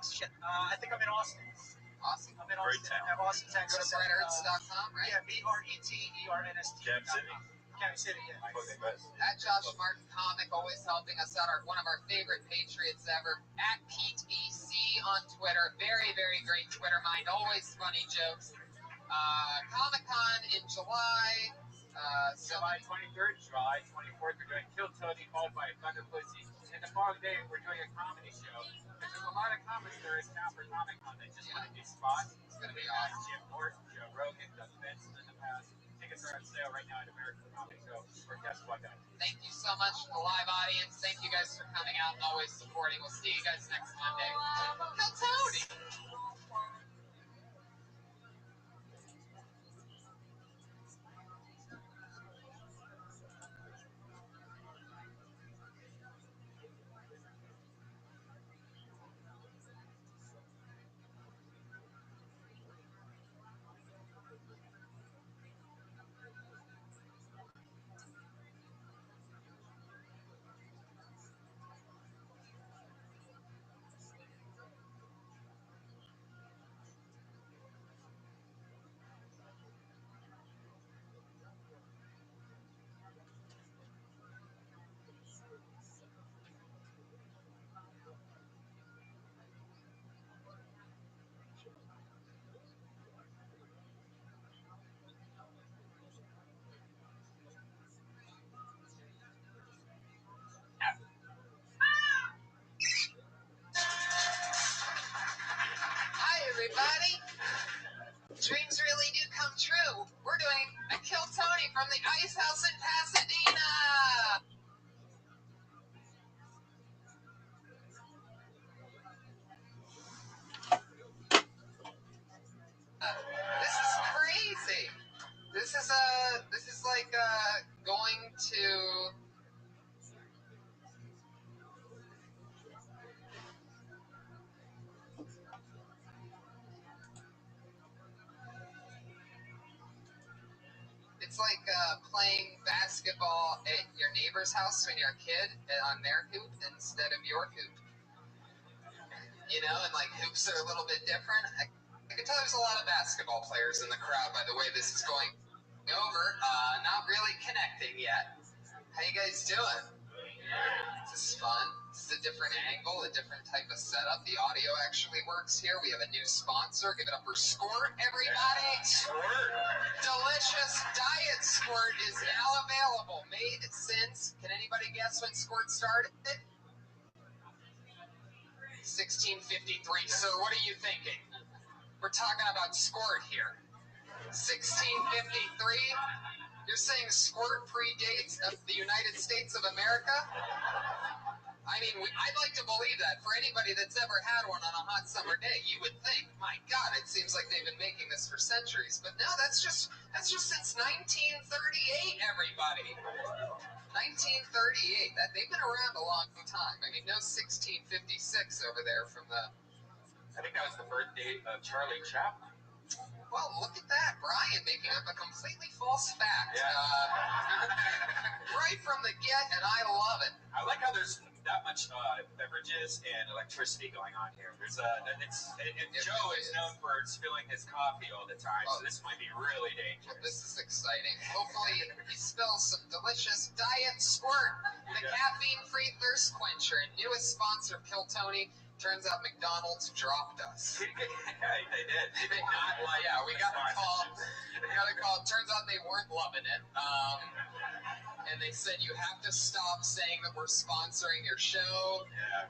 I think I'm in Austin. Awesome. I'm in Austin. I'm Austin, Texas. Go to BrightEarths.com, right? Yeah, BRETERNST. Kansas City. Kansas City, yeah. At Josh Martin Comic, always helping us out. One of our favorite Patriots ever. At Pete EC on Twitter. Very, very great Twitter mind. Always funny jokes. Comic-Con in July. July 23rd, July 24th, we're doing Kill Tony, followed by Thunder Pussy. And the following day, we're doing a comedy show. There's a lot of comics there is now for Comic-Con. They just want a new spot. It's going to be awesome. Jim Norton, Joe Rogan, Doug Benson in the past. Tickets are on sale right now at American Comedy Show. Or guess what, guys? Thank you so much to the live audience. Thank you guys for coming out and always supporting. We'll see you guys next Monday. Kill Tony! Hi, everybody. Dreams really do come true. We're doing a Kill Tony from the Ice House in Pasadena. This is crazy. This is like going to. It's like playing basketball at your neighbor's house when you're a kid on their hoop instead of your hoop. You know, and like hoops are a little bit different. I can tell there's a lot of basketball players in the crowd by the way this is going over. Not really connecting yet. How you guys doing? This is fun. This is a different angle, a different type of setup. The audio actually works here. We have a new sponsor. Give it up for Squirt, everybody. Squirt. Delicious Diet Squirt is now available. Made since, can anybody guess when Squirt started? 1653. So what are you thinking? We're talking about Squirt here. 1653. You're saying Squirt predates the United States of America? I mean, I'd like to believe that. For anybody that's ever had one on a hot summer day, you would think, my God, it seems like they've been making this for centuries. But no, that's just since 1938, everybody. 1938. They've been around a long time. I mean, no 1656 over there from the... I think that was the birth date of Charlie Chaplin. Well, look at that. Brian making up a completely false fact. Yeah. Right from the get, and I love it. I like how there's that much beverages and electricity going on here. There's Joe is known for spilling his coffee all the time, so this might be really dangerous. Well, this is exciting. Hopefully he spills some delicious Diet Squirt, the caffeine-free thirst quencher, and newest sponsor, Kill Tony. Turns out McDonald's dropped us. Yeah, they did. They did not like. Yeah, we got a call. Turns out they weren't loving it. And they said you have to stop saying that we're sponsoring your show. Yeah.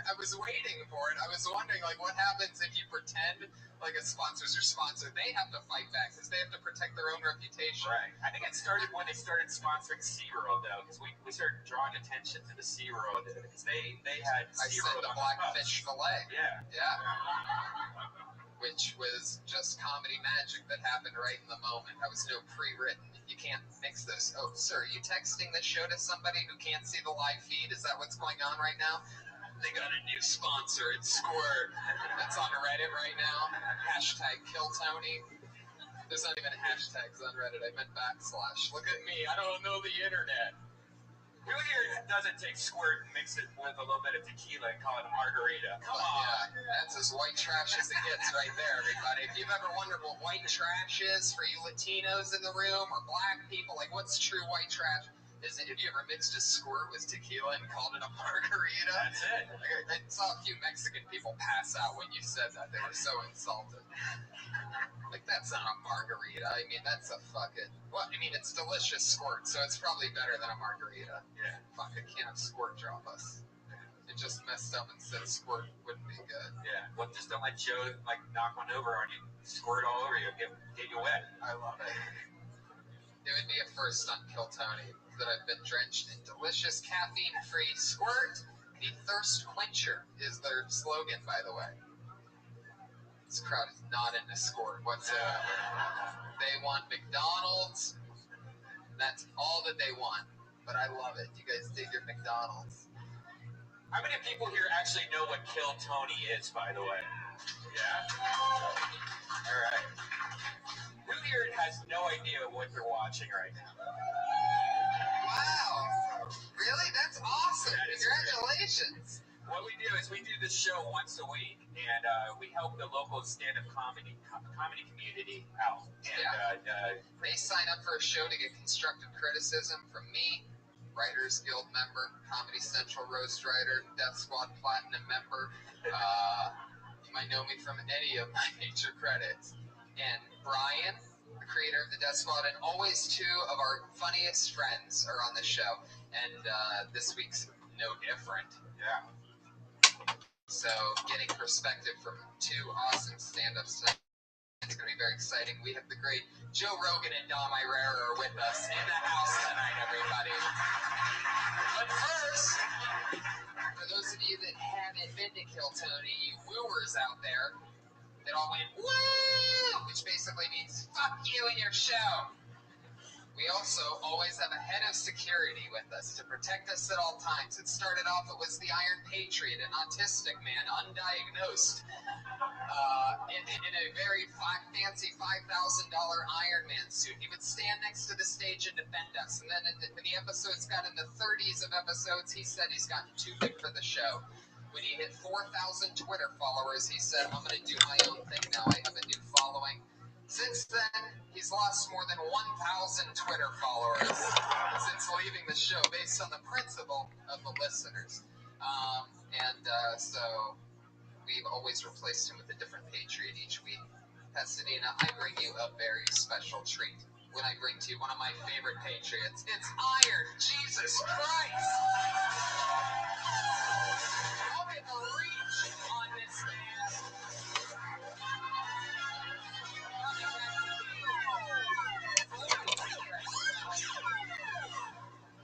I was waiting for it. I was wondering, like, what happens if you pretend like a sponsor's your sponsor? They have to fight back because they have to protect their own reputation. Right. I think it started when they started sponsoring SeaWorld, though, because we started drawing attention to the SeaWorld because they had SeaWorld the on Blackfish Fillet. Yeah. Yeah. Which was just comedy magic that happened right in the moment. That was no pre-written. You can't mix those. Oh, sir, are you texting this show to somebody who can't see the live feed? Is that what's going on right now? They got a new sponsor. It's Squirt. That's on Reddit right now. Hashtag Kill Tony. There's not even hashtags on Reddit. I meant backslash. Look at me. I don't know the internet. Who here doesn't take squirt and mix it with a little bit of tequila and call it a margarita? Come on. Yeah, that's as white trash as it gets right there, everybody. If you've ever wondered what white trash is for you Latinos in the room or black people, like what's true white trash? Is it, have you ever mixed a squirt with tequila and called it a margarita? That's it. I saw a few Mexican people pass out when you said that. They were so insulted. Like, that's not a margarita. I mean, that's a fucking... Well, I mean, it's delicious squirt, so it's probably better than a margarita. Yeah. Fuck, I can't squirt drop us. It just messed up and said squirt wouldn't be good. Yeah. Well, just don't let Joe, like, knock one over on you. Squirt all over you. Get you wet. I love it. It would be a first on Kill Tony that I've been drenched in delicious caffeine-free squirt. The thirst quencher is their slogan, by the way. This crowd is not into squirt whatsoever. They want McDonald's. That's all that they want. But I love it. You guys dig your McDonald's. How many people here actually know what Kill Tony is, by the way? Yeah? All right. Who here has no idea what they're watching right now? Wow. Really? That's awesome. Congratulations. What we do is we do this show once a week, and we help the local stand-up comedy community out. And they sign up for a show to get constructive criticism from me, Writers Guild member, Comedy Central roast writer, Death Squad Platinum member. You might know me from any of my major credits. And Brian, the creator of the Death Squad, and always two of our funniest friends are on the show. And this week's no different. Yeah. So, getting perspective from two awesome stand-ups tonight. It's going to be very exciting. We have the great Joe Rogan and Dom Irera are with us in the house tonight, everybody. But first, for those of you that haven't been to Kill Tony, you wooers out there that all went, woo! Which basically means, fuck you and your show. We also always have a head of security with us to protect us at all times. It started off, it was the Iron Patriot, an autistic man, undiagnosed, in a very fancy $5,000 Iron Man suit. He would stand next to the stage and defend us. And then when the episodes got in the 30s of episodes, he said he's gotten too big for the show. When he hit 4,000 Twitter followers, he said, I'm going to do my own thing now. I have a new following. Since then, he's lost more than 1,000 Twitter followers since leaving the show, based on the principle of the listeners. So we've always replaced him with a different patriot each week. Pasadena, I bring you a very special treat when I bring to you one of my favorite patriots. It's Iron Jesus Christ! Look at the reach on this man.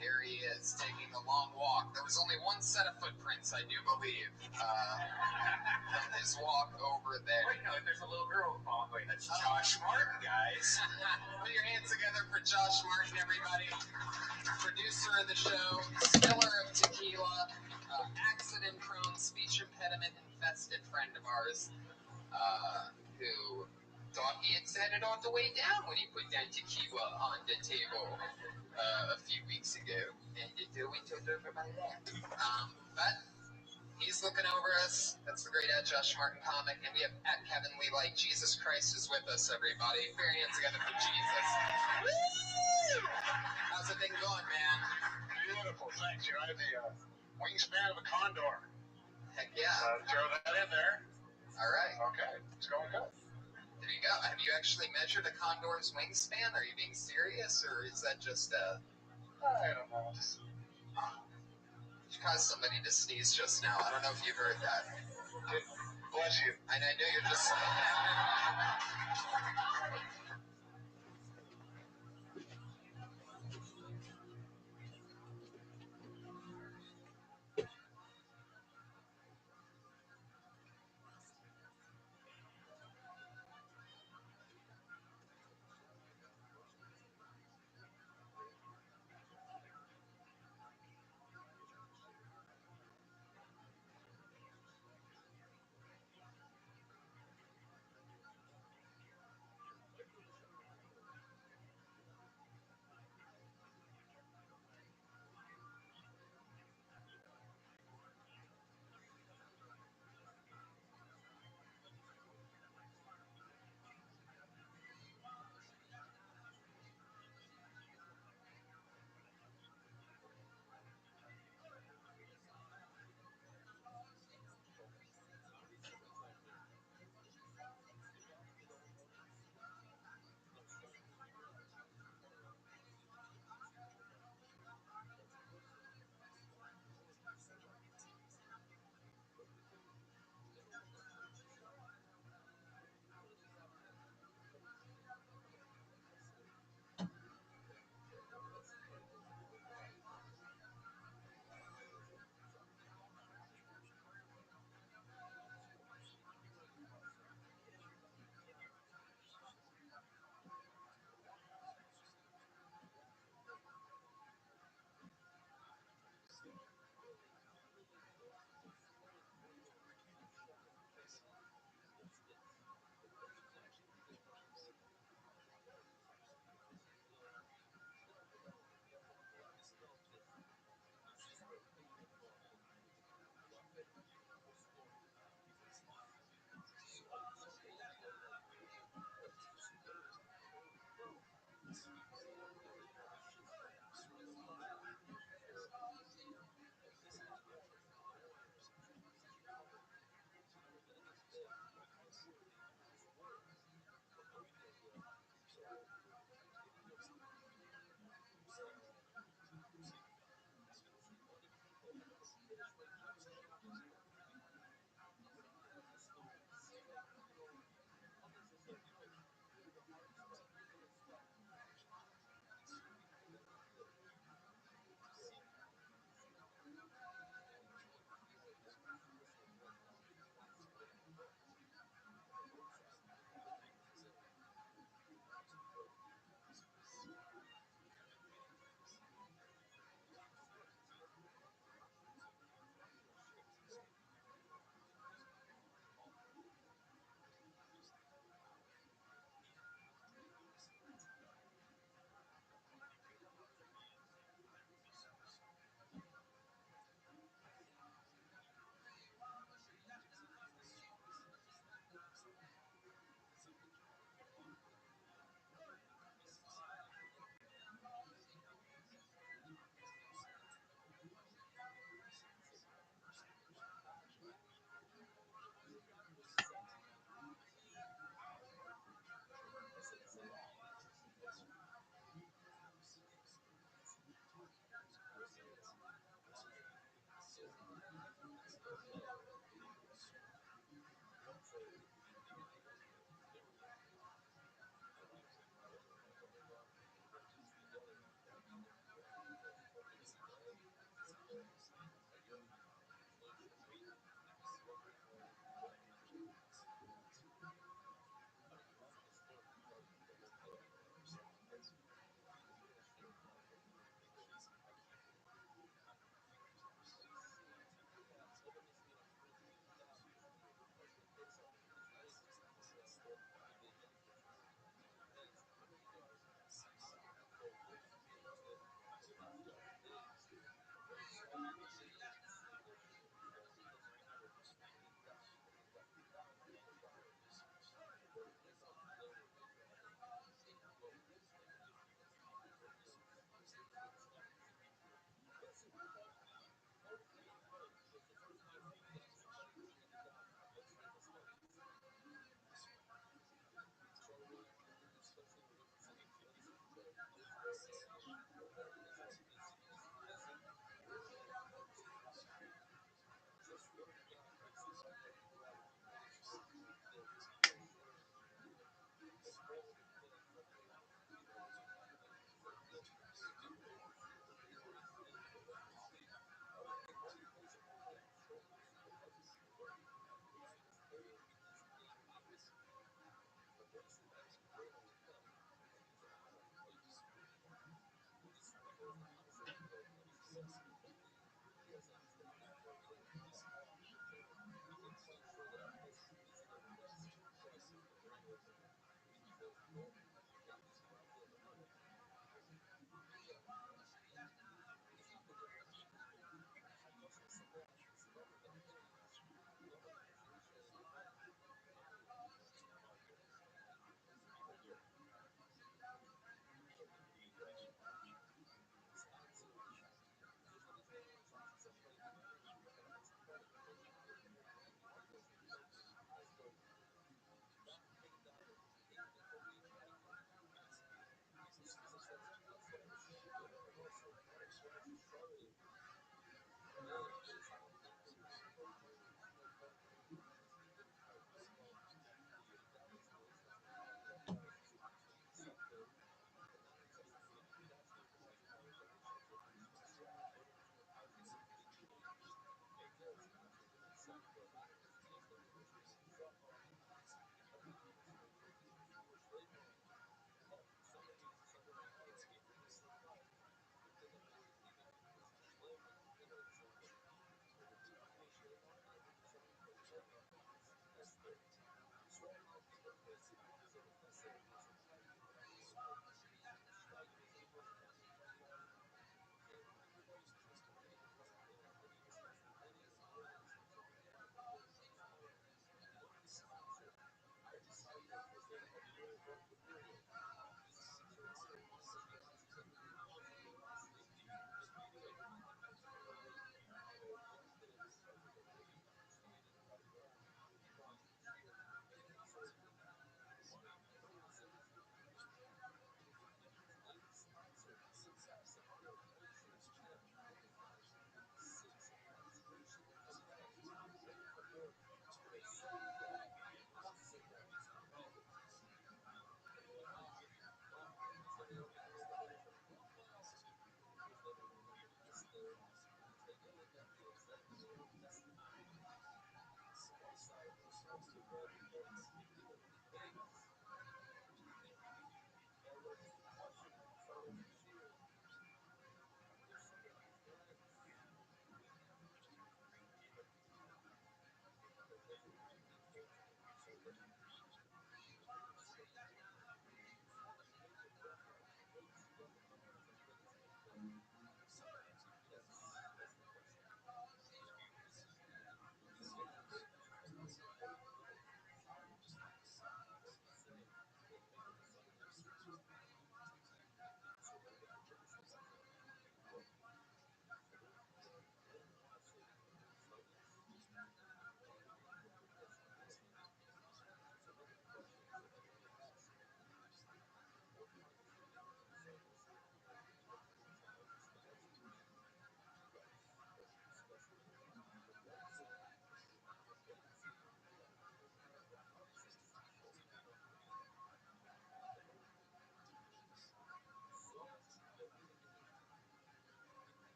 Here he is, taking the long walk. There was only one set of footprints, I do believe, from his walk over there. Wait, no, there's a little girl following. That's Josh Martin, guys. Put your hands together for Josh Martin, everybody. Producer of the show, spiller of tequila, accident-prone, speech impediment-infested friend of ours, who thought he had said it on the way down when he put down tequila on the table a few weeks ago, and we told everybody that. But he's looking over us. That's the great Josh Martin comic, and we have Kevin Lee like Jesus Christ is with us, everybody. Put your hands together for Jesus. Woo! How's it been going, man? Beautiful, thanks. You know, I have the wingspan of a condor. Heck yeah. Throw that in there. All right. Okay, it's going good. There you go. Have you actually measured a condor's wingspan? Are you being serious, or is that just I don't know. You caused somebody to sneeze just now. I don't know if you've heard that. Bless you. I know you're just...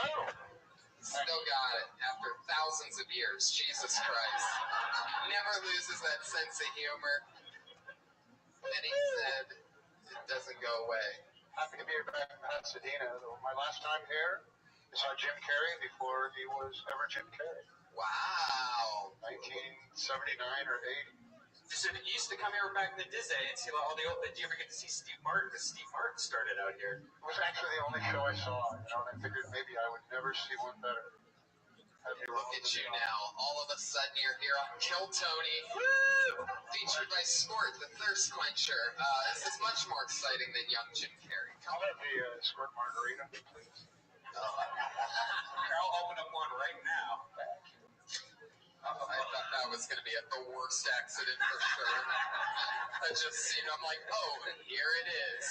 Boom. Still got it after thousands of years. Jesus Christ. Never loses that sense of humor. And he said, it doesn't go away. Happy to be back in Pasadena. My last time here, I saw Jim Carrey before he was ever Jim Carrey. Wow. 1979 or 80. So you used to come here back in the Disney and see all the old. Did you ever get to see Steve Martin? Because Steve Martin started out here. It was actually the only show I saw, and I figured maybe I would never see one better. Look at you now. All of a sudden you're here on Kill Tony. Woo! Featured by Squirt, the thirst quencher. This is much more exciting than young Jim Carrey. I'll have the Squirt margarita, please. I'll open up one right now. I thought that was going to be the worst accident for sure. I just seen I'm like, oh, and here it is.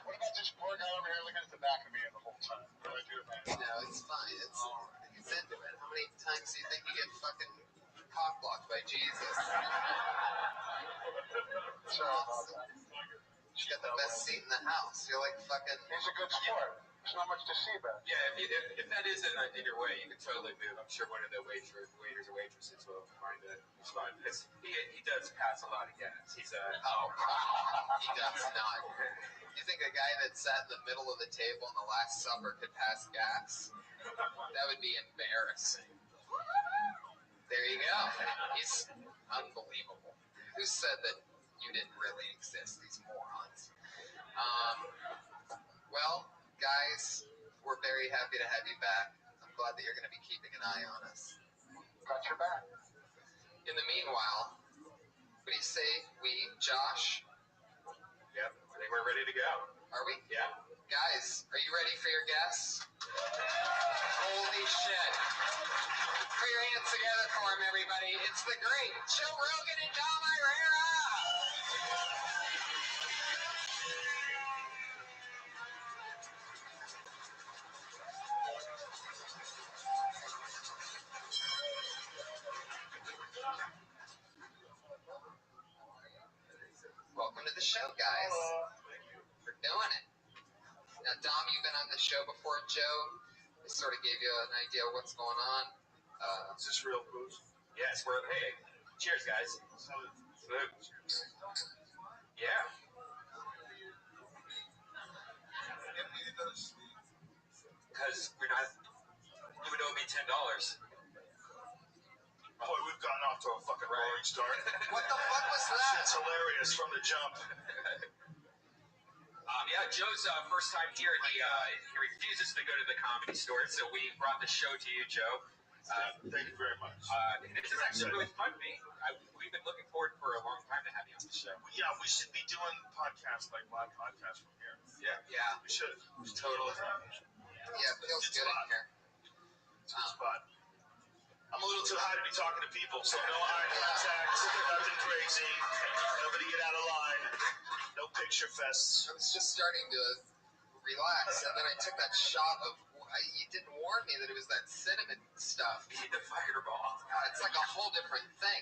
What about this poor guy over here looking at the back of me the whole time? What do I do to that? No, it's fine. He's into it. How many times do you think you get fucking cock blocked by Jesus? Sorry about that. You got the best seat in the house. You're like fucking. He's a good sport. There's not much to see back. Yeah, if that is in your way, you can totally move. I'm sure one of the waiters or waitresses will find it. It's fine. Because he does pass a lot of gas. He's a He does not. You think a guy that sat in the middle of the table in the Last Supper could pass gas? That would be embarrassing. There you go. He's unbelievable. Who said that you didn't really exist, these morons? Well, guys, we're very happy to have you back. I'm glad that you're going to be keeping an eye on us. Got your back. In the meanwhile, what do you say Josh? Yep, I think we're ready to go. Are we? Yeah. Guys, are you ready for your guests? Holy shit. Put your hands together for him, everybody. It's the great Joe Rogan and Dom Irera. Welcome to the show, guys. We're doing it. Now, Dom, you've been on the show before. Joe, I sort of gave you an idea of what's going on. Is this real booze? Yes, we're hey. Cheers, guys. Salute. Yeah. Because we're not. You would owe me $10. Boy, we've gotten off to a fucking roaring start. What the fuck was that? Shit's hilarious from the jump. Yeah, Joe's first time here. He refuses to go to the comedy store, so we brought the show to you, Joe. Thank you very much. This is actually really fun to me. We've been looking forward for a long time to have you on the show. Yeah, we should be doing podcasts like live podcasts from here. Yeah, We should. totally. Yeah, it feels good in here. It's a good spot. I'm a little too high to be talking to people, so no eye contact, nothing crazy. Nobody get out of line. No picture fests. I was just starting to relax, and then I took that shot of. You didn't warn me that it was that cinnamon stuff. We need the fireball. God, it's like a whole different thing.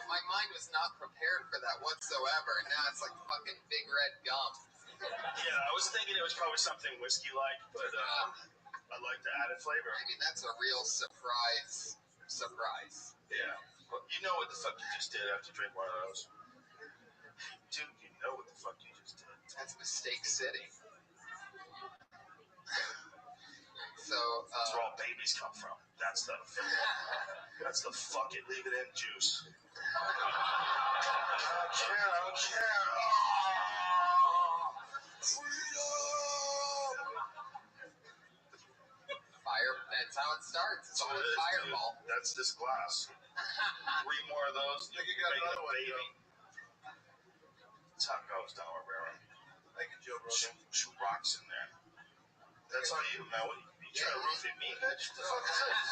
My mind was not prepared for that whatsoever, and now it's like fucking big red gum. Yeah, I was thinking it was probably something whiskey-like, but I like the added flavor. I mean, that's a real surprise. Yeah. Well, you know what the fuck you just did after you drink one of those. Dude, you know what the fuck you just did. That's Mistake City. So, That's where all babies come from. That's the fuck it, leave it in juice. I don't care. Oh, freedom! fire, that's how it starts. It's all a fireball. Dude, that's this glass. 3 more of those. You got another one, baby. That's how it goes, Don Rivera. Thank you, Joe, bro. Shoot rocks in there. That's all you, man. What you trying to roofie me, bitch? What the fuck is this?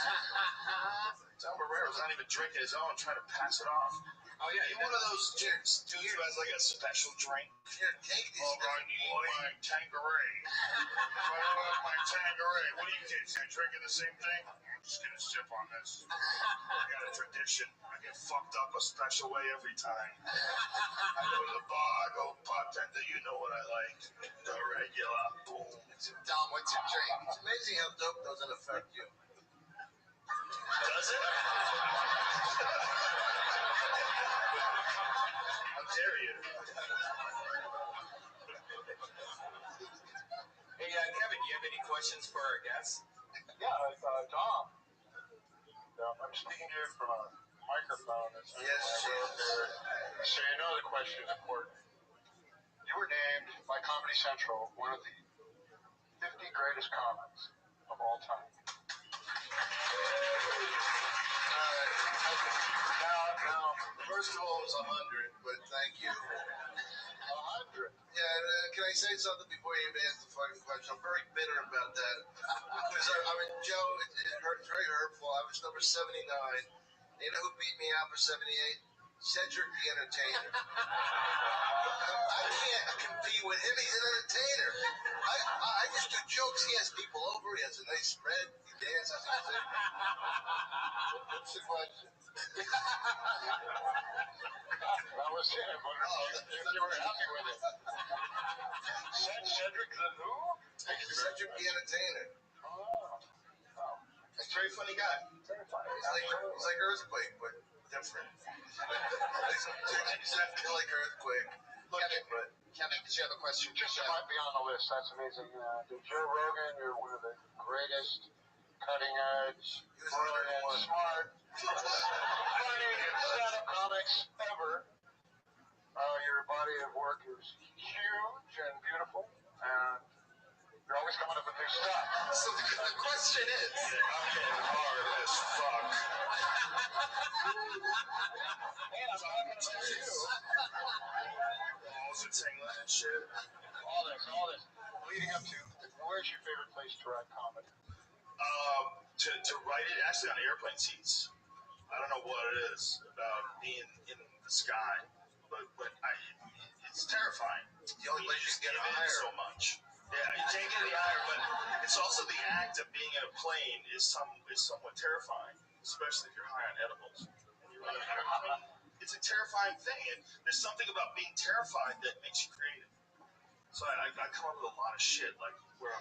Don Rivera's not even drinking his own, trying to pass it off. Oh yeah, You one of those dudes who has like a special drink? Here, take this. Oh, I need my Tanqueray. I love my Tanqueray. What are you kids here, drinking the same thing? I'm just gonna sip on this. I got a tradition. I get fucked up a special way every time. I go to the bar, I go bartender, you know what I like. The regular. Boom. Dom, what's your drink? It's amazing how dope doesn't affect you. Does it? How dare you? Hey, Kevin, do you have any questions for our guests? Yeah, Tom. I'm speaking to you from a microphone. Yes, sir. So you know the question is important. You were named by Comedy Central one of the 50 greatest comics of all time. Now, first of all, it was 100, but thank you. 100. Yeah, can I say something before you even ask the fucking question? I'm very bitter about that. Because, I mean, Joe, it hurt, very hurtful. I was number 79. You know who beat me out for 78? Cedric the Entertainer. I can't compete with him. He's an entertainer. I just do jokes. He has people over. He has a nice spread. He dances. What's the question? That was him. You were happy with it. Cedric the who? Cedric the Entertainer. Oh. He's a very funny guy. Very funny. He's like Earthquake, but different. Exactly like Earthquake. Kevin, did you have a question? Just might be on the list. That's amazing. Joe Rogan, you're one of the greatest, cutting edge, brilliant, smart, funny stand-up comics ever. Your body of work is huge and beautiful, and you're always coming up with new stuff. So the question is... I'm getting hard as fuck. And I'm talking about you. Balls are tingling and shit. All this. Leading up to, where's your favorite place to write comedy? To write it, actually on airplane seats. I don't know what it is about being in the sky. but it's terrifying. The only place you can get higher. So much. Yeah, you can't get any higher, but it's also the act of being in a plane is somewhat terrifying, especially if you're high on edibles. It's a terrifying thing, and there's something about being terrified that makes you creative. So I come up with a lot of shit, like where I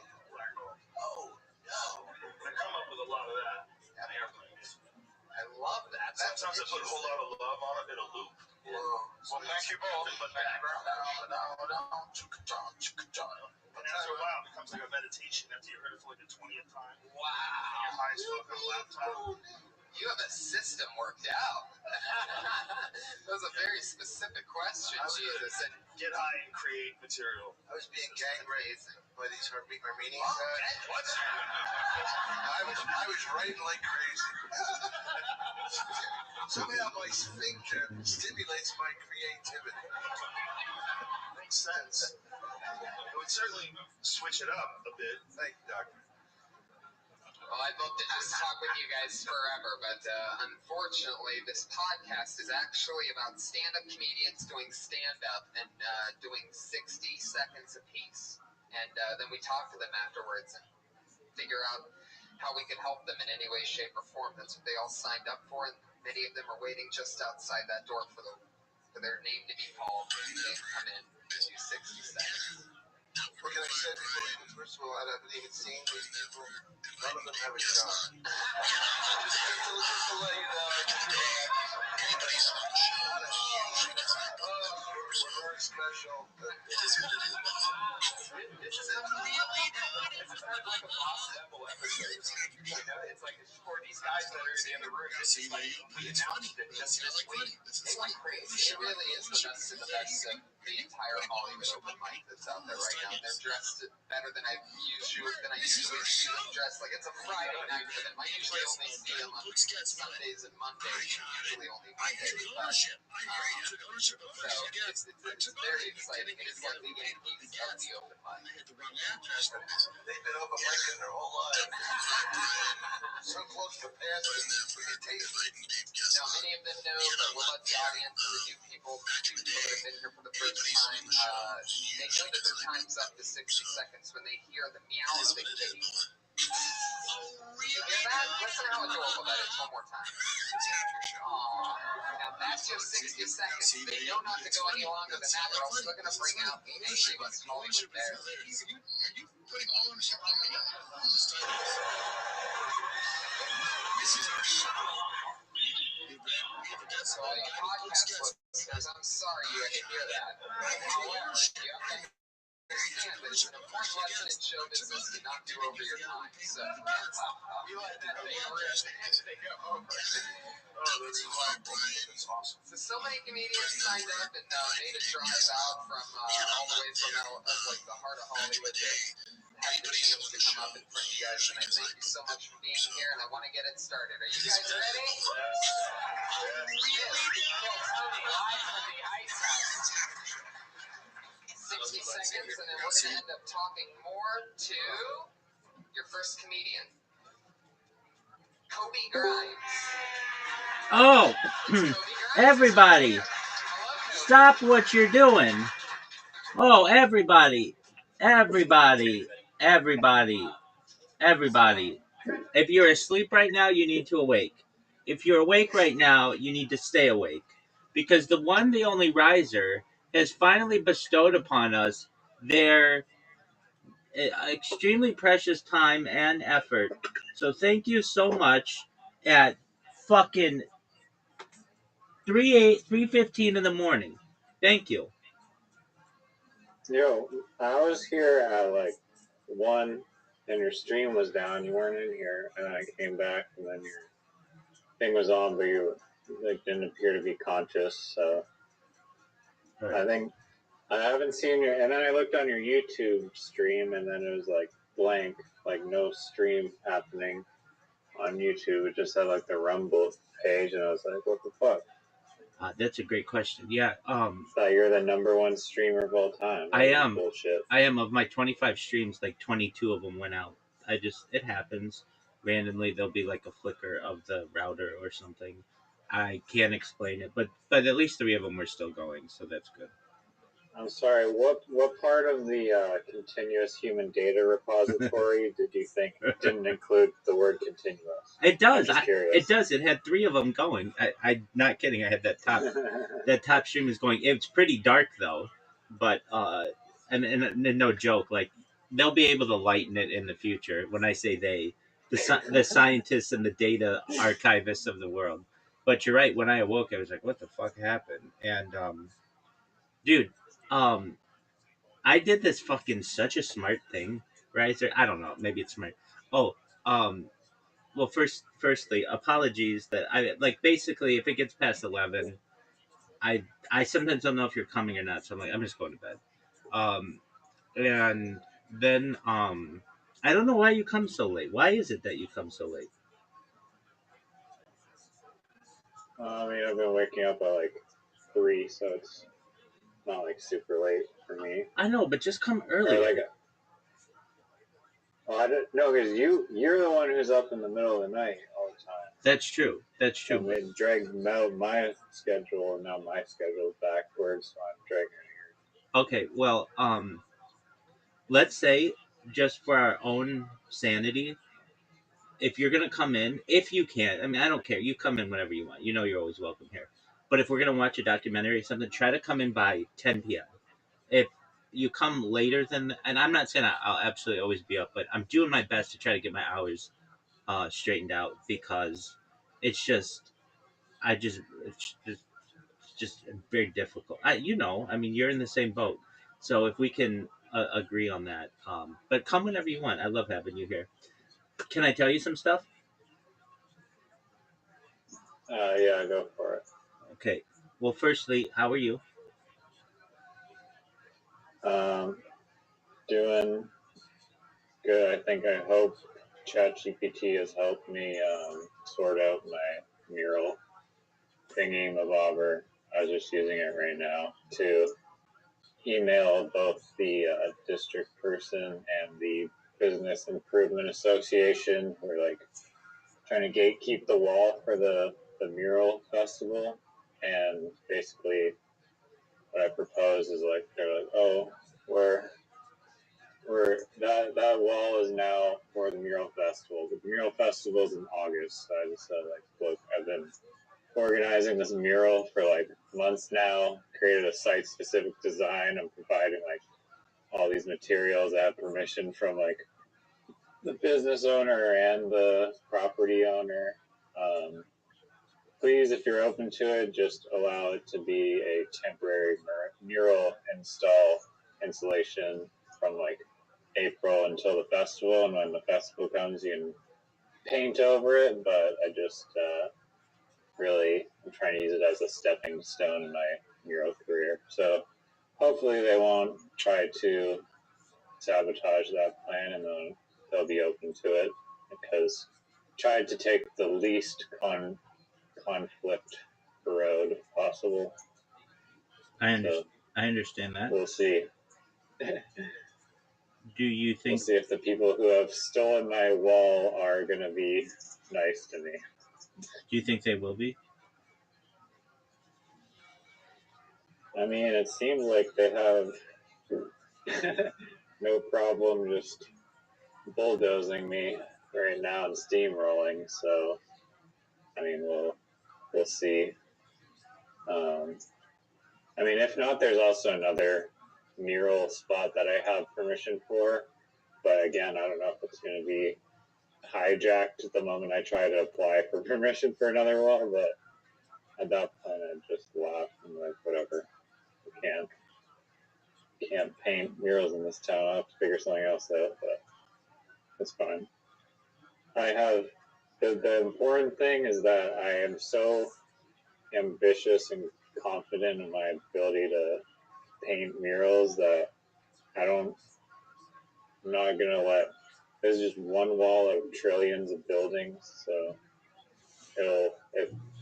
go, oh no. I come up with a lot of that on airplanes. I love that. Sometimes I put a whole lot of love on it in a loop. Whoa. Well, thank you both. But after a while, it becomes like a meditation after you heard it for like the 20th time. Wow. You're high as fuck on a laptop. You have a system worked out. That was a very specific question, Jesus. And get high and create material. I was being gang raped by these Armenians. What's I was writing like crazy. Somehow my sphincter stimulates my creativity. Makes sense. It would certainly switch it up a bit. Thank you, Doctor. Well, I'd love to just talk with you guys forever, but unfortunately, this podcast is actually about stand-up comedians doing stand-up and doing 60 seconds apiece. And then we talk to them afterwards and figure out how we can help them in any way, shape, or form. That's what they all signed up for, and many of them are waiting just outside that door for their name to be called when they come in and do 60 seconds. What can I say? First of all, I haven't even seen these people. None of them have a job. Just to let you know. We're very special. This is like a boss level episode. You know, it's like for these guys that are in the other room. This is like we announced it just this week. They went crazy. It really is the best of the best of the entire Hollywood open mic that's out there right now. They're dressed better than I usually see them dressed. Like it's a Friday night for them. I usually only see them on Sundays and Mondays. Usually only Mondays. So it's very exciting. It is like the Yankees of the open mic. They've been open mic in their whole life. So close to passing, we can taste it. Now, many of them know, but we'll let the audience and the new people that have been here for the first time, they know that their time's up to 60 seconds when they hear the meow of the kitty. Hear that? Listen how adorable that is one more time. Now that's your 60 seconds. They know not to go any longer than that, or else they're going to bring out the angry West Hollywood bear. Are you putting all ownership on me? This is our show. So, podcast listeners, I'm sorry you had to hear that. However, you have to understand that it's an important lesson in show business to not do over your time. So, you let that thing rip and take it over. That's awesome. So many comedians signed up and made a drive out from all the way from like the heart of Hollywood to have the chance to come up in front of you guys. And I thank you so much for being here, and I want to get it started. Are you guys ready? Yes. Tony, live from the Ice House. 60 seconds, and then we're going to end up talking more to your first comedian, Kobe Grimes. Oh, everybody, stop what you're doing. Oh, everybody. If you're asleep right now, you need to awake. If you're awake right now, you need to stay awake. Because the only riser has finally bestowed upon us their extremely precious time and effort. So thank you so much at fucking 3:15 in the morning. Thank you. Yo, I was here at like 1 and your stream was down. You weren't in here, and I came back and then your thing was on, but you like didn't appear to be conscious. So Right. I think I haven't seen your. And then I looked on your YouTube stream, and then it was like blank, like no stream happening on YouTube. It just had like the Rumble page, and I was like, what the fuck? That's a great question. Yeah. Thought you're the #1 streamer of all time. I am. Bullshit. I am. Of my 25 streams, like 22 of them went out. It happens randomly. There'll be like a flicker of the router or something. I can't explain it, but at least 3 of them were still going, so that's good. I'm sorry. What part of the continuous human data repository did you think didn't include the word continuous? It does. I'm just curious. It does. It had 3 of them going. I'm not kidding. I had that top stream is going. It's pretty dark though, but and no joke. Like they'll be able to lighten it in the future. When I say they, the scientists and the data archivists of the world. But you're right. When I awoke, I was like, "What the fuck happened?" And dude, I did this fucking such a smart thing, right? I don't know. Maybe it's smart. Oh, um, well, firstly, apologies that I like. Basically, if it gets past 11, I sometimes don't know if you're coming or not. So I'm like, I'm just going to bed. Um, and then I don't know why you come so late. Why is it that you come so late? I mean, I've been waking up at like 3, so it's not like super late for me. I know, but just come early. Well, I don't know because you're the one who's up in the middle of the night all the time. That's true. That's true. And it dragged my schedule, and now my schedule's backwards, so I'm dragging yours. Okay, well, let's say just for our own sanity, if you're gonna come in, if you can, I mean, I don't care. You come in whenever you want. You know, you're always welcome here. But if we're gonna watch a documentary or something, try to come in by 10 p.m. If you come later than, and I'm not saying I'll absolutely always be up, but I'm doing my best to try to get my hours straightened out because it's just, it's just very difficult. I mean, you're in the same boat, so if we can agree on that, but come whenever you want. I love having you here. Can I tell you some stuff? Yeah, go for it. Okay. Well, firstly, how are you? Doing good. I hope ChatGPT has helped me sort out my mural thingy mabobber. I was just using it right now to email both the district person and the Business Improvement Association. We're like trying to gatekeep the wall for the mural festival, and basically what I propose is like they're like, oh, we're that wall is now for the mural festival. The mural festival is in August. So I just said like, look, I've been organizing this mural for like months now. Created a site-specific design. I'm providing like all these materials. I have permission from like the business owner and the property owner. Please, if you're open to it, just allow it to be a temporary mural installation from like April until the festival, and when the festival comes, you can paint over it. But I just I'm trying to use it as a stepping stone in my mural career. So hopefully they won't try to sabotage that plan, and then they'll be open to it because tried to take the least conflict road possible. I understand that. We'll see. Do you think? We'll see if the people who have stolen my wall are going to be nice to me. Do you think they will be? I mean, it seems like they have no problem just bulldozing me right now and steamrolling. So, I mean, we'll see. I mean, if not, there's also another mural spot that I have permission for. But again, I don't know if it's going to be hijacked the moment I try to apply for permission for another wall. But at that point, I just laugh and like, whatever. Can't paint murals in this town. I'll have to figure something else out, but it's fine. I have the important thing is that I am so ambitious and confident in my ability to paint murals that I'm not gonna let. There's just one wall of trillions of buildings, so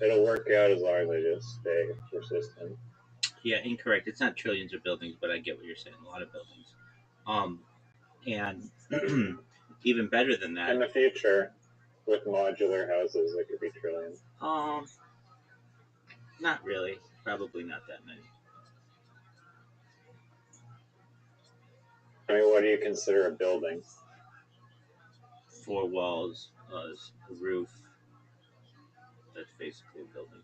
it'll work out as long as I just stay persistent. Yeah, incorrect. It's not trillions of buildings, but I get what you're saying. A lot of buildings. And even better than that. In the future, with modular houses, it could be trillions. Not really. Probably not that many. I mean, what do you consider a building? 4 walls, a roof. That's basically a building.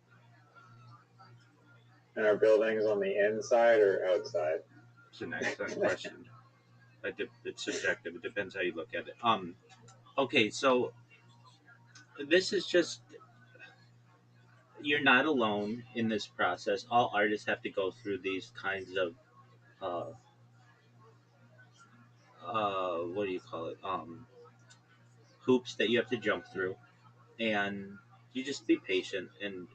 And are buildings on the inside or outside? It's an excellent question. It's subjective. It depends how you look at it. Okay, so this is just, you're not alone in this process. All artists have to go through these kinds of uh, what do you call it? Hoops that you have to jump through, and you just be patient. And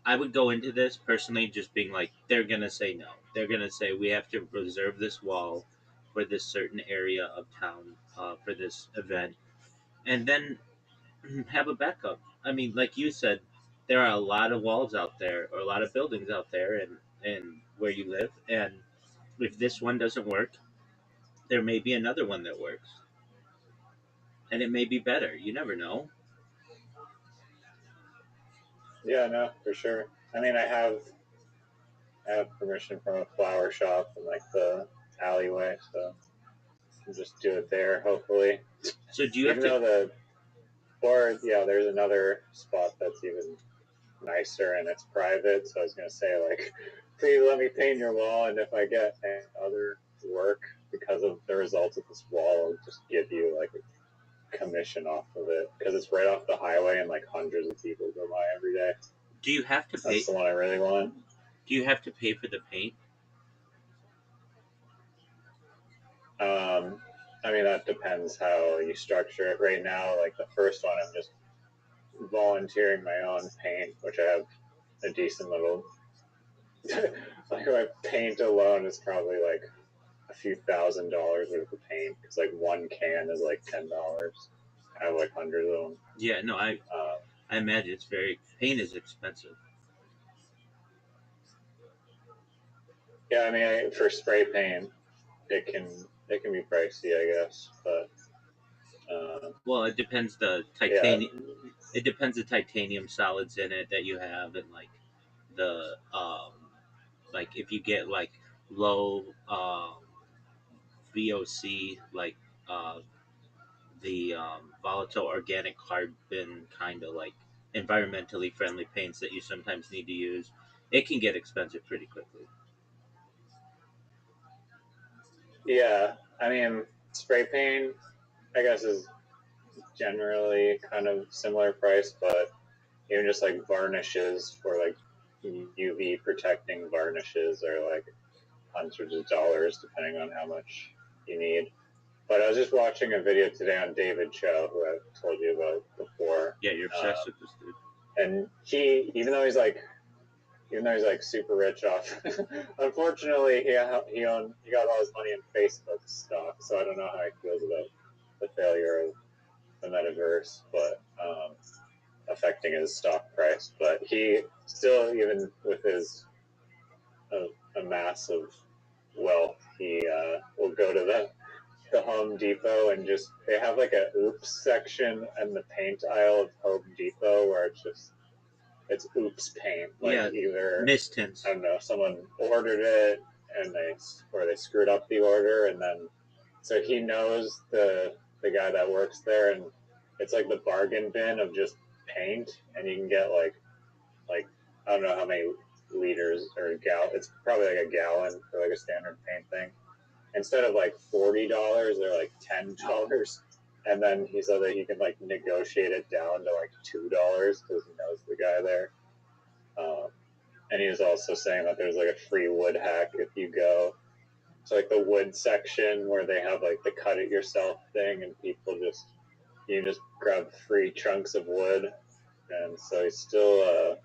I would go into this personally just being like, they're gonna say no. They're gonna say we have to reserve this wall for this certain area of town for this event, and then have a backup. I mean, like you said, there are a lot of walls out there or a lot of buildings out there, and where you live, and if this one doesn't work, there may be another one that works, and it may be better. You never know. Yeah, no, for sure. I mean, I have permission from a flower shop in like the alleyway, so I'll just do it there. Hopefully, So do you have even though to? there's another spot that's even nicer and it's private. So I was gonna say like, please let me paint your wall, and if I get other work because of the results of this wall, I'll just give you like a commission off of it because it's right off the highway and like hundreds of people go by every day. Do you have to pay? That's the one I really want. Do you have to pay for the paint? I mean, that depends how you structure it. Right now, like the first one, I'm just volunteering my own paint, which I have a decent little. Like my paint alone is probably like a few $1,000s worth of paint because like one can is like $10. I have like hundreds of them. Yeah, no, Um, I imagine it's very paint is expensive. yeah, I mean, for spray paint, it can be pricey, I guess, but Well, it depends the yeah, titanium. It depends the titanium solids in it that you have, and like the like if you get like low VOC, like uh, the volatile organic carbon kind of like environmentally friendly paints that you sometimes need to use, it can get expensive pretty quickly. yeah. I mean, spray paint, I guess, is generally kind of similar price, but even just like varnishes for like UV protecting varnishes are like hundreds of dollars depending on how much you need. But I was just watching a video today on David Cho, who I've told you about before. Yeah, you're obsessed with this dude. And he, even though he's like super rich off, unfortunately he got all his money in Facebook stock. So I don't know how he feels about the failure of the metaverse, but affecting his stock price. But he still, even with his a massive wealth, he will go to the Home Depot and just they have like a oops section in the paint aisle of Home Depot where it's oops paint. Like Yeah, either mist tints. I don't know, someone ordered it and they screwed up the order, and then so he knows the guy that works there, and it's like the bargain bin of just paint, and you can get like I don't know how many liters or a gallon. It's probably like a gallon for like a standard paint thing. Instead of like $40, they're like $10. And then he said that he can like negotiate it down to like $2 because he knows the guy there. And he was also saying that there's like a free wood hack if you go to like the wood section where they have like the cut it yourself thing, and people you just grab free chunks of wood. And so he's still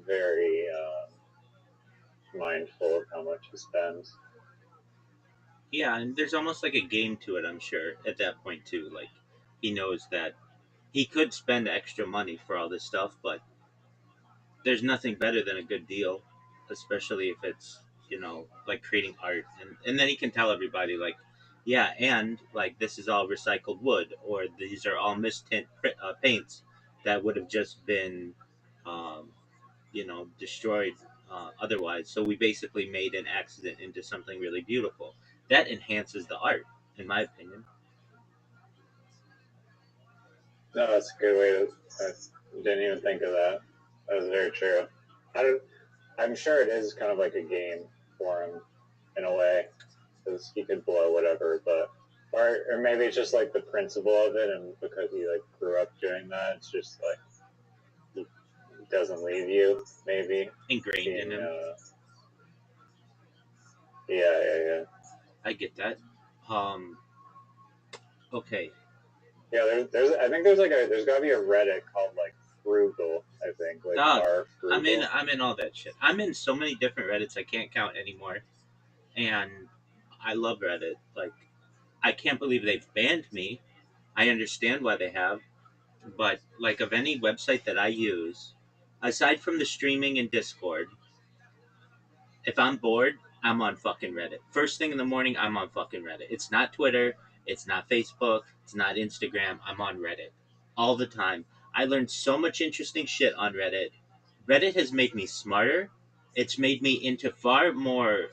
very mindful of how much he spends. Yeah, and there's almost like a game to it, I'm sure, at that point too. Like he knows that he could spend extra money for all this stuff, but there's nothing better than a good deal, especially if it's, like creating art, and then he can tell everybody like, yeah, and like this is all recycled wood, or these are all mist tint paints that would have just been destroyed otherwise. So we basically made an accident into something really beautiful. That enhances the art, in my opinion. No, that's a good way to. I didn't even think of that. That was very true. I'm sure it is kind of like a game for him in a way, because he could blow whatever, but or maybe it's just like the principle of it, and because he like grew up doing that, it's just like he doesn't leave you. Maybe Ingrained in him. Yeah. I get that. Um, okay. Yeah, there's I think there's got to be a Reddit called like Frugal. I think like Dog, R Frugal. I'm in all that shit. I'm in so many different Reddits I can't count anymore, and I love Reddit. Like, I can't believe they've banned me. I understand why they have, but like of any website that I use, aside from the streaming and Discord, if I'm bored, I'm on fucking Reddit. First thing in the morning, I'm on fucking Reddit. It's not Twitter, it's not Facebook, it's not Instagram. I'm on Reddit all the time. I learned so much interesting shit on Reddit. Reddit has made me smarter. It's made me into far more,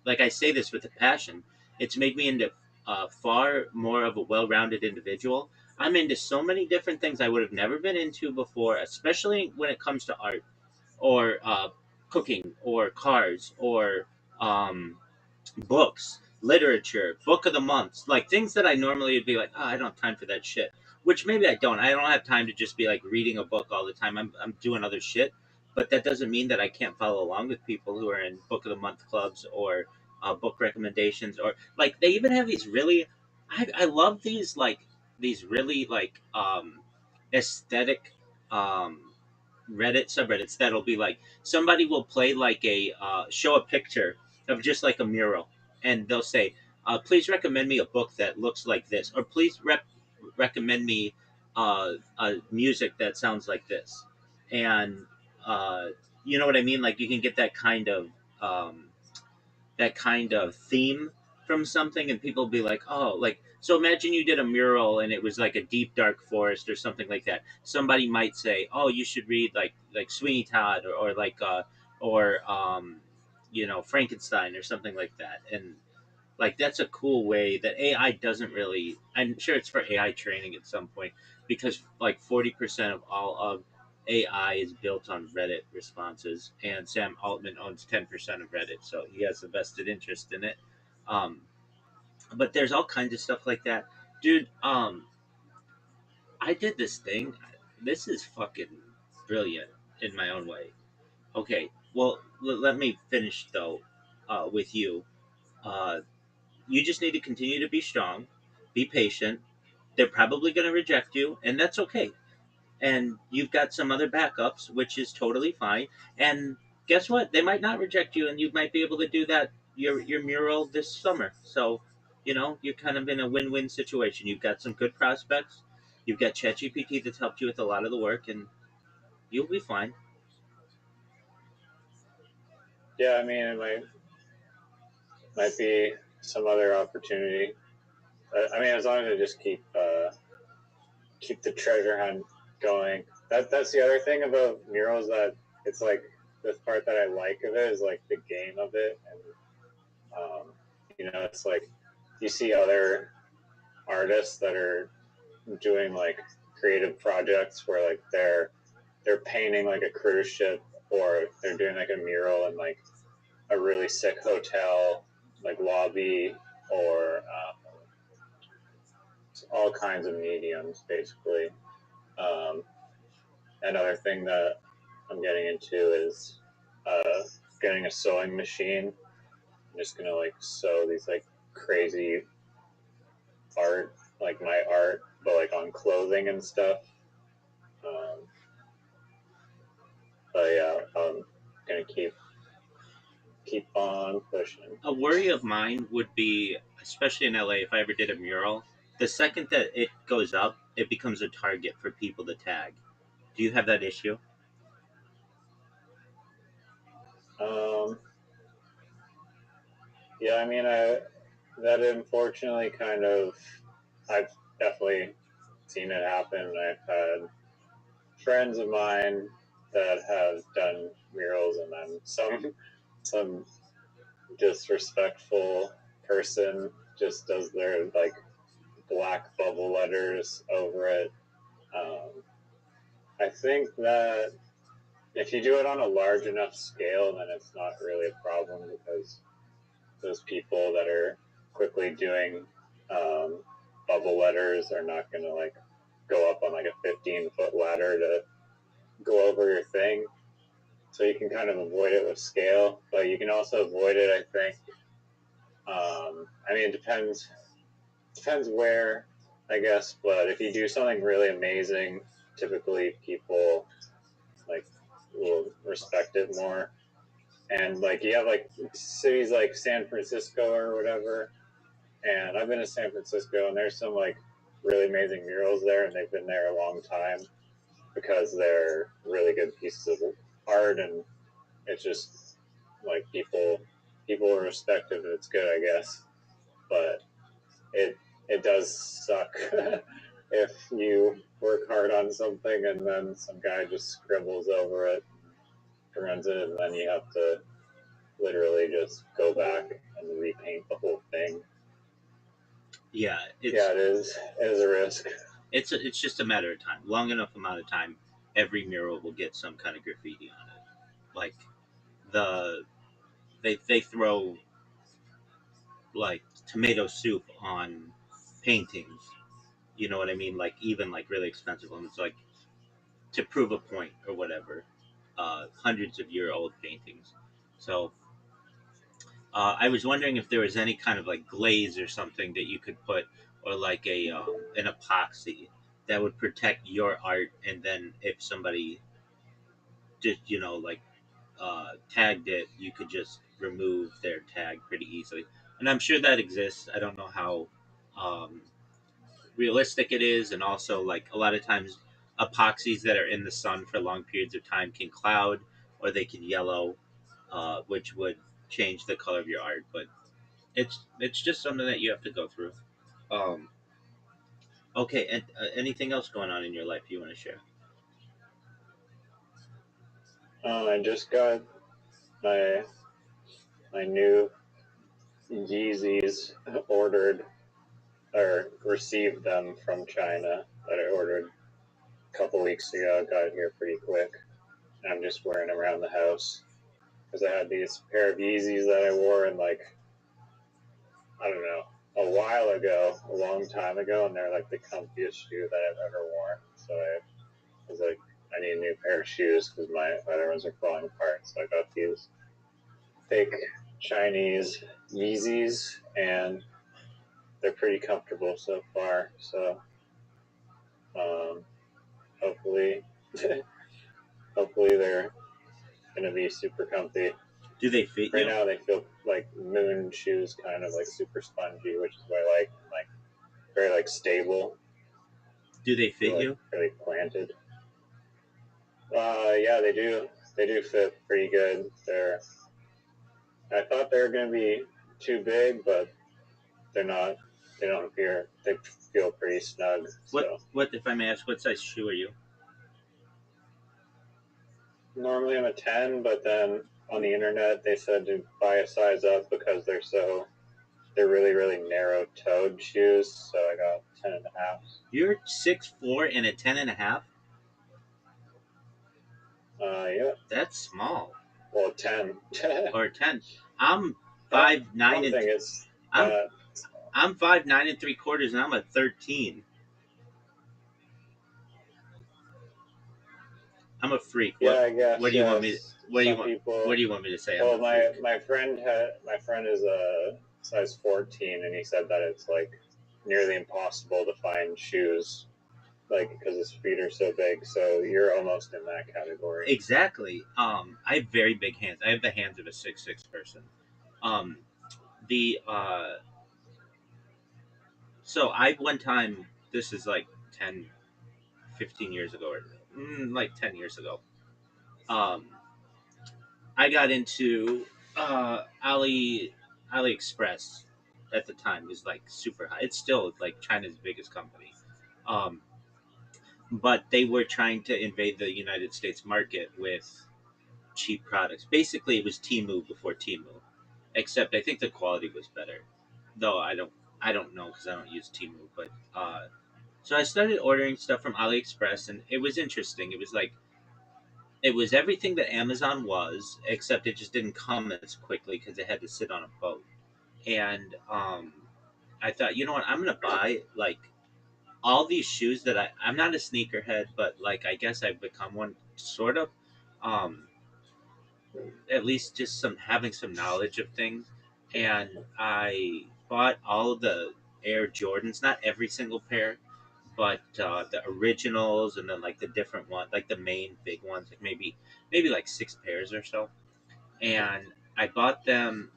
like I say this with a passion, it's made me into far more of a well rounded individual. I'm into so many different things I would have never been into before, especially when it comes to art or cooking or cars or um, books, literature, book of the month, like things that I normally would be like, oh, I don't have time for that shit. Which maybe I don't. I don't have time to just be like reading a book all the time. I'm doing other shit, but that doesn't mean that I can't follow along with people who are in book of the month clubs or book recommendations or like they even have these really. I love these really like aesthetic um, Reddit subreddits that'll be like somebody will play like a show a picture of just like a mural, and they'll say, "Please recommend me a book that looks like this," or "Please recommend me music that sounds like this," and uh, you know what I mean. Like you can get um, that kind of theme from something, and people be like, oh, like, so imagine you did a mural and it was like a deep dark forest or something like that. Somebody might say, oh, you should read like Sweeney Todd or like or Frankenstein or something like that. And like that's a cool way that AI doesn't really. I'm sure it's for AI training at some point, because like 40% of all of AI is built on Reddit responses, and Sam Altman owns 10% of Reddit, so he has a vested interest in it. Um, but there's all kinds of stuff like that, dude. I did this thing. This is fucking brilliant in my own way. Okay, well, let me finish though, with you. Uh, you just need to continue to be strong, be patient. They're probably going to reject you, and that's okay. And you've got some other backups, which is totally fine. And guess what? They might not reject you, and you might be able to do that your mural this summer. So, you're kind of in a win-win situation. You've got some good prospects. You've got ChatGPT that's helped you with a lot of the work, and you'll be fine. Yeah, I mean it might be some other opportunity. I mean, as long as I just keep the treasure hunt going. That's the other thing about murals, that it's like the part that I like of it is like the game of it, and it's like you see other artists that are doing like creative projects where like they're painting like a cruise ship, or they're doing like a mural in like a really sick hotel like lobby, or all kinds of mediums basically. Um, Another thing that I'm getting into is getting a sewing machine. I'm just gonna like sew these like crazy art, like my art, but like on clothing and stuff. Um, but yeah, I'm gonna keep on pushing. A worry of mine would be, especially in LA, if I ever did a mural, the second that it goes up, it becomes a target for people to tag. Do you have that issue? Um, yeah, I mean, that unfortunately kind of, I've definitely seen it happen. I've had friends of mine that have done murals, and then some disrespectful person just does their like black bubble letters over it. I think that if you do it on a large enough scale, then it's not really a problem, because those people that are quickly doing bubble letters are not going to like go up on like a 15-foot ladder to go over your thing. So you can kind of avoid it with scale, but you can also avoid it, I think. I mean, it depends where, I guess, but if you do something really amazing, typically people like will respect it more. And like you have like cities like San Francisco or whatever, and I've been to San Francisco, and there's some like really amazing murals there, and they've been there a long time because they're really good pieces of art, and it's just like people respect it, and it's good, I guess. But it does suck if you work hard on something and then some guy just scribbles over it, runs it, and then you have to literally just go back and repaint the whole thing. Yeah, it is a risk. It's just a matter of time. Long enough amount of time, every mural will get some kind of graffiti on it. Like they throw like tomato soup on paintings. You know what I mean? Like even like really expensive ones, like to prove a point or whatever. Hundreds of year old paintings. So I was wondering if there was any kind of like glaze or something that you could put, or like an epoxy that would protect your art, and then if somebody just like tagged it, you could just remove their tag pretty easily. And I'm sure that exists. I don't know how um, realistic it is, and also like a lot of times epoxies that are in the sun for long periods of time can cloud or they can yellow, which would change the color of your art. But it's just something that you have to go through. Um, okay, and anything else going on in your life you want to share? I just got my new Yeezys ordered, or received them from China, that I ordered a couple weeks ago. Got here pretty quick. I'm just wearing them around the house because I had these pair of Yeezys that I wore in like, I don't know, a while ago, a long time ago, and they're like the comfiest shoe that I've ever worn. So I was like, I need a new pair of shoes because my other ones are falling apart. So I got these fake Chinese Yeezys, and they're pretty comfortable so far. So hopefully, hopefully they're gonna be super comfy. Do they fit Right you? now they feel like moon shoes, kind of like super spongy, which is what I like very like stable. Do they fit you? Really planted. Yeah, they do. They do fit pretty good. I thought they were gonna be too big, but they're not. They don't appear. They feel pretty snug. What if I may ask? What size shoe are you? Normally I'm a 10, but then on the internet they said to buy a size up because they're really, really narrow-toed shoes, so I got 10.5. You're 6'4" and a 10.5. Yeah. That's small. Well, 10. Or 10. I'm 5'9" and I'm 5'9" and 3/4, and I'm a 13. I'm a freak. Yeah, I guess. What do you want me? What do you want me to say? Well, my friend is a size 14, and he said that it's like nearly impossible to find shoes, like because his feet are so big. So you're almost in that category. Exactly. I have very big hands. I have the hands of a 6'6" person. So I one time, this is like 10, 15 years ago, or like 10 years ago. I got into AliExpress at the time. It was like super high. It's still like China's biggest company. Um, but they were trying to invade the United States market with cheap products. Basically, it was Temu before Temu, except I think the quality was better. Though I don't know because I don't use Temu. But so I started ordering stuff from AliExpress, and it was interesting. It was like it was everything that Amazon was, except it just didn't come as quickly because it had to sit on a boat. And I thought, you know what, I'm gonna buy like all these shoes that I'm not a sneakerhead, but like I guess I've become one sort of. Um, at least just some having some knowledge of things, and I bought all of the Air Jordans, not every single pair, but the originals, and then like the different ones, like the main big ones, like maybe like 6 pairs or so. And I bought them.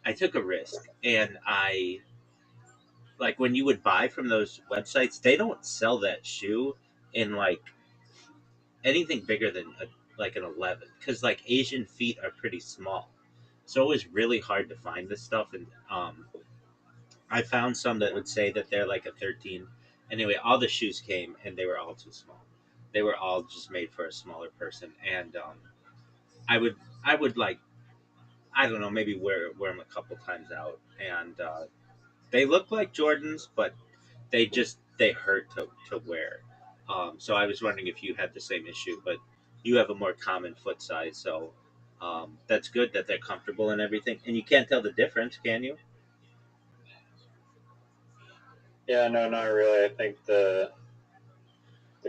I took a risk, and I like when you would buy from those websites, they don't sell that shoe in like anything bigger than like an 11, because like Asian feet are pretty small, so it was really hard to find this stuff. And I found some that would say that they're like a 13. Anyway, all the shoes came and they were all too small. They were all just made for a smaller person. And I would like, I don't know, maybe wear them a couple times out, and they look like Jordans, but they hurt to wear. So I was wondering if you had the same issue, but you have a more common foot size, so that's good that they're comfortable and everything. And you can't tell the difference, can you? Yeah, no, not really. I think the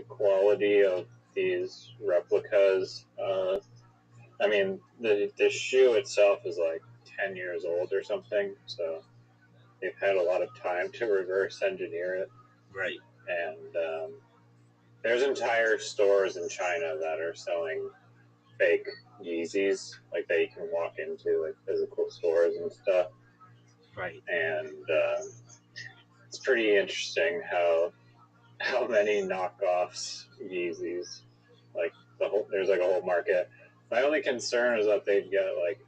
quality of these replicas. I mean, the shoe itself is like 10 years old or something, so they've had a lot of time to reverse engineer it. Right. And there's entire stores in China that are selling fake Yeezys, like that you can walk into, like physical stores and stuff. Right. And it's pretty interesting how many knockoffs Yeezys, like there's like a whole market. My only concern is that they'd get like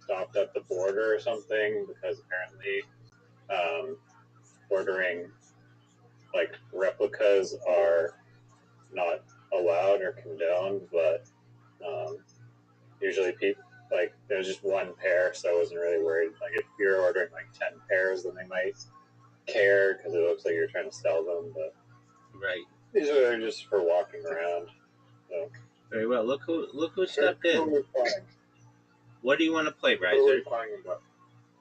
stopped at the border or something, because apparently ordering like replicas are not allowed or condoned, but usually people like there's just one pair, so I wasn't really worried. Like if you're ordering like 10 pairs, then they might care because it looks like you're trying to sell them, but Right. these are just for walking around. So Very well. Look who stepped in. What do you want to play, What are we Riser? playing about?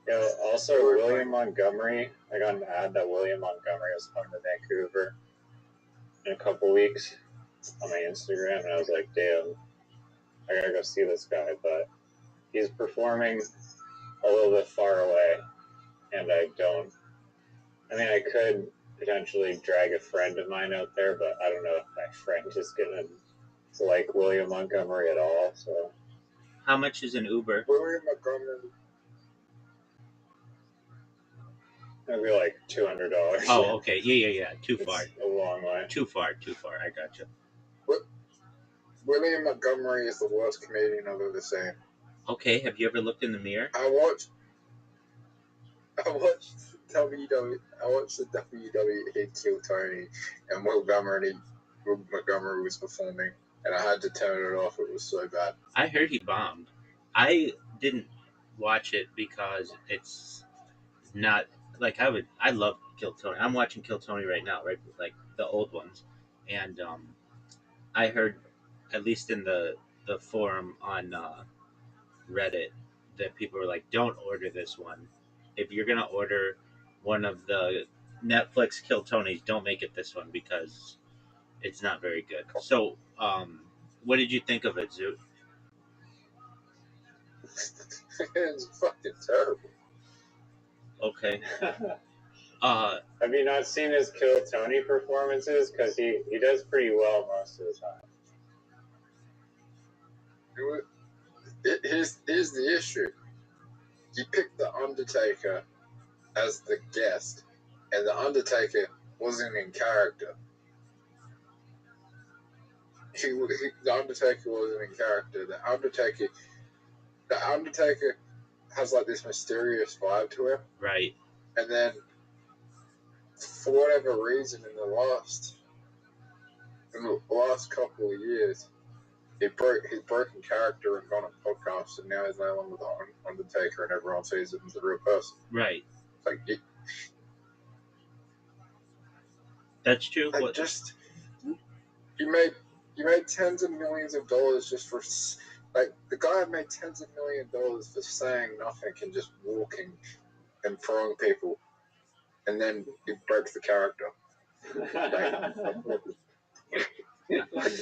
Yeah, also William Montgomery. I got an ad that William Montgomery was coming to Vancouver in a couple weeks on my Instagram, and I was like, damn, I gotta go see this guy. But he's performing a little bit far away, and I mean, I could potentially drag a friend of mine out there, but I don't know if my friend is gonna like William Montgomery at all. So How much is an Uber? William Montgomery, it'd be like $200. Oh, okay. Yeah. Too far. It's a long way. Too far. I gotcha. William Montgomery is the worst comedian I've ever seen. Okay. Have you ever looked in the mirror? I watched WWE. I watched the WWE Kill Tony, and Will Montgomery was performing, and I had to turn it off. It was so bad. I heard he bombed. I didn't watch it because it's not like I love Kill Tony. I'm watching Kill Tony right now, right? Like the old ones. And I heard, at least in the forum on Reddit, that people were like, don't order this one. If you're gonna order one of the Netflix Kill Tonys, don't make it this one because it's not very good. So what did you think of it, Zoot? It's fucking terrible. Okay. Have you not seen his Kill Tony performances? Because he does pretty well most of the time. Here's the issue. You picked The Undertaker as the guest, and The Undertaker wasn't in character. The Undertaker wasn't in character. The Undertaker has like this mysterious vibe to him. Right. And then, for whatever reason, in the last in the last couple of years, he broke in character and gone on podcasts, and now he's no longer the Undertaker, and everyone sees him as a real person. Right. Like, That's true. like What? just you made tens of millions of dollars just for, like, the guy made tens of millions of dollars for saying nothing and just walking and throwing people, and then he breaks the character. Like,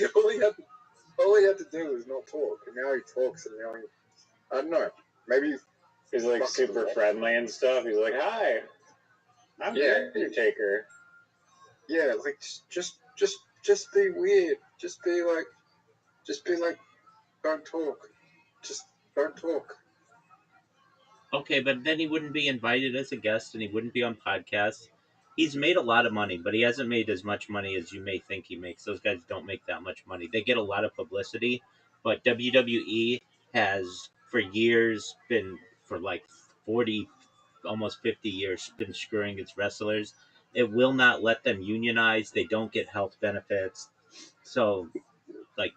all he had to do was not talk, and now he talks, and now I don't know, maybe he's like super friendly and stuff. He's like, "Hi, I'm the Undertaker." Yeah, like just be weird. Just be like, don't talk. Just don't talk. Okay, but then he wouldn't be invited as a guest, and he wouldn't be on podcasts. He's made a lot of money, but he hasn't made as much money as you may think he makes. Those guys don't make that much money. They get a lot of publicity, but WWE has for years been, for like 40, almost 50 years, been screwing its wrestlers. It will not let them unionize. They don't get health benefits. So, like,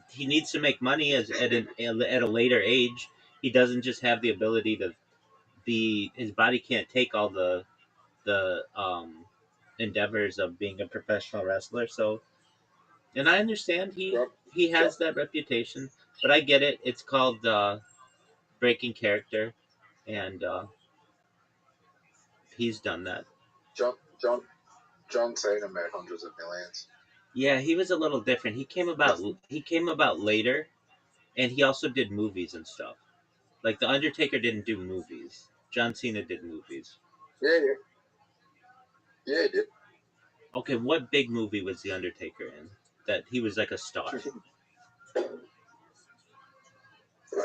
he needs to make money at a later age. He doesn't just have the ability to be. His body can't take all the endeavors of being a professional wrestler. So, and I understand he has that reputation, but I get it. It's called breaking character, and he's done that. John Cena made hundreds of millions. Yeah, he was a little different. He came about later, and he also did movies and stuff. Like the Undertaker didn't do movies. John Cena did movies. Yeah, he did. Okay, what big movie was the Undertaker in that he was like a star? I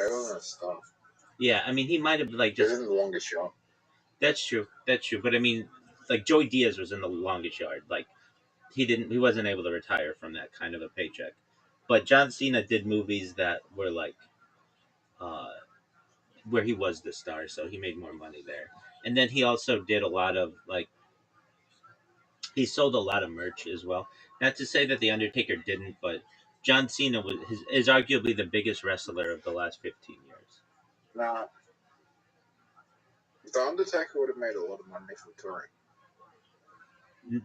wasn't a star. Yeah, I mean he might have like He was just. in The Longest Yard. That's true. That's true. But I mean, like Joey Diaz was in The Longest Yard. Like he wasn't able to retire from that kind of a paycheck. But John Cena did movies that were like uh where he was the star, so he made more money there. And then he also did a lot of like he sold a lot of merch as well. Not to say that the Undertaker didn't, but John Cena is arguably the biggest wrestler of the last 15 years. Nah, the Undertaker would have made a lot of money from touring.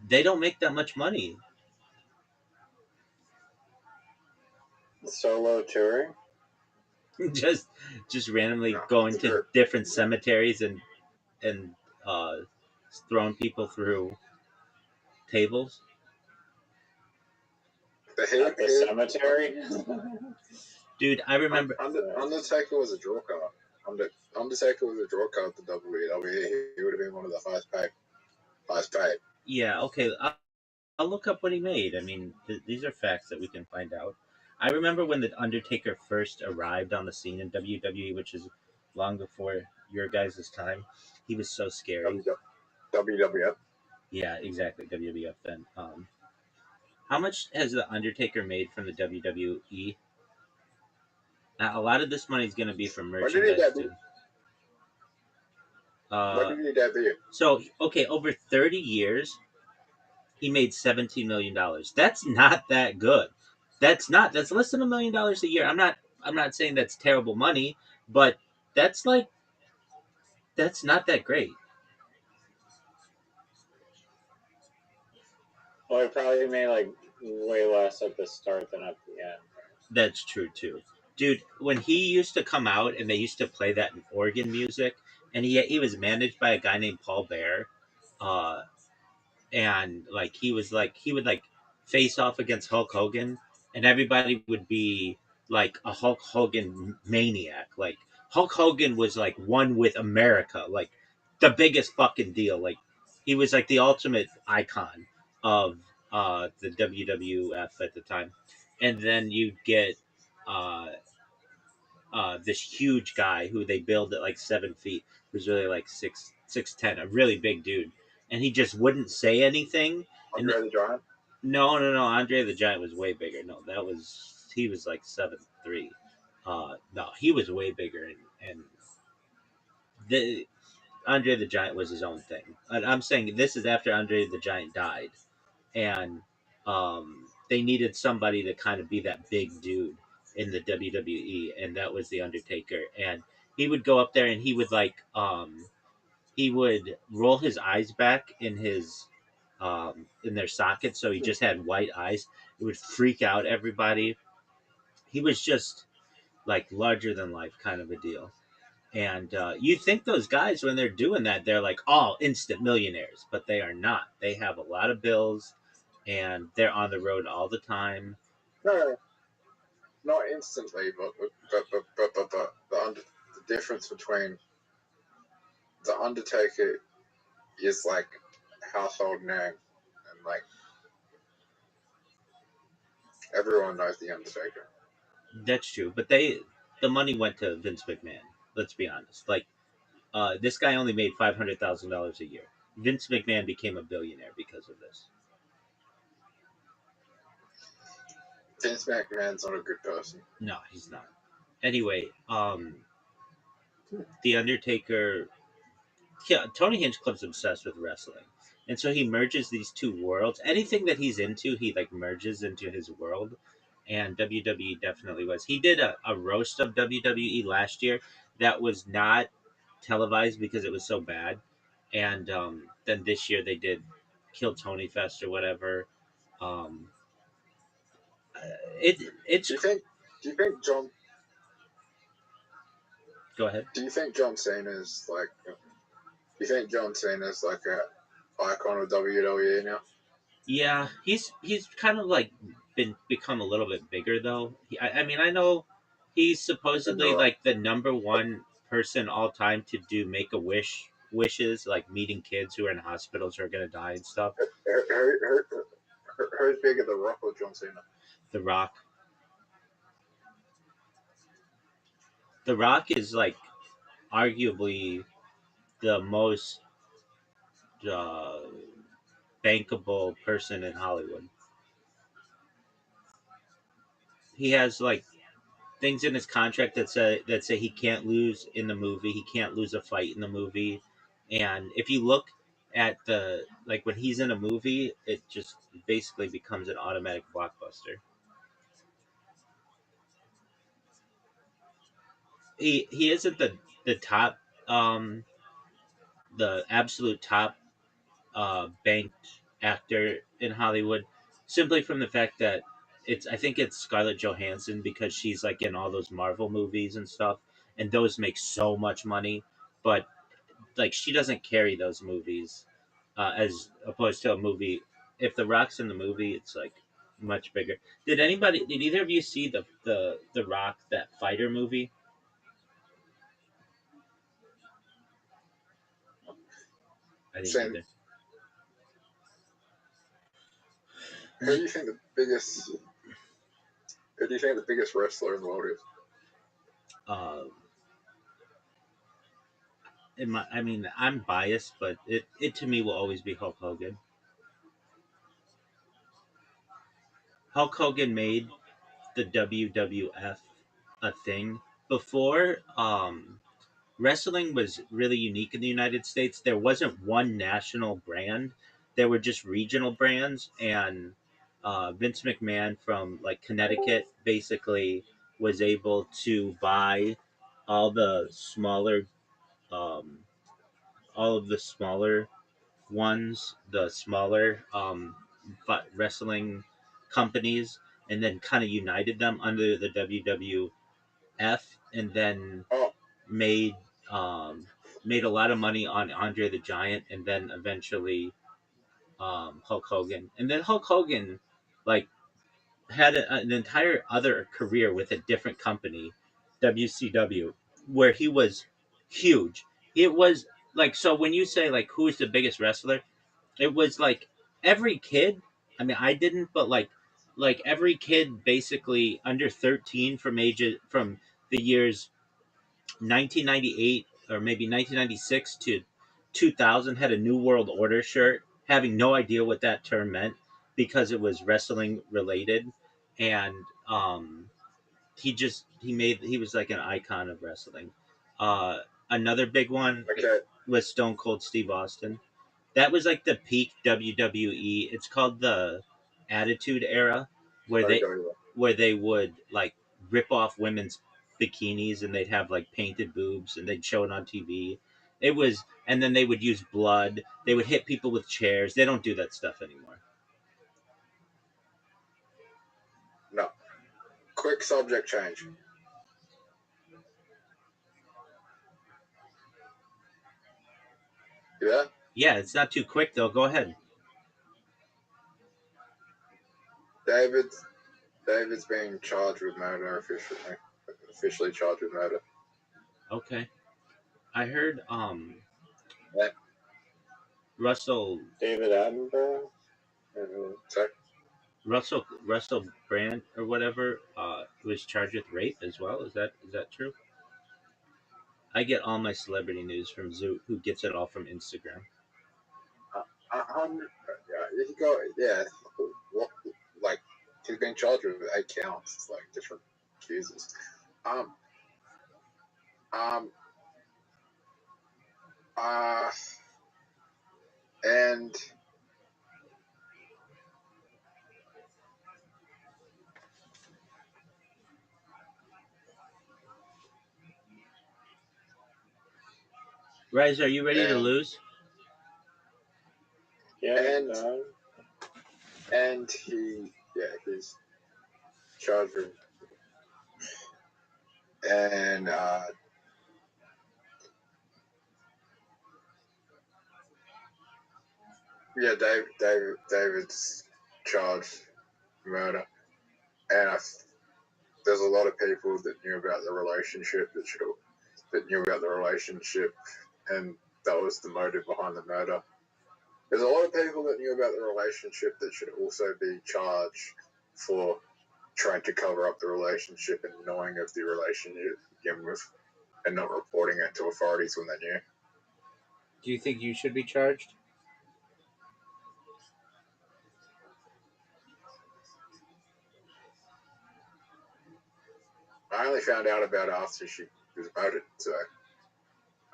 They don't make that much money. Solo touring? just randomly going to different cemeteries and uh, throwing people through tables. At the cemetery? Dude, I remember Undertaker was a draw card. Undertaker was a draw card to WWE. He would have been one of the highest paid. Yeah, okay. I'll look up what he made. I mean, these are facts that we can find out. I remember when the Undertaker first arrived on the scene in WWE, which is long before your guys' time. He was so scary. WWF. Yeah, exactly. WWF then. How much has the Undertaker made from the WWE? Now, a lot of this money is going to be from merchandise too. When did he debut? So, okay, over 30 years, he made $17 million. That's not that good. That's less than $1 million a year. I'm not saying that's terrible money, but that's not that great. Well, he probably made like way less at the start than at the end. That's true too. Dude, when he used to come out and they used to play that organ music, and he was managed by a guy named Paul Bear, and like he would like face off against Hulk Hogan, and everybody would be like a Hulk Hogan maniac. Like Hulk Hogan was like one with America, like the biggest fucking deal. Like he was like the ultimate icon of the WWF at the time. And then you get uh, this huge guy who they build at like 7 feet, who's really like 6'10", a really big dude, and he just wouldn't say anything. Andre the Giant? No. Andre the Giant was way bigger. No, he was like 7'3". No, he was way bigger, and the Andre the Giant was his own thing. I'm saying this is after Andre the Giant died, and they needed somebody to kind of be that big dude in the WWE, and that was the Undertaker. And he would go up there and he would roll his eyes back in their sockets, so he just had white eyes. It would freak out everybody. He was just like larger than life kind of a deal. And you think those guys, when they're doing that, they're like all instant millionaires, but they are not. They have a lot of bills, and they're on the road all the time. No, not instantly, but the difference between the Undertaker is like a household name, and like everyone knows the Undertaker. That's true, but the money went to Vince McMahon. Let's be honest. Like this guy only made $500,000 a year. Vince McMahon became a billionaire because of this. Vince McMahon's not a good person. No, he's not. Anyway, the Undertaker. Yeah, Tony Hinchcliffe's obsessed with wrestling, and so he merges these two worlds. Anything that he's into, he like merges into his world. And WWE definitely was. He did a roast of WWE last year that was not televised because it was so bad. And then this year they did Kill Tony Fest or whatever. Um, it's Do you think John? Go ahead. Do you think John Cena's like? Do you think John Cena's like a icon of WWE now? Yeah, he's kind of like become a little bit bigger though. I mean, I know he's supposedly like the number one person all time to do make a wishes, like meeting kids who are in hospitals who are gonna die and stuff. Who's bigger, The Rock or John Cena? The Rock. The Rock is like arguably the most uh, bankable person in Hollywood. He has like things in his contract that say he can't lose in the movie. He can't lose a fight in the movie. And if you look at the like when he's in a movie, it just basically becomes an automatic blockbuster. He isn't the top the absolute top banked actor in Hollywood, simply from the fact that I think it's Scarlett Johansson because she's like in all those Marvel movies and stuff, and those make so much money, but like she doesn't carry those movies as opposed to a movie. If The Rock's in the movie, it's like much bigger. Did either of you see the Rock that fighter movie? I didn't Same. either. Who do you think the biggest? Who do you think the biggest wrestler in the world is? I mean, I'm biased, but it to me will always be Hulk Hogan. Hulk Hogan made the WWF a thing. Before wrestling was really unique in the United States, there wasn't one national brand. There were just regional brands, and Vince McMahon from like Connecticut basically was able to buy all the smaller um, all of the smaller ones, the smaller wrestling companies, and then kind of united them under the WWF, and then Oh, made um, made a lot of money on Andre the Giant, and then eventually Hulk Hogan, and then Hulk Hogan like had an entire other career with a different company, WCW, where he was huge. It was like so when you say like who's the biggest wrestler, it was like every kid. I mean, I didn't, but like every kid basically under 13 from the years 1998 or maybe 1996 to 2000 had a New World Order shirt, having no idea what that term meant because it was wrestling related, and he was like an icon of wrestling. Uh, Another big one okay. was Stone Cold Steve Austin. That was like the peak WWE. It's called the Attitude Era. where Sorry, they go ahead. where they would like rip off women's bikinis and they'd have like painted boobs and they'd show it on TV. It was, and then they would use blood. They would hit people with chairs. They don't do that stuff anymore. No. Quick subject change. Yeah? Yeah, it's not too quick though. Go ahead. David's being charged with murder officially charged with murder. Okay. I heard Yeah. Russell David Attenborough. So Russell Brand or whatever was charged with rape as well. Is that true? I get all my celebrity news from Zoo, who gets it all from Instagram. yeah, he got what, like he's being charged with 8 counts. It's like different accusers. And Rise, are you ready to And- lose? Yeah. and he's charged with and David's charged with murder, and there's a lot of people that knew about the relationship and that was the motive behind the murder. There's a lot of people that knew about the relationship that should also be charged for trying to cover up the relationship and knowing of the relationship to begin with and not reporting it to authorities when they knew. Do you think you should be charged? I only found out about it after she was murdered, so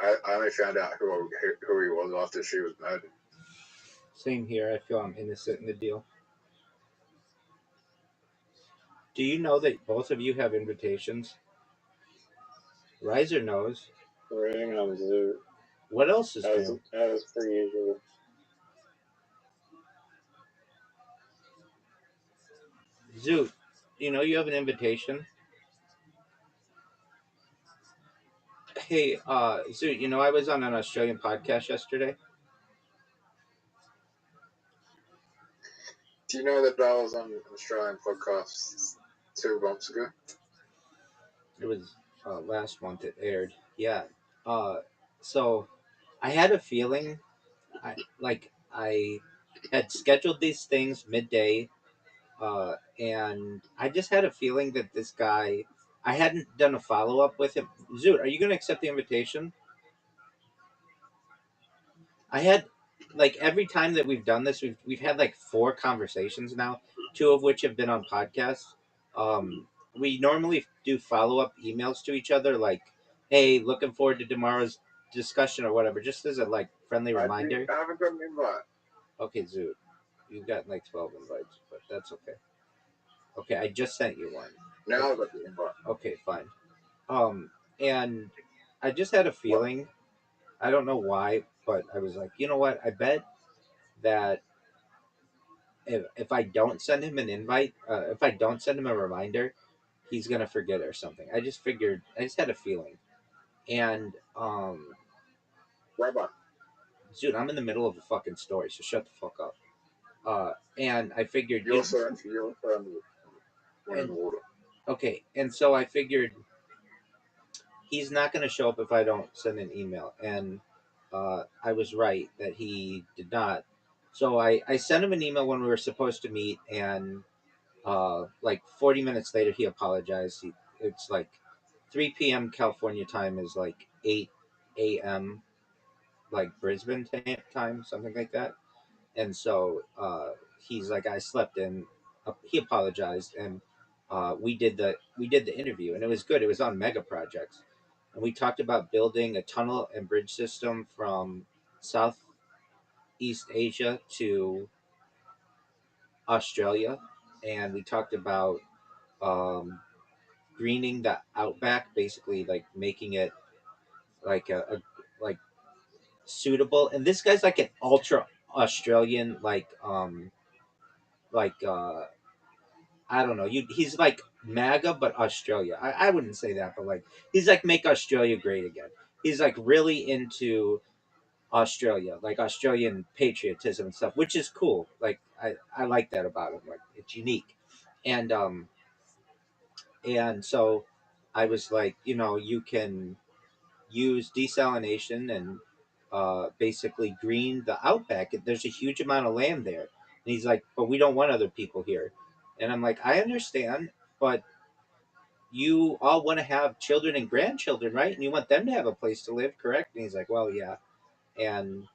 I only found out who he was after she was murdered. Same here. I feel I'm innocent in the deal. Do you know that both of you have invitations? Riser knows. Waiting on Zoo. What else is new? As per usual. Zoot, you know you have an invitation? Hey, Zoot, you know I was on an Australian podcast yesterday? Do you know that I was on an Australian podcast 2 months ago? It was last month it aired. Yeah. So I had a feeling I had scheduled these things midday, and I just had a feeling that this guy, I hadn't done a follow up with him. Zoot, are you going to accept the invitation? I had like every time that we've done this, we've had like 4 conversations now, 2 of which have been on podcasts. We normally do follow up emails to each other, like, "Hey, looking forward to tomorrow's discussion" or whatever, just as a like friendly reminder. I haven't got an invite. Okay, Zoot, you've gotten like 12 invites, but that's okay. Okay, I just sent you one. Now I've got the invite. Okay, fine. And I just had a feeling, I don't know why, but I was like, you know what? I bet that if I don't send him an invite, if I don't send him a reminder, he's gonna forget or something. I just had a feeling, and Rabbi. dude, I'm in the middle of a fucking story, so shut the fuck up. And I figured You're on the water. Okay, and so I figured he's not going to show up if I don't send an email. And I was right that he did not. So I sent him an email when we were supposed to meet, and like 40 minutes later, he apologized. It's like 3 p.m. California time is like 8 a.m. like Brisbane time, something like that. And so he's like, I slept in. He apologized, and we did the interview, and it was good. It was on mega projects, and we talked about building a tunnel and bridge system from Southeast Asia to Australia, and we talked about um, greening the outback, basically like making it like a like suitable. And this guy's like an ultra Australian, like I don't know. He's like MAGA, but Australia. I wouldn't say that, but like he's like make Australia great again. He's like really into Australia, like Australian patriotism and stuff, which is cool. Like I like that about him. Like it's unique, and so I was like, you can use desalination and basically green the outback. There's a huge amount of land there, and he's like, but we don't want other people here, and I'm like, I understand, but you all want to have children and grandchildren, right? And you want them to have a place to live, correct? And he's like, well, yeah. And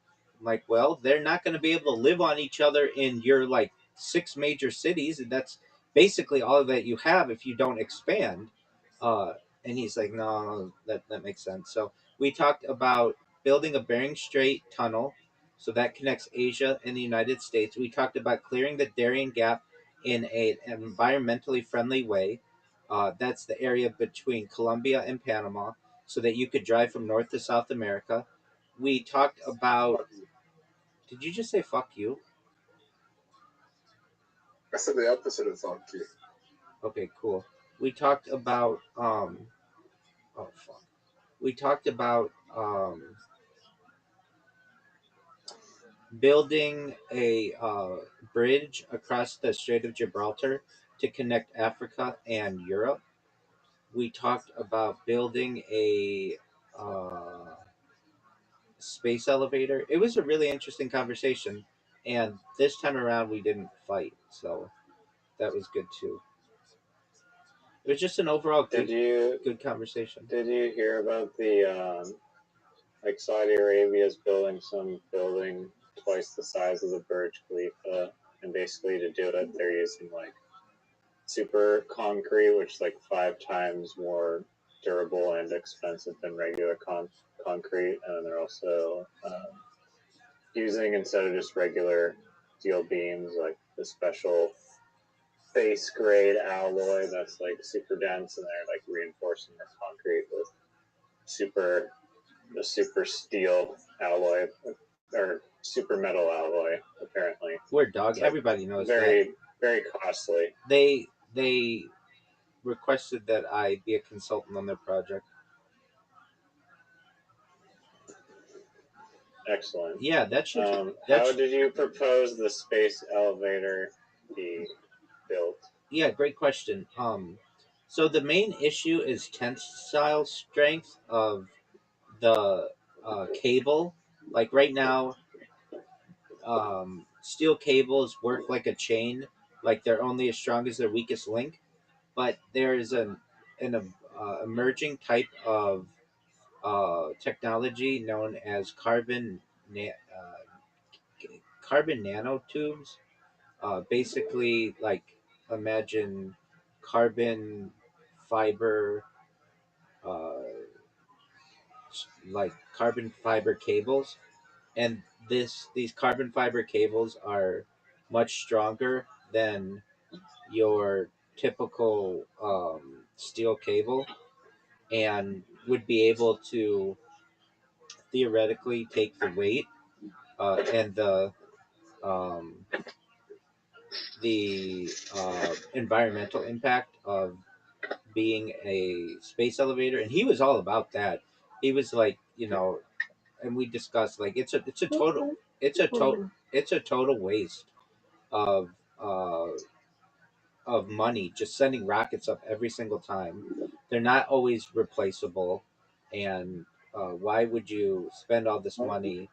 I'm like, well, they're not going to be able to live on each other in your like 6 major cities, and that's basically all that you have if you don't expand. Uh, and he's like, no, that makes sense. So we talked about building a Bering Strait tunnel, so that connects Asia and the United States. We talked about clearing the Darien Gap in an environmentally friendly way. That's the area between Colombia and Panama, so that you could drive from North to South America. We talked about. Did you just say fuck you? I said the opposite of fuck you. Okay, cool. We talked about oh fuck. We talked about building a bridge across the Strait of Gibraltar to connect Africa and Europe. We talked about building a space elevator. It was a really interesting conversation, and this time around we didn't fight, so that was good too. It was just an overall good conversation. Did you hear about the like Saudi Arabia is building some building twice the size of the Burj Khalifa, and basically to do it they're using like super concrete, which is like 5 times more durable and expensive than regular concrete, and they're also using, instead of just regular steel beams, like the special base grade alloy that's like super dense, and they're like reinforcing the concrete with the super steel alloy or super metal alloy. Apparently, We're dog. like Everybody knows very that. very costly. They requested that I be a consultant on their project. Excellent. Yeah, that should. How did you propose the space elevator be built? Yeah, great question. So the main issue is tensile strength of the cable. Like right now, steel cables work like a chain. Like they're only as strong as their weakest link. But there is an emerging type of technology known as carbon nanotubes. Basically, like imagine carbon fiber, uh, like carbon fiber cables, and these carbon fiber cables are much stronger than your typical steel cable, and would be able to theoretically take the weight and um, the environmental impact of being a space elevator. And he was all about that. He was like, and we discussed like it's a total waste of uh, of money just sending rockets up every single time. They're not always replaceable, and why would you spend all this money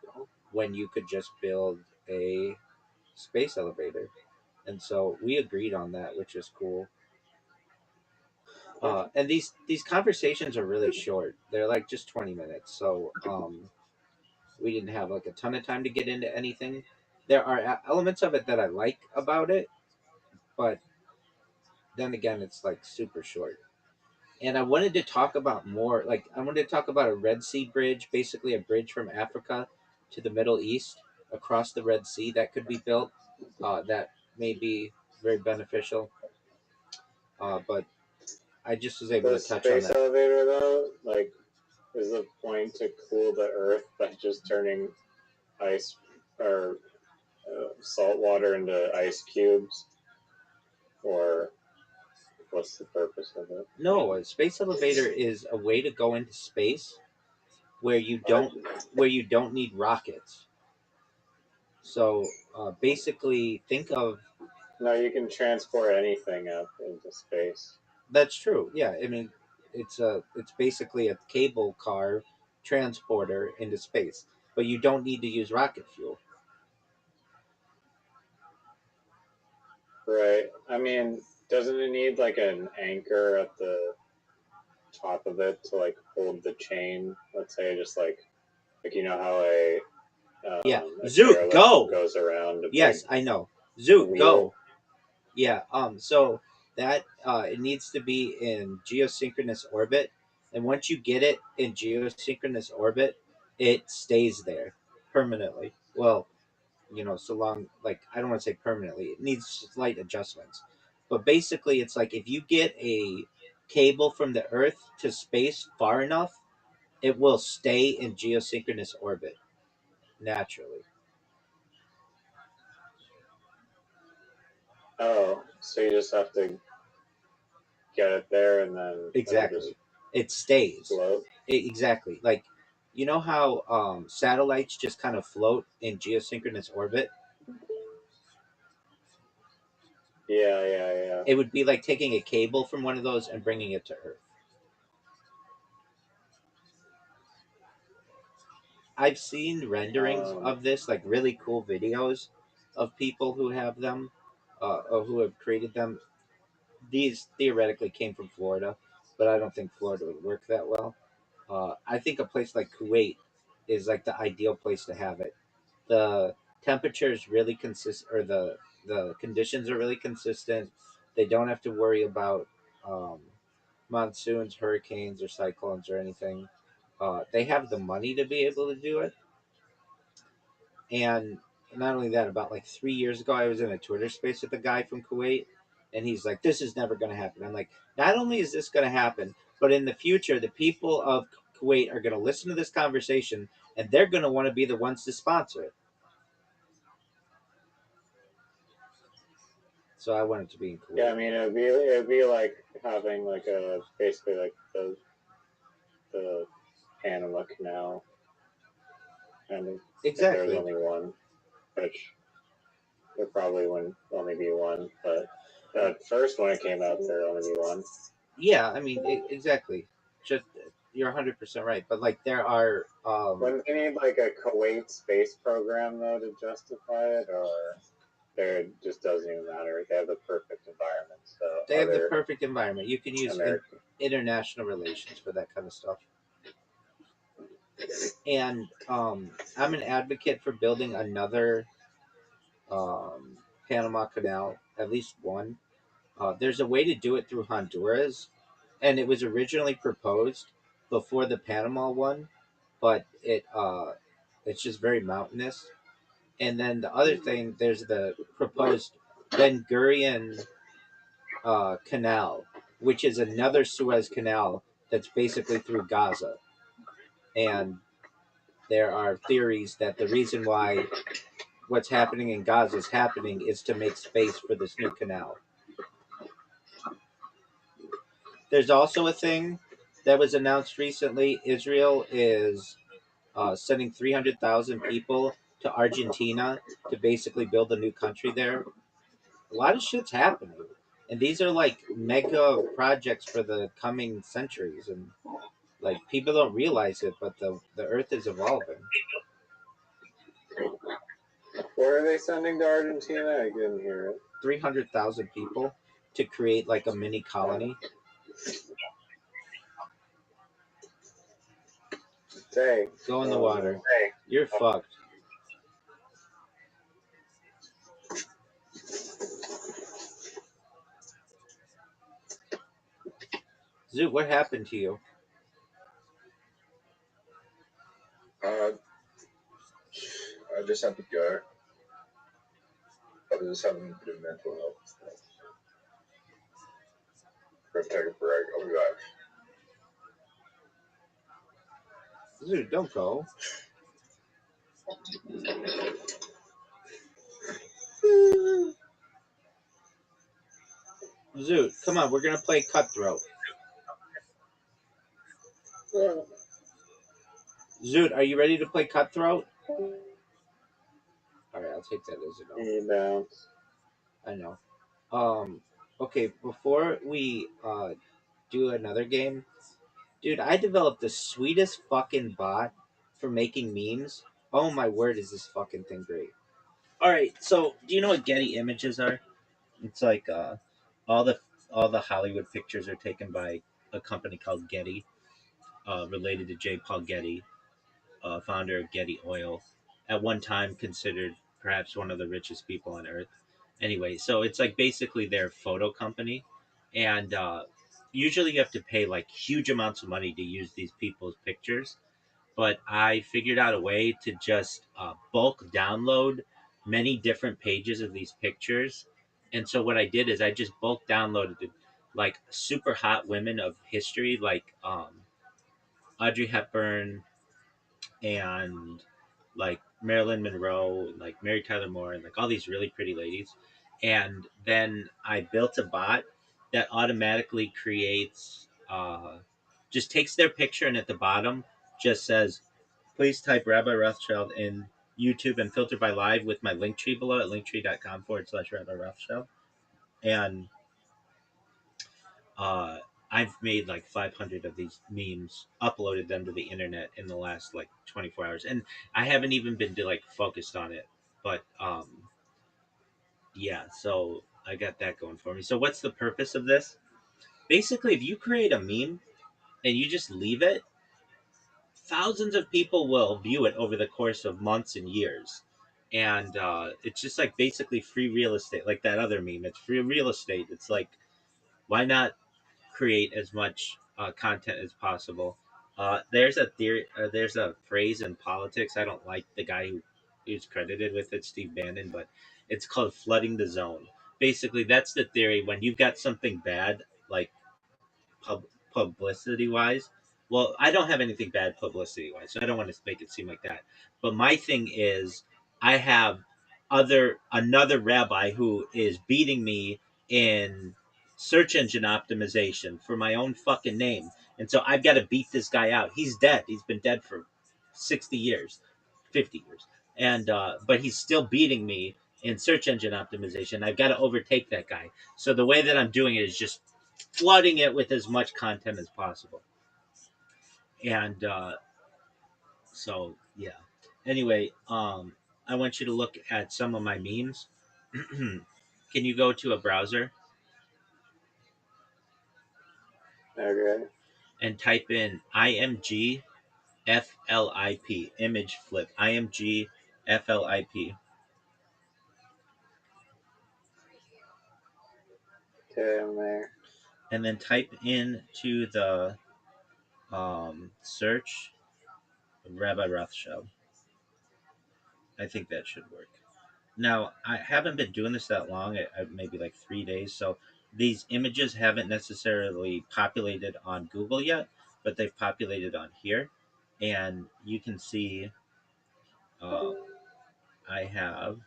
when you could just build a space elevator? And so we agreed on that, which is cool. And these conversations are really short. They're like just 20 minutes, so we didn't have like a ton of time to get into anything. There are elements of it that I like about it, but then again, it's like super short. And I wanted to talk about more. Like I wanted to talk about a Red Sea bridge, basically a bridge from Africa to the Middle East across the Red Sea that could be built. That maybe very beneficial. But I just was able The to touch on space that. elevator, though, like, is the point to cool the Earth by just turning ice or salt water into ice cubes, or what's the purpose of it? No, a space elevator is a way to go into space where you don't need rockets. So basically, think of No, you can transport anything up into space. that's true. Yeah, I mean, it's basically a cable car transporter into space, but you don't need to use rocket fuel. Right. I mean, doesn't it need like an anchor at the top of it to like hold the chain? Let's say just like you know how Yeah, a Zoot, chairlift go. goes around a Yes, big I know. Zoot, wheel. go. Yeah. So that it needs to be in geosynchronous orbit, and once you get it in geosynchronous orbit, it stays there permanently. Well, so long, like, I don't want to say permanently. It needs slight adjustments, but basically, it's like if you get a cable from the Earth to space far enough, it will stay in geosynchronous orbit naturally. Oh, so you just have to get it there and then it'll just Exactly, it stays. float. Exactly, like you know how satellites just kind of float in geosynchronous orbit. Yeah, yeah, yeah. It would be like taking a cable from one of those and bringing it to Earth. I've seen renderings of this, like really cool videos of people who have them, or who have created them. These theoretically came from Florida, but I don't think Florida would work that well. I think a place like Kuwait is like the ideal place to have it. The temperature is really consistent, or the conditions are really consistent. They don't have to worry about um, monsoons, hurricanes, or cyclones or anything. They have the money to be able to do it. And not only that, about like 3 years ago, I was in a Twitter space with a guy from Kuwait, and he's like, "This is never going to happen." I'm like, "Not only is this going to happen, but in the future, the people of Kuwait are going to listen to this conversation, and they're going to want to be the ones to sponsor it." So I wanted to be in Kuwait. Yeah, I mean it'd be like having like a basically like the Panama Canal, and if there's Exactly. only one, which there probably wouldn't only be one, but at first when it came out there'd only be one. Yeah, I mean, exactly. Just you're 100% right, but like there are. Wouldn't they need like a Kuwait space program though to justify it, or there it just doesn't even matter? They have the perfect environment, so They have the other perfect environment. You can use American. international relations for that kind of stuff. And I'm an advocate for building another Panama Canal, at least one. There's a way to do it through Honduras, and it was originally proposed before the Panama one, but it's just very mountainous. And then the other thing, there's the proposed Ben Gurion Canal, which is another Suez Canal that's basically through Gaza. And there are theories that the reason why what's happening in Gaza is happening is to make space for this new canal. There's also a thing that was announced recently. Israel is sending 300,000 people to Argentina to basically build a new country there. A lot of shit's happening. And these are like mega projects for the coming centuries. And like people don't realize it, but the earth is evolving. Where are they sending to Argentina? I didn't hear it. 300,000 people to create like a mini colony. Dang. Go in the water. Hey. You're fucked. Zoot, what happened to you? I just had to go. I just having a bit of mental health stuff. Let's take a break. I'll be back. Dude, don't go. Zoot, come on, we're gonna play Cutthroat. Zoot, are you ready to play Cutthroat? Alright, I'll take that as a no. He bounced. I know. Okay, before we do another game, dude, I developed the sweetest fucking bot for making memes. Oh my word, is this fucking thing great. Alright, so do you know what Getty Images are? It's like all the all the Hollywood pictures are taken by a company called Getty, related to J. Paul Getty, founder of Getty Oil, at one time considered perhaps one of the richest people on earth. Anyway, so it's like basically their photo company, and usually you have to pay like huge amounts of money to use these people's pictures. But I figured out a way to just bulk download many different pages of these pictures. And so what I did is I just bulk downloaded like super hot women of history, like Audrey Hepburn, and like Marilyn Monroe, and like Mary Tyler Moore, and like all these really pretty ladies. And then I built a bot that automatically creates, just takes their picture, and at the bottom just says, please type Rabbi Rothschild in YouTube and filter by live with my link tree below at linktree.com/Rabbi Rothschild. And uh, I've made like 500 of these memes, uploaded them to the internet in the last like 24 hours, and I haven't even been like focused on it. But yeah, so I got that going for me. So what's the purpose of this? Basically, if you create a meme and you just leave it, thousands of people will view it over the course of months and years. And it's just like basically free real estate, like that other meme. It's free real estate. It's like, why not create as much content as possible? There's a theory. There's a phrase in politics. I don't like the guy who's credited with it, Steve Bannon, but it's called flooding the zone. Basically, that's the theory. When you've got something bad, like pub- publicity wise. Well, I don't have anything bad publicity wise, so I don't want to make it seem like that. But my thing is, I have another rabbi who is beating me in search engine optimization for my own fucking name, and so I've got to beat this guy out. He's dead. He's been dead for 60 years, 50 years, and but he's still beating me in search engine optimization. I've got to overtake that guy. So the way that I'm doing it is just flooding it with as much content as possible. And so yeah. Anyway, I want you to look at some of my memes. Can you go to a browser Okay. and type in IMG FLIP, image flip, IMG FLIP, Okay, I'm there. and then type into the search Rabbi Rothschild. I think that should work. Now, I haven't been doing this that long, maybe like 3 days. So these images haven't necessarily populated on Google yet, but they've populated on here. And you can see uh, I have,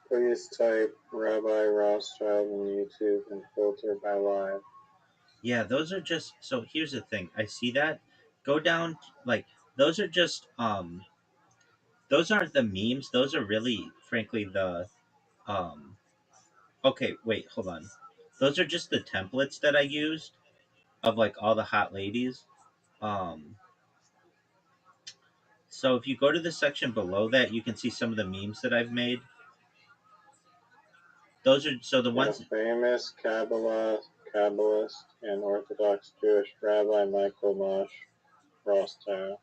Please type Rabbi Rothschild on YouTube and filter by live. yeah, those are just, so here's the thing. I see that. Go down, like, those are just, those aren't the memes. Those are really, frankly, um, okay, wait, hold on. Those are just the templates that I used of like all the hot ladies. Um, so if you go to the section below that, you can see some of the memes that I've made. Those are so the ones. A famous Kabbalist and Orthodox Jewish Rabbi Michael Mosh Rothschild.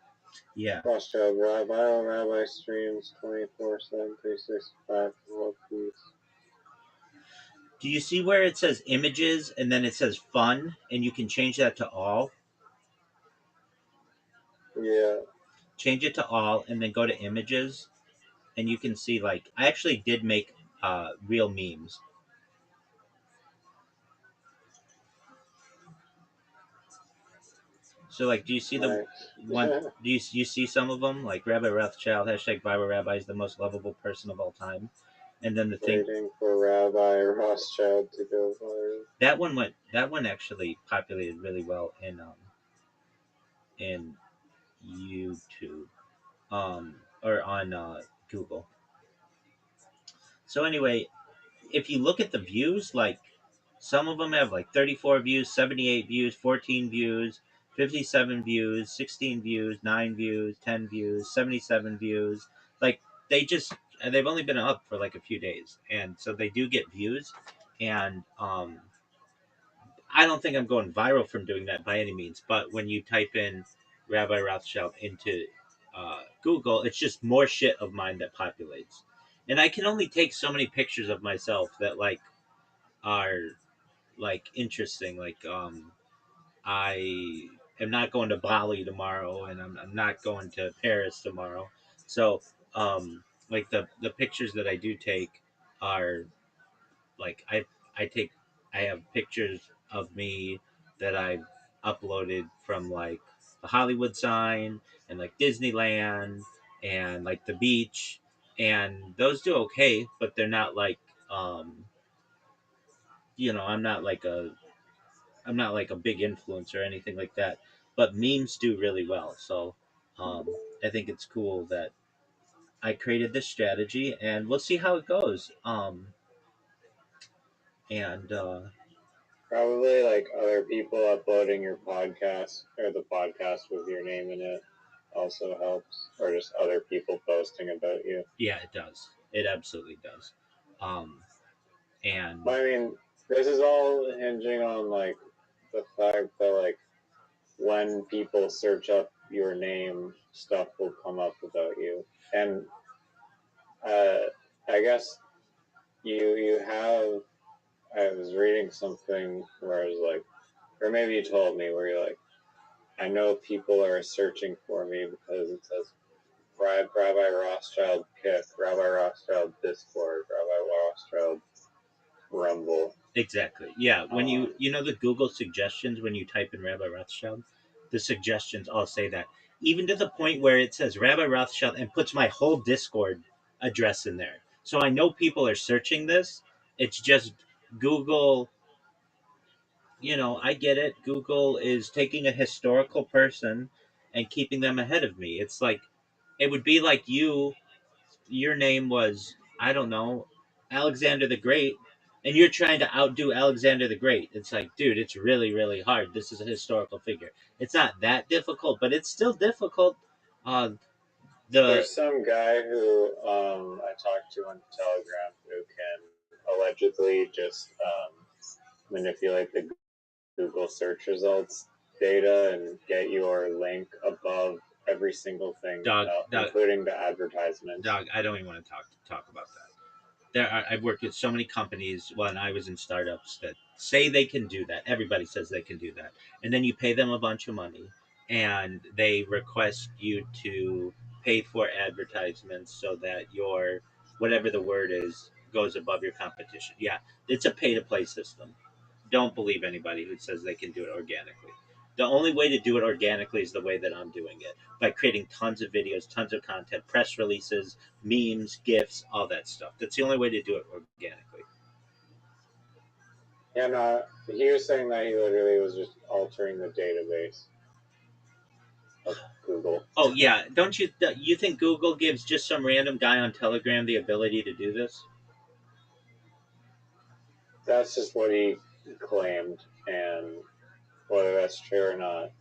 Yeah. Rothschild viral rabbi streams 24/7, 365 world peace. Do you see where it says images and then it says fun, and you can change that to all? Yeah. Change it to all, and then go to images, and you can see like I actually did make real memes. So like, do you see the one? Nice. Do you see some of them like Rabbi Rothschild hashtag Bible Rabbi is the most lovable person of all time, and then the thing Waiting for Rabbi Rothschild to go viral. that one actually populated really well in YouTube or on Google. So anyway, if you look at the views, like some of them have like 34 views, 78 views, 14 views, 57 views, 16 views, 9 views, 10 views, 77 views. Like they've only been up for like a few days, and so they do get views. And I don't think I'm going viral from doing that by any means. But when you type in Rabbi Rothschild into Google, it's just more shit of mine that populates. And I can only take so many pictures of myself that like are like interesting. Like I am not going to Bali tomorrow, and I'm not going to Paris tomorrow. So like the pictures that I do take are like I take I have pictures of me that I've uploaded from like the Hollywood sign and like Disneyland and like the beach, and those do okay, but they're not like um you know I'm not like a big influencer or anything like that, but memes do really well. So um I think it's cool that I created this strategy, and we'll see how it goes. And Probably like other people uploading your podcast or the podcast with your name in it also helps, or just other people posting about you. Yeah, it does. It absolutely does. Um, and But I mean, this is all hinging on like the fact that like when people search up your name, stuff will come up about you. And uh, I guess you have. I was reading something where I was like, or maybe you told me where you're like, I know people are searching for me because it says Rabbi Rothschild Kit, Rabbi Rothschild Discord, Rabbi Rothschild Rumble. exactly, yeah. When you know the Google suggestions when you type in Rabbi Rothschild, the suggestions all say that, even to the point where it says Rabbi Rothschild and puts my whole Discord address in there. So I know people are searching this. It's just Google. You know, I get it. Google is taking a historical person and keeping them ahead of me. It's like it would be like your name was, I don't know, Alexander the Great, and you're trying to outdo Alexander the Great. It's like, dude, it's really, really hard. This is a historical figure. It's not that difficult, but it's still difficult. Uh, the There's some guy who I talked to on Telegram who can allegedly just manipulate the Google search results data and get your link above every single thing, dog, including the advertisements. dog. I don't even want to talk about that. I've worked with so many companies when I was in startups that say they can do that. Everybody says they can do that, and then you pay them a bunch of money, and they request you to pay for advertisements so that your whatever the word is goes above your competition. Yeah, it's a pay to play system. Don't believe anybody who says they can do it organically. The only way to do it organically is the way that I'm doing it, by creating tons of videos, tons of content, press releases, memes, gifs, all that stuff. That's the only way to do it organically. Yeah, no, he was saying that he literally was just altering the database of Google. Oh yeah, don't you think Google gives just some random guy on Telegram the ability to do this? That's just what he claimed, and whether that's true or not,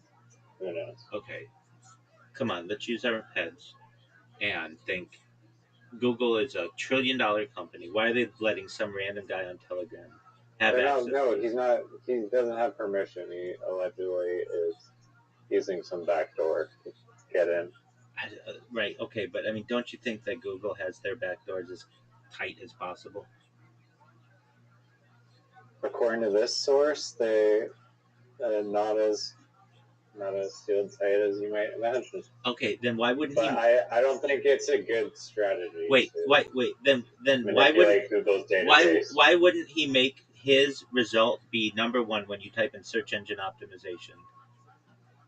who knows? Okay, come on, let's use our heads and think. Google is $1 trillion company. Why are they letting some random guy on Telegram have access? No, he's not. He doesn't have permission. He allegedly is using some backdoor to get in. Right. Okay. But I mean, don't you think that Google has their back doors as tight as possible? According to this source, they not as not as sealed tight as you might imagine. Okay, then why wouldn't But he? I don't think it's a good strategy Wait, to wait. Then why wouldn't manipulate Google's database. why wouldn't he make his result be number one when you type in search engine optimization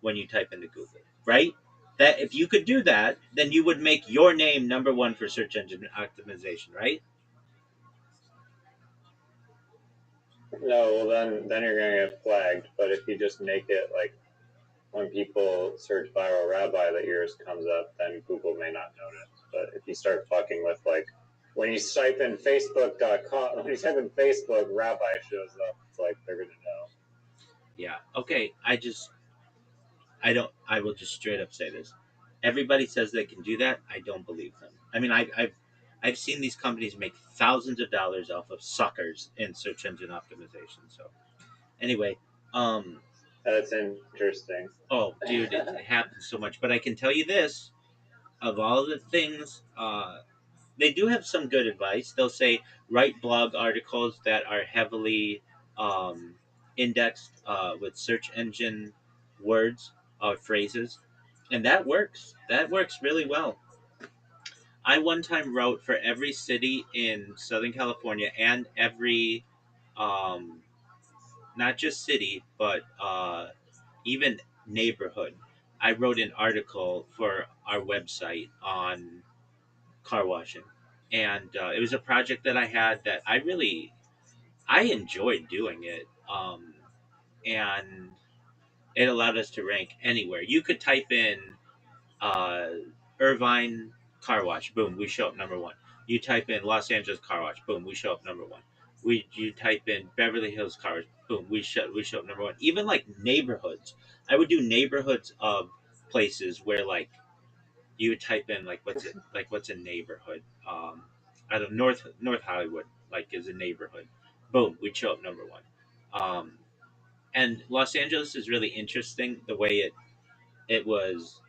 when you type into Google, right? That if you could do that, then you would make your name number one for search engine optimization, right? No, well then you're gonna get flagged. But if you just make it like when people search viral rabbi that yours comes up, then Google may not notice. But if you start fucking with like when you type in Facebook.com, when you type in Facebook, rabbi shows up, it's like they're gonna know. Yeah. Okay. I will just straight up say this. Everybody says they can do that. I don't believe them. I mean, I've seen these companies make thousands of dollars off of suckers in search engine optimization. So anyway, um, That's interesting. oh, dude, it happens so much. But I can tell you this: of all the things, they do have some good advice. They'll say write blog articles that are heavily um, indexed with search engine words or phrases, and that works. That works really well. I one time wrote for every city in Southern California and every, um, not just city, but even neighborhood. I wrote an article for our website on car washing, and it was a project that I had that I enjoyed doing it, and it allowed us to rank anywhere. You could type in uh, Irvine car wash, boom, we show up number one. You type in Los Angeles car wash, boom, we show up number one. You type in Beverly Hills car wash, boom, we show up number one. Even like neighborhoods, I would do neighborhoods of places where like you would type in what's a neighborhood, out of North Hollywood, like is a neighborhood, boom, we'd show up number one. And Los Angeles is really interesting the way it was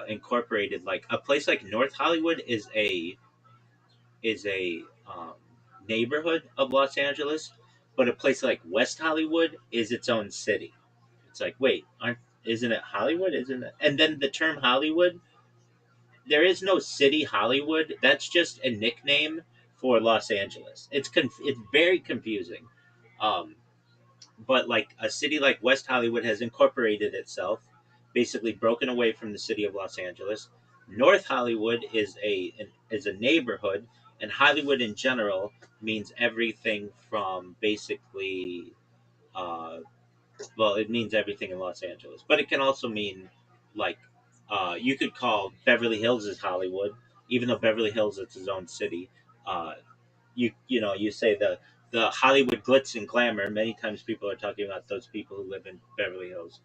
incorporated. Like a place like North Hollywood is a neighborhood of Los Angeles, but a place like West Hollywood is its own city. It's like, wait, aren't isn't it Hollywood? Isn't it? And then the term Hollywood, there is no city Hollywood. That's just a nickname for Los Angeles. It's very confusing. Um, but like a city like West Hollywood has incorporated itself, basically broken away from the city of Los Angeles. North Hollywood is a neighborhood, and Hollywood in general means everything from basically, uh, well, it means everything in Los Angeles, but it can also mean like, you could call Beverly Hills is Hollywood, even though Beverly Hills is its own city. Uh, you say the Hollywood glitz and glamour. Many times people are talking about those people who live in Beverly Hills.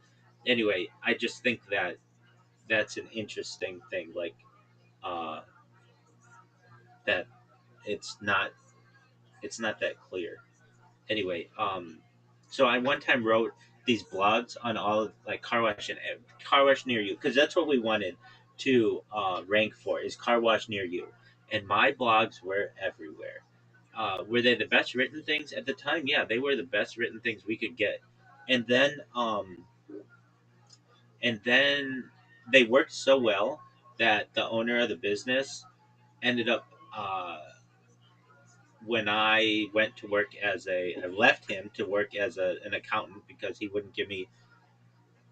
Anyway, I just think that that's an interesting thing. Like, uh, that it's not it's not that clear. Anyway, so I one time wrote these blogs on all of, like car wash near you, because that's what we wanted to rank for is car wash near you, and my blogs were everywhere. Were they the best written things at the time? Yeah, they were the best written things we could get, and then they worked so well that the owner of the business ended up, when I went to work I left him to work as an accountant because he wouldn't give me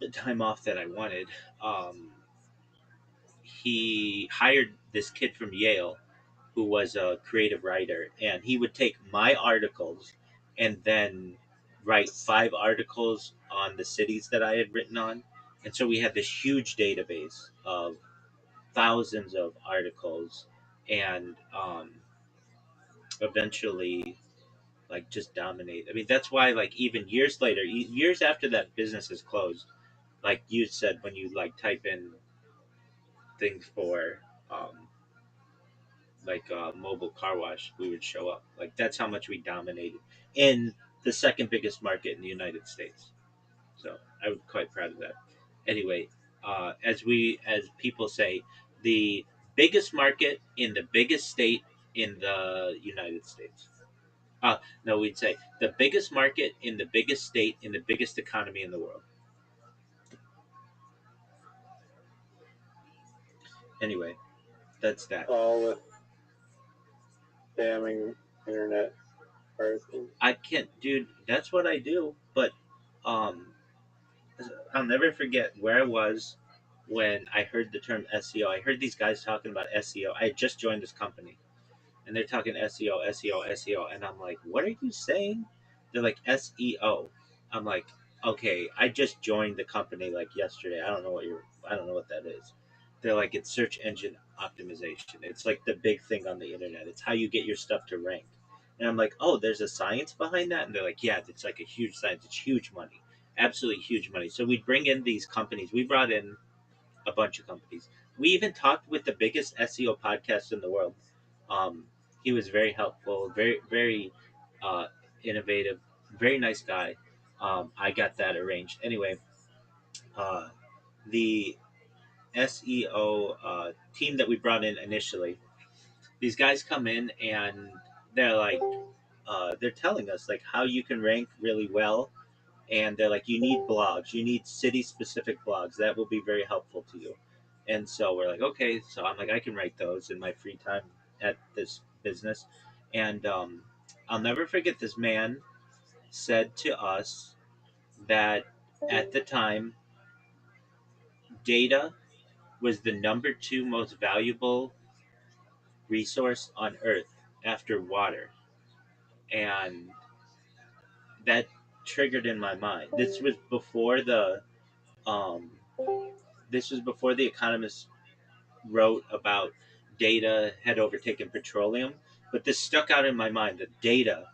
the time off that I wanted. Um, he hired this kid from Yale who was a creative writer, and he would take my articles and then write 5 articles on the cities that I had written on. And so we had this huge database of thousands of articles, and eventually, like, just dominate. I mean, that's why, like, even years later, years after that business is closed, like you said, when you like type in things for um, mobile car wash, we would show up. Like that's how much we dominated in the second biggest market in the United States. So I was quite proud of that. Anyway, as people say, the biggest market in the biggest state in the United States. No, we'd say the biggest market in the biggest state in the biggest economy in the world. Anyway, that's that. All with damning internet articles. I can't, dude. That's what I do. But um, I'll never forget where I was when I heard the term SEO. I heard these guys talking about SEO. I had just joined this company, and they're talking SEO, SEO, SEO, and I'm like, what are you saying? They're like SEO. I'm like, okay, I just joined the company like yesterday. I don't know what that is. They're like, it's search engine optimization. It's like the big thing on the internet. It's how you get your stuff to rank. And I'm like, oh, there's a science behind that. And they're like, yeah, it's like a huge science. It's huge money, absolutely huge money. So we bring in these companies. We brought in a bunch of companies. We even talked with the biggest SEO podcast in the world. Um, he was very helpful, very uh, innovative, very nice guy. I got that arranged. Anyway, uh, the SEO team that we brought in initially, these guys come in and they're like, they're telling us like how you can rank really well, and they're like, you need blogs, you need city specific blogs that will be very helpful to you. And so we're like, okay. So I'm like, I can write those in my free time at this business. And I'll never forget, this man said to us that at the time, data was the number two most valuable resource on earth after water. And that triggered in my mind. Um, this was before the economists wrote about data had overtaken petroleum, but this stuck out in my mind that data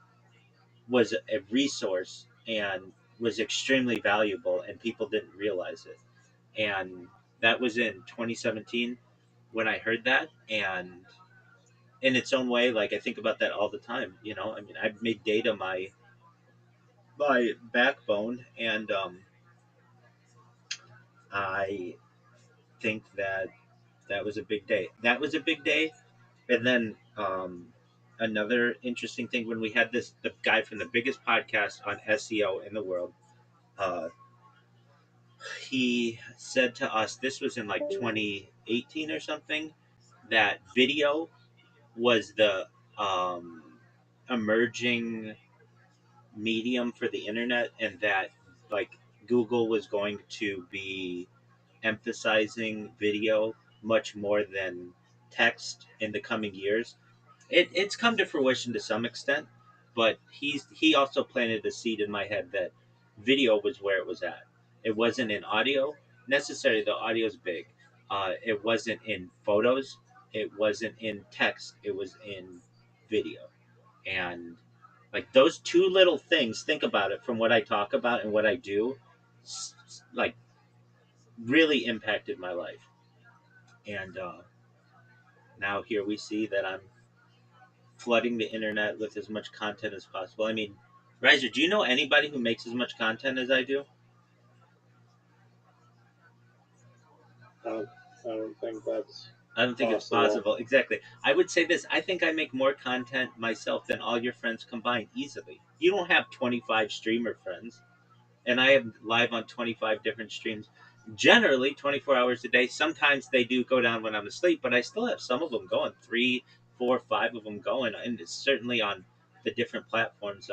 was a resource and was extremely valuable, and people didn't realize it. And that was in 2017 when I heard that. And in its own way, like I think about that all the time. I mean, I've made data my backbone, and I think that that was a big day. That was a big day. And then another interesting thing, when we had the guy from the biggest podcast on SEO in the world, uh, he said to us, this was in like 2018 or something, that video was the um, emerging medium for the internet, and that like Google was going to be emphasizing video much more than text in the coming years. It's come to fruition to some extent, but he also planted a seed in my head that video was where it was at. It wasn't in audio necessarily. The audio's big. It wasn't in photos. It wasn't in text. It was in video. And like those two little things, think about it, from what I talk about and what I do, like really impacted my life. And now here we see that I'm flooding the internet with as much content as possible. I mean, Riser, do you know anybody who makes as much content as I do? I don't, I don't think that's I don't think it's possible. Exactly. I would say this. I think I make more content myself than all your friends combined easily. You don't have 25 streamer friends, and I am live on 25 different streams, generally 24 hours a day. Sometimes they do go down when I'm asleep, but I still have some of them going, three, four, five of them going, and it's certainly on the different platforms.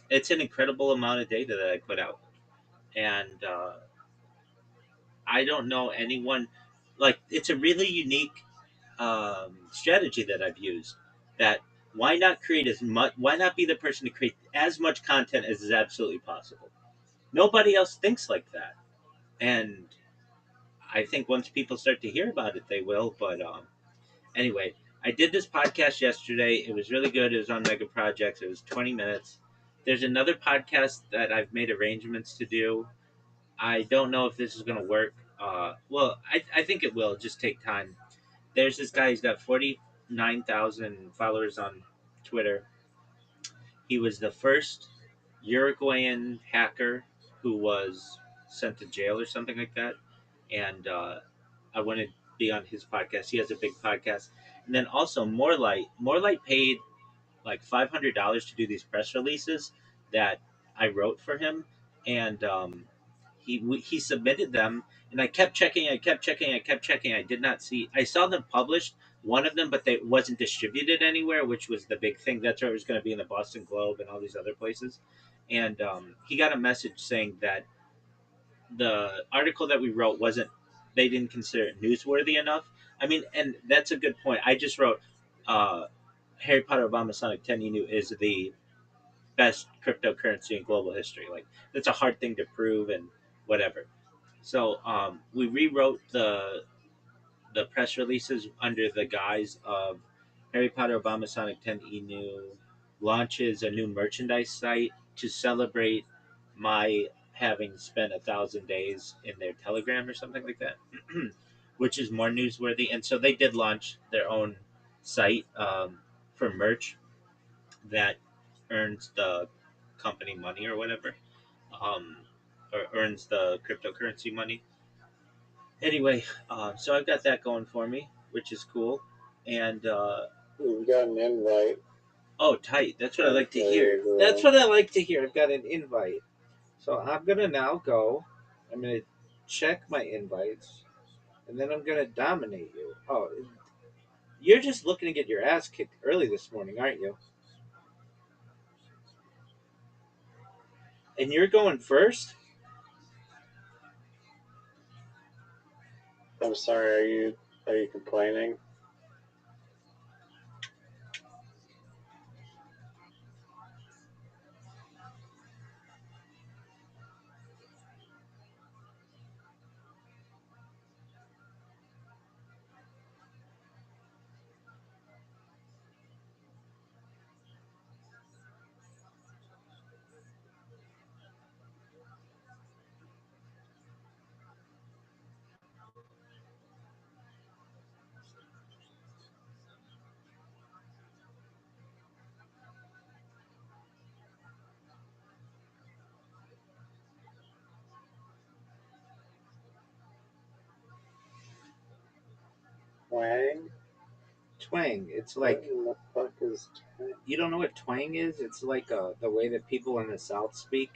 It's an incredible amount of data that I put out, and I don't know anyone. Like, it's a really unique strategy that I've used. That why not create as much? Why not be the person to create as much content as is absolutely possible? Nobody else thinks like that, and I think once people start to hear about it, they will. But anyway, I did this podcast yesterday. It was really good. It was on mega projects. It was 20 minutes. There's another podcast that I've made arrangements to do. I don't know if this is going to work. Well, I think it will. Just take time. There's this guy. He's got 49,000 followers on Twitter. He was the first Uruguayan hacker who was sent to jail or something like that. And I want to be on his podcast. He has a big podcast. And then also Morelight paid like $500 to do these press releases that I wrote for him. And he submitted them, and I kept checking. I kept checking. I kept checking. I did not see. I saw them published, one of them, but they wasn't distributed anywhere, which was the big thing. That's where it was going to be in the Boston Globe and all these other places. And he got a message saying that the article that we wrote wasn't. They didn't consider it newsworthy enough. I mean, and that's a good point. I just wrote uh, Harry Potter Obama Sonic 10 Inu is the best cryptocurrency in global history. Like that's a hard thing to prove and whatever. So we rewrote the press releases under the guise of Harry Potter Obama Sonic 10 Inu launches a new merchandise site to celebrate my having spent 1,000 days in their Telegram or something like that, which is more newsworthy. And so they did launch their own site for merch that earns the company money or whatever, um, or earns the cryptocurrency money. Anyway, so I've got that going for me, which is cool. And We've got an invite. oh, tight! That's what I like to There hear. you go. That's what I like to hear. I've got an invite, so I'm gonna now go. I'm gonna check my invites, and then I'm gonna dominate you. Oh, you're just looking to get your ass kicked early this morning, aren't you? And you're going first. I'm sorry. Are you complaining? Wang? Twang. It's What like in the fuck is twang? you don't know what twang is. It's like the way that people in the South speak.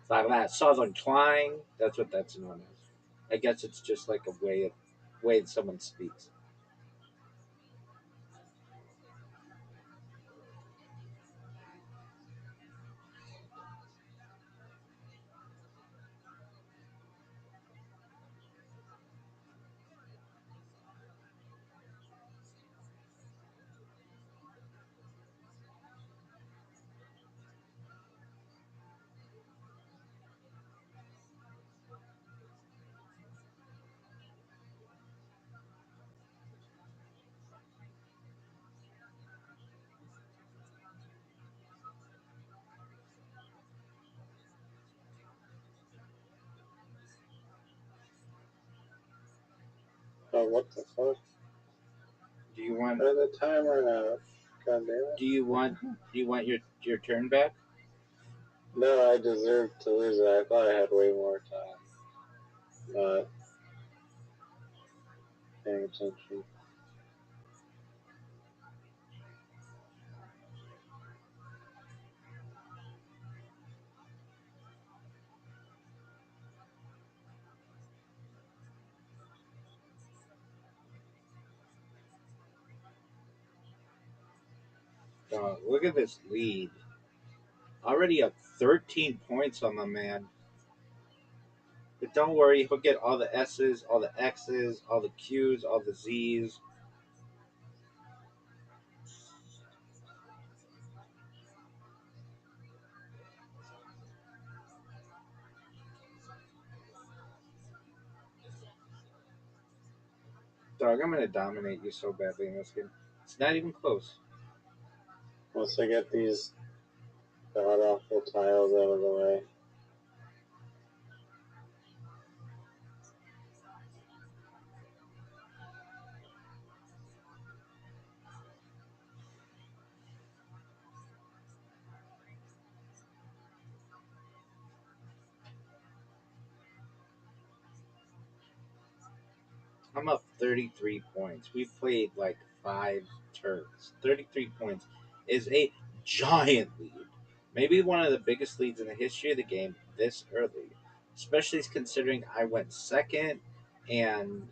It's like that Southern twang. That's what that's known as. I guess it's just like a way that someone speaks. Oh, what the fuck? Do you want? How did the time run out? God damn it. Do you want? Do you want your turn back? No, I deserved to lose it. I thought I had way more time. Not paying attention. Look at this lead. Already up 13 points on the man. But don't worry, he'll get all the S's, all the X's, all the Q's, all the Z's. Dog, I'm gonna dominate you so badly in this game. It's not even close. Once I get these god awful tiles out of the way. I'm up 33 points. We've played like 5 turns. 33 points is a giant lead. Maybe one of the biggest leads in the history of the game this early. especially considering I went second and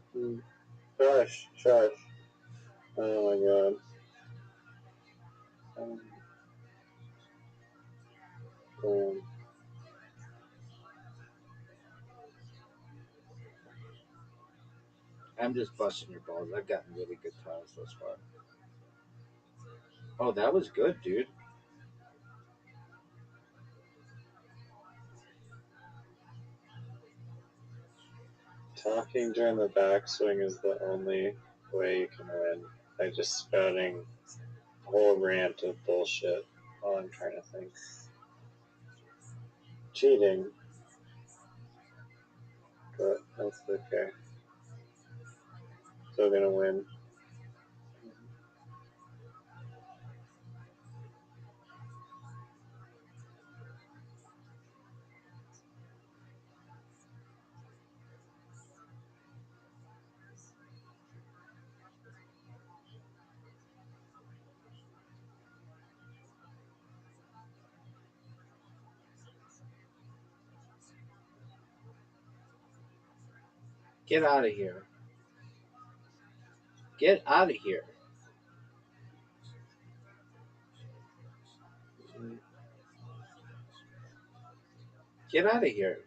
Shush. Oh my god. Um, I'm just busting your balls. I've gotten really good tiles thus far. Oh, that was good, dude. Talking during the backswing is the only way you can win. By just spouting a whole rant of bullshit while I'm trying to think. Cheating. But that's okay. Still gonna win. Get out of here. Get out of here. Get out of here.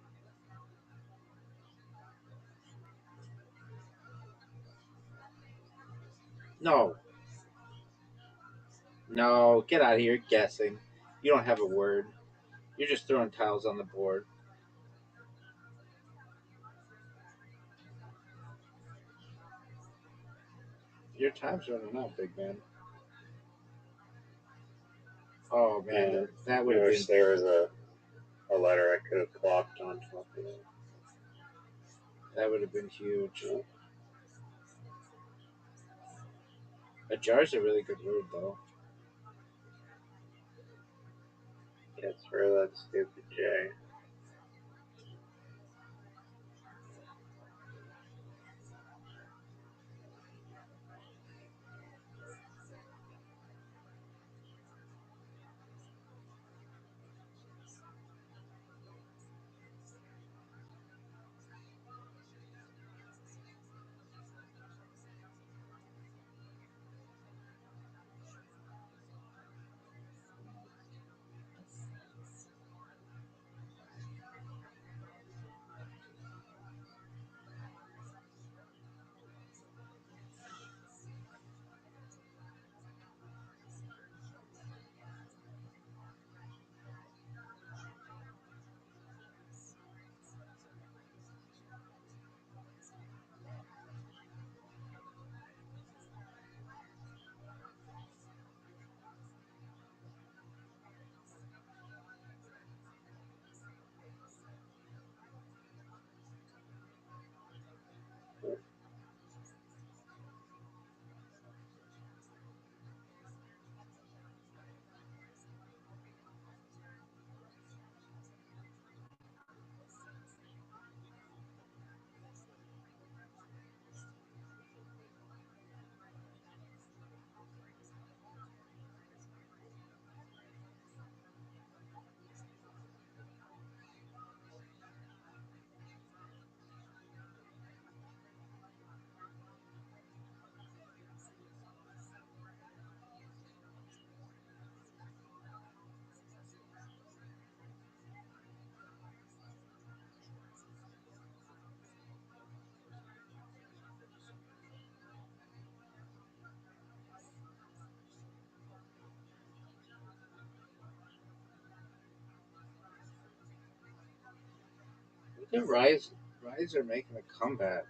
No. No, get out of here. You're guessing. You don't have a word. You're just throwing tiles on the board. Your time's running out, big man. Oh man, And that I would have wish been there was a letter I could have plopped on top of it. huge. A jar's a really good word though. Gets rid of that stupid J. The Rise are making a comeback.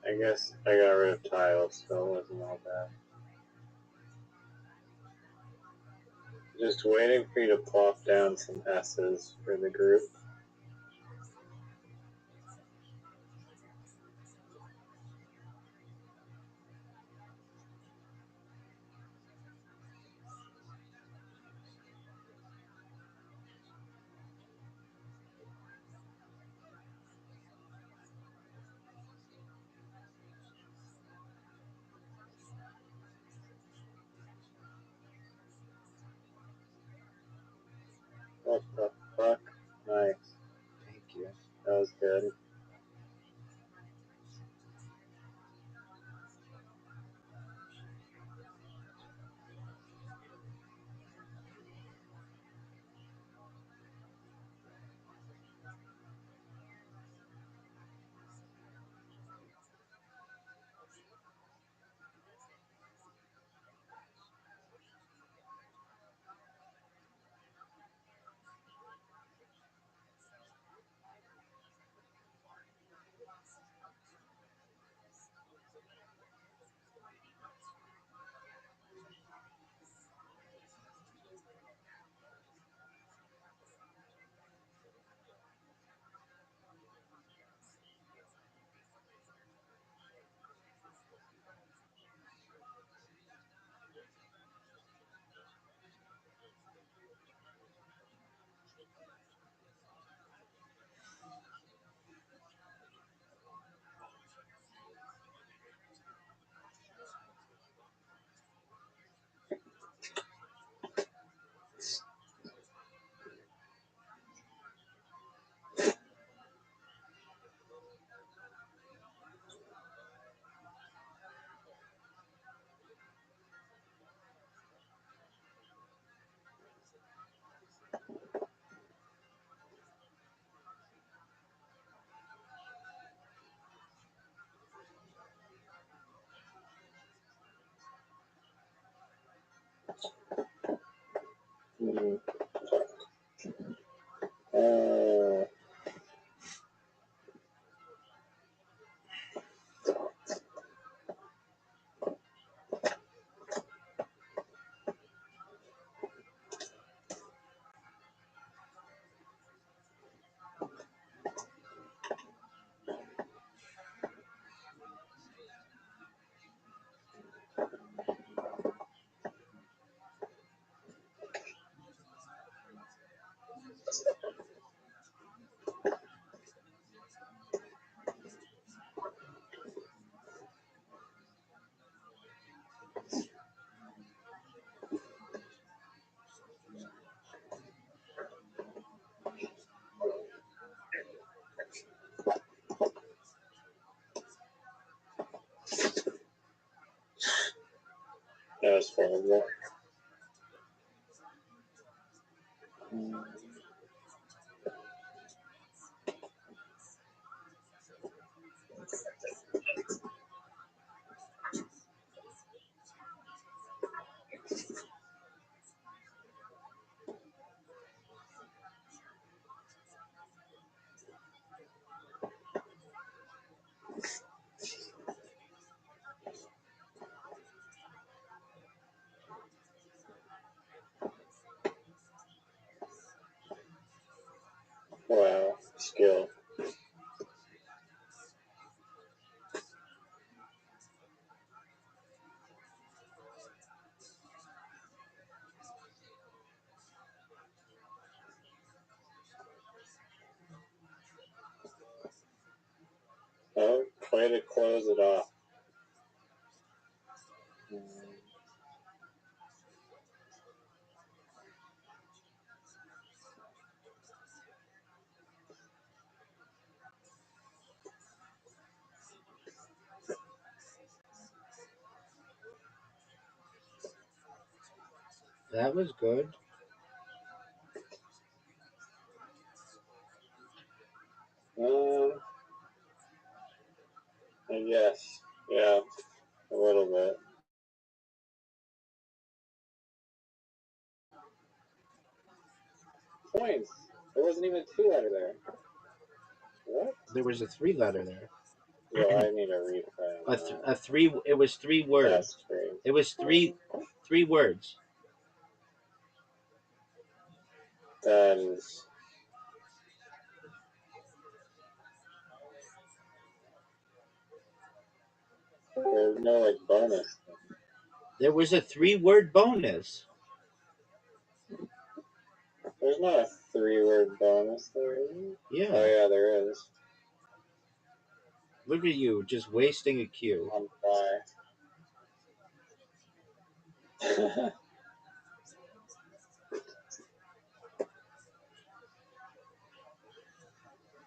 I guess I got rid of tiles, so it wasn't all bad. Just waiting for you to plop down some S's for the group. What the fuck? Nice. Thank you. That was good. Mm-hmm. That was horrible. Wow, skill. Oh, way to close it off. That was good. I guess. Yeah, a little bit. Points. There wasn't even a 2 letter there. What? There was a 3-letter there. Yo, I need a reframe. A 3. It was 3 words. That's great. It was three words. That is. There's no like bonus. There was a 3-word bonus. There's not a 3-word bonus there. Yeah. Oh yeah, there is. Look at you, just wasting a cue. On fly.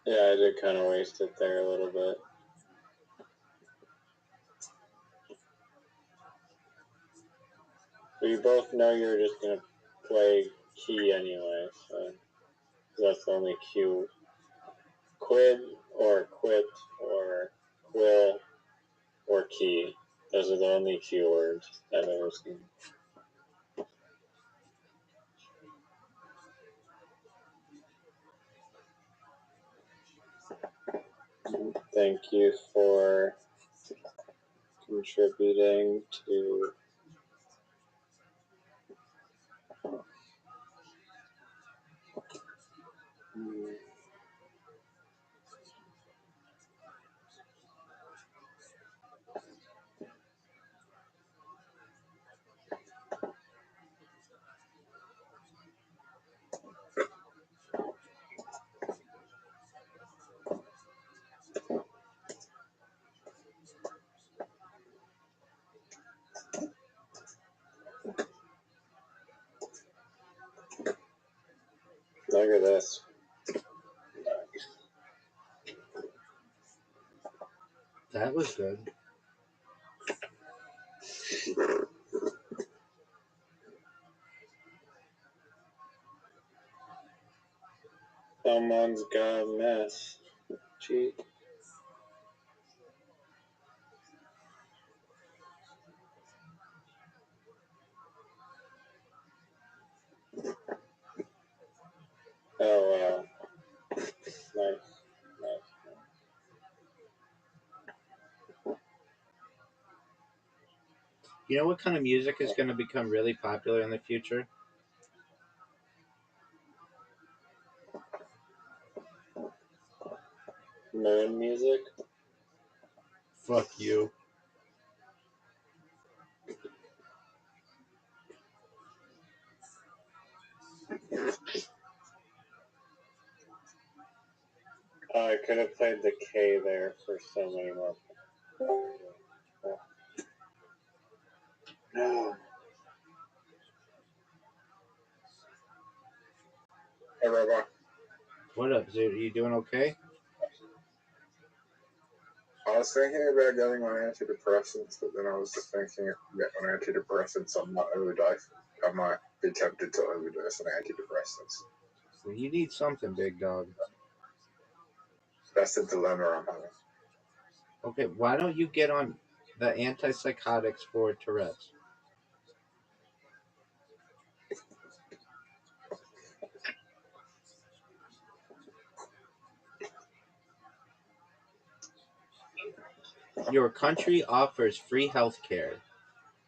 Yeah, I did kind of waste it there a little bit. But you both know you're just going to play key anyway, so that's the only cue. Quid or quit or quill or key. Those are the only keywords I've ever seen. Thank you for contributing to look at this. That was good. Someone's got a mess. Cheat. Oh, wow. Nice. You know what kind of music is going to become really popular in the future? Moon music? Fuck you. Oh, I could have played the K there for so many more. No. Hey, Rabbi. What up, dude? Are you doing okay? I was thinking about getting on antidepressants, but then I was just thinking if I get on antidepressants, I might overdose. I might be tempted to overdose on antidepressants. Well, you need something, big dog. That's the dilemma I'm having. Okay, why don't you get on the antipsychotics for Tourette's? Your country offers free health care.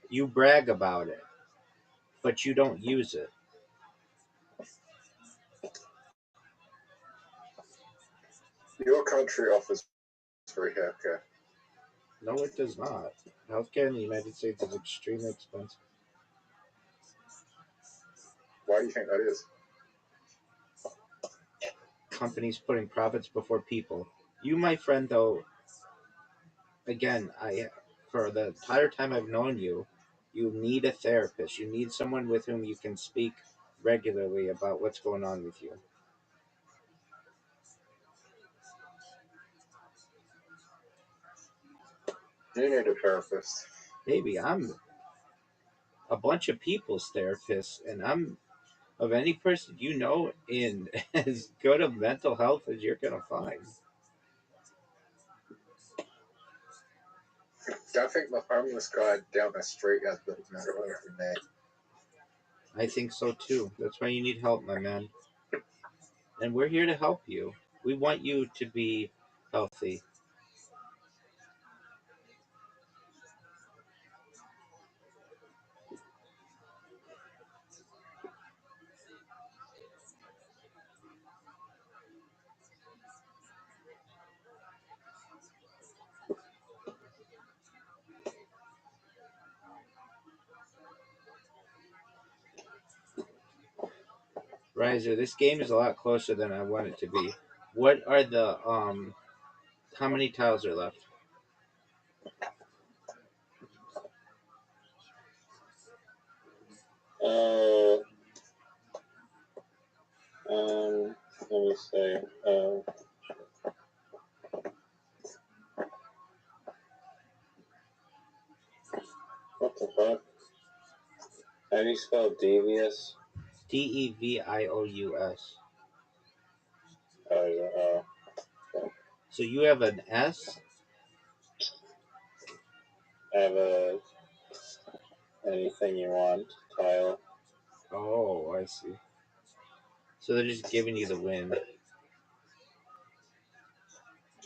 You brag about it, but you don't use it. Your country offers free healthcare. No, it does not. Healthcare in the United States is extremely expensive. Why do you think that is? Companies putting profits before people. You, my friend, though, again, for the entire time I've known you, you need a therapist. You need someone with whom you can speak regularly about what's going on with you. You need a therapist. Baby, I'm a bunch of people's therapist, and I'm of any person you know in as good of mental health as you're gonna find. I think the homeless guy down the street has better mental health than me. I think so too. That's why you need help, my man. And we're here to help you. We want you to be healthy. Riser, this game is a lot closer than I want it to be. What are the how many tiles are left? Let me say. What the fuck? How do you spell devious? Devious. Oh. So you have an S? I have a anything you want tile. Oh, I see. So they're just giving you the win.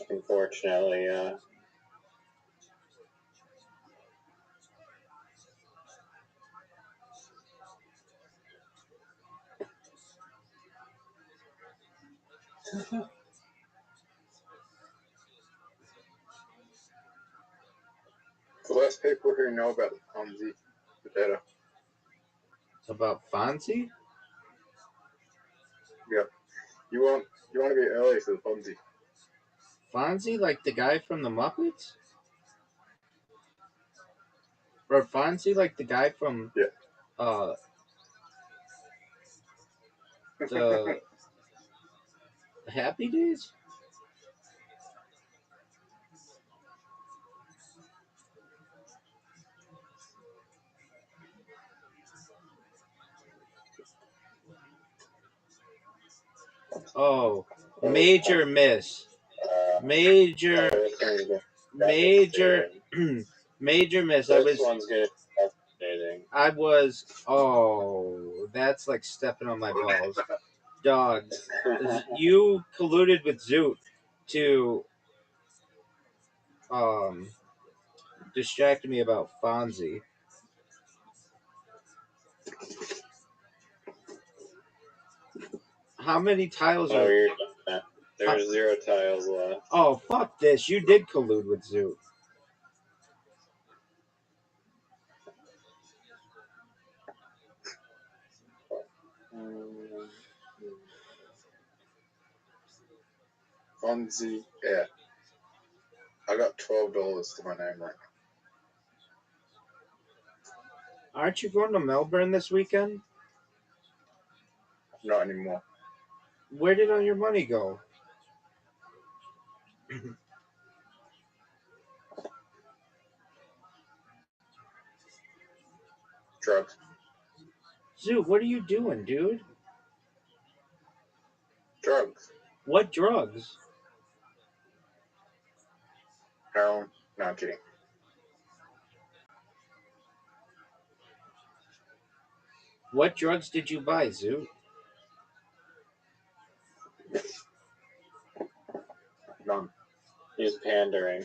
Unfortunately, yeah. The less people who know about the Ponzi, the better. About Fonzie? Yep. You want to be early to the Ponzi. Fonzie, like the guy from the Muppets? Or Fonzie, like the guy from Yeah. The Happy Days? Oh, major miss. Major miss. This one's good. Oh, that's like stepping on my balls. Dog, you colluded with Zoot to distract me about Fonzie. How many tiles Oh, are... you're done. There's 0 tiles left. Oh, fuck this. You did collude with Zoot. Ponzi, yeah. I got $12 to my name right Aren't you going to Melbourne this weekend? now. Not anymore. Where did all your money go? Drugs. Zoot, what are you doing, dude? Drugs. What drugs? Heroin. No, I'm kidding. What drugs did you buy, Zoot? None. He's pandering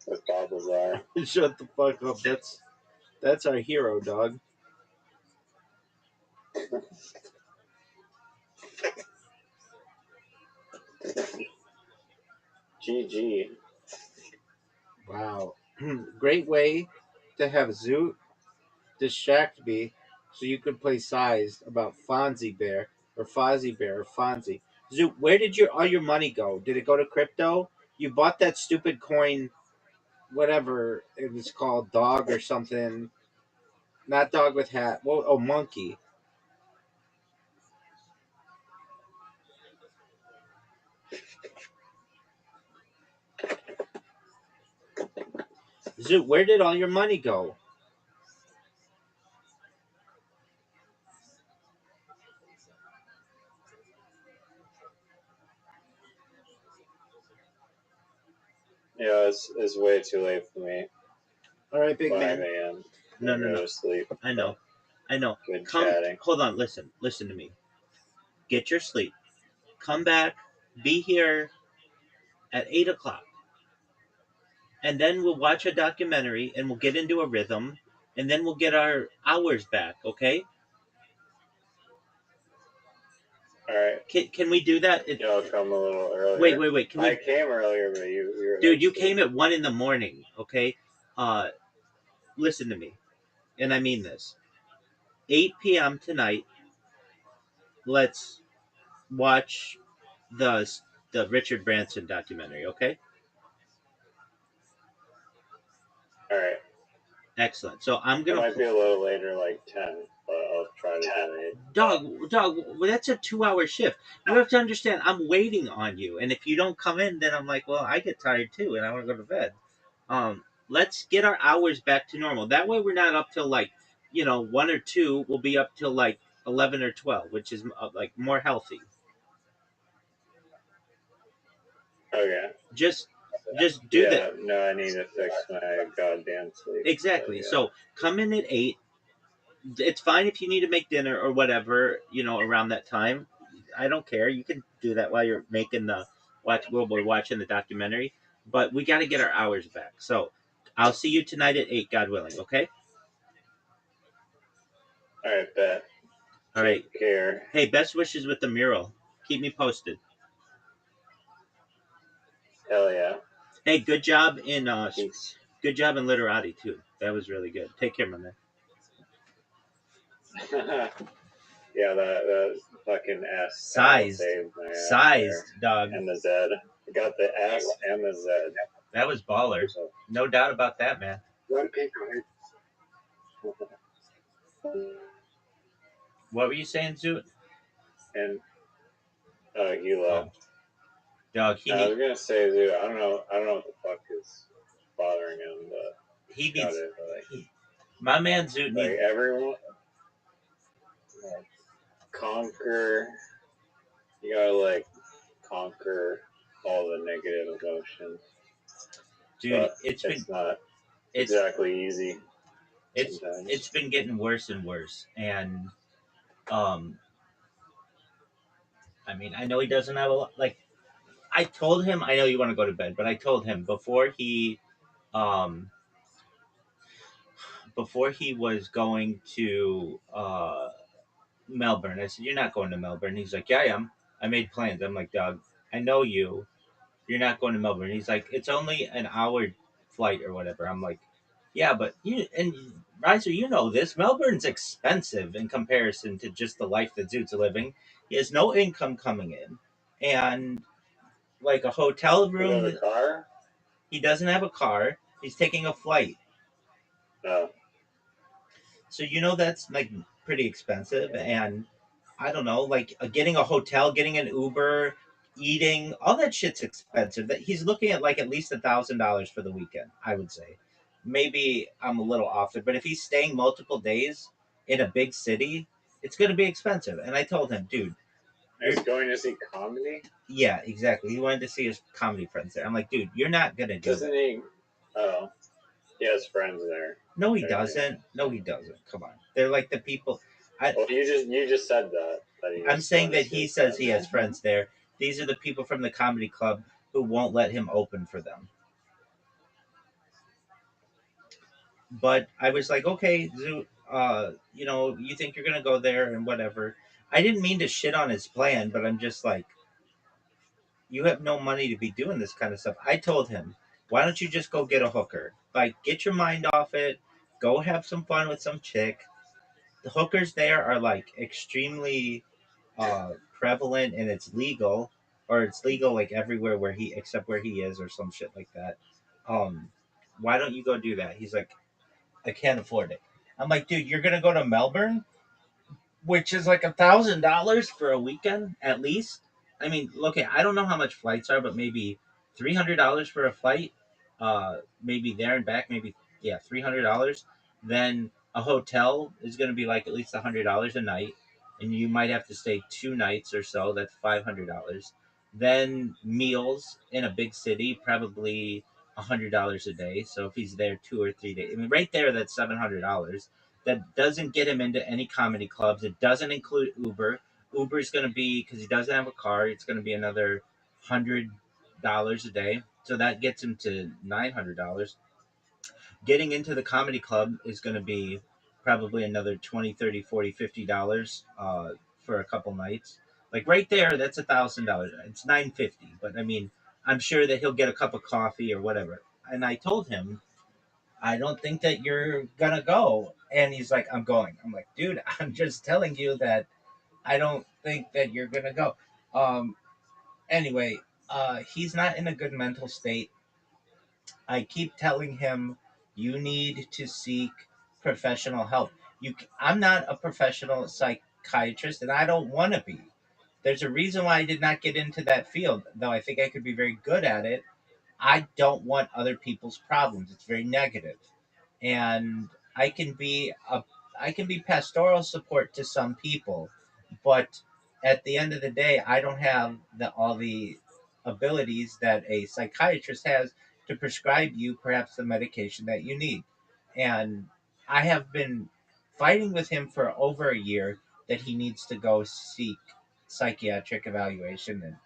with Bob Lazar. Shut the fuck up. That's our hero, dog. GG. Wow. Great way to have Zoot distract me so you could play size about Fonzie Bear or Fozzie Bear or Fonzie. Zoot, where did all your money go? Did it go to crypto? You bought that stupid coin, whatever it was called, dog or something. Not dog with hat. Well, oh, monkey. Zoot, where did all your money go? Yeah, it's way too late for me. All right, big 5 man. a.m. No. Go to sleep. I know. Good Come, chatting. hold on. Listen to me. Get your sleep. Come back. Be here at 8:00, and then we'll watch a documentary, and we'll get into a rhythm, and then we'll get our hours back. Okay? All right. Can we do that? I'll come a little earlier. Wait. Can we? I came earlier, but you Dude, you came at 1 a.m. Okay? Listen to me, and I mean this. 8 p.m. tonight. Let's watch the Richard Branson documentary. Okay? All right. Excellent. So I'm It gonna. might be a little later, like 10, but I'll try to do it. Dog, well, that's a 2-hour shift. You have to understand, I'm waiting on you, and if you don't come in, then I'm like, well, I get tired too, and I want to go to bed. let's get our hours back to normal. That way we're not up till like, 1 or 2. We'll be up till like 11 or 12, which is like more healthy. Okay. Just do that. No, I need to fix my goddamn sleep. Exactly. But, yeah. So come in at 8. It's fine if you need to make dinner or whatever, around that time. I don't care. You can do that while you're making we're watching the documentary. But we got to get our hours back. So I'll see you tonight at 8, God willing. Okay. All right, bet. All right. Take care. Hey, best wishes with the mural. Keep me posted. Hell yeah. Hey, good job in Peace. good job in literati too. That was really good. Take care, my man. Yeah, that fucking S. Sized. Saved my ass Sized, there. dog. And the Z. I got the S and the Z. That was baller. No doubt about that, man. When people What were you saying, Zoot? And he left. Dog, I was gonna say, dude, I don't know what the fuck is bothering him, but he needs. My man Zoot needs. Like everyone, conquer. You gotta like conquer all the negative emotions. Dude, but it's not exactly easy. It's been getting worse and worse, and I mean, I know he doesn't have a lot. Like, I told him, I know you want to go to bed, but I told him before he was going to Melbourne. I said, "You're not going to Melbourne." He's like, "Yeah, I am. I made plans." I'm like, "Dog, I know you. You're not going to Melbourne." He's like, "It's only an hour flight or whatever." I'm like, "Yeah, but Riser, you know this. Melbourne's expensive in comparison to just the life that Zoot's living. He has no income coming in, and like a hotel room. He car? He doesn't have a car. He's taking a flight. Oh. So that's like pretty expensive, and I don't know, like getting a hotel, getting an Uber, eating, all that shit's expensive. That he's looking at like at least $1,000 for the weekend, I would say. Maybe I'm a little off it, but if he's staying multiple days in a big city, it's going to be expensive. And I told him, dude, he's going to see comedy. Yeah, exactly. He wanted to see his comedy friends there. I'm like, dude, you're not gonna do Doesn't he? Oh, he has friends there. No, he doesn't. No, he doesn't. Come on, they're like the people. Well, you just said that. I'm saying that he says he has friends there. These are the people from the comedy club who won't let him open for them. But I was like, okay, Zoot, you think you're gonna go there and whatever. I didn't mean to shit on his plan, but I'm just like, you have no money to be doing this kind of stuff. I told him, why don't you just go get a hooker? Like, get your mind off it. Go have some fun with some chick. The hookers there are like extremely prevalent, and it's legal, or it's legal like everywhere except where he is, or some shit like that. Why don't you go do that? He's like, I can't afford it. I'm like, dude, you're gonna go to Melbourne, which is like $1,000 for a weekend at least. I mean, look, I don't know how much flights are, but maybe $300 for a flight. Maybe there and back, maybe $300. Then a hotel is going to be like at least $100 a night, and you might have to stay 2 nights or so. That's $500. Then meals in a big city, probably $100 a day. So if he's there 2 or 3 days, I mean, right there, that's $700. That doesn't get him into any comedy clubs. It doesn't include Uber. Uber is going to be, because he doesn't have a car, it's going to be another $100 a day. So that gets him to $900. Getting into the comedy club is going to be probably another $20, $30, $40, $50 for a couple nights. Like right there, that's $1,000. It's $950. But I mean, I'm sure that he'll get a cup of coffee or whatever. And I told him, I don't think that you're gonna go. And he's like, I'm going. I'm like, dude, I'm just telling you that I don't think that you're gonna go. Anyway, he's not in a good mental state. I keep telling him, you need to seek professional help. I'm not a professional psychiatrist, and I don't want to be. There's a reason why I did not get into that field, though I think I could be very good at it. I don't want other people's problems. It's very negative, and I can be a I can be pastoral support to some people, but at the end of the day, I don't have all the abilities that a psychiatrist has to prescribe you perhaps the medication that you need. And I have been fighting with him for over a year that he needs to go seek psychiatric evaluation, and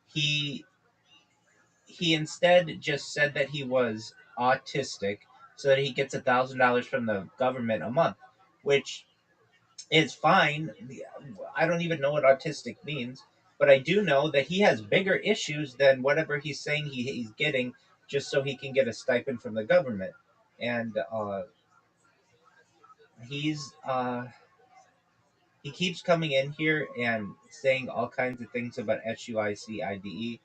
he he instead just said that he was autistic so that he gets $1,000 from the government a month, which is fine. I don't even know what autistic means, but I do know that he has bigger issues than whatever he's saying he's getting just so he can get a stipend from the government. And he's he keeps coming in here and saying all kinds of things about SUICIDE,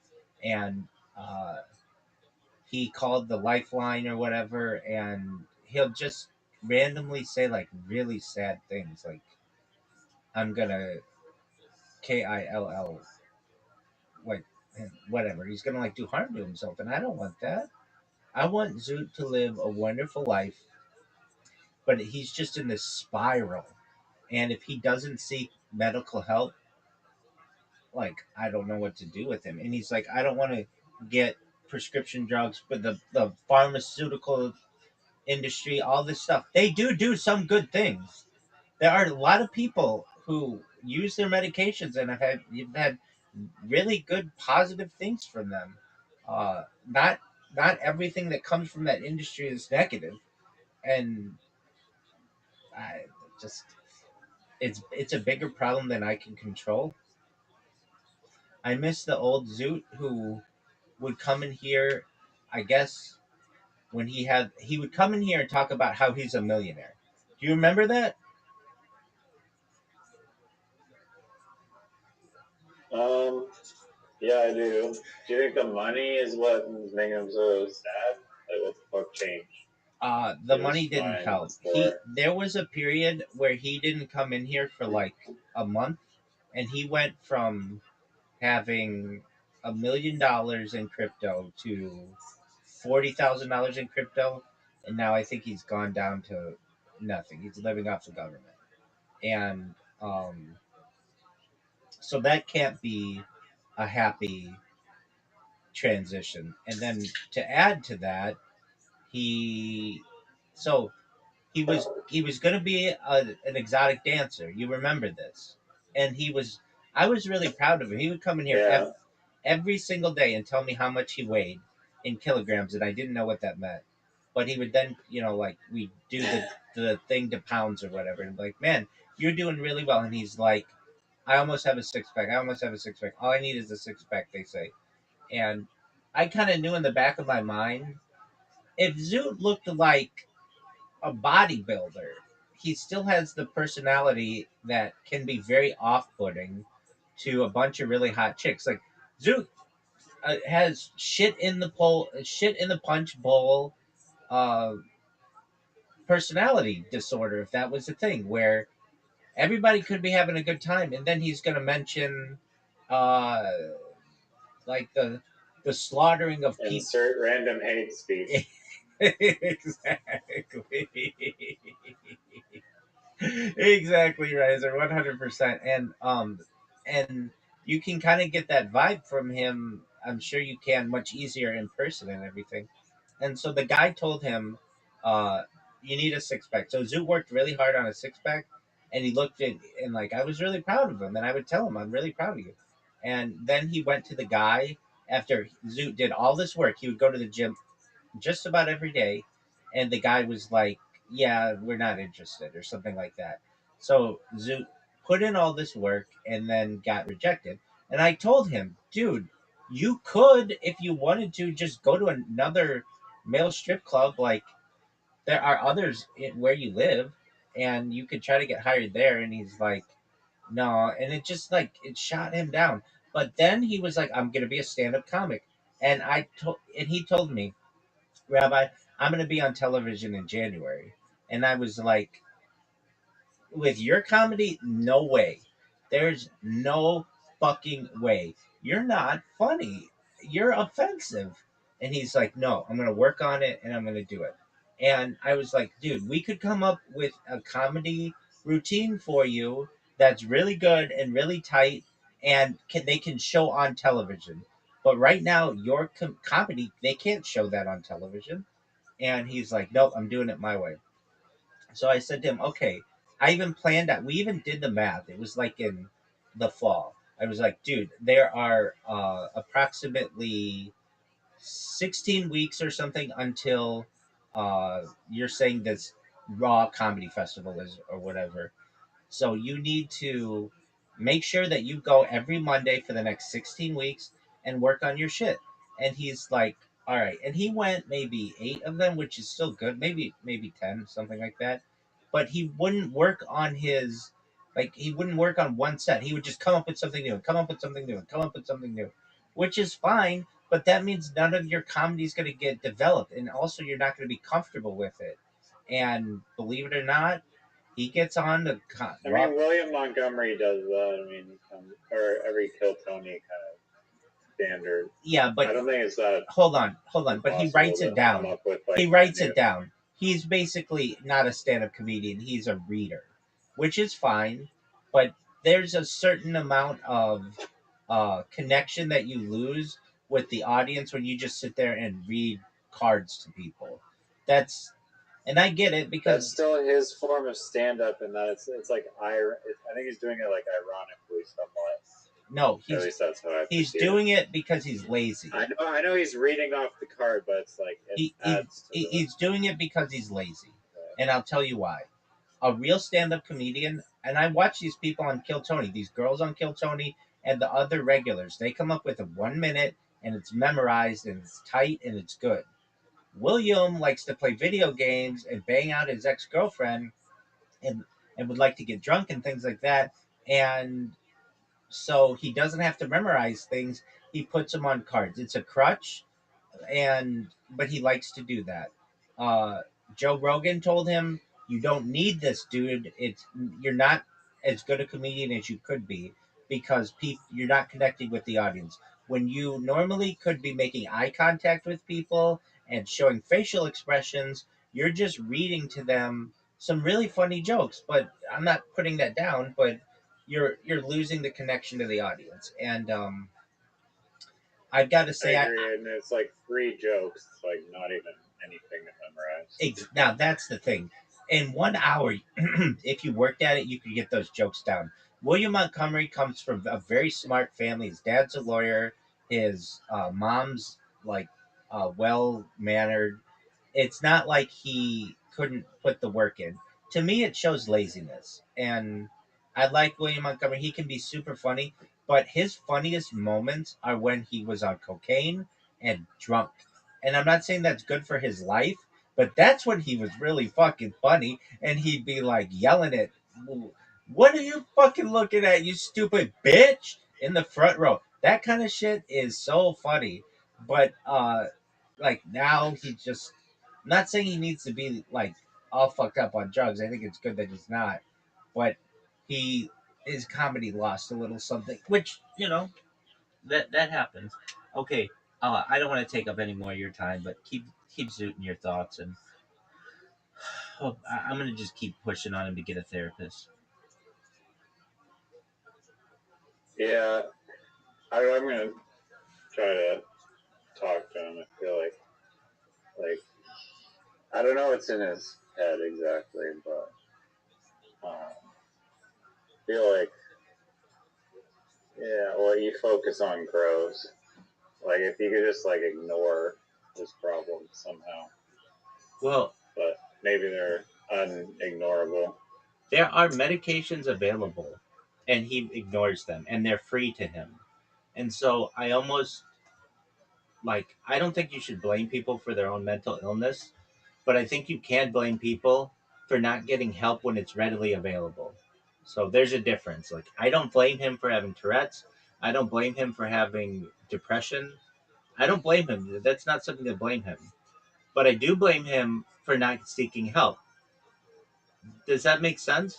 and uh, he called the lifeline or whatever, and he'll just randomly say like really sad things like I'm gonna kill, like whatever, he's gonna like do harm to himself, and I don't want that. I want Zoot to live a wonderful life, but he's just in this spiral, and if he doesn't seek medical help, like I don't know what to do with him. And he's like, I don't want to get prescription drugs, but the pharmaceutical industry, all this stuff, they do some good things. There are a lot of people who use their medications and you've had really good positive things from them. Not everything that comes from that industry is negative, and I just it's a bigger problem than I can control. I miss the old Zoot who would come in here. I guess when he would come in here and talk about how he's a millionaire. Do you remember that? Um, yeah, I do. Do you think the money is what is making him so sad? Like, what the fuck changed? The He was money didn't fine help. before. There was a period where he didn't come in here for like a month, and he went from having $1 million in crypto to $40,000 in crypto, and now I think he's gone down to nothing. He's living off the government, and so that can't be a happy transition. And then to add to that, he so he was going to be an exotic dancer. You remember this, and he was. I was really proud of him. He would come in here Yeah. every single day and tell me how much he weighed in kilograms, and I didn't know what that meant. But he would then, like we do the thing to pounds or whatever, and like, man, you're doing really well. And he's like, I almost have a six pack. I almost have a six pack. All I need is a six pack, they say. And I kind of knew in the back of my mind, if Zoot looked like a bodybuilder, he still has the personality that can be very off-putting to a bunch of really hot chicks. Like Zoot has shit in the punch bowl, uh, personality disorder. If that was a thing, where everybody could be having a good time, and then he's going to mention, uh, like the slaughtering of people. Insert random hate speech. Exactly. Exactly, Riser, 100%. And you can kind of get that vibe from him. I'm sure you can much easier in person and everything. And so the guy told him, uh, "You need a six pack." So Zoo worked really hard on a six pack, and he looked at and like I was really proud of him, and I would tell him, "I'm really proud of you." And then he went to the guy after Zoo did all this work. He would go to the gym just about every day, and the guy was like, "Yeah, we're not interested," or something like that. So Zoot put in all this work and then got rejected. And I told him, "Dude, you could, if you wanted to, just go to another male strip club. Like there are others where you live, and you could try to get hired there." And he's like, "No," and it just like it shot him down. But then he was like, "I'm gonna be a stand-up comic," and he told me, "Rabbi, I'm going to be on television in January." And I was like, with your comedy, no way. There's no fucking way. You're not funny. You're offensive. And he's like, no, I'm going to work on it and I'm going to do it. And I was like, dude, we could come up with a comedy routine for you that's really good and really tight and they can show on television. But right now, your comedy, they can't show that on television. And he's like, nope, I'm doing it my way. So I said to him, okay, I even planned that. We even did the math. It was like in the fall. I was like, dude, there are approximately 16 weeks or something until you're saying this Raw Comedy Festival is or whatever. So you need to make sure that you go every Monday for the next 16 weeks and work on your shit. And he's like, all right. And he went maybe 8 of them, which is still good. Maybe 10, something like that. But he wouldn't work on his he wouldn't work on one set. He would just come up with something new, come up with something new, come up with something new, which is fine. But that means none of your comedy is going to get developed, and also you're not going to be comfortable with it. And believe it or not, he gets on the I mean, William Montgomery does that. I mean, or every Kill Tony kind of standard. Yeah, but I don't think it's that. Hold on. But he writes it down. He writes it down. He's basically not a stand-up comedian. He's a reader, which is fine. But there's a certain amount of connection that you lose with the audience when you just sit there and read cards to people. And I get it because that's still his form of stand-up, and that it's like I think he's doing it like ironically somewhat. No, at least that's how he's doing it because he's lazy. I know he's reading off the card, but it's like he's doing it because he's lazy, and I'll tell you why. A real stand-up comedian, and I watch these people on Kill Tony, these girls on Kill Tony, and the other regulars. They come up with a 1 minute, and it's memorized, and it's tight, and it's good. William likes to play video games and bang out his ex-girlfriend, and would like to get drunk and things like that, and so he doesn't have to memorize things. He puts them on cards. It's a crutch, but he likes to do that. Uh, Joe Rogan told him, "You don't need this, dude. You're not as good a comedian as you could be because you're not connecting with the audience. When you normally could be making eye contact with people and showing facial expressions, you're just reading to them some really funny jokes. But I'm not putting that down. But you're losing the connection to the audience, and I've got to say, I agree, and it's like 3 jokes. It's like not even anything to memorize. Now that's the thing. In 1 hour, if you worked at it, you could get those jokes down. William Montgomery comes from a very smart family. His dad's a lawyer. His mom's like well mannered. It's not like he couldn't put the work in. To me, it shows laziness. And I like William Montgomery. He can be super funny, but his funniest moments are when he was on cocaine and drunk. And I'm not saying that's good for his life, but that's when he was really fucking funny. And he'd be like yelling at, "What are you fucking looking at, you stupid bitch?" in the front row. That kind of shit is so funny. But like now he just, I'm not saying he needs to be like all fucked up on drugs. I think it's good that he's not. But his comedy lost a little something, which that happens. Okay, I don't want to take up any more of your time, but keep zooting your thoughts, and I'm gonna just keep pushing on him to get a therapist. Yeah, I'm gonna try to talk to him. I feel like I don't know what's in his head exactly, but I feel like what you focus on grows. Like if you could just like ignore this problem somehow. Well, but maybe they're unignorable. There are medications available, and he ignores them, and they're free to him. And so I almost I don't think you should blame people for their own mental illness, but I think you can blame people for not getting help when it's readily available. So there's a difference. Like I don't blame him for having Tourette's. I don't blame him for having depression. I don't blame him. That's not something to blame him. But I do blame him for not seeking help. Does that make sense?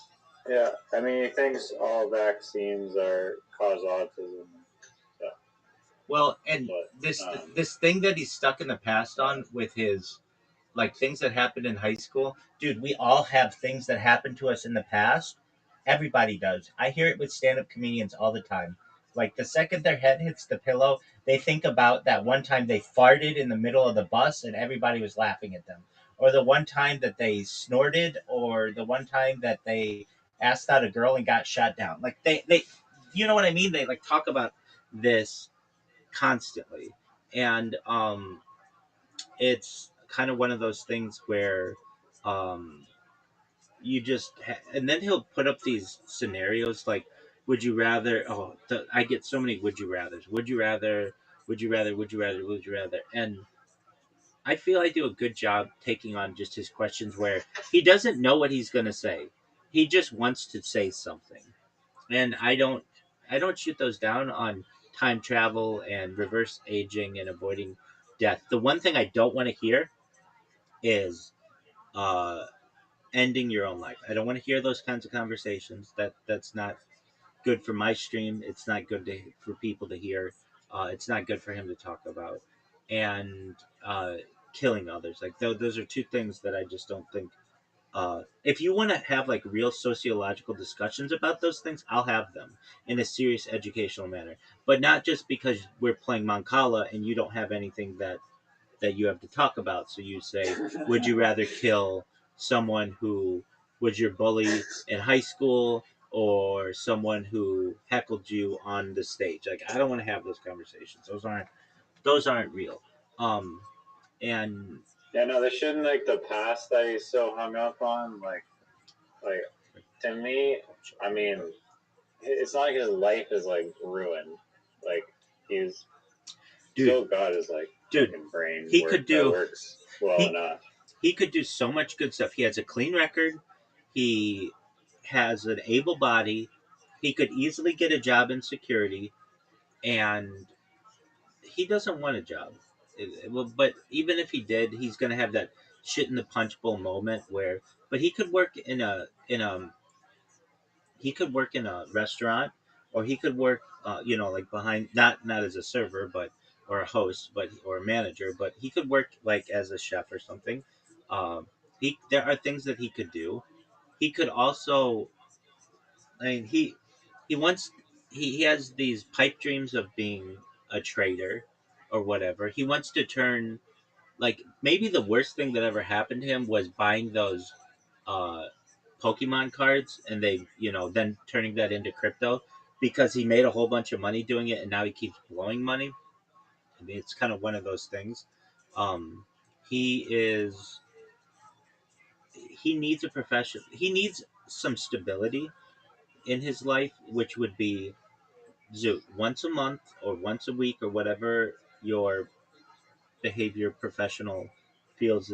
Yeah, I mean, he thinks all vaccines cause autism. Well, and But this thing that he's stuck in the past on with his like things that happened in high school, dude. We all have things that happened to us in the past. Everybody does. I hear it with stand-up comedians all the time. Like the second their head hits the pillow, they think about that one time they farted in the middle of the bus and everybody was laughing at them, or the one time that they snorted, or the one time that they asked out a girl and got shot down. Like they, you know what I mean? They like talk about this constantly, and it's kind of one of those things where um you just and then he'll put up these scenarios like, would you rather, I get so many would you rathers, would you rather, would you rather, would you rather, would you rather, and I feel I do a good job taking on just his questions where he doesn't know what he's going to say, he just wants to say something, and I don't shoot those down on time travel and reverse aging and avoiding death. The one thing I don't want to hear is uh ending your own life. I don't want to hear those kinds of conversations. That's not good for my stream. It's not good for people to hear. It's not good for him to talk about. And killing others. Like those are two things that I just don't think. If you want to have like real sociological discussions about those things, I'll have them in a serious educational manner, but not just because we're playing Mancala and you don't have anything that you have to talk about. So you say, would you rather kill someone who was your bully in high school or someone who heckled you on the stage? Like, I don't want to have those conversations. Those aren't real. Um, and yeah, no, they shouldn't like the past that he's so hung up on. Like to me, I mean, it's not like his life is like ruined. Like he's dude, still got his like dude, fucking brain. he could do works well he, enough. he could do so much good stuff. He has a clean record. He has an able body. He could easily get a job in security, and he doesn't want a job. Well, but even if he did, he's going to have that shit in the punch bowl moment where. But he could work in a restaurant, or he could work, like behind, not as a server, but or a host, but or a manager, but he could work like as a chef or something. He There are things that he could do. He could also, I mean, he wants he has these pipe dreams of being a trader or whatever. He wants to turn, like, maybe the worst thing that ever happened to him was buying those uh Pokemon cards, and then turning that into crypto, because he made a whole bunch of money doing it and now he keeps blowing money. I mean, it's kind of one of those things. Um he is he needs a profession. He needs some stability in his life, which would be Zoot once a month or once a week or whatever your behavior professional feels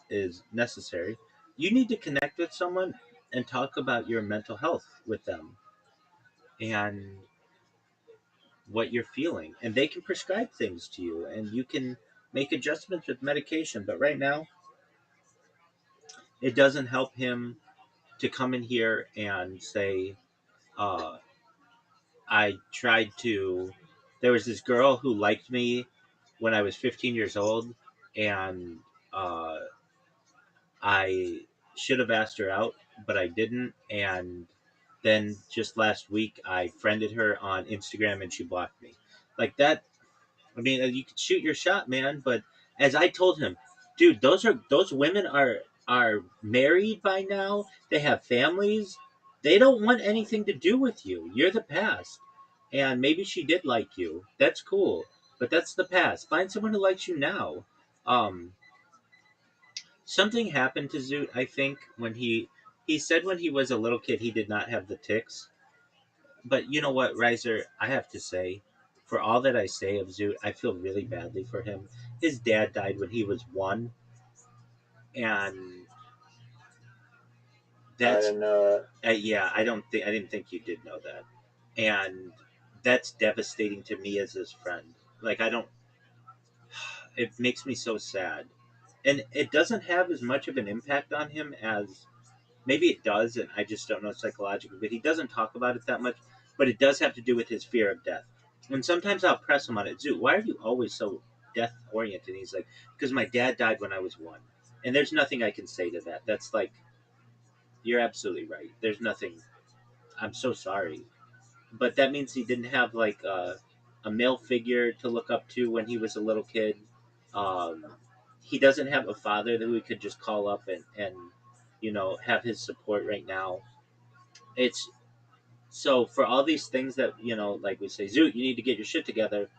is necessary. You need to connect with someone and talk about your mental health with them and what you're feeling, and they can prescribe things to you and you can make adjustments with medication. But right now it doesn't help him to come in here and say, uh, I tried to. There was this girl who liked me when I was 15 years old, and uh, I should have asked her out, but I didn't. And then just last week, I friended her on Instagram, and she blocked me. Like that. I mean, you can shoot your shot, man. But as I told him, dude, those women are married by now. They have families. They don't want anything to do with you. You're the past. And maybe she did like you. That's cool. But that's the past. Find someone who likes you now. Um, Something happened to Zoot, I think, when he said when he was a little kid he did not have the ticks. But you know what, Riser, I have to say, for all that I say of Zoot, I feel really badly for him. His dad died when he was 1, and I that's didn't know yeah. I didn't think you did know that, and that's devastating to me as his friend. Like, I don't. It makes me so sad, and it doesn't have as much of an impact on him as maybe it does, and I just don't know psychologically. But he doesn't talk about it that much. But it does have to do with his fear of death. And sometimes I'll press him on it. Zoo, why are you always so death oriented? And he's like, because my dad died when I was 1. And there's nothing I can say to that. That's like, you're absolutely right. There's nothing. I'm so sorry. But that means he didn't have like a male figure to look up to when he was a little kid. Um, he doesn't have a father that we could just call up and have his support right now. It's so for all these things that like we say, Zoo, you need to get your shit together.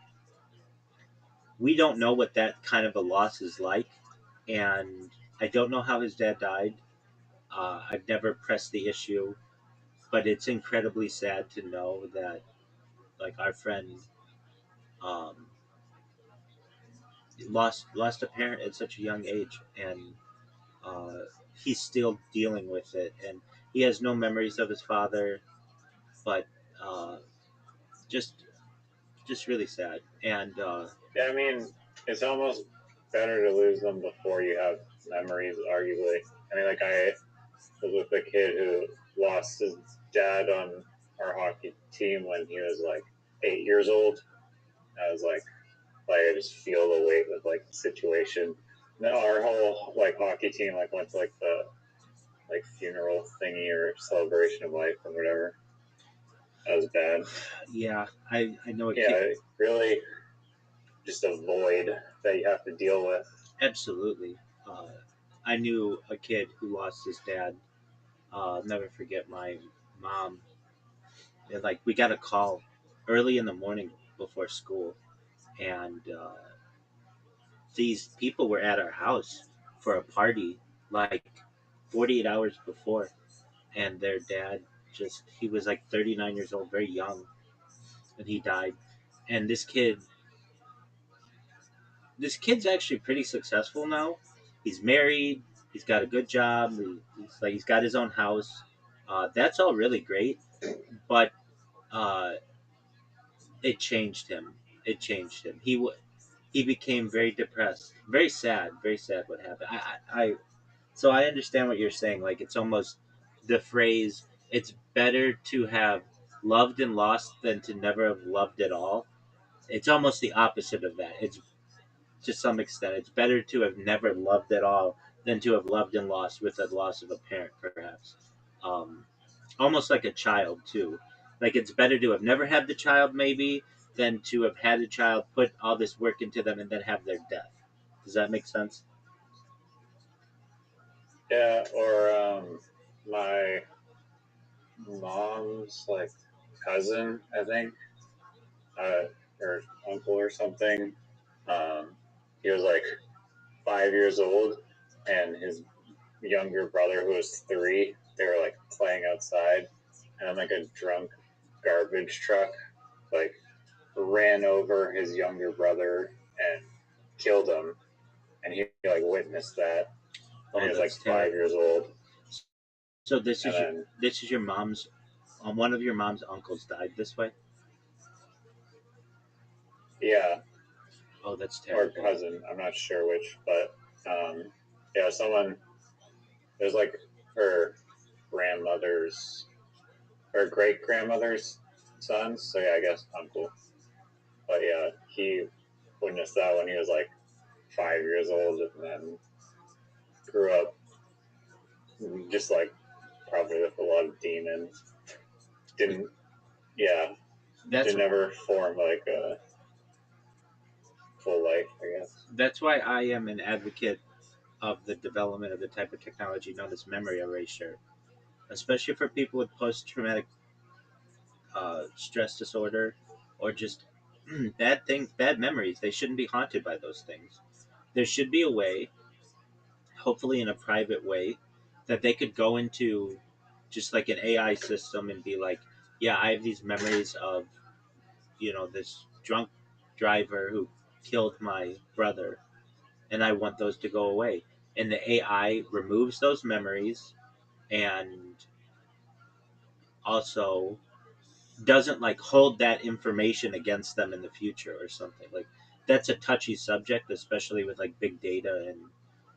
We don't know what that kind of a loss is like, and I don't know how his dad died. I've never pressed the issue, but it's incredibly sad to know that like our friend um, lost a parent at such a young age, and uh, he's still dealing with it, and he has no memories of his father, but uh, just just really sad. And Yeah, I mean, it's almost better to lose them before you have memories, arguably. I mean, like, I was with a kid who lost his dad on our hockey team when he was like 8 years old. I was like I just feel the weight of like the situation. No, our whole like hockey team like went to like the like funeral thingy or celebration of life or whatever. That was bad. yeah, I know it. Yeah, really, just a void that you have to deal with. Absolutely. Uh, I knew a kid who lost his dad. I'll never forget my mom. And, like we got a call early in the morning before school, and these people were at our house for a party like 48 hours before, and their dad just he was like 39 years old, very young, and he died. And this kid's actually pretty successful now. He's married. He's got a good job. He's got his own house. That's all really great, but uh, it changed him. It changed him. He became very depressed, very sad. Very sad what happened. So I understand what you're saying. Like it's almost the phrase. It's better to have loved and lost than to never have loved at all. It's almost the opposite of that. It's to some extent. It's better to have never loved at all than to have loved and lost with the loss of a parent, perhaps. Um, Almost like a child, too. Like it's better to have never had the child, maybe, than to have had a child, put all this work into them, and then have their death. Does that make sense? Yeah, or my mom's like cousin, I think, or uncle or something. Um, he was like 5 years old, and his younger brother, who was 3, they were like playing outside, and like a drunk garbage truck like ran over his younger brother and killed him, and he like witnessed that. Oh, And he was like that's 5 years old. so. This And is your then this is your mom's. One of your mom's uncles died this way. yeah, Oh, that's or terrible. cousin, I'm not sure which, but yeah, someone, there's like her grandmother's, her great grandmother's son, so yeah, I guess uncle. But yeah, he witnessed that when he was like 5 years old, and then grew up just like probably with a lot of demons. Didn't, yeah, That's didn't ever form like a full life, I guess. that's why I am an advocate of the development of the type of technology known as memory erasure, especially for people with post-traumatic stress disorder or just bad memories. They shouldn't be haunted by those things. There should be a way, hopefully in a private way, that they could go into just like an AI system and be like, yeah, I have these memories of, this drunk driver who killed my brother, and I want those to go away. And the AI removes those memories and also doesn't like hold that information against them in the future or something. Like that's a touchy subject, especially with like big data and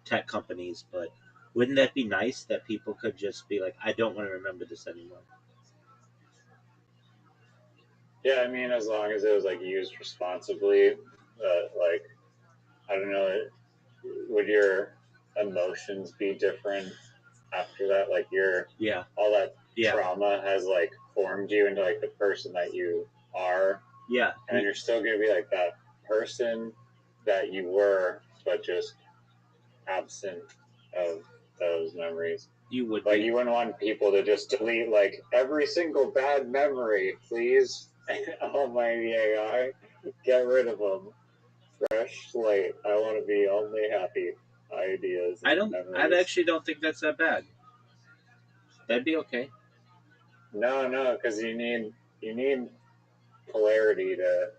tech companies, but wouldn't that be nice that people could just be like, I don't want to remember this anymore? Yeah, I mean, as long as it was like used responsibly, like I don't know, would your emotions be different after that? Like Yeah. all that Yeah. trauma has like formed you into like the person that you are, Yeah. and then you're still gonna be like that person that you were, but just absent of those memories. You would Like be. you wouldn't want people to just delete like every single bad memory, please. Almighty AI, get rid of them. Fresh slate. I want to be only happy ideas I and don't. I memories. actually don't think that's that bad. That'd be okay. No, because you need polarity to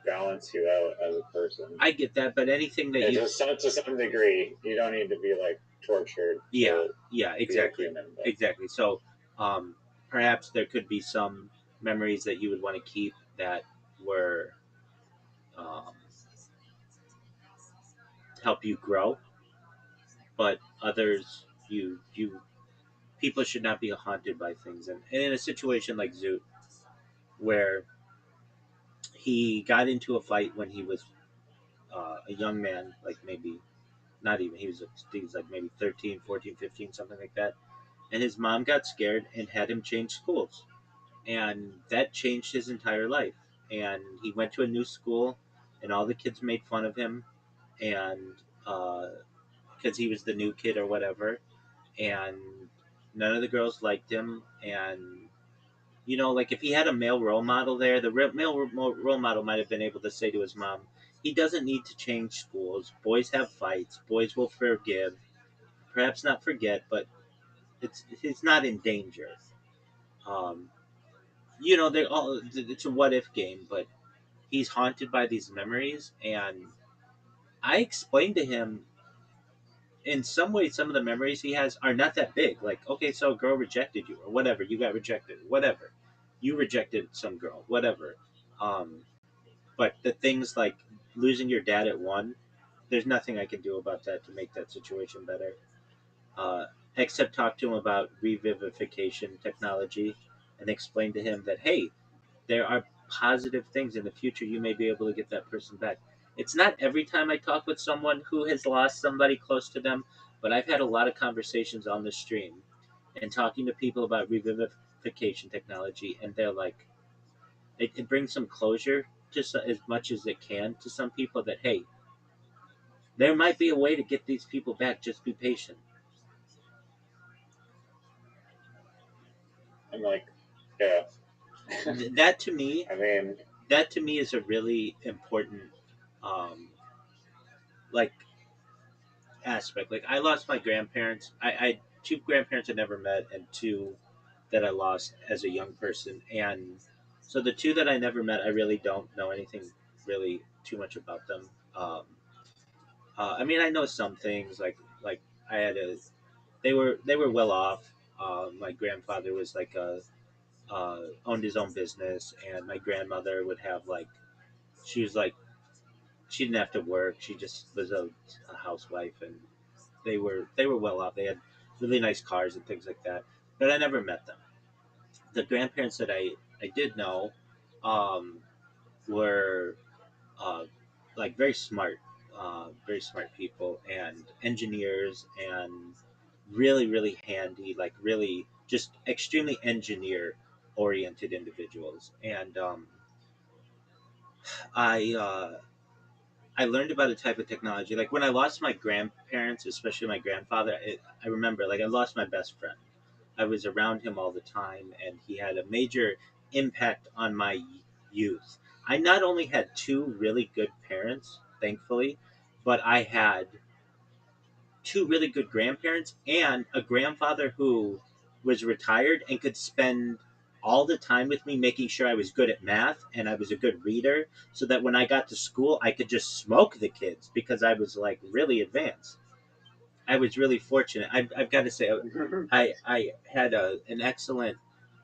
balance you out as a person. I get that, but anything that And you. just to some degree, you don't need to be like tortured. Yeah. To Yeah. be a Exactly. human, but Exactly. So, perhaps there could be some memories that you would want to keep that were um, help you grow, but others you people should not be haunted by things. And in a situation like Zoot, where he got into a fight when he was a young man, like maybe not even he was like maybe 13, 14, 15, something like that, and his mom got scared and had him change schools, and that changed his entire life. And he went to a new school, and all the kids made fun of him, and because he was the new kid or whatever, and none of the girls liked him. And like if he had a male role model there, the role model might have been able to say to his mom, he doesn't need to change schools. Boys have fights. Boys will forgive, perhaps not forget, but he's not in danger. Um, they all it's a what if game, but he's haunted by these memories. And I explained to him, in some ways, some of the memories he has are not that big. Like, okay, so a girl rejected you, or whatever, you got rejected, whatever, you rejected some girl, whatever. Um, but the things like losing your dad at one, there's nothing I can do about that to make that situation better. Uh, except talk to him about revivification technology and explain to him that, hey, there are positive things in the future. You may be able to get that person back. It's not every time I talk with someone who has lost somebody close to them, but I've had a lot of conversations on the stream and talking to people about revivification technology, and they're like, it brings some closure to as much as it can to some people that, hey, there might be a way to get these people back. Just be patient. I'm like, yeah. That to me, I mean, is a really important, um, like aspect. Like I lost my grandparents. I two grandparents I never met, and two that I lost as a young person. And so the two that I never met, I really don't know anything really too much about them. I mean, I know some things like I had a they were well off. My grandfather was like owned his own business, and my grandmother would have like she was like she didn't have to work. She just was a housewife, and they were well off. They had really nice cars and things like that. But I never met them. The grandparents that I did know um, were uh, like very smart people and engineers and really really handy, like really just extremely engineer oriented individuals. And I I learned about a type of technology. Like when I lost my grandparents, especially my grandfather, I remember like I lost my best friend. I was around him all the time, and he had a major impact on my youth. I not only had two really good parents, thankfully, but I had two really good grandparents and a grandfather who was retired and could spend all the time with me making sure I was good at math and I was a good reader, so that when I got to school I could just smoke the kids because I was like really advanced. I was really fortunate. I've got to say, I had an excellent,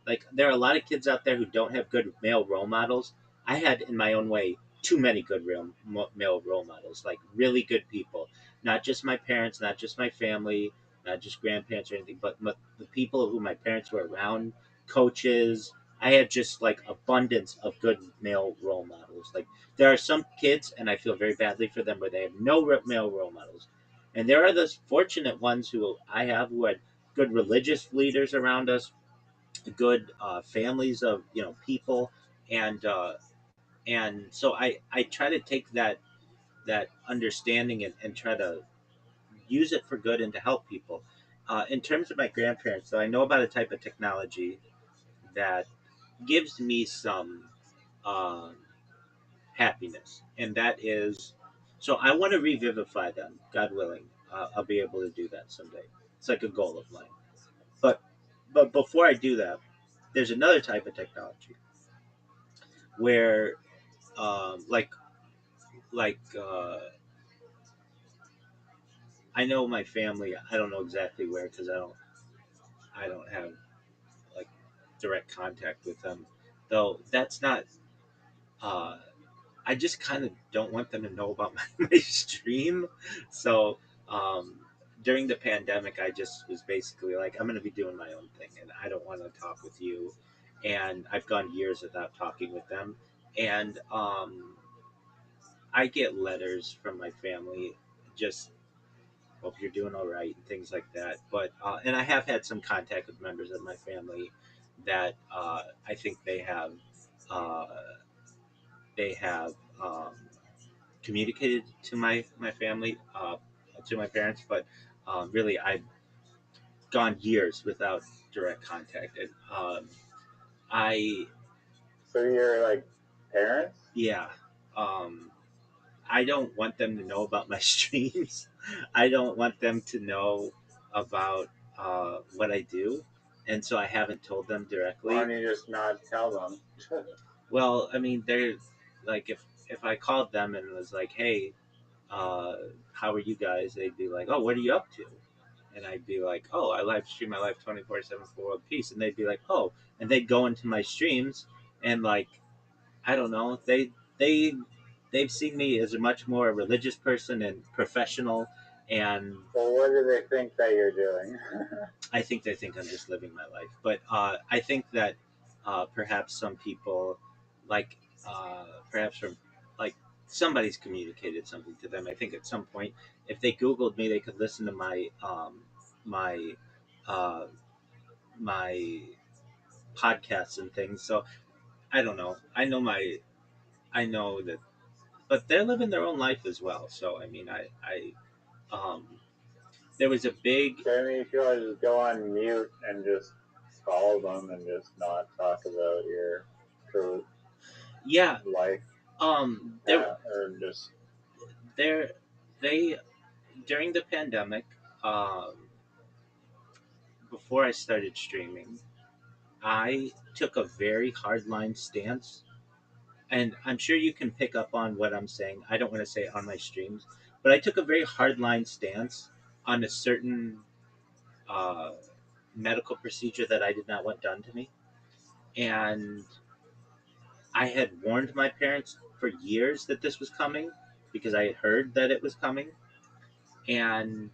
like, there are a lot of kids out there who don't have good male role models. I had, in my own way, too many good male role models, like really good people. Not just my parents, not just my family, not just grandparents or anything, but the people who my parents were around, coaches. I had just like abundance of good male role models. Like there are some kids, and I feel very badly for them, where they have no male role models, and there are those fortunate ones who I have who had good religious leaders around us, good families of people, and so I try to take that understanding and try to use it for good and to help people. In terms of my grandparents, though, I know about a type of technology that gives me some um, happiness, and that is so I want to revivify them, God willing. I'll be able to do that someday. It's like a goal of mine. But before I do that, there's another type of technology where like I know my family. I don't know exactly where because I don't have like direct contact with them. Though that's not. Uh, I just kind of don't want them to know about my stream. So um, during the pandemic, I just was basically like, I'm going to be doing my own thing, and I don't want to talk with you. And I've gone years without talking with them, and I get letters from my family, just hope you're doing all right and things like that. But and I have had some contact with members of my family that I think uh, they have um, communicated to my family, to my parents, but really I've gone years without direct contact. And I So you're like parents? yeah, um, I don't want them to know about my streams. I don't want them to know about what I do, and so I haven't told them Why directly. don't you just not tell them? Well, I mean, they're like if I called them and was like, "Hey, uh, how are you guys?" They'd be like, "Oh, what are you up to?" And I'd be like, "Oh, I live stream my life 24/7 for World Peace," and they'd be like, "Oh," and they'd go into my streams and like I don't know, they they've seen me as a much more religious person and professional, and Well, what do they think that you're doing? I think they think I'm just living my life. But I think that perhaps some people, like perhaps from like somebody's communicated something to them. I think at some point, if they Googled me, they could listen to my uh, my podcasts and things. So I don't know. I know that, but they're living their own life as well. So I mean, um, there was a big So, I mean, if you want to just go on mute and just call them and just not talk about your true yeah. life, There or just there they during the pandemic, before I started streaming, I took a very hardline stance, and I'm sure you can pick up on what I'm saying. I don't want to say it on my streams, but I took a very hardline stance on a certain uh, medical procedure that I did not want done to me, and I had warned my parents for years that this was coming because I had heard that it was coming, and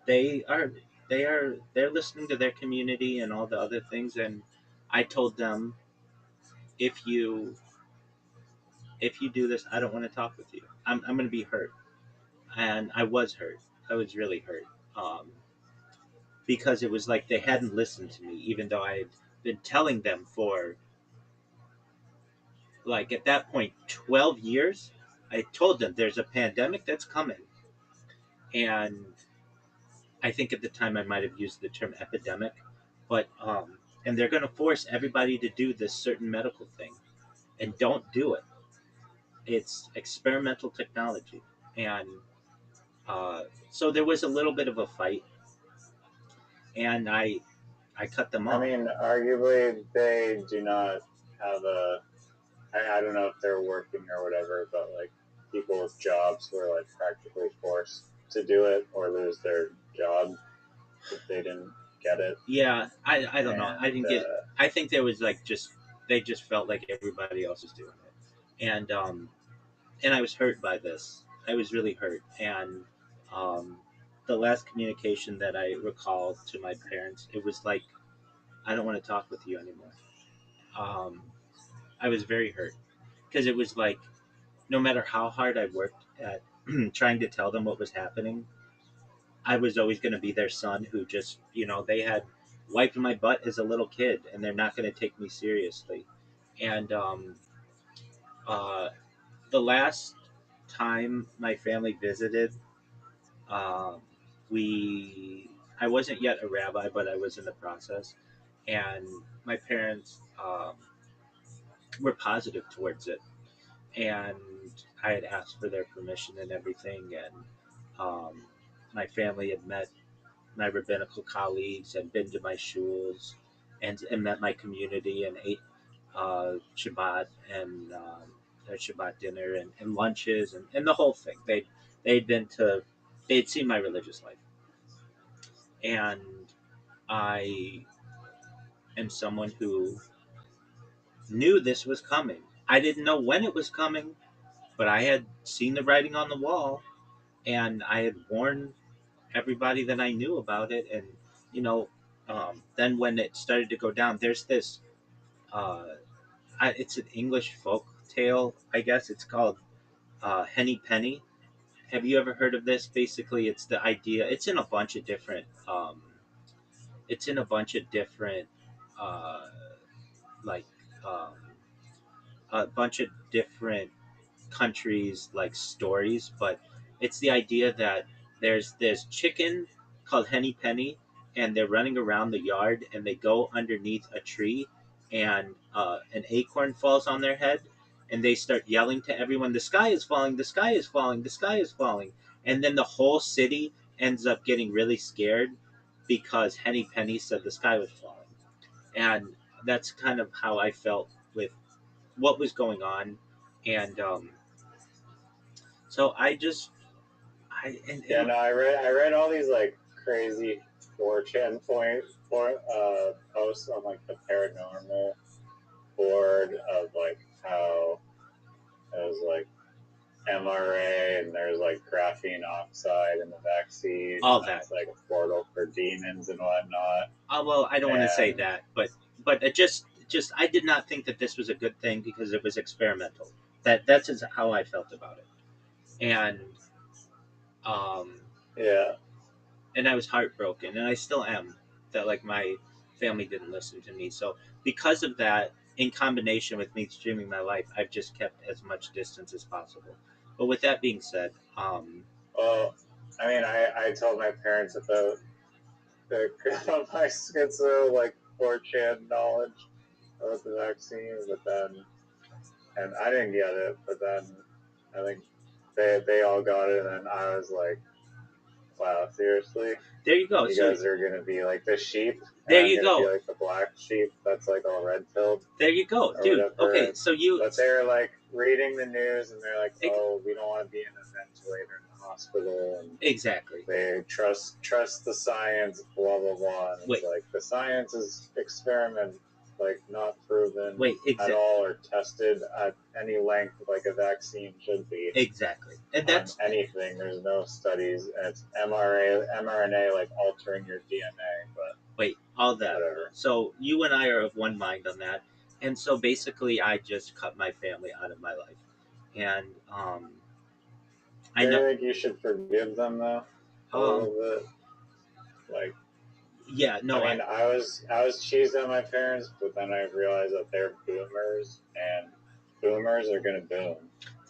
they are they're listening to their community and all the other things. And I told them, if you do this, I don't want to talk with you. I'm going to be hurt. And I was hurt. I was really hurt, um, because it was like they hadn't listened to me, even though I had been telling them for like at that point 12 years. I told them there's a pandemic that's coming, and I think at the time I might have used the term epidemic, but and they're going to force everybody to do this certain medical thing, and don't do it. It's experimental technology, and uh, so there was a little bit of a fight, and I cut them I off. mean, arguably they do not have I don't know if they're working or whatever, but like people with jobs were like practically forced to do it or lose their job if they didn't get it. Yeah, I don't know. I And didn't get. I think there was like just they just felt like everybody else was doing it, and I was hurt by this. I was really hurt, and um, the last communication that I recall to my parents, it was like I don't want to talk with you anymore. Um, I was very hurt because it was like no matter how hard I worked at trying to tell them what was happening, I was always going to be their son who just, they had wiped my butt as a little kid and they're not going to take me seriously. And uh, the last time my family visited, um, we, I wasn't yet a rabbi, but I was in the process. And my parents were positive towards it. And I had asked for their permission and everything. And my family had met my rabbinical colleagues and been to my shuls and met my community and ate Shabbat and their Shabbat dinner and lunches and the whole thing. They'd been to they'd seen my religious life, and I am someone who knew this was coming. I didn't know when it was coming, but I had seen the writing on the wall, and I had warned everybody that I knew about it. And you know, then when it started to go down, there's this. It's an English folk tale, I guess. It's called Henny Penny. Have you ever heard of this? Basically, it's the idea. It's in a bunch of different. It's in a bunch of different, uh, like, um, a bunch of different countries like stories, but it's the idea that there's this chicken called Henny Penny, and they're running around the yard, and they go underneath a tree, and an acorn falls on their head, and they start yelling to everyone, "The sky is falling! The sky is falling! The sky is falling!" And then the whole city ends up getting really scared because Henny Penny said the sky was falling, and that's kind of how I felt with what was going on, and so I just Yeah, no, I read all these like crazy 4chan posts on like the paranormal board of like how it was like MRA and there's like graphene oxide in the vaccine. all And that. it's like a portal for demons and whatnot. Well, I don't want to say And that, but it just I did not think that this was a good thing because it was experimental. That's just how I felt about it, and um, yeah, and I was heartbroken, and I still am that like my family didn't listen to me. So because of that, in combination with me streaming my life, I've just kept as much distance as possible. But with that being said, well, I mean, I told my parents about the my schizo like 4chan knowledge about the vaccine, but then and I didn't get it, but then I think they all got it, and I was like, wow, seriously, there you go. you So guys are gonna be like the sheep, and there I'm you gonna be go. like the black sheep that's like all red pilled There you go, or dude. whatever. Okay, so you But they're like reading the news, and they're like, Ex- oh, we don't want to be in a ventilator in the hospital, and exactly. they trust the science, blah blah blah. And Wait. it's like the science is experiment, like not proven Wait, at all or tested at any length like a vaccine should be. Exactly, and that's anything. There's no studies, and it's mRNA like altering your DNA. But wait, all that. whatever. So you and I are of one mind on that, and so basically, I just cut my family out of my life, and I Do you know, think you should forgive them though a little bit? Like, yeah, no, I mean, I was cheesed at my parents, but then I realized that they're boomers, and boomers are gonna boom.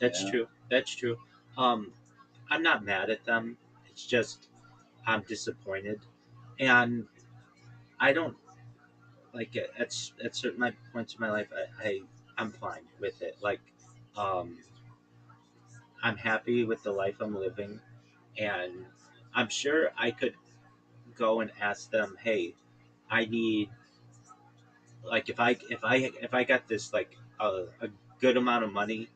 that's Yeah. true. That's true. I'm not mad at them. It's just I'm disappointed, and I don't like it. At certain points in my life. I'm fine with it. Like, um, I'm happy with the life I'm living, and I'm sure I could go and ask them, hey, I need like if I got this like a good amount of money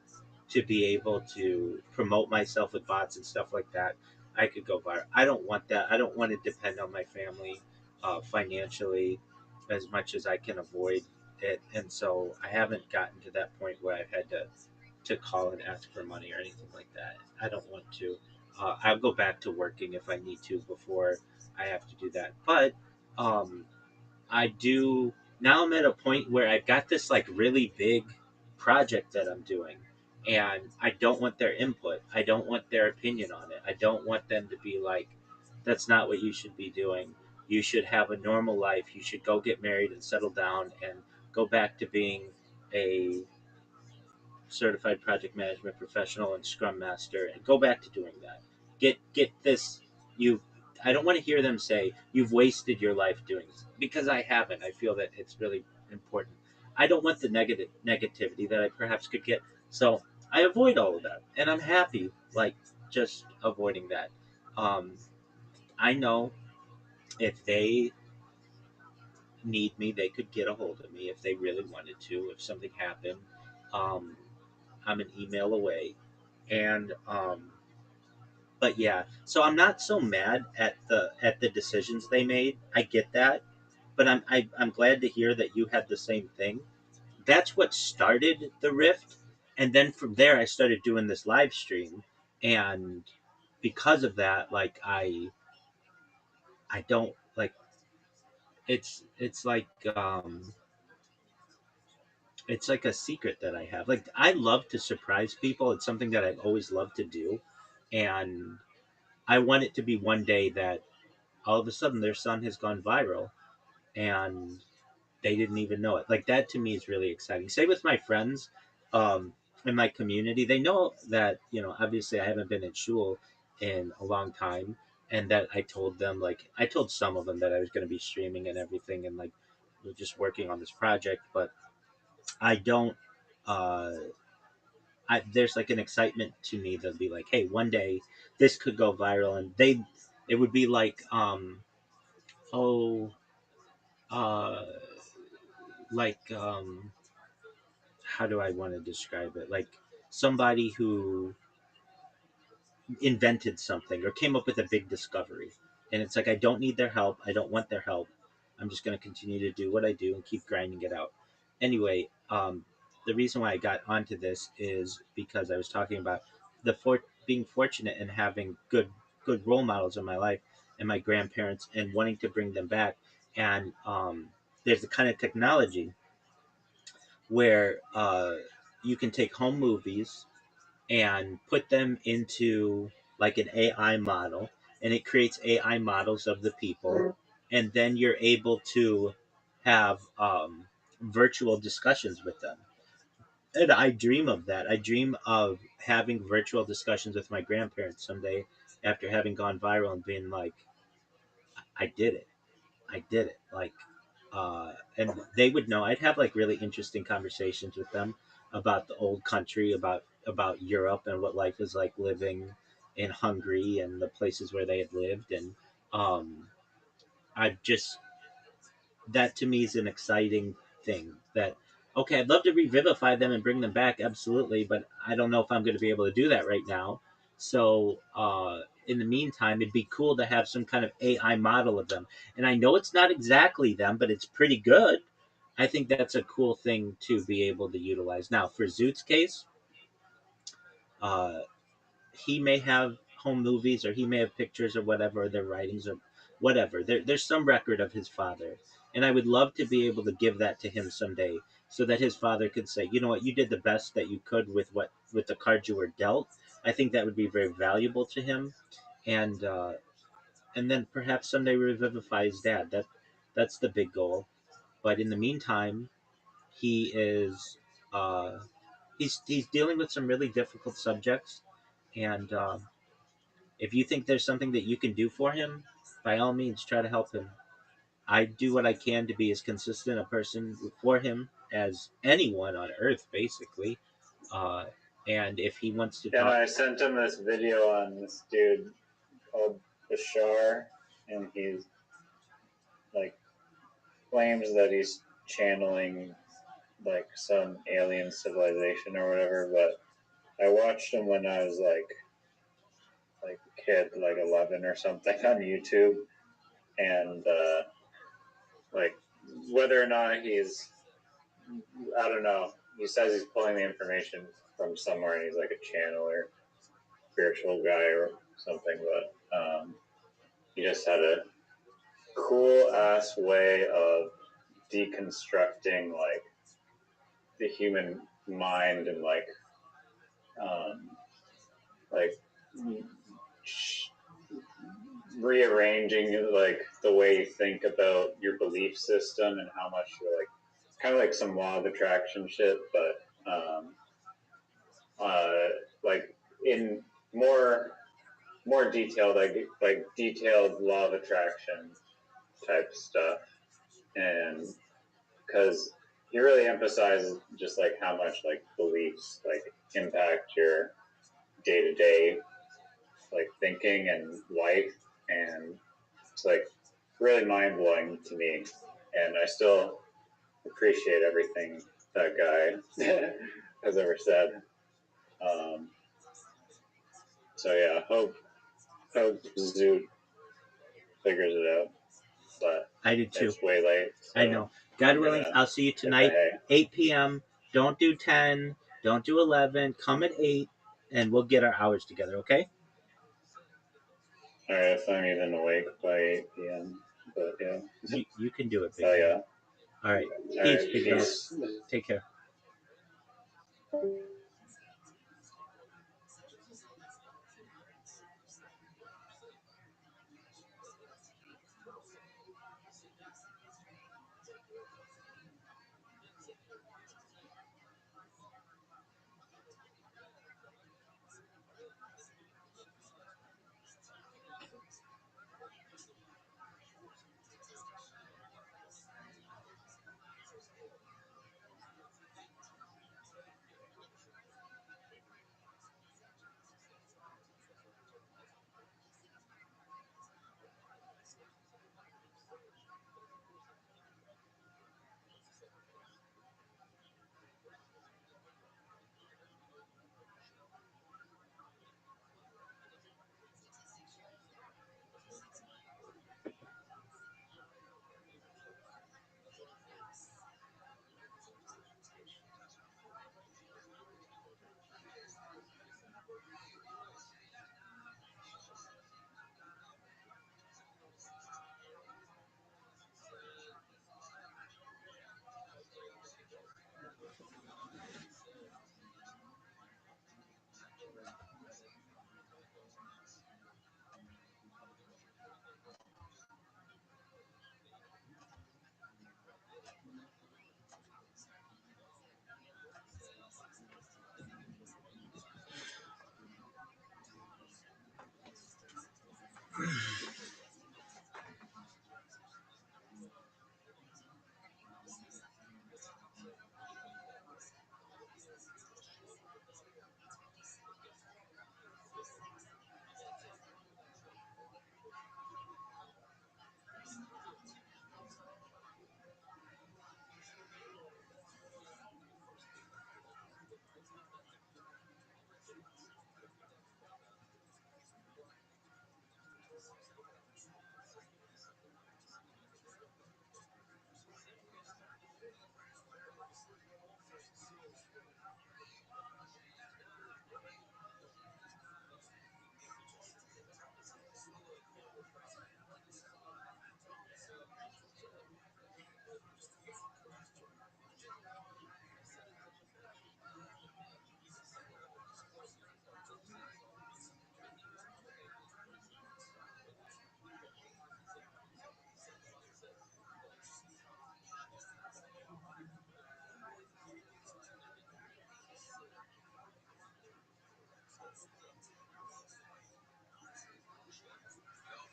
to be able to promote myself with bots and stuff like that, I could go viral. I don't want that. I don't want to depend on my family financially as much as I can avoid it, and so I haven't gotten to that point where I've had to call and ask for money or anything like that. I don't want to. I'll go back to working if I need to before I have to do that. But um, I do now. I'm at a point where I've got this like really big project that I'm doing, and I don't want their input. I don't want their opinion on it. I don't want them to be like, "That's not what you should be doing. You should have a normal life. You should go get married and settle down and go back to being a certified project management professional and scrum master and go back to doing that. Get this. You I don't want to hear them say you've wasted your life doing this, because I haven't. I feel that it's really important. I don't want the negativity that I perhaps could get. So I avoid all of that, and I'm happy like just avoiding that. um, I know if they need me, they could get a hold of me if they really wanted to. If something happened, um, I'm an email away. And but yeah, so I'm not so mad at the decisions they made. I get that, but I'm glad to hear that you had the same thing. That's what started the rift, and then from there I started doing this live stream, and because of that, like I don't like it's like it's like a secret that I have. Like I love to surprise people. It's something that I've always loved to do, and I want it to be one day that all of a sudden their son has gone viral and they didn't even know it. Like that to me is really exciting. Same with my friends in my community. They know that, obviously I haven't been in shul in a long time, and that I told them, like, I told some of them that I was going to be streaming and everything, and like, we're just working on this project, but I don't, uh, there's like an excitement to me that'll be like, hey, one day this could go viral, and it would be like, oh, uh, like how do I want to describe it? Like somebody who invented something or came up with a big discovery, and it's like I don't need their help. I don't want their help. I'm just going to continue to do what I do and keep grinding it out. Anyway, the reason why I got onto this is because I was talking about being fortunate and having good role models in my life and my grandparents and wanting to bring them back. And there's a kind of technology where you can take home movies and put them into like an AI model, and it creates AI models of the people, and then you're able to have virtual discussions with them. And I dream of that. I dream of having virtual discussions with my grandparents someday after having gone viral and being like, I did it. I did it. Like, and they would know. I'd have like really interesting conversations with them about the old country, about Europe and what life is like living in Hungary and the places where they had lived. And I just that to me is an exciting thing. That okay, I'd love to revivify them and bring them back, absolutely, but I don't know if I'm going to be able to do that right now. So in the meantime, it'd be cool to have some kind of AI model of them. And I know it's not exactly them, but it's pretty good. I think that's a cool thing to be able to utilize. Now, for Zoot's case, uh, he may have home movies or he may have pictures or whatever, or their writings or whatever. There's some record of his father. And I would love to be able to give that to him someday so that his father could say, you know what, you did the best that you could with the cards you were dealt. I think that would be very valuable to him. And then perhaps someday revivify his dad. That's the big goal. But in the meantime, he is uh, he's dealing with some really difficult subjects, and if you think there's something that you can do for him, by all means, try to help him. I do what I can to be as consistent a person for him as anyone on earth, basically. Uh, and if he wants to Yeah, talk, I sent him this video on this dude called Bashar, and he's like claims that he's channeling like some alien civilization or whatever. But I watched him when I was like a kid, like 11 or something, on YouTube, and like whether or not he's, I don't know. He says he's pulling the information from somewhere, and he's like a channeler, spiritual guy or something. But he just had a cool ass way of deconstructing like the human mind and like rearranging like the way you think about your belief system and how much you're like kind of like some law of attraction shit, but like in more detailed, like detailed law of attraction type stuff, and because he really emphasizes just like how much like beliefs like impact your day to day like thinking and life, and it's like really mind blowing to me, and I still appreciate everything that guy has ever said. So yeah, hope Zoot figures it out, but I do too. it's way late. So I know. God willing, I'll see you tonight, 8 p.m. Don't do 10. Don't do 11. Come at 8, and we'll get our hours together, okay? All right, if I'm even awake by 8 p.m. But yeah. You can do it, big Oh man. yeah. All right. All Peace, right, big peace. dog. Take care.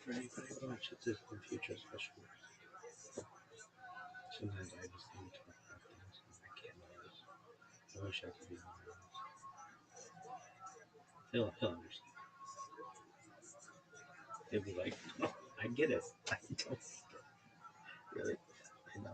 For anybody who watches this in the future, especially, sometimes I just need to talk about things and I can't notice. I wish I could be more honest. He'll understand. He'll be like, oh, I get it. I don't get it. Really? I know.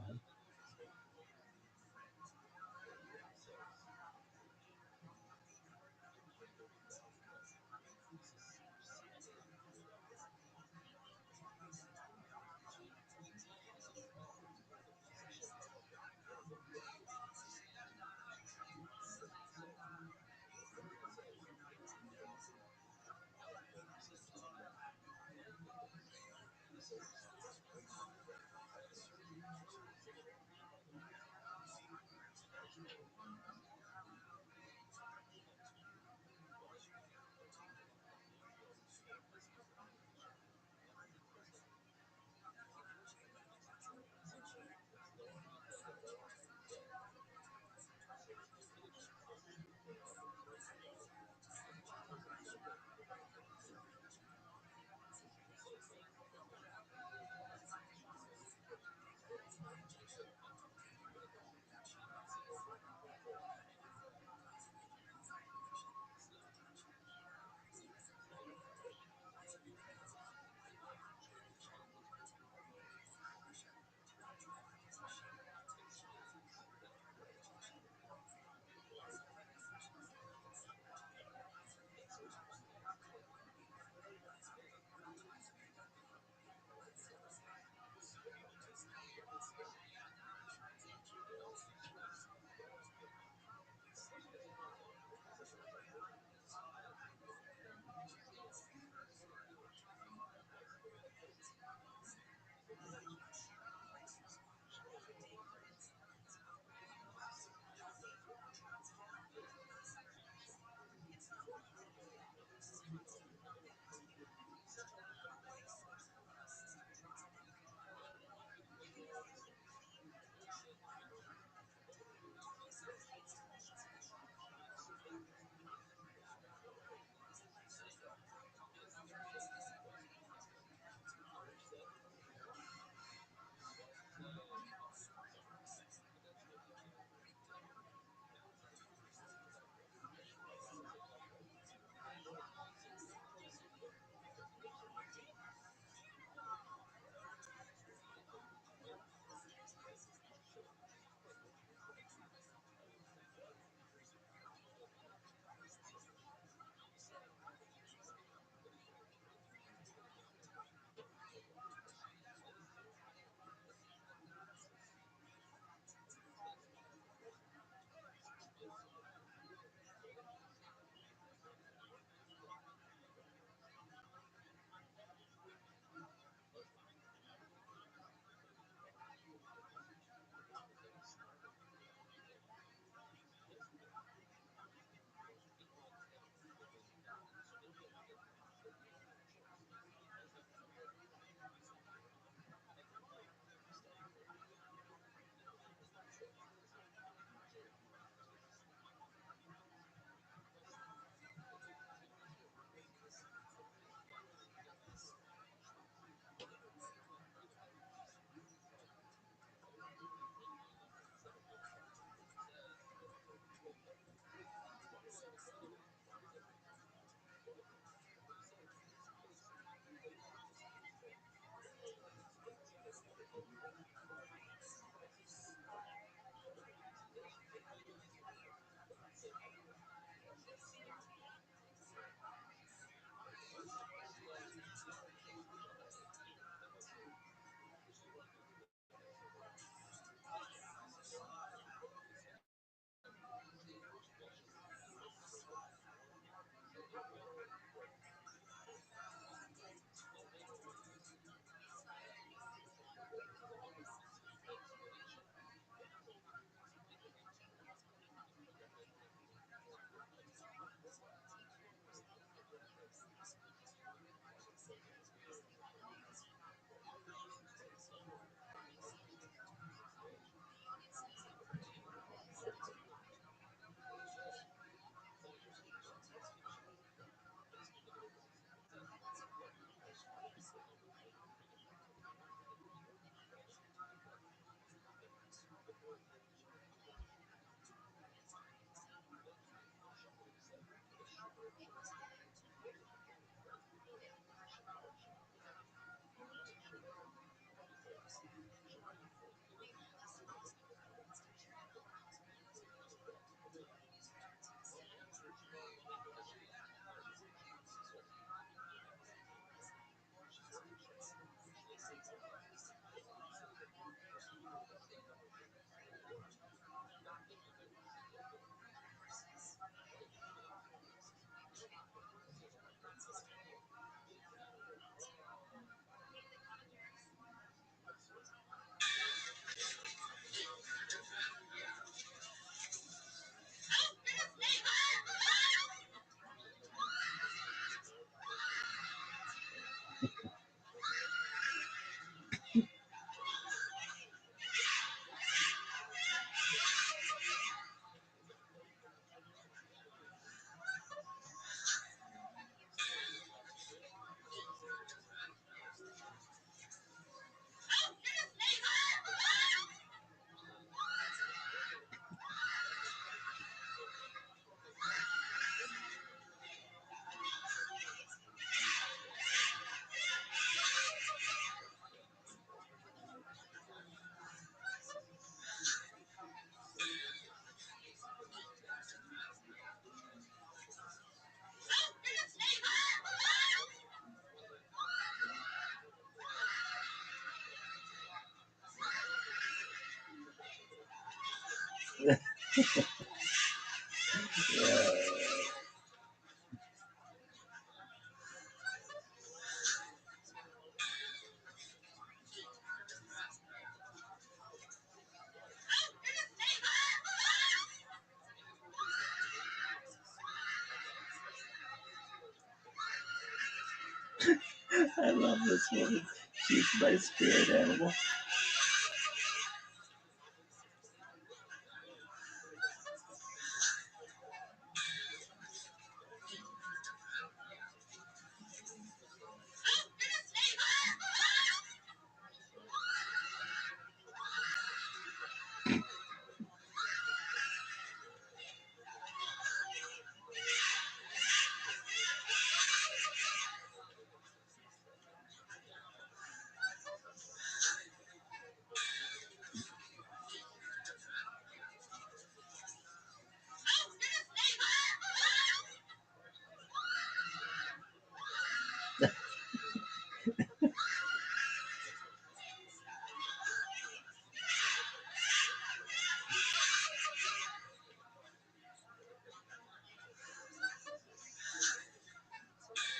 I love this woman. She's my spirit animal.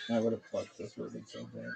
I would have plucked this ribbon so bad.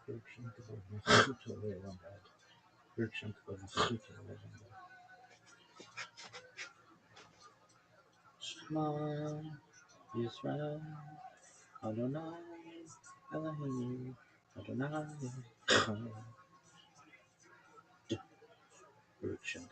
Shema Yisrael Adonai Eloheinu Adonai Echad.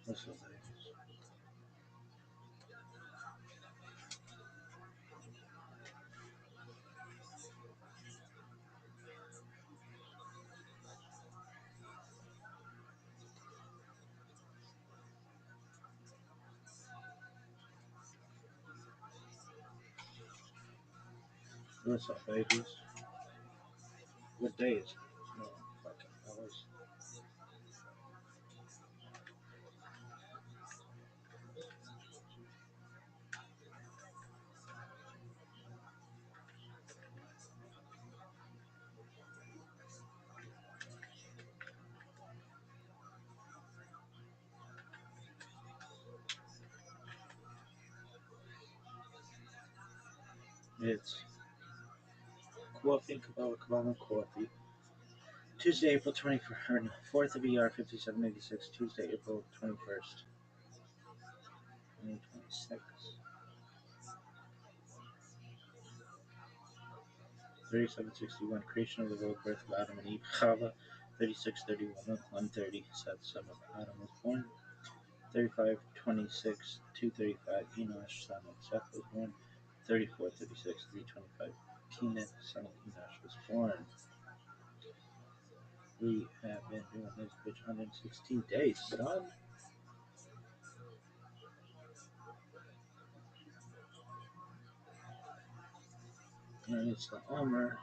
What's up, What's up, babies? What day is it? No, fucking hours. It's Coffee, Kabbalah Coffee. Tuesday, April 24th, 4th of ER 5786, Tuesday, April 21st, 2026. 3761, creation of the world, birth of Adam and Eve, Chava. 3631, 130, Seth, son of Adam was born. 3526, 235, Enosh, son of Seth was born. 3436, 325, Kenan, son of Enosh was born. We have been doing this bitch 116 days, son. And it's the Omer.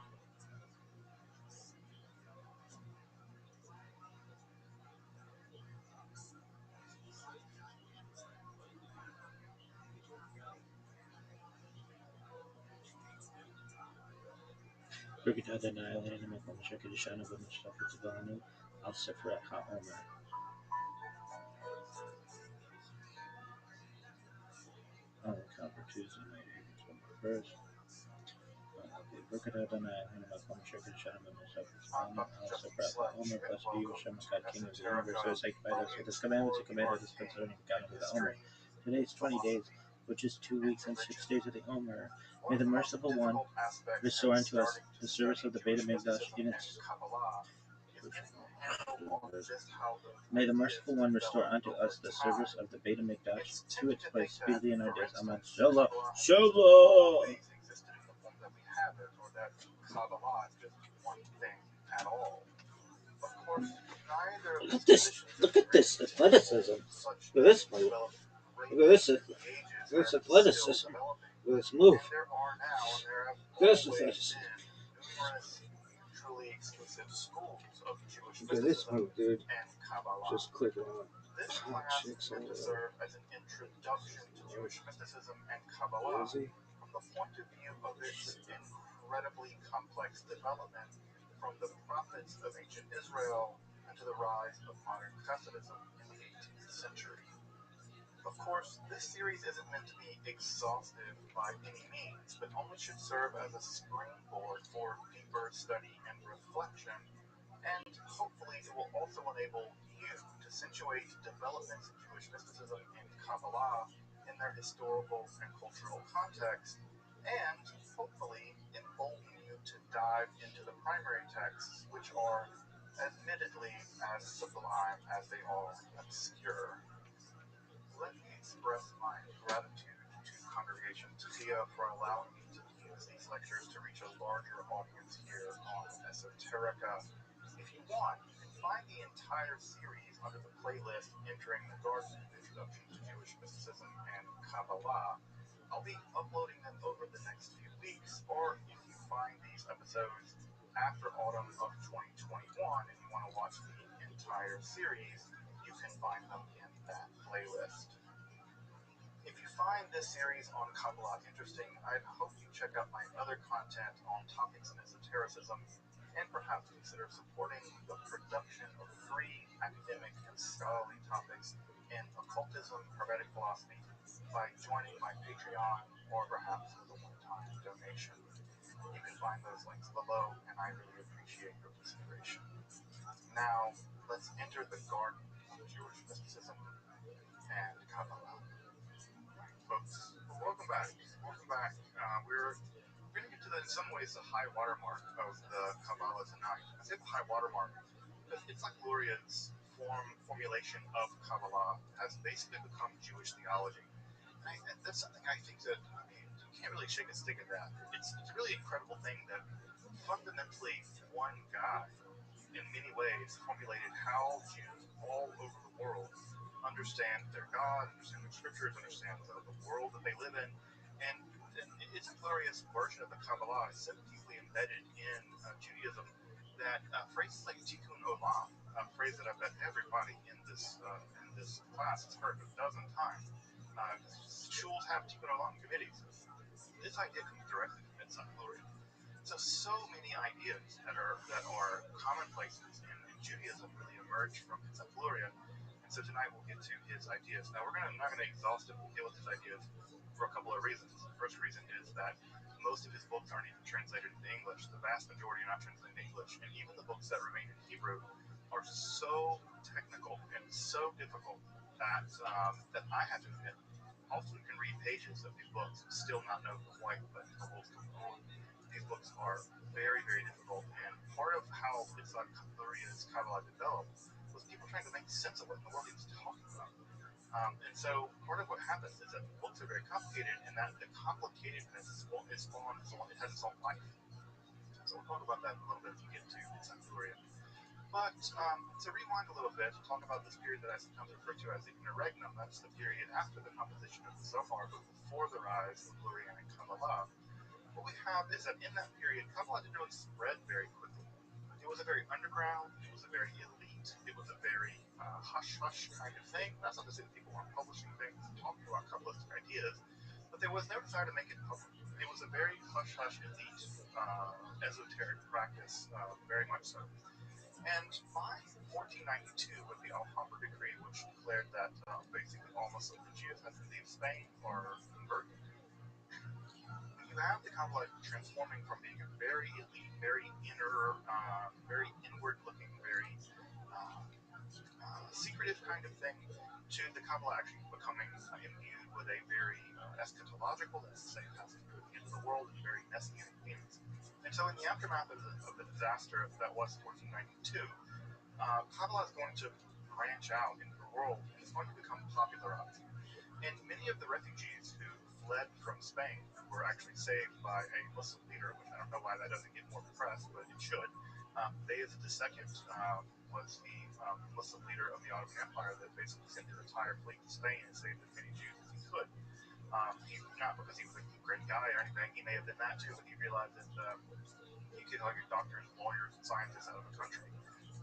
Cricket had an island and make one check the shine of the stuff it's Vanu. I'll separate Ha Omer. Oh, count for Tuesday night. First. Cricket had an island and make one check the shine of the stuff it's Vanu. I'll separate Ha Omer plus be Hashem God, King of the universe, who has sanctified us with his commandments and commanded us concerning the count of the Omer. Today is 20 days, which is 2 weeks and 6 days of the Omer. May the merciful one restore unto us the service of the Beit HaMikdash in its. May the merciful one restore unto us the service of the Beit HaMikdash to its place speedily in our days. Amen. Shalom. Shalom. Look at this. Look at this athleticism. Look at this move. Look at this. This athleticism. Look at this move. This athleticism. Look at this move, dude. Just click it on. This class is meant to serve as an introduction to Jewish mysticism and Kabbalah from the point of view of its incredibly complex development from the prophets of ancient Israel and to the rise of modern Hasidism in the 18th century. Of course, this series isn't meant to be exhaustive by any means, but only should serve as a springboard for deeper study and reflection, and hopefully it will also enable you to situate developments in Jewish mysticism and Kabbalah in their historical and cultural context, and hopefully embolden you to dive into the primary texts, which are admittedly as sublime as they are obscure. Let me express my gratitude to Congregation Tehillah for allowing me to use these lectures to reach a larger audience here on Esoterica. If you want, you can find the entire series under the playlist Entering the Garden, Introduction to Jewish Mysticism and Kabbalah. I'll be uploading them over the next few weeks, or if you find these episodes after autumn of 2021 and you want to watch the entire series, you can find them in that playlist. If you find this series on Kabbalah interesting, I'd hope you check out my other content on topics in esotericism, and perhaps consider supporting the production of free academic and scholarly topics in occultism, hermetic philosophy, by joining my Patreon, or perhaps with a one-time donation. You can find those links below, and I really appreciate your consideration. Now, let's enter the garden of Jewish mysticism and Kabbalah. Folks, welcome back. Welcome back. We're going to get to in some ways, the high watermark of the Kabbalah tonight. I say the high watermark because it's like Gloria's formulation of Kabbalah has basically become Jewish theology. And that's something I think that, you can't really shake a stick at that. It's a really incredible thing that fundamentally one guy, in many ways, formulated how Jews all over the world understand their God, understand their scriptures, understand the world that they live in. And it's a glorious version of the Kabbalah is so deeply embedded in Judaism that phrases like tikkun olam, a phrase that I bet everybody in this class has heard a dozen times. Shuls have tikkun olam committees. This idea comes directly from Mitzvah Gloria. So many ideas that are commonplaces in Judaism really emerge from Mitzvah Gloria. And so tonight we'll get to his ideas. Now I'm not going to exhaustively deal with his ideas for a couple of reasons. The first reason is that most of his books aren't even translated into English. The vast majority are not translated into English, and even the books that remain in Hebrew are so technical and so difficult that I have to admit, often can read pages of these books and still not know quite what the whole going on. These books are very, very difficult, and part of how Yitzhak Gloria's Kabbalah developed was people trying to make sense of what in the world he was talking about. And so part of what happens is that the books are very complicated, and that the complicatedness it has its own life. So we'll talk about that a little bit as we get to Yitzhak Gloria. But to rewind a little bit, to talk about this period that I sometimes refer to as the interregnum, that's the period after the composition of the Zohar, but before the rise of Gloria and Kabbalah. what we have is that in that period, Kabbalah didn't really spread very quickly. It was a very underground, it was a very elite, it was a very hush-hush kind of thing. That's not to say that people weren't publishing things and talking about Kabbalistic ideas, but there was no desire to make it public. It was a very hush-hush, elite, esoteric practice, very much so. And by 1492, with the Alhambra Decree, which declared that basically all Muslim Jews had to leave Spain or convert, you have the Kabbalah transforming from being a very elite, very inner, very inward-looking, very secretive kind of thing, to the Kabbalah actually becoming imbued with a very eschatological, that's to say, it has to do with the end of the world and very messianic themes. And so, in the aftermath of the disaster that was 1492, Kabbalah is going to branch out into the world and it's going to become popularized. And many of the refugees who fled from Spain were actually saved by a Muslim leader, which I don't know why that doesn't get more press, but it should. Bayezid II was the Muslim leader of the Ottoman Empire that basically sent his entire fleet to Spain and saved as many Jews as he could. Not because he was a great guy or anything, he may have been that too, but he realized that you could get doctors, lawyers, and scientists out of the country.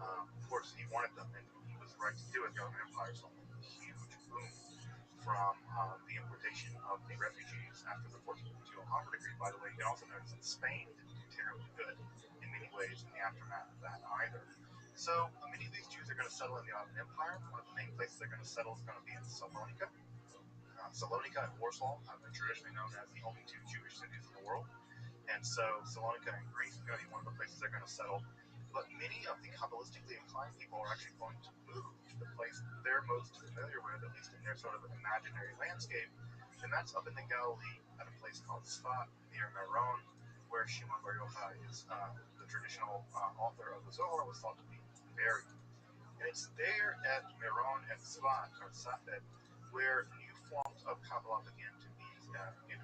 Of course, he wanted them, and he was right to do it. The Ottoman Empire saw a huge boom from the importation of the refugees after the 1492 Alhambra Decree. By the way, you can also notice that Spain didn't do terribly good in many ways in the aftermath of that either. So many of these Jews are going to settle in the Ottoman Empire. One of the main places they're going to settle is going to be in Salonika. Salonika and Warsaw have been traditionally known as the only two Jewish cities in the world. And so Salonika in Greece is going to be one of the places they're going to settle. But many of the Kabbalistically inclined people are actually going to move to the place they're most familiar with, at least in their sort of imaginary landscape, and that's up in the Galilee at a place called Sfat near Meron, where Shimon Bar Yochai is the traditional author of the Zohar was thought to be buried. And it's there at Meron and Sfat, or Safed, where new forms of Kabbalah begin to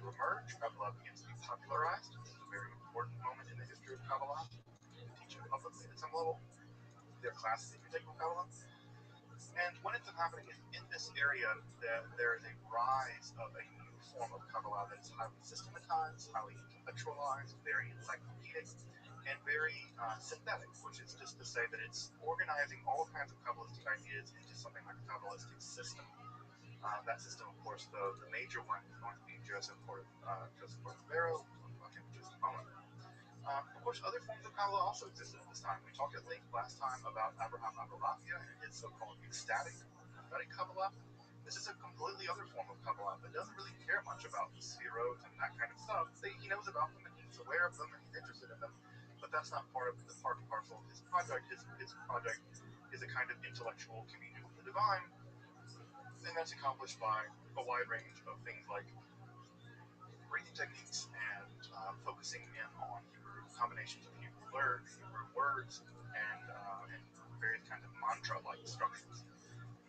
emerge. Kabbalah begins to be popularized. This is a very important moment in the history of Kabbalah. To teach it publicly at some level. There are classes that you take from Kabbalah. And what ends up happening is in this area, there is a rise of a new form of Kabbalah that is highly systematized, highly intellectualized, very encyclopedic, and very synthetic, which is just to say that it's organizing all kinds of Kabbalistic ideas into something like a Kabbalistic system. That system, of course, though, the major one is going to be Joseph Cordovero. We'll talk about him in just a moment. Of course, other forms of Kabbalah also existed at this time. We talked at length last time about Abraham Abulafia and his so-called ecstatic Kabbalah. This is a completely other form of Kabbalah that doesn't really care much about the Sefirot and that kind of stuff. He knows about them and he's aware of them and he's interested in them, but that's not part and parcel of his project. His project is a kind of intellectual communion with the divine, and that's accomplished by a wide range of things like breathing techniques and focusing in on combinations of Hebrew words, and various kinds of mantra-like structures.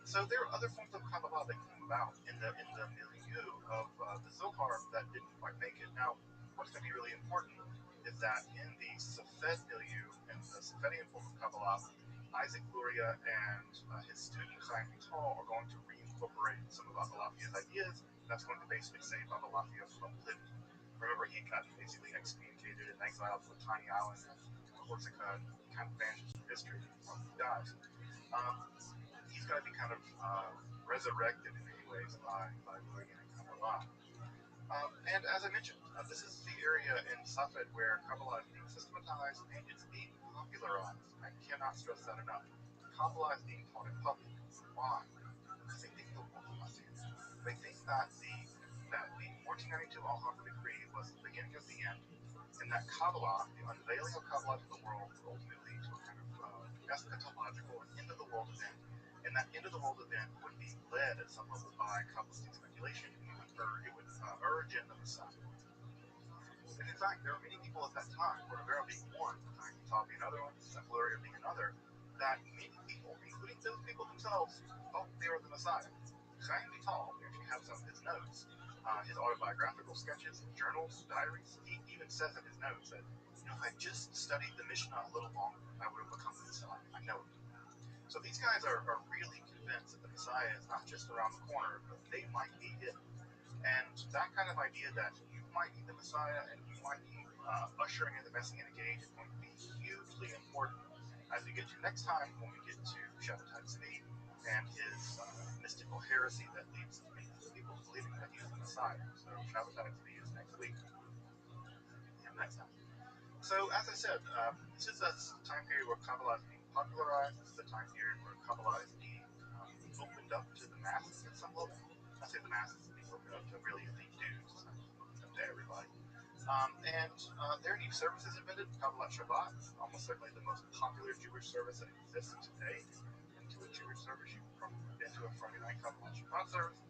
So there are other forms of Kabbalah that came about in the milieu of the Zohar that didn't quite make it. Now, what's going to be really important is that in the Safed milieu, in the Safedian form of Kabbalah, Isaac Luria and his student Chaim Vital are going to reincorporate some of Abulafia's ideas. That's going to basically save Abulafia from oblivion. Remember, he got basically excommunicated and exiled to a tiny island in Corsica, and he kind of vanishes from history before he dies. He's going to be kind of resurrected in many ways by Luria and Kabbalah. And as I mentioned, this is the area in Safed where Kabbalah is being systematized and it's being popularized. I cannot stress that enough. Kabbalah is being taught in public. Why? Because they think the world must end. They think that the 1492 Alhambra Decree was the beginning of the end, and that Kabbalah, the unveiling of Kabbalah to the world, would ultimately lead to a kind of eschatological and end of the world event. And that end of the world event would be led at some level by Kabbalistic speculation, and it would urge in the Messiah. And in fact, there were many people at that time, Cordovero being one, Chaim Vital being another one, Luria being another, that many people, including those people themselves, thought they were the Messiah. Chaim Vital, if you have some of his notes, his autobiographical sketches, journals, diaries, he even says in his notes that, if I just studied the Mishnah a little longer, I would have become the Messiah. I know it. So these guys are really convinced that the Messiah is not just around the corner, but they might be it. And that kind of idea that you might be the Messiah and you might be ushering in the Messianic age is going to be hugely important as we get to next time when we get to Shabbatai Tzvi and his mystical heresy that leads people believing that he's the Messiah. So Shabbatai Tzvi is next week. And next time. So as I said, this is a time period where Kabbalah is being popularized. This is a time period where Kabbalah is being opened up to the masses at some level. I say the masses is being opened up to really elite dudes. It's not opened up to everybody. There are new services invented. Kabbalah Shabbat, almost certainly the most popular Jewish service that exists today. Into a Jewish service, you can into a Friday night Kabbalah Shabbat service.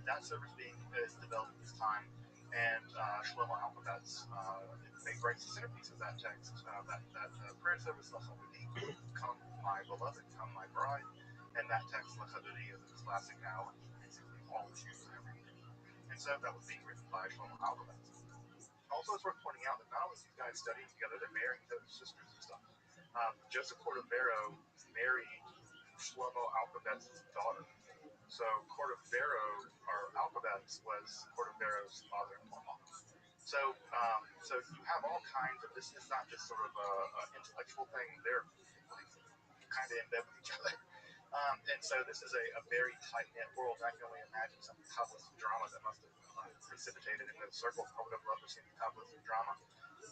That service is developed at this time, and Shlomo Alphabet's writes the centerpiece of that text, that prayer service, Lachadudi, come my beloved, come my bride, and that text, Lachadudi, is a classic now, basically all Jews and everything. And so that was being written by Shlomo Alphabet. Also, it's worth pointing out that not only these guys studying together, they're marrying each other's sisters and stuff. Joseph Cordovero married Shlomo Alphabet's daughter. So Cordovero, or Alphabet's, was Cordovero's father-in-law. So you have all kinds of, this is not just sort of an intellectual thing. They're kind of in bed with each other. And so this is a very tight-knit world. I can only imagine some Kabbalist drama that must have precipitated in those circles. I would have loved to see the Kabbalist drama,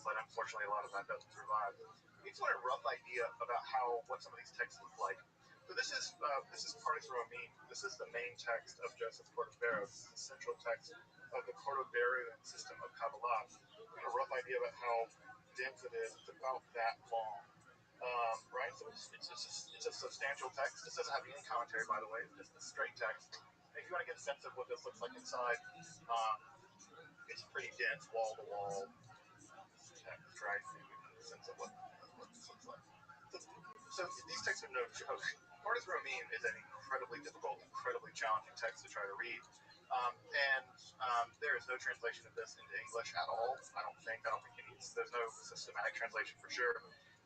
but unfortunately a lot of that doesn't survive. We just want a rough idea about what some of these texts look like. So this is Pardes Romim. This is the main text of Joseph Cordovero. This is the central text of the Cordoverian system of Kabbalah. A rough idea about how dense it is. It's about that long. Right? So it's a substantial text. This doesn't have any commentary, by the way. It's just a straight text. If you want to get a sense of what this looks like inside, it's pretty dense, wall-to-wall text, right? So you get a sense of what this looks like. So these texts are no joke. Pardes Romim is an incredibly difficult, incredibly challenging text to try to read. There is no translation of this into English at all. I don't think there's no systematic translation for sure.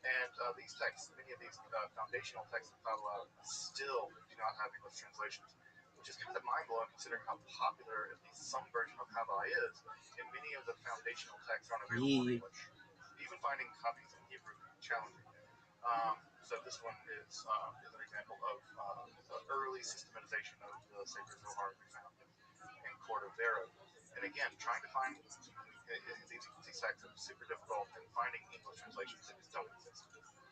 And these texts, many of these foundational texts of Kabbalah still do not have English translations, which is kind of mind-blowing considering how popular at least some version of Kabbalah is, and many of the foundational texts aren't available in English. Even finding copies in Hebrew is challenging. So this one is an example of early systematization of the Sacred Zohar we found in Cordovero. And again, trying to find these texts are super difficult, and finding English translations that just don't exist.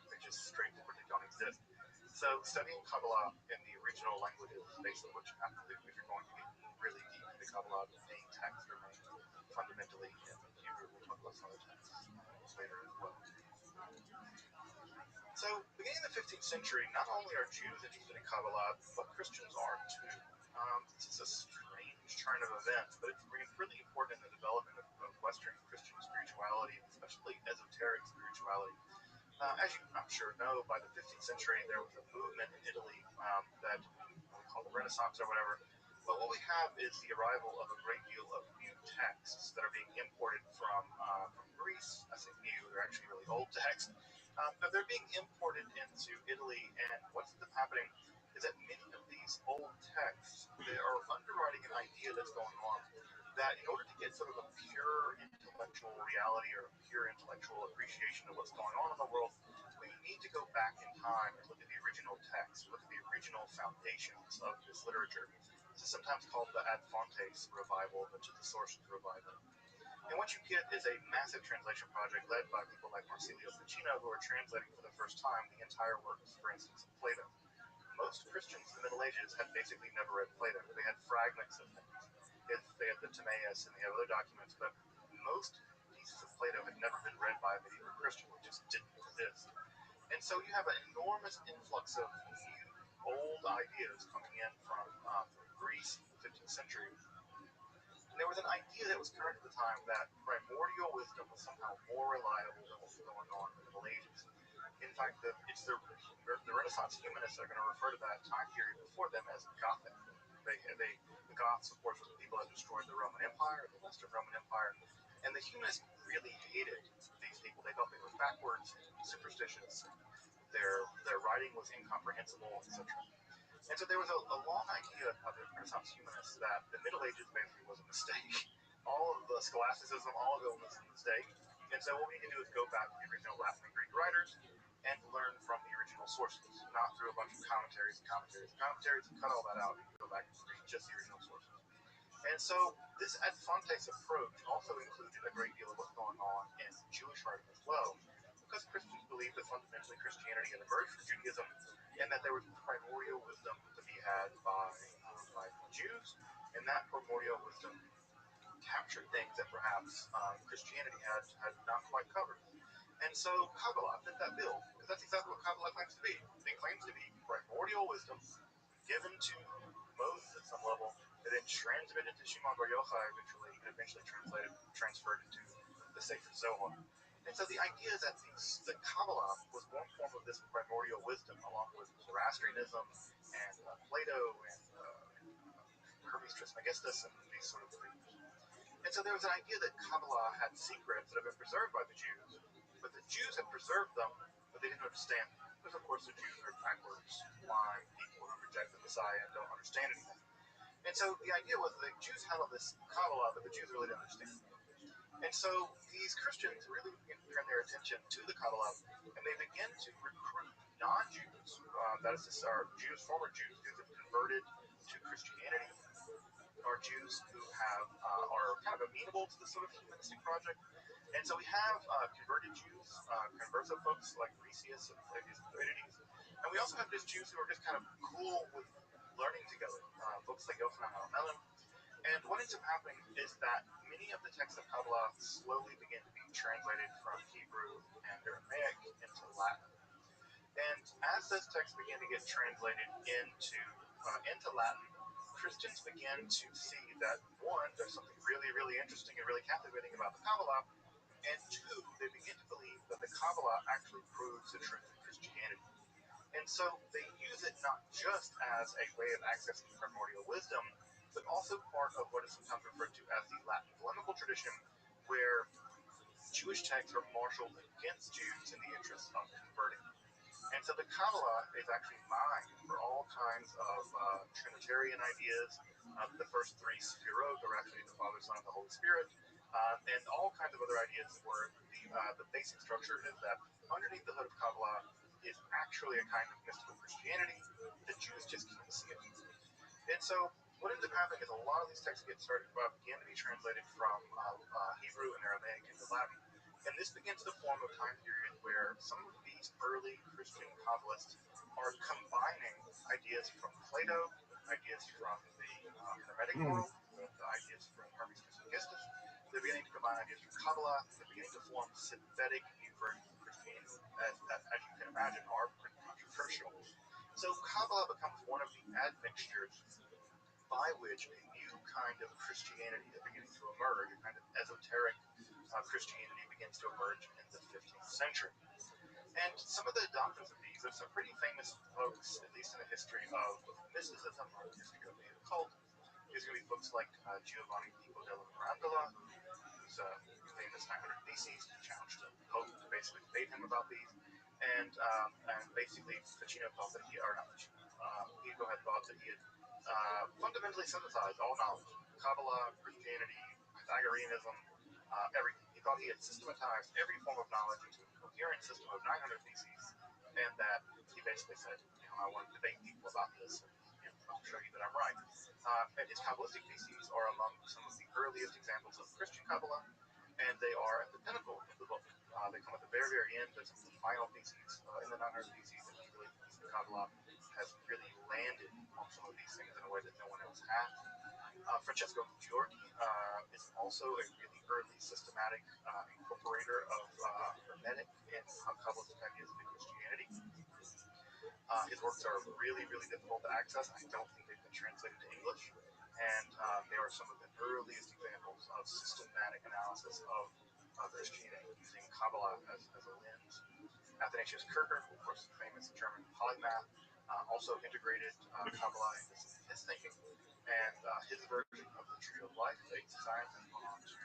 They just straightforwardly don't exist. So studying Kabbalah in the original languages is basically what you have to do if you're going to get really deep into Kabbalah. The main text remains fundamentally in Hebrew. We'll talk about some other texts later as well. So, beginning in the 15th century, not only are Jews interested in Kabbalah, but Christians are too. This is a strange turn of events, but it's really important in the development of Western Christian spirituality, especially esoteric spirituality. As you, I'm sure, know, by the 15th century, there was a movement in Italy that we call the Renaissance or whatever. But what we have is the arrival of a great deal of new texts that are being imported from Greece. I say new; they're actually really old texts. But they're being imported into Italy, and what's happening is that many of these old texts, they are underwriting an idea that's going on, that in order to get sort of a pure intellectual reality or a pure intellectual appreciation of what's going on in the world, we need to go back in time and look at the original text, look at the original foundations of this literature. This is sometimes called the Ad Fontes revival, which is the sources revival. And what you get is a massive translation project led by people like Marsilio Ficino, who are translating for the first time the entire works, for instance, of Plato. Most Christians in the Middle Ages had basically never read Plato. They had fragments of things. They had the Timaeus and they have other documents, but most pieces of Plato had never been read by a medieval Christian. It just didn't exist. And so you have an enormous influx of new, old ideas coming in from Greece in the 15th century. And there was an idea that was current at the time that primordial wisdom was somehow more reliable than what was going on in the Middle Ages. In fact, the Renaissance humanists are going to refer to that time period before them as Gothic. The Goths, of course, were the people that destroyed the Roman Empire, the Western Roman Empire, and the humanists really hated these people. They thought they were backwards, superstitious, their writing was incomprehensible, etc. And so there was a long idea of the Renaissance humanists that that the Middle Ages basically was a mistake. All of the scholasticism, all of it was a mistake. And so what we need to do is go back to the original Latin and Greek writers and learn from the original sources, not through a bunch of commentaries and cut all that out and go back and read just the original sources. And so this ad fontes approach also included a great deal of what's going on in Jewish writing as well, because Christians believed that fundamentally Christianity had emerged from Judaism and that there was primordial wisdom to be had by Jews, and that primordial wisdom captured things that perhaps Christianity had not quite covered. And so Kabbalah fit that bill, because that's exactly what Kabbalah claims to be. It claims to be primordial wisdom given to Moses at some level, and then transmitted to Shimon Bar Yochai eventually transferred into the Sefer Zohar. And so the idea is that the Kabbalah was one form of this primordial wisdom, along with Zoroastrianism and Plato and Hermes Trismegistus and these sort of figures. And so there was an idea that Kabbalah had secrets that have been preserved by the Jews, but the Jews had preserved them, but they didn't understand them. Because, of course, the Jews are backwards, blind people who reject the Messiah and don't understand anything. And so the idea was that the Jews had all this Kabbalah, but the Jews really didn't understand it. And so these Christians really begin to turn their attention to the Kabbalah, and they begin to recruit non-Jews, that is to say, Jews, former Jews, who have converted to Christianity, or Jews who are kind of amenable to this sort of humanistic project. And so we have converted Jews, converso folks like Rhesius and Thucydides, and we also have just Jews who are just kind of cool with learning together, folks like Yochanan Al-Melem. And what ends up happening is that many of the texts of Kabbalah slowly begin to be translated from Hebrew and Aramaic into Latin. And as those texts begin to get translated into Latin, Christians begin to see that, one, there's something really, really interesting and really captivating about the Kabbalah, and two, they begin to believe that the Kabbalah actually proves the truth of Christianity. And so they use it not just as a way of accessing primordial wisdom, but also part of what is sometimes referred to as the Latin polemical tradition, where Jewish texts are marshaled against Jews in the interest of converting. And so the Kabbalah is actually mined for all kinds of Trinitarian ideas. The first three Sefirot are actually the Father, Son, and the Holy Spirit, and all kinds of other ideas where the basic structure is that underneath the hood of Kabbalah is actually a kind of mystical Christianity. The Jews just can't see it. And so what ends up happening is a lot of these texts begin to be translated from Hebrew and Aramaic into Latin. And this begins to form a time period where some of these early Christian Kabbalists are combining ideas from Plato, ideas from the Hermetic world, the ideas from Hermes Trismegistus. They're beginning to combine ideas from Kabbalah. They're beginning to form synthetic new versions of Christianity, as you can imagine, are pretty controversial. So Kabbalah becomes one of the admixtures by which a new kind of Christianity is beginning to emerge, a kind of esoteric Christianity begins to emerge in the 15th century. And some of the doctrines of these are some pretty famous folks, at least in the history of mysticism or the history of the occult. These are going to be folks like Giovanni Pico della Mirandola, who's famous 900 Theses, challenged the Pope to basically debate him about these. And basically, Ficino thought that Pico had thought that he had fundamentally synthesized all knowledge: Kabbalah, Christianity, Pythagoreanism, everything. He thought he had systematized every form of knowledge into a coherent system of 900 theses, and that he basically said, I want to debate people about this, and I'll show you that I'm right. And his Kabbalistic theses are among some of the earliest examples of Christian Kabbalah, and they are at the pinnacle of the book. They come at the very, very end. There's some of the final theses in the 900 theses, and he really thinks that Kabbalah has really landed on some of these things in a way that no one else has. Francesco Giorgi is also a really early systematic incorporator of Hermetic and Kabbalistic ideas into Christianity. His works are really, really difficult to access. I don't think they've been translated to English, and they are some of the earliest examples of systematic analysis of Christianity using Kabbalah as a lens. Athanasius Kircher, of course, the famous German polymath, also integrated Kabbalah into his thinking, and his version of the Tree of Life, the Eight Science, has gone on to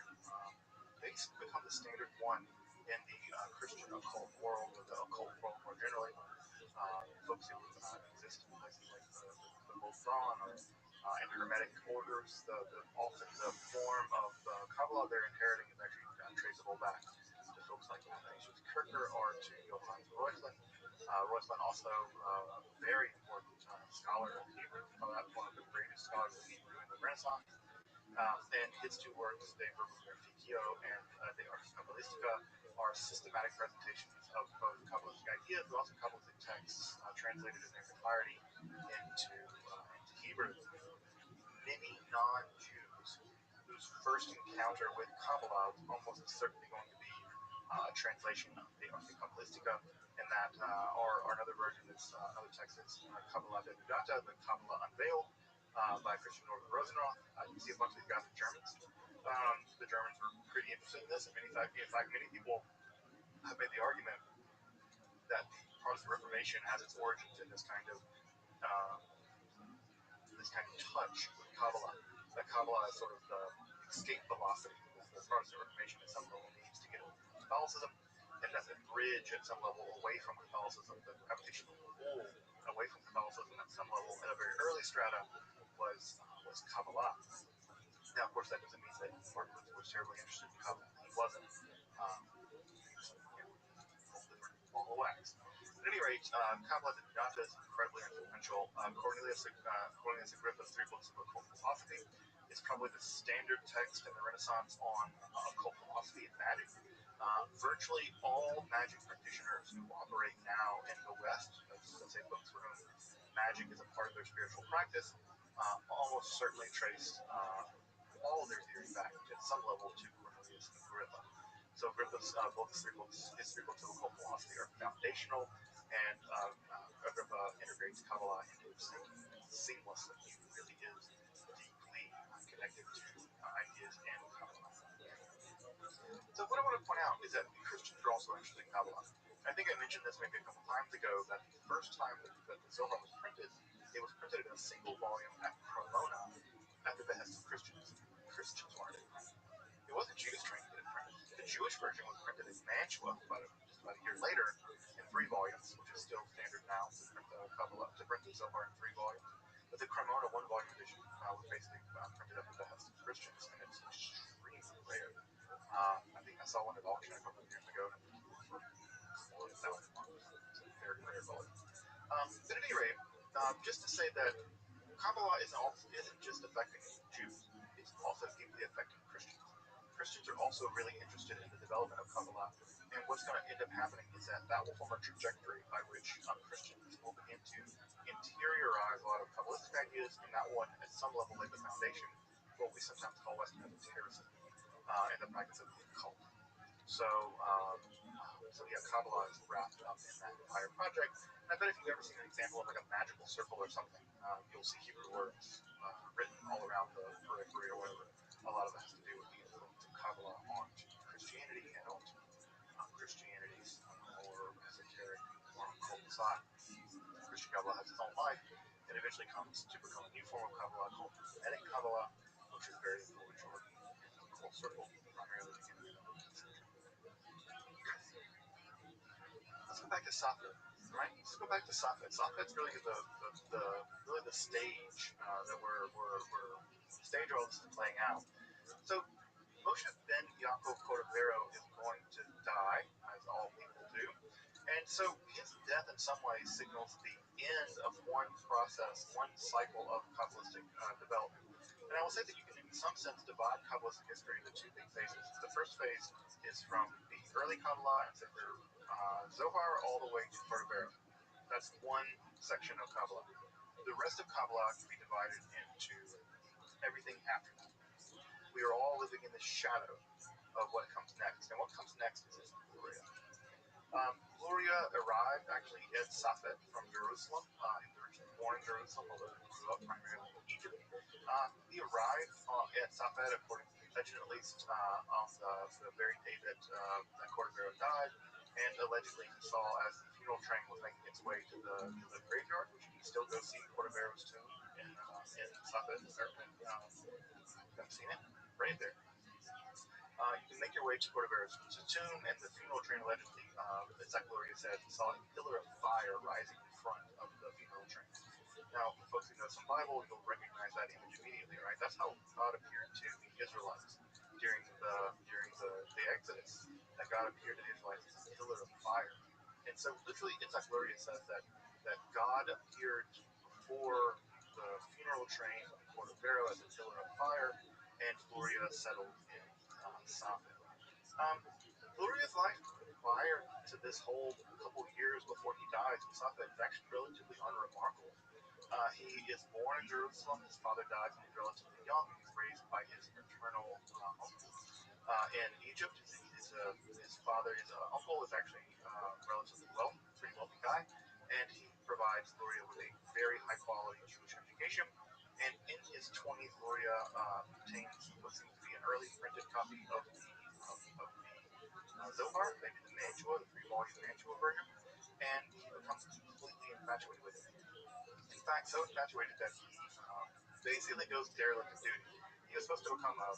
basically become the standard one in the Christian occult world, or the occult world more generally. Folks who exist in places like the Gold Dawn or and Hermetic orders. Often the form of the Kabbalah they're inheriting is actually traceable back to folks like Athanasius Kircher or to Johann Rothschild. Rothschild also a very important scholar of Hebrew, one of the greatest scholars of Hebrew in the Renaissance. And his two works, De Versificio and De Ars Kabbalistica, are systematic presentations of both Kabbalistic ideas, but also Kabbalistic texts translated in their entirety into Hebrew. Many non-Jews whose first encounter with Kabbalah was almost certainly going to be a translation of De Ars Kabbalistica, and that or another version is another text is Kabbalah de Data, the Kabbalah Unveiled, by Christian Northern Rosenroth. You see a bunch of these guys are Germans. The Germans were pretty interested in this, and in fact, many people have made the argument that the Protestant Reformation has its origins in this kind of touch with Kabbalah. That Kabbalah is sort of the escape velocity that the Protestant Reformation at some level needs to get over Catholicism, and that the bridge at some level away from Catholicism, the gravitational pull away from Catholicism at some level at a very early strata was Kabbalah. Now, of course, that doesn't mean that Martin Luther was terribly interested in Kabbalah. He wasn't. Ball of wax. At any rate, Kabbalah de Data is incredibly influential. Cornelius Agrippa's 3 books of occult philosophy is probably the standard text in the Renaissance on occult philosophy and magic. Virtually all magic practitioners who operate now in the West, let's say folks for whom magic is a part of their spiritual practice, almost certainly trace all of their theory back at some level to Cornelius Agrippa. So Agrippa's his 3 books of occult philosophy are foundational, and Agrippa integrates Kabbalah into his thinking seamlessly. He really is deeply connected to ideas and Kabbalah. So what I want to point out is that Christians are also interested in Kabbalah. I think I mentioned this maybe a couple times ago, that the first time that the Zohar was printed, it was printed in a single volume at Cremona at the behest of Christians. Christians wanted it. It wasn't Judas trying to get it printed. The Jewish version was printed in Mantua just about a year later in 3 volumes, which is still standard now to print the Kabbalah, to print the Zohar in 3 volumes. But the Cremona 1-volume edition was basically printed at the behest of Christians, and it's extremely rare. I think I saw one at auction a couple of years ago, and it was for $4,000. It's a very rare volume. But at any rate, just to say that Kabbalah isn't just affecting Jews, it's also deeply affecting Christians. Christians are also really interested in the development of Kabbalah, and what's going to end up happening is that will form a trajectory by which Christians will begin to interiorize a lot of Kabbalistic ideas, and that will, at some level, lay the foundation for what we sometimes call Western esotericism and the practice of the occult. So yeah, Kabbalah is wrapped up in that entire project. And I bet if you've ever seen an example of like a magical circle or something, you'll see Hebrew words written all around the periphery or whatever. A lot of it has to do with the influence of Kabbalah onto Christianity and onto Christianity's more esoteric, more occult side. Christian Kabbalah has its own life, and eventually comes to become a new form of Kabbalah called Hermetic Kabbalah, which is very influential in the occult circle, primarily beginning in the 19th century. Let's go back to Safed, right? Let's go back to Safed. Safed's really the stage that we're stage all this is playing out. So Moshe ben Yaakov Cordovero is going to die, as all people do, and so his death in some ways signals the end of one process, one cycle of Kabbalistic development. And I will say that you can, in some sense, divide Kabbalistic history into 2 big phases. The first phase is from the early Kabbalah and Sefer Zohar all the way to Cordovero. That's one section of Kabbalah. The rest of Kabbalah can be divided into everything after that. We are all living in the shadow of what comes next. And what comes next is Luria. Luria arrived actually at Safed from Jerusalem. He was originally born in Jerusalem, although he grew up primarily in Egypt. He arrived at Safed, according to the legend at least, on the very day that Cordovero died, and allegedly he saw as the funeral train was making its way to the graveyard, which you can still go see Cordovero's tomb in Safed. I've seen it right there. You can make your way to Cordovero's tomb, and the funeral train allegedly, as Luria said, saw a pillar of fire rising in front of the funeral train. Now, folks who know some Bible, you'll recognize that image immediately, right? That's how God appeared to the Israelites during the Exodus. That God appeared to the Israelites as a pillar of fire. And so, literally, Itzhak Luria says that God appeared before the funeral train before the Pharaoh as a pillar of fire, and Luria settled in Safed. Luria's life prior to this whole couple years before he dies in Safed is actually relatively unremarkable. He is born in Jerusalem. His father dies when he's relatively young. He's raised by his maternal uncle in Egypt. His uncle is actually relatively wealthy, pretty wealthy guy, and he provides Luria with a very high quality Jewish education. And in his 20s, Luria obtains what seems to be an early printed copy of the Zohar, maybe the Mantua, the 3-volume Mantua version, and he becomes completely infatuated with it. In fact, so infatuated that he basically goes derelict of duty. He was supposed to become a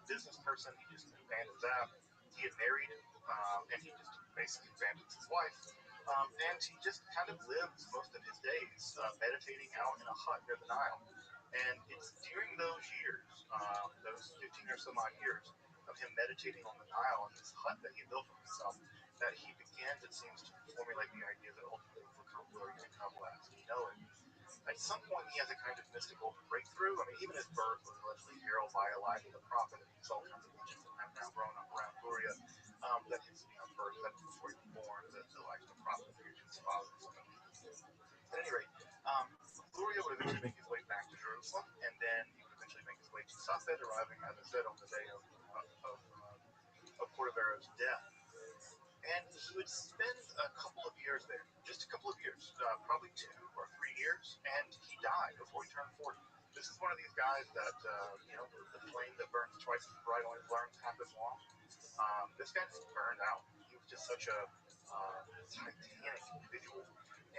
business person. He just abandons that. He had married, and he just basically abandons his wife. And he just kind of lives most of his days meditating out in a hut near the Nile. And it's during those years, those 15 or so odd years of him meditating on the Nile in this hut that he built for himself, that he begins, it seems, to formulate the idea that ultimately will become Luria and Kabbalah as we know it. At some point, he has a kind of mystical breakthrough. I mean, even his birth was allegedly heralded by Elijah the prophet. He saw all kinds of legends that have now grown up around Luria. That his birth, that before he was born, that Elijah the prophet appeared to his father. At any rate, Luria would eventually make his way back to Jerusalem, and then he would eventually make his way to Safed, arriving, as I said, on the day of Cordovero's death. And he would spend a couple of years there, just a couple of years, probably 2 or 3 years, and he died before he turned 40. This is one of these guys that, the flame that burns twice as bright only burns half as long. This guy just burned out. He was just such a titanic individual,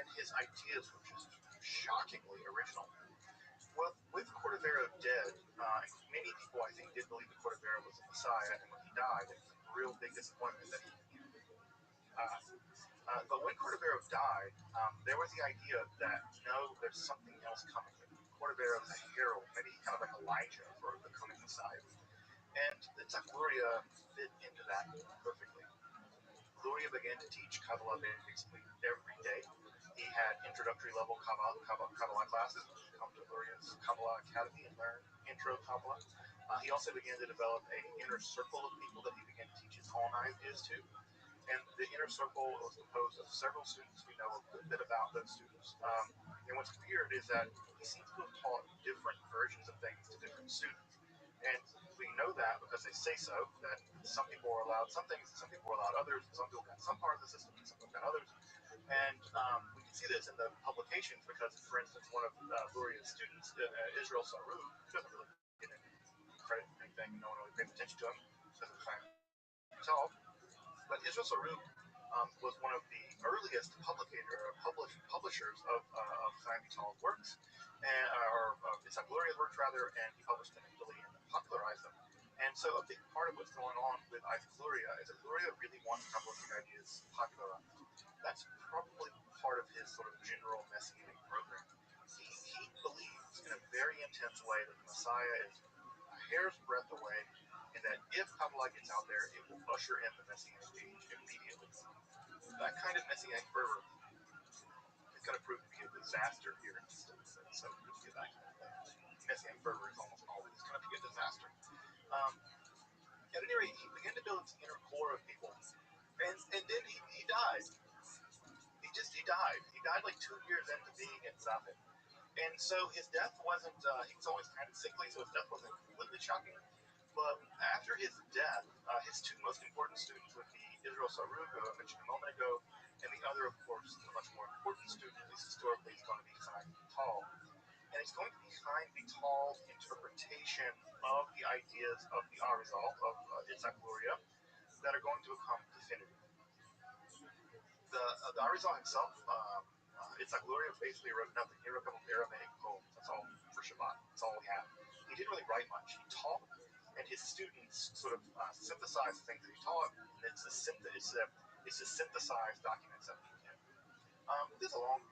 and his ideas were just shockingly original. Well, with Cordovero dead, many people, I think, did believe that Cordovero was the Messiah, and when he died, it was a real big disappointment that he but when Cordovero died, there was the idea that, no, there's something else coming. Cordovero is a herald, maybe kind of like Elijah for the coming Messiah. And it's like Luria fit into that perfectly. Luria began to teach Kabbalah basically every day. He had introductory level Kabbalah classes. You could come to Luria's Kabbalah Academy and learn intro Kabbalah. He also began to develop an inner circle of people that he began to teach his own ideas to. And the inner circle was composed of several students. We know a good bit about those students. And what's weird is that he seems to have taught different versions of things to different students. And we know that because they say so, that some people are allowed some things, some people are allowed others, some people got some part of the system, and some people got others. And we can see this in the publications because, for instance, one of Luria's students, Israel Saru, doesn't really get any credit for anything. No one really pays attention to him because of the fact he's tall. But Israel Saru was one of the earliest publishers of Chaim Vital's works, or Itzhak Luria's works rather, and he published them in Italy and popularized them. And so a big part of what's going on with Isaac Luria is that Luria really wants Kabbalistic ideas popularized. That's probably part of his sort of general messianic program. He believes in a very intense way that the Messiah is a hair's breadth away, and that if Kabbalah gets out there, it will usher in the Messianic age immediately. That kind of Messianic fervor is going to prove to be a disaster here in Easton. So let's get back to that. Messianic fervor is almost always going to be a disaster. At any rate, he began to build this inner core of people, and then he died. He died. He died like 2 years into being in Safed. And so his death wasn't, he was always kind of sickly, so his death wasn't completely shocking. But after his death, his 2 most important students would be Israel Saru, who I mentioned a moment ago, and the other, of course, the much more important student, at least historically, is going to be Chaim Vital. And it's going to be Chaim Vital's interpretation of the ideas of the Arizal, of Itzhak Luria, that are going to become definitive. The Arizal himself, Itzhak Luria basically wrote nothing. He wrote a couple of Aramaic poems. That's all for Shabbat. That's all he had. He didn't really write much. He taught, and his students sort of synthesized the things that he taught. And it's the synthesized documents that we get. There's a long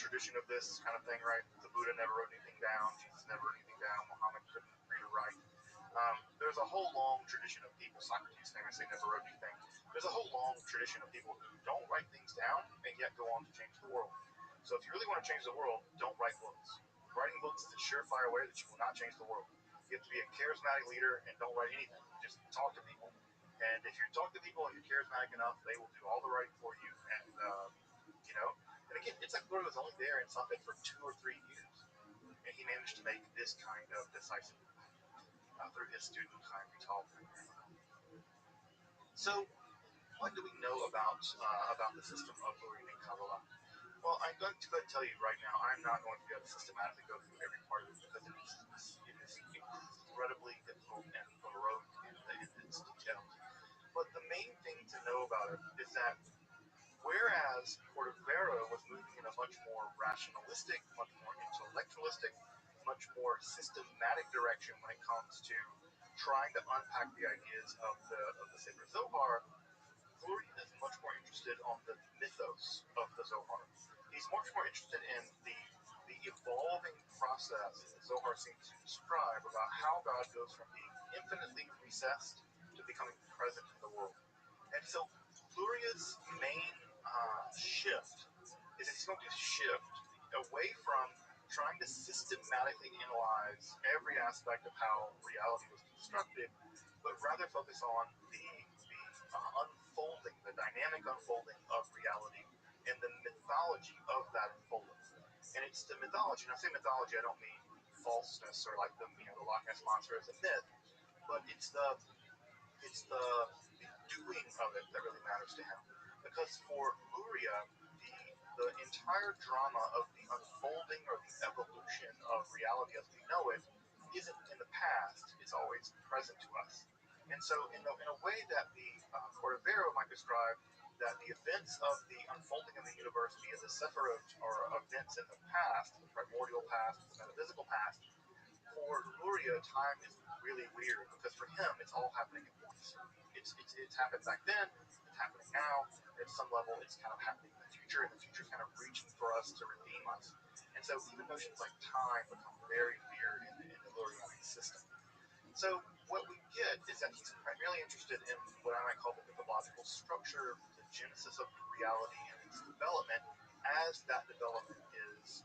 tradition of this kind of thing, right? The Buddha never wrote anything down, Jesus never wrote anything down, Muhammad couldn't read or write. There's a whole long tradition of people, Socrates famously never wrote anything. There's a whole long tradition of people who don't write things down and yet go on to change the world. So if you really want to change the world, don't write books. Writing books is a surefire way that you will not change the world. You have to be a charismatic leader and don't write anything. Just talk to people. And if you talk to people and you're charismatic enough, they will do all the writing for you. And, you know, and again, it's like Buddha was only there in Sanskrit for 2 or 3 years. And he managed to make this kind of decisive through his student time Vital. So, what do we know about the system of Luria and Kabbalah? Well, I'm going to go ahead and tell you right now, I'm not going to be able to systematically go through every part of it because it is incredibly difficult and baroque in its details. But the main thing to know about it is that whereas Cordovero was moving in a much more rationalistic, much more intellectualistic, much more systematic direction when it comes to trying to unpack the ideas of the Sacred Zohar, Luria is much more interested on the mythos of the Zohar. He's much more interested in the evolving process that the Zohar seems to describe about how God goes from being infinitely recessed to becoming present in the world. And so Luria's main shift is that he's going to shift away from trying to systematically analyze every aspect of how reality was constructed, but rather focus on the unfolding, the dynamic unfolding of reality and the mythology of that unfolding. And it's the mythology, and I say mythology, I don't mean falseness or like the Loch Ness Monster as a myth, but it's the doing of it that really matters to him. Because for Luria, the entire drama of the unfolding or the evolution of reality as we know it isn't in the past, it's always present to us. And so in a way that the Cordovero might describe that the events of the unfolding of the universe via the Sephirot or events in the past, the primordial past, the metaphysical past, for Luria, time is really weird because for him, it's all happening at once. It's happened back then, it's happening now, at some level, it's kind of happening in the future, and the future is kind of reaching for us to redeem us. And so even notions like time become very weird in the Lurianic system. So what we get is that he's primarily interested in what I might call the mythological structure, the genesis of reality and its development, as that development is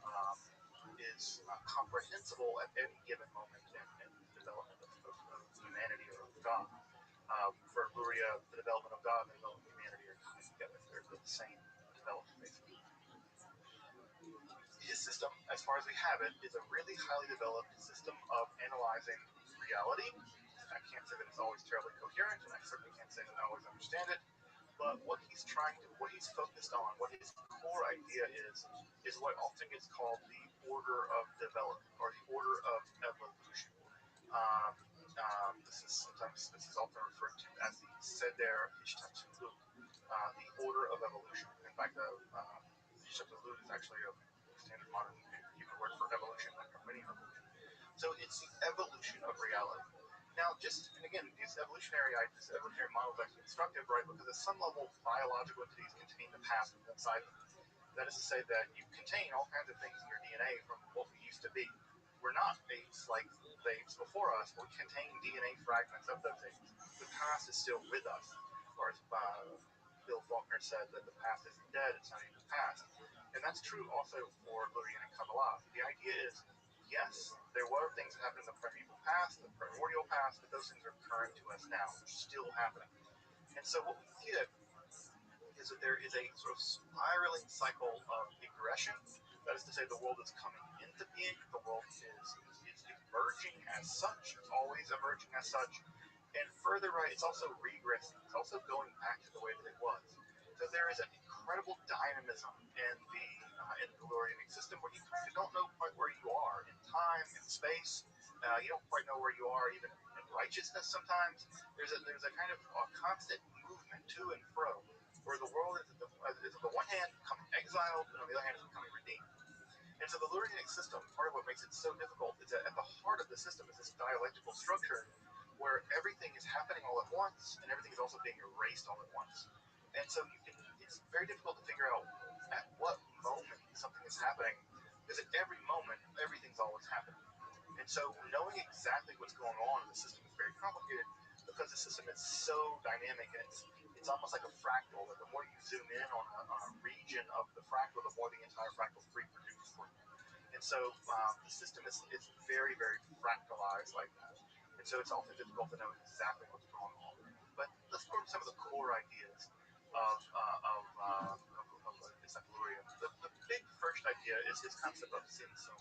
comprehensible at any given moment in the development of humanity or of God. For Luria, the development of God and the development of humanity are tied together. They're the same development, basically. His system, as far as we have it, is a really highly developed system of analyzing reality. I can't say that it's always terribly coherent, and I certainly can't say that I always understand it. But what he's focused on, what his core idea is what often gets called the order of development or the order of evolution. This is often referred to as the Seder Ishtatut, the order of evolution. In fact, Ishtatut is actually a standard modern Hebrew word for evolution, like Armenian evolution. So it's the evolution of reality. Now, and again, these evolutionary models are actually instructive, right? Because at some level, biological entities contain the past inside them. That is to say that you contain all kinds of things in your DNA from what we used to be. We're not apes like the apes before us, but we contain DNA fragments of those apes. The past is still with us. Or as Bill Faulkner said, that the past isn't dead, it's not even the past. And that's true also for Lurian and Kabbalah. The idea is, yes, there were things that happened in the primeval past, the primordial past, but those things are current to us now. They're still happening. And so what we get is that there is a sort of spiraling cycle of egression. That is to say, the world is coming into being, the world is emerging as such, it's always emerging as such. And further right, it's also regressing. It's also going back to the way that it was. So there is an incredible dynamism in the Lurianic system where you don't know quite where you are in time, in space. You don't quite know where you are even in righteousness sometimes. There's a kind of a constant movement to and fro where the world is on the one hand becoming exiled and on the other hand is becoming redeemed. And so the Lurianic system, part of what makes it so difficult is that at the heart of the system is this dialectical structure where everything is happening all at once and everything is also being erased all at once. And so it's very difficult to figure out at what moment something is happening, because at every moment, everything's always happening. And so knowing exactly what's going on in the system is very complicated because the system is so dynamic, and it's almost like a fractal. That the more you zoom in on a region of the fractal, the more the entire fractal is reproduced for you. And so the system is very, very fractalized like that. And so it's often difficult to know exactly what's going on. But let's go to some of the core ideas of encyclopedia. The big first idea is his concept of Simsum.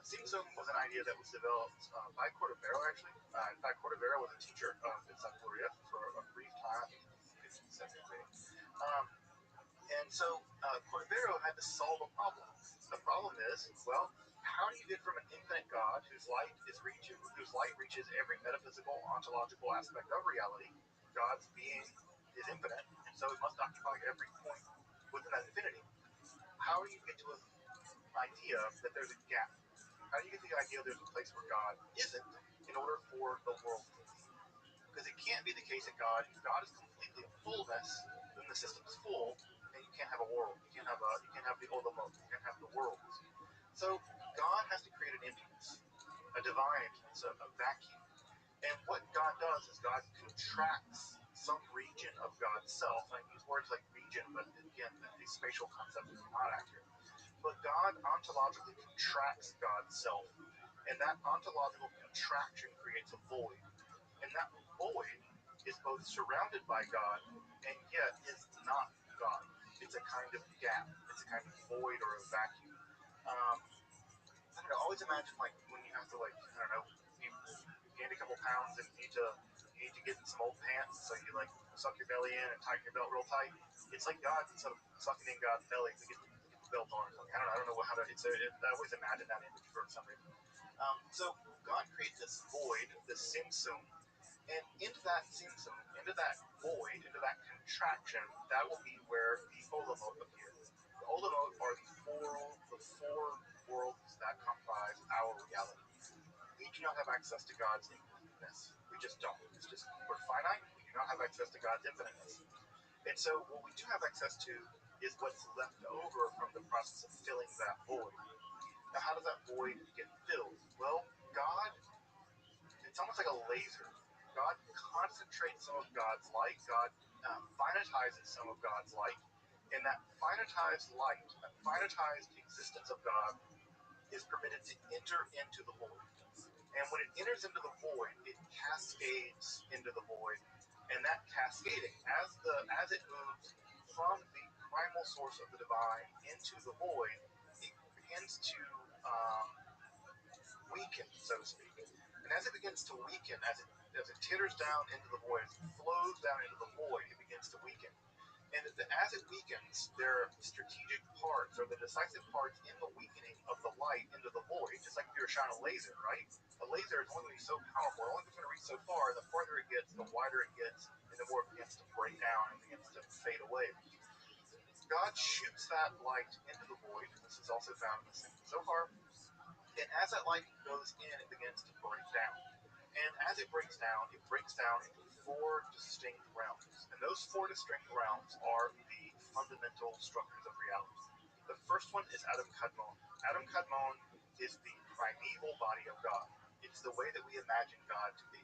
Simsum was an idea that was developed by Cordovero, actually. In fact, Cordovero was a teacher of encyclopedia for a brief time, 15, 17. And so Cordovero had to solve a problem. The problem is, well, how do you get from an infinite God whose light reaches every metaphysical, ontological aspect of reality? God's being is infinite, and so it must occupy every point within that infinity. How do you get to an idea that there's a gap? How do you get to the idea there's a place where God isn't in order for the world to be? Because it can't be the case that if God is completely a fullness, then the system is full, and you can't have a world. You can't have the Olamot. You can't have the worlds. So God has to create an emptiness, a divine emptiness, a vacuum. And what God does is God contracts some region of God's self. I use words like region, but again, these spatial concepts are not accurate. But God ontologically contracts God's self, and that ontological contraction creates a void. And that void is both surrounded by God and yet is not God. It's a kind of gap. It's a kind of void or a vacuum. I don't know. Always imagine like when you have to you gained a couple pounds and you need to get in some old pants, so you like suck your belly in and tighten your belt real tight. It's like God instead of sucking in God's belly to get the belt on or something. I don't know how to. I always imagine that image for some reason. So God creates this void, this simsum, and into that simsum, into that void, into that contraction, that will be where the Olamot appear. The Olamot are the four worlds that comprise our reality. We do not have access to God's infiniteness. We just don't. We're finite. We do not have access to God's infiniteness. And so what we do have access to is what's left over from the process of filling that void. Now, how does that void get filled? Well, it's almost like a laser. God concentrates some of God's light. God finitizes some of God's light. And that finitized light, that finitized existence of God is permitted to enter into the void. And when it enters into the void, it cascades into the void. And that cascading, as it moves from the primal source of the divine into the void, it begins to weaken, so to speak. And as it begins to weaken, as it titters down into the void, as it flows down into the void, it begins to weaken. And as it weakens, there are strategic parts or the decisive parts in the weakening of the light into the void, just like if you were shining a laser, right? A laser is only going to be so powerful, only going to reach so far. The farther it gets, the wider it gets, and the more it begins to break down and begins to fade away. God shoots that light into the void. This is also found in the Simcha Zohar. And as that light goes in, it begins to break down. And as it breaks down into four distinct realms. And those four distinct realms are the fundamental structures of reality. The first one is Adam Kadmon. Adam Kadmon is the primeval body of God. It's the way that we imagine God to be.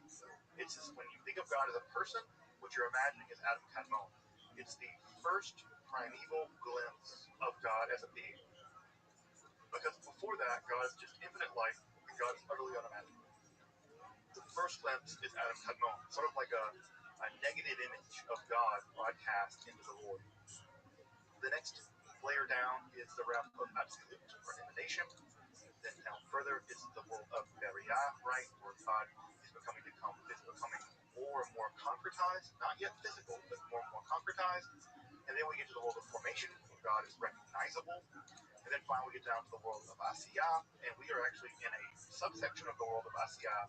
It's just, when you think of God as a person, what you're imagining is Adam Kadmon. It's the first primeval glimpse of God as a being. Because before that, God is just infinite light, and God is utterly unimaginable. The first glimpse is Adam Kadmon, sort of like a negative image of God broadcast into the void. The next layer down is the realm of absolute or emanation. Then down further is the world of Beriah, right, where God is becoming more and more concretized, not yet physical, but more and more concretized. And then we get to the world of formation, where God is recognizable. And then finally we get down to the world of Asiyah, and we are actually in a subsection of the world of Asiyah,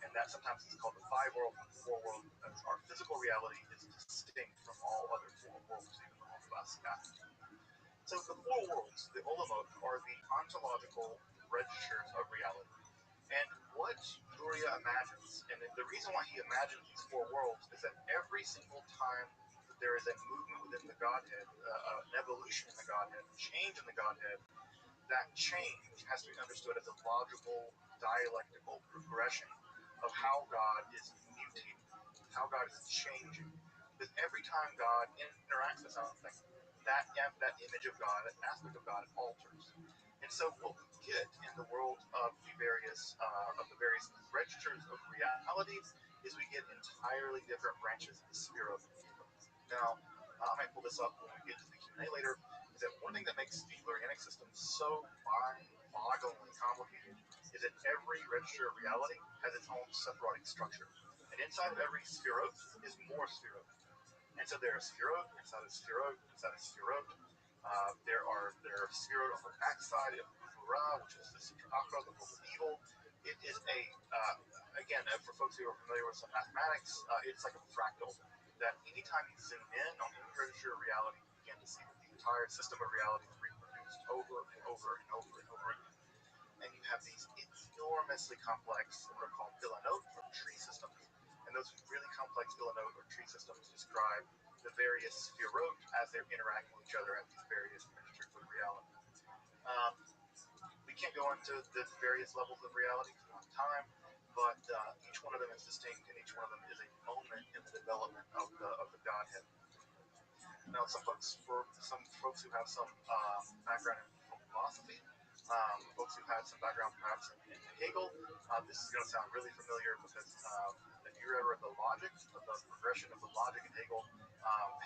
and that sometimes is called the five world, the four world, because our physical reality is distinct from all other four worlds, even the world of Asiyah. So the four worlds, the Olamot, are the ontological registers of reality. And what Luria imagines, and the reason why he imagines these four worlds, is that every single time there is a movement within the Godhead, an evolution in the Godhead, a change in the Godhead. That change has to be understood as a logical, dialectical progression of how God is mutating, how God is changing. Because every time God interacts with something, that image of God, that aspect of God alters. And so what we get in the world of the various registers of reality is we get entirely different branches of the sphere of evil. Now, I might pull this up when we get to the Q&A later, is that one thing that makes the Lurianic system so mind-bogglingly complicated is that every register of reality has its own separating structure. And inside of every spherote is more spherote. And so there are spherote inside of spherote inside of spherote. There are spherote on the backside of Ura, which is the Sitra Akra, the world of evil. It is again, for folks who are familiar with some mathematics, it's like a fractal. That anytime you zoom in on any register of reality, you begin to see that the entire system of reality is reproduced over and over and over and over again. And you have these enormously complex, what are called Villanode or tree systems. And those really complex Villanode or tree systems describe the various spherote as they're interacting with each other at these various registers of reality. We can't go into the various levels of reality because we don't have time, but each one of them is distinct, and each one of them is a moment in the development of the Godhead. Now, some folks who have some background in philosophy, folks who had some background perhaps in Hegel, this is going to sound really familiar because if you ever read the logic, the progression of the logic in Hegel,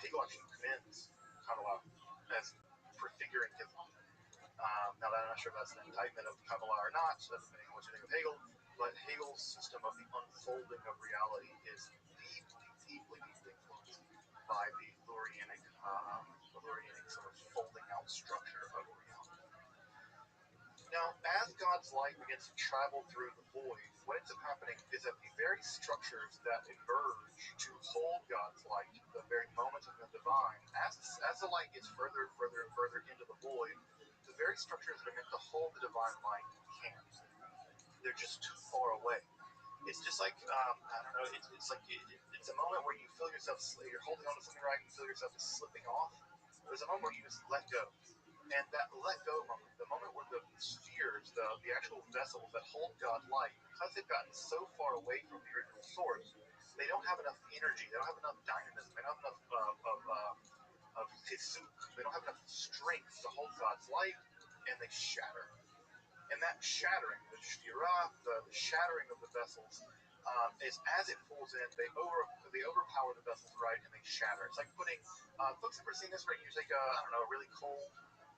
Hegel actually commends Kabbalah as prefiguring his logic. Now, I'm not sure if that's an indictment of Kabbalah or not, so depending on what you think of Hegel, but Hegel's system of the unfolding of reality is deeply influenced by the Lurianic sort of folding out structure of reality. Now, as God's light begins to travel through the void, what ends up happening is that the very structures that emerge to hold God's light, the very moment of the divine, as the light gets further and further and further into the void, the very structures that are meant to hold the divine light can't. They're just too far away. It's just like, I don't know, it's a moment where you feel yourself, you're holding on to something right, and you feel yourself just slipping off. There's a moment where you just let go. And that let go moment, the moment where the spheres, the actual vessels that hold God's light, because they've gotten so far away from the original source, they don't have enough energy, they don't have enough dynamism, they don't have enough of chizuk, they don't have enough strength to hold God's light, and they shatter. And that shattering, the shtirah, the shattering of the vessels, is as it falls in, they overpower the vessels, right, and they shatter. It's like putting, folks ever seen this, right? You take a really cold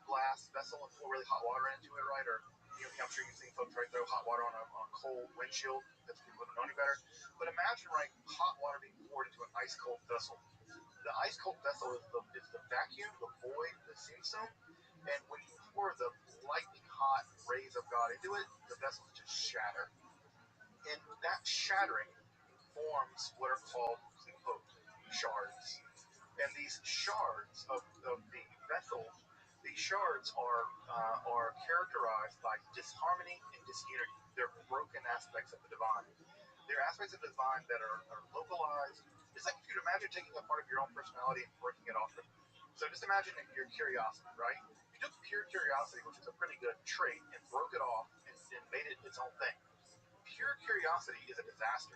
glass vessel and pour really hot water into it, right? Or I'm sure you've seen folks, right, throw hot water on a cold windshield. That's people who don't know any better. But imagine, right, hot water being poured into an ice cold vessel. The ice cold vessel is the vacuum, the void, the seamstone. And when you pour the lightning hot rays of God into it, the vessels just shatter. And that shattering forms what are called klipot, shards. And these shards of the vessel, these shards are characterized by disharmony and disunity. They're broken aspects of the divine. They're aspects of the divine that are localized. It's like if you imagine taking a part of your own personality and breaking it off. So just imagine your curiosity, right? You took pure curiosity, which is a pretty good trait, and broke it off and made it its own thing. Pure curiosity is a disaster.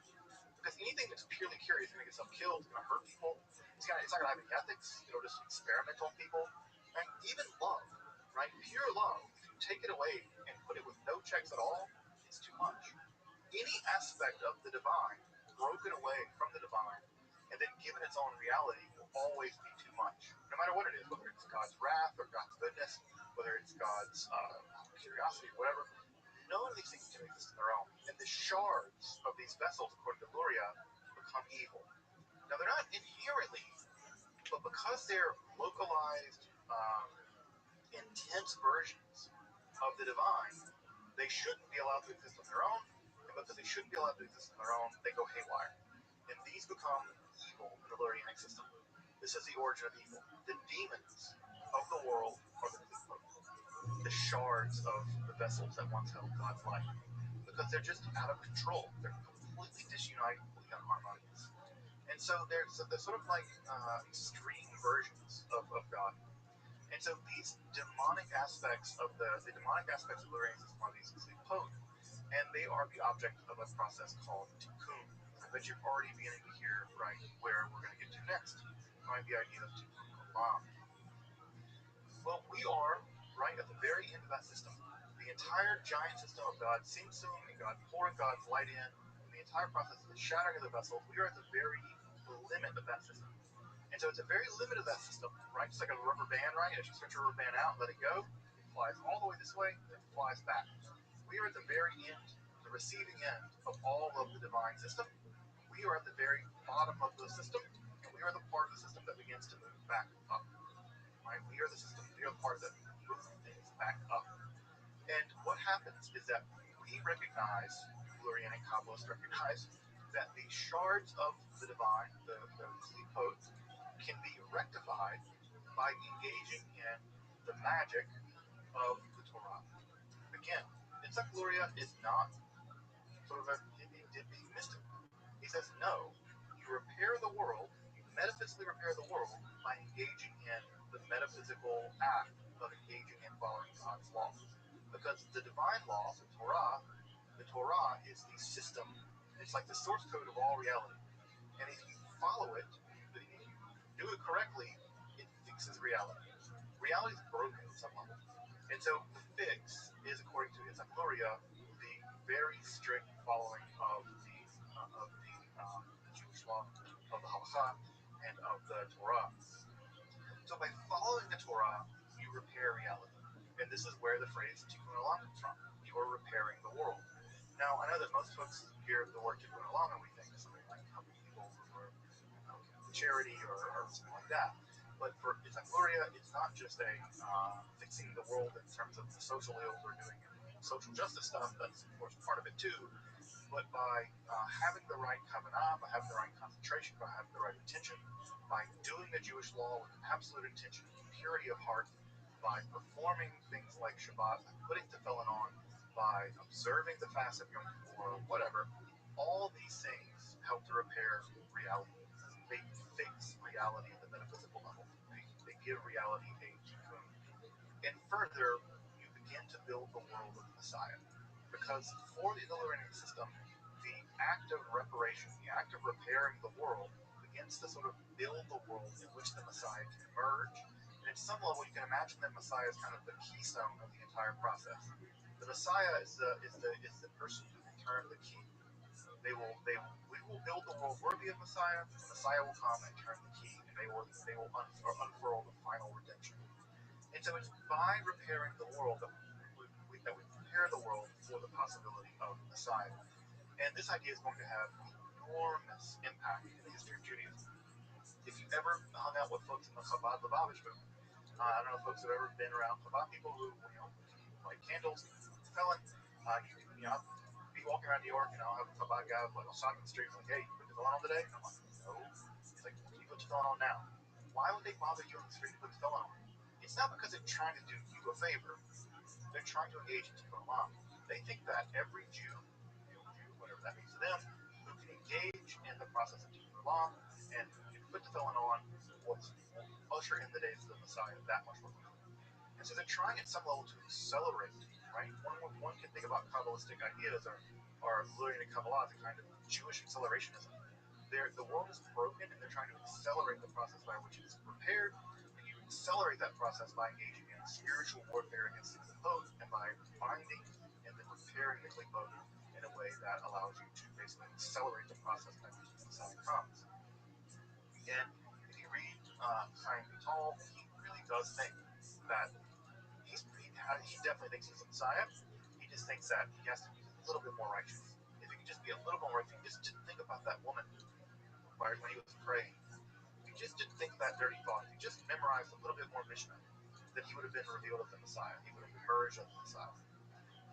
Because anything that's purely curious is going to get something killed, it's going to hurt people, it's not going to have any ethics, it'll just experiment on people. And even love, right? Pure love, if you take it away and put it with no checks at all, it's too much. Any aspect of the divine broken away from the divine and then given its own reality will always be too much. No matter what it is, whether it's God's wrath or God's goodness, whether it's God's curiosity, whatever, none of these things can exist on their own. And the shards of these vessels, according to Luria, become evil. Now, they're not inherently evil, but because they're localized, intense versions of the divine, they shouldn't be allowed to exist on their own. And because they shouldn't be allowed to exist on their own, they go haywire. And these become evil in the Lurianic system. This is the origin of evil. The demons of the world are the shards of the vessels that once held God's light. Because they're just out of control. They're completely disunited, completely unharmonious. And And so they're sort of like extreme versions of God. And so these demonic aspects of the demonic aspects of the Lorraine system are these klipot, and they are the object of a process called tikkun. I bet you're already beginning to hear right where we're going to get to next. Right, the idea of tikkun olam. Well, we are right at the very end of that system. The entire giant system of God, Simsum, and God pouring God's light in, and the entire process of the shattering of the vessels. We are at the very limit of that system. And so it's a very limit of that system, right? Just like a rubber band, right? As you stretch a rubber band out, let it go, it flies all the way this way, then it flies back. We are at the very end, the receiving end of all of the divine system. We are at the very bottom of the system, and we are the part of the system that begins to move back up. Right? We are the system, we are the part that moves things back up. And what happens is that we recognize, Lurian and Kabbalists recognize, that the shards of the divine, the klipot, can be rectified by engaging in the magic of the Torah. Again, Itzhak Luria is not sort of a hippy-dippy mystic. He says, no, you repair the world, you metaphysically repair the world by engaging in the metaphysical act of engaging in following God's law. Because the divine law, the Torah is the system, it's like the source code of all reality. And if you follow it, if you do it correctly, it fixes reality. Reality is broken at some level. And so the fix is, according to Itzhak Luria, the very strict following of the Jewish law, of the Halakha, and of the Torah. So by following the Torah, you repair reality. And this is where the phrase tikkun olam comes from. You are repairing the world. Now, I know that most folks hear the word tikkun olam and we think of something like helping people or charity or something like that. But for Itzhak Luria, it's not just a fixing the world in terms of the social ills or doing social justice stuff. That's, of course, part of it too. But by having the right kavanah, by having the right concentration, by having the right intention, by doing the Jewish law with absolute intention and purity of heart, by performing things like Shabbat, by putting tefillin on, by observing the fast of Yom Kippur, whatever, all these things help to repair reality. They fix reality at the metaphysical level. They give reality a tikkun. And further, you begin to build the world of the Messiah. Because for the Illyrian system, the act of reparation, the act of repairing the world, begins to sort of build the world in which the Messiah can emerge. And at some level, you can imagine that Messiah is kind of the keystone of the entire process. The Messiah is the person who will turn the key. We will build the world worthy of Messiah. The Messiah will come and turn the key, and they will unfurl the final redemption. And so it's by repairing the world that we prepare the world for the possibility of the Messiah. And this idea is going to have enormous impact in the history of Judaism. If you've ever hung out with folks in the Chabad Lubavitch movement, I don't know if folks have ever been around Chabad people who light candles, felon. I'll be walking around New York and I'll have a Chabad guy like on the street like, hey, you put the tefillin on today? And I'm like, no. He's like, can you put the tefillin on now? Why would they bother you on the street to put the tefillin on? It's not because they're trying to do you a favor. They're trying to engage in tikkun olam. They think that every Jew, whatever that means to them, who can engage in the process of tikkun olam and can put the tefillin on, will usher in the days of the Messiah that much more quickly. And so they're trying at some level to accelerate, right? One can think about Kabbalistic ideas or Lurian and Kabbalah as a kind of Jewish accelerationism. The world is broken and they're trying to accelerate the process by which it is repaired. And you accelerate that process by engaging in spiritual warfare against the klipot and by binding and then repairing the klipot in a way that allows you to basically accelerate the process by which the Messiah comes. And if you read Chaim Vital, he really does think that he definitely thinks he's a Messiah. He just thinks that he has to be a little bit more righteous. If he could just be a little more righteous, if he just didn't think about that woman right when he was praying, if he just didn't think that dirty thought, if he just memorized a little bit more Mishnah, then he would have been revealed as the Messiah. He would have emerged as the Messiah.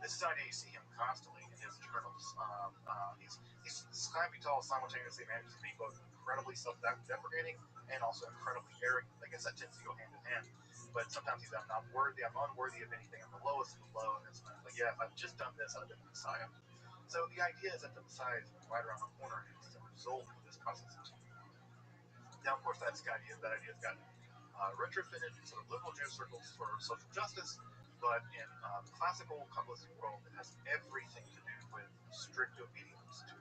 This is an idea you see him constantly in his journals. Chaim Vital simultaneously manages to be both incredibly self-deprecating and also incredibly arrogant. I guess that tends to go hand in hand. But sometimes he's I'm unworthy of anything. I'm the lowest of the low. And it's like, yeah, if I've just done this, I'd have been the Messiah. So the idea is that the Messiah is right around the corner and it's the result of this process of tikkun. Now, of course, that idea's gotten retrofitted in sort of liberal Jewish circles for social justice, but in the classical Kabbalistic world, it has everything to do with strict obedience to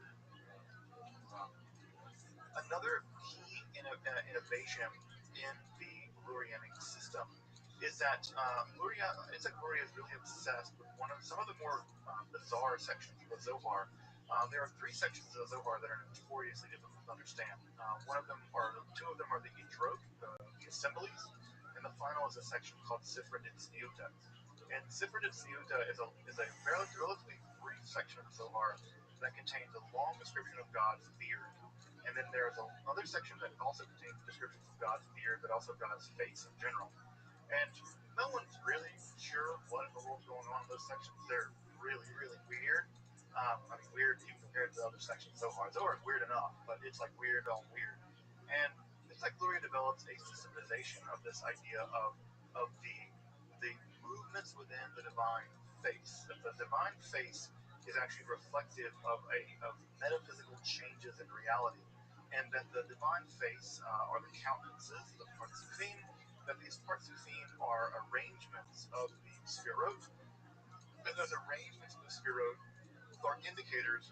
another key innovation in the Lurianic system is that Luria is really obsessed with some of the more bizarre sections of the Zohar. There are three sections of the Zohar that are notoriously difficult to understand. Two of them are the Intro, the assemblies, and the final is a section called Sifra Ditzniuta. And Sifra Ditzniuta is a relatively brief section of the Zohar that contains a long description of God's beard. And then there's another section that also contains descriptions of God's beard, but also God's face in general. And no one's really sure what in the world's going on in those sections. They're really, really weird. Weird even compared to the other sections so far. Zohar is weird enough, but it's like weird on weird. And it's like Luria develops a systematization of this idea of the movements within the divine face. That the divine face is actually reflective of metaphysical changes in reality, and that the divine face are the countenances, the partsufim, that these partsufim are arrangements of the sphirot, and those arrangements of the sphirot are indicators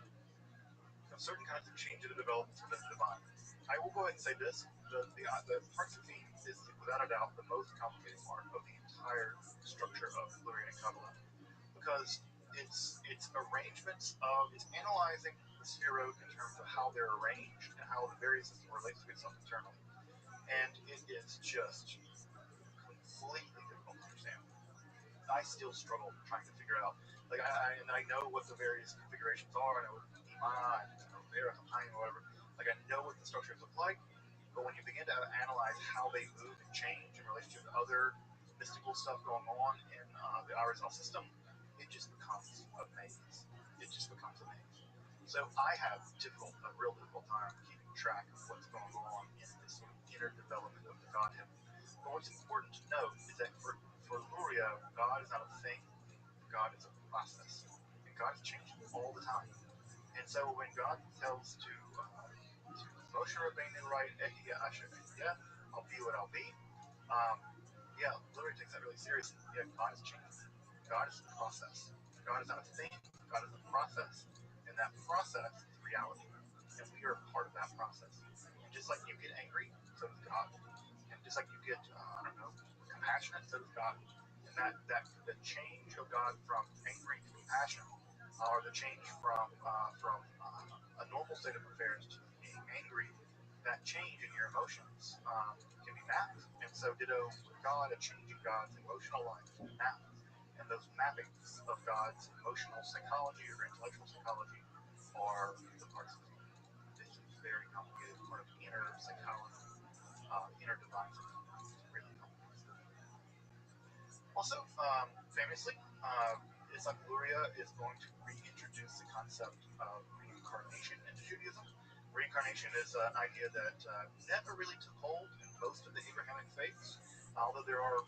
of certain kinds of changes and developments within the divine. I will go ahead and say this: the partsufim is without a doubt the most complicated part of the entire structure of Lurianic Kabbalah, because it's analyzing the sphirot in terms of how they're arranged and how the various system relates to itself internally, and it is just completely difficult to understand. I still struggle trying to figure out. I know what the various configurations are. I know what Ima and or whatever. I know what the structures look like. But when you begin to analyze how they move and change in relationship to other mystical stuff going on in the RSL system, it just becomes a maze. It just becomes a maze. So I have a real difficult time keeping track of what's going on in this sort of inner development of the Godhead. But what's important to note is that for Luria, God is not a thing. God is a process. And God is changing all the time. And so when God tells to Moshe Rabbeinu, right, I'll be what I'll be, Luria takes that really seriously. Yeah, God is changing. God is a process. God is not a thing. God is a process. And that process is reality. And we are part of that process. And just like you get angry, so does God. And just like you get, compassionate, so does God. And that the change of God from angry to compassion, or the change from a normal state of affairs to being angry, that change in your emotions can be mapped. And so, ditto with God, a change in God's emotional life can be mapped. And those mappings of God's emotional psychology or intellectual psychology are the parts of this very complicated part of inner psychology, inner divine psychology. It's really complicated stuff. Also, famously, Isaac Luria is going to reintroduce the concept of reincarnation into Judaism. Reincarnation is an idea that never really took hold in most of the Abrahamic faiths, although there are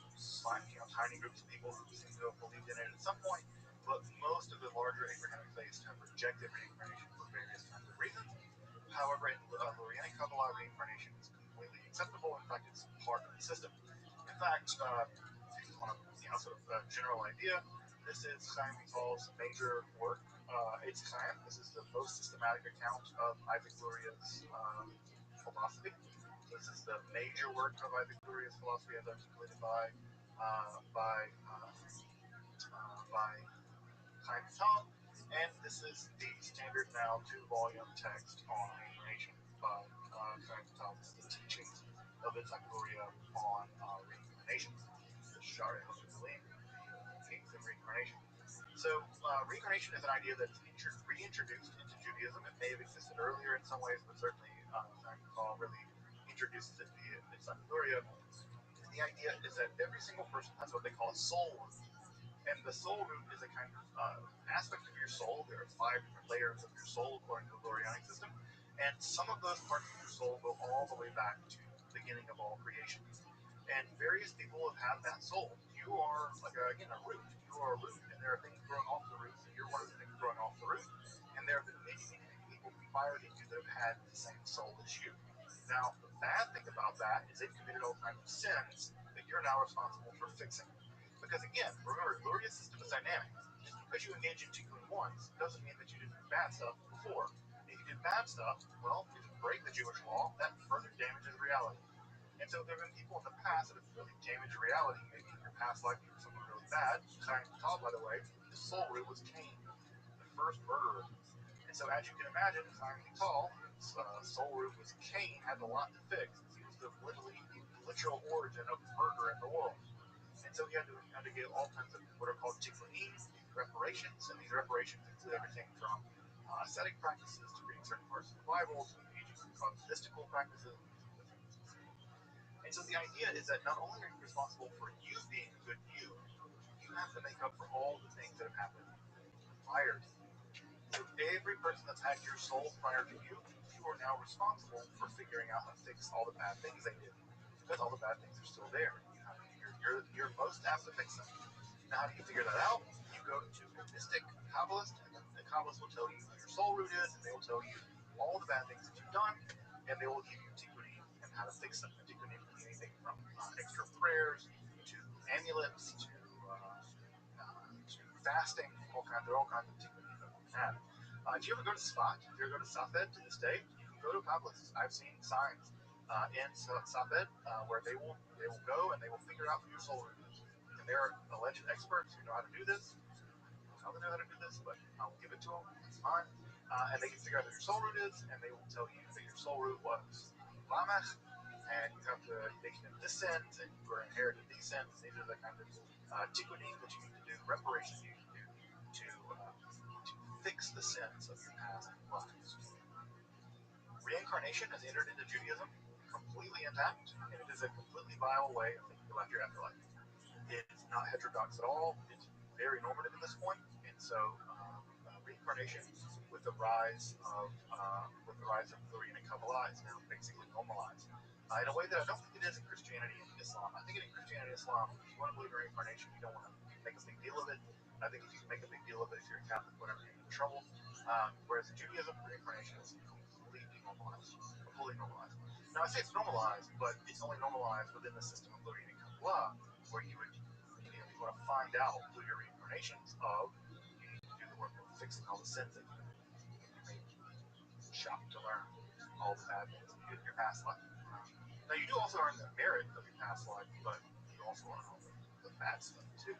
tiny groups of people who seem to have believed in it at some point. But most of the larger Abrahamic faiths have rejected reincarnation for various kinds of reasons. However, in Lurianic Kabbalah, reincarnation is completely acceptable. In fact, it's part of the system. In fact, if you want a sort of general idea, this is Chaim Vital's major work. It's Chaim. This is the most systematic account of Isaac Luria's philosophy. This is the major work of Isaac Luria's philosophy as articulated by Chaim Vital. And this is the standard now 2-volume text on reincarnation by Chaim Vital. This is the teachings of Isaac Luria on reincarnation. The Shari Hasulim, Kings of Reincarnation. So, reincarnation is an idea that is reintroduced into Judaism. It may have existed earlier in some ways, but certainly Paul really introduces it via Isaac Luria. And the idea is that every single person has what they call a soul root. And the soul root is a kind of aspect of your soul. There are 5 different layers of your soul according to the Lurianic system. And some of those parts of your soul go all the way back to the beginning of all creation. And various people have had that soul. You are, a root. You are a root, and there are things growing off the root, and you're one of the things growing off the root. And there have been many, many, many people prior to you that have had the same soul as you. Now, the bad thing about that is they've committed all kinds of sins that you're now responsible for fixing. Because again, remember, Luria's system is dynamic. Just because you engage in tikkun once doesn't mean that you didn't do bad stuff before. If you did bad stuff, well, if you break the Jewish law, that further damages reality. And so there have been people in the past that have really damaged reality. Maybe in your past life you were someone really bad. Chaim Tal, by the way, his soul root was Cain, the first murderer. And so as you can imagine, Chaim Tal, his soul root was Cain, had a lot to fix. He was the literal origin of murder in the world. And so he had to get all kinds of what are called tikkunim, reparations, and these reparations include everything from ascetic practices to reading certain parts of the Bible to engaging in mystical practices. And so the idea is that not only are you responsible for you being a good you have to make up for all the things that have happened prior to you. So every person that's had your soul prior to you, you are now responsible for figuring out how to fix all the bad things they did. Because all the bad things are still there. You're most apt to fix them. Now, how do you figure that out? You go to a mystic Kabbalist, and the Kabbalist will tell you who your soul root is, and they will tell you all the bad things that you've done, and they will give you tikkunim and how to fix them. Tikkunim can be anything from extra prayers to amulets to fasting. There are all kinds of tikkunim that we can have. If you ever go to Sfat, if you ever go to Safed to this day, you can go to a Kabbalist. I've seen signs in Safed where they will go and they will figure out who your soul root is. And they're alleged experts who know how to do this. I don't know how to do this, but I will give it to them. It's fine. And they can figure out who your soul root is, and they will tell you that your soul root was Lamech, and you have to make them this sins, and you are inherited these sins. These are the kind of tikkunim that you need to do, reparations you need to do to fix the sins of your past lives. Reincarnation has entered into Judaism completely intact, and it is a completely viable way of thinking about your afterlife. It's not heterodox at all. It's very normative at this point, and so reincarnation, with the rise of Lurian and Kabbalah, is now basically normalized in a way that I don't think it is in Christianity and Islam. I think in Christianity and Islam, if you want to believe in reincarnation, you don't want to make a big deal of it. I think if you make a big deal of it, if you're a Catholic, whatever, you're in trouble. Whereas in Judaism, reincarnation is completely normalized. Now, I say it's normalized, but it's only normalized within the system of Lurian and Kabbalah, where you would, if you want to find out who your reincarnations of, you need to do the work of fixing all the sins that you may be shocked to learn all the bad things that you did in your past life. Now, you do also earn the merit of your past life, but you also earn all the bad stuff too.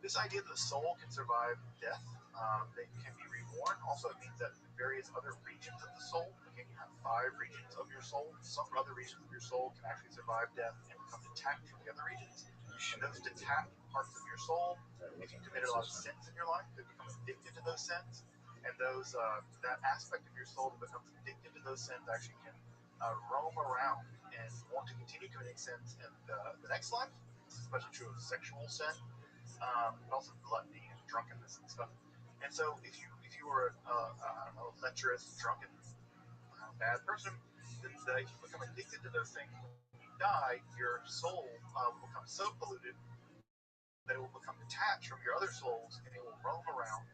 This idea that the soul can survive death, that it can be reborn, also it means that various other regions of the soul, again, you have 5 regions of your soul. Some other regions of your soul can actually survive death and become detached from the other regions. And those detached parts of your soul, if you committed a lot of sins in your life, they become addicted to those sins. And those that aspect of your soul that becomes addicted to those sins actually can roam around and want to continue committing sins in the next life. This is especially true of sexual sin, but also gluttony and drunkenness and stuff. And so if you were a lecherous, drunken, bad person, then if you become addicted to those things when you die, your soul will become so polluted that it will become detached from your other souls and it will roam around.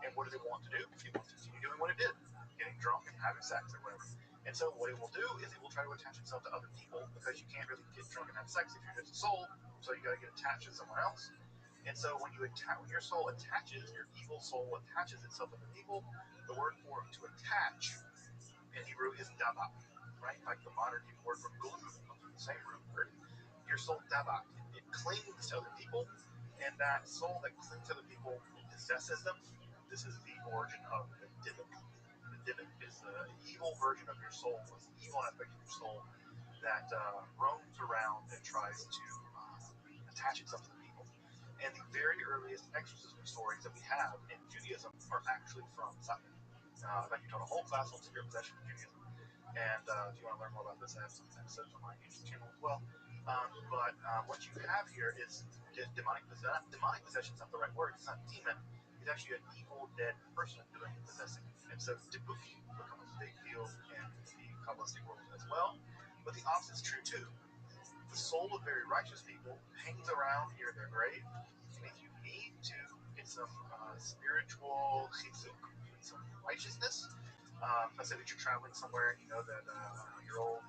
And what does it want to do? It wants to continue doing what it did, getting drunk and having sex or whatever. And so what it will do is it will try to attach itself to other people, because you can't really get drunk and have sex if you're just a soul, so you got to get attached to someone else. And so when your soul attaches, your evil soul attaches itself to the people, the word for to attach in Hebrew is dabak, right? Like the modern Hebrew word for glue, the same root word. Your soul dabak, it clings to other people, and that soul that clings to other people possesses them. This is the origin of the divot. The divot is the evil version of your soul, it's the evil aspect of your soul that roams around and tries to attach itself to the people. And the very earliest exorcism stories that we have in Judaism are actually from Satan. In fact, you taught a whole class on spirit possession in Judaism. And if you want to learn more about this, I have some episodes on my YouTube channel as well. But what you have here is demonic possession. Demonic possession is not the right word. It's not demon. It's actually an evil, dead person doing possessing. And so Dibuki becomes a big deal in the Kabbalistic world as well. But the opposite is true too. The soul of very righteous people hangs around near their grave. And if you need to get some spiritual chizuk, some righteousness, Let's say that you're traveling somewhere and you know that your old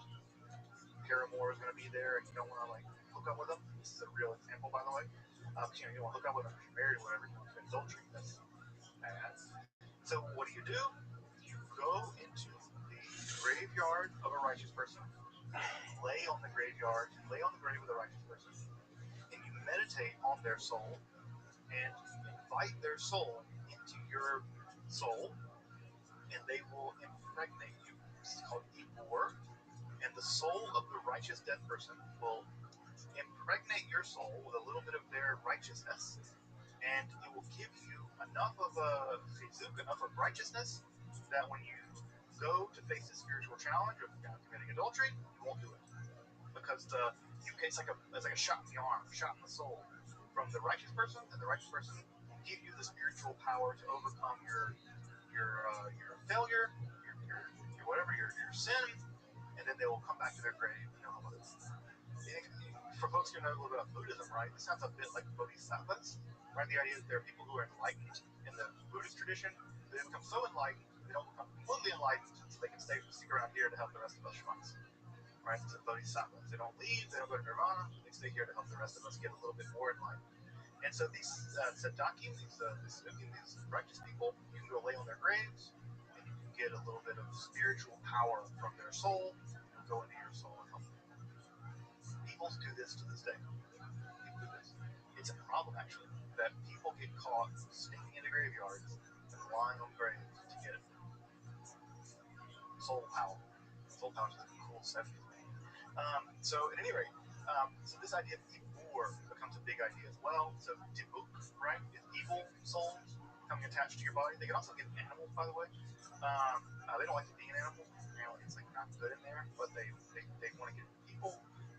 paramour is going to be there and you don't want to like hook up with them. This is a real example, by the way. You don't want to hook up with them if you're married or whatever. You want to adultery. That's bad. So what do? You go into the graveyard of a righteous person, lay on the grave of the righteous person, and you meditate on their soul and invite their soul into your soul, and they will impregnate you. This is called ibur, and the soul of the righteous dead person will impregnate your soul with a little bit of their righteousness, and it will give you enough of a chizuk, enough of righteousness, that when you go to face the spiritual challenge of committing adultery, you won't do it, because it's like a shot in the arm, shot in the soul from the righteous person, and the righteous person will give you the spiritual power to overcome your failure, your whatever, your sin, and then they will come back to their grave and they'll have for folks who know a little bit about Buddhism, right, this sounds a bit like bodhisattvas, right? The idea that there are people who are enlightened in the Buddhist tradition. They become so enlightened, they don't become completely enlightened, so they can stick around here to help the rest of us schmucks, right? So bodhisattvas, they don't leave, they don't go to nirvana, they stay here to help the rest of us get a little bit more enlightened. And so these tzedakkim, these righteous people, you can go lay on their graves, and you can get a little bit of spiritual power from their soul, and go into your soul and help them. People do this to this day. People do this. It's a problem, actually, that people get caught sneaking into graveyards and lying on graves to get soul power. Soul power is a cool 70s thing. So at any rate, so this idea of ibur becomes a big idea as well. So tibuk, right, is evil souls becoming attached to your body. They can also get animals, by the way. They don't like to be an animal. It's like not good in there, but they want to get people.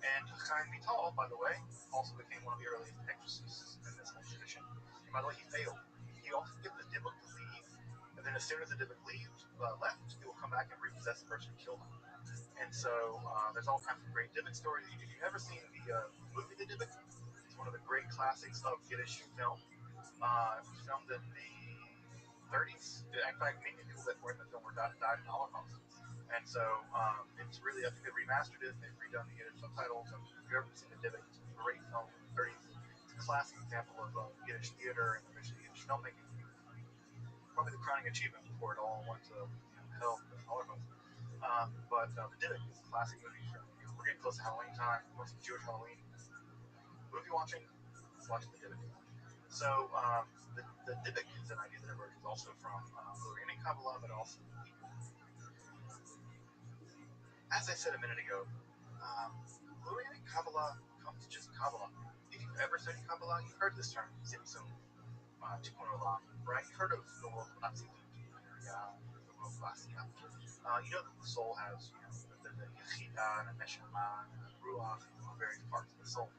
And Chaim Vital, by the way, also became one of the earliest exorcists in this whole tradition. And by the way, he failed. He also gave the Dybbuk to leave, and then as soon as the Dybbuk left, he will come back and repossess the person who killed him. And so there's all kinds of great Dybbuk stories. If you've ever seen the movie The Dybbuk, it's one of the great classics of Yiddish film. It was filmed in the 30s. In fact, many people that were in the film died in the Holocaust. And so it's really, I think they remastered it, they've redone the Yiddish subtitles, and if you've ever seen The Dybbuk, it's a great film from the 30s. It's a classic example of Yiddish theater and eventually Yiddish filmmaking. Probably the crowning achievement before it all went to hell with the Holocaust. But The Dybbuk is a classic movie. We're getting close to Halloween time, most of Jewish Halloween movie watching, watch The Dybbuk. So the Dybbuk is an idea that emerges also from Lorraine Kabbalah, but also as I said a minute ago, Lurianic Kabbalah comes just Kabbalah. If you've ever studied Kabbalah, you've heard this term, Tzimtzum, Tikkun Olam, right? You've heard of the world of Atzilut, the world of Asiya. You know that the soul has, the Yechida, and the Neshama, and the Ruach, various parts of the soul.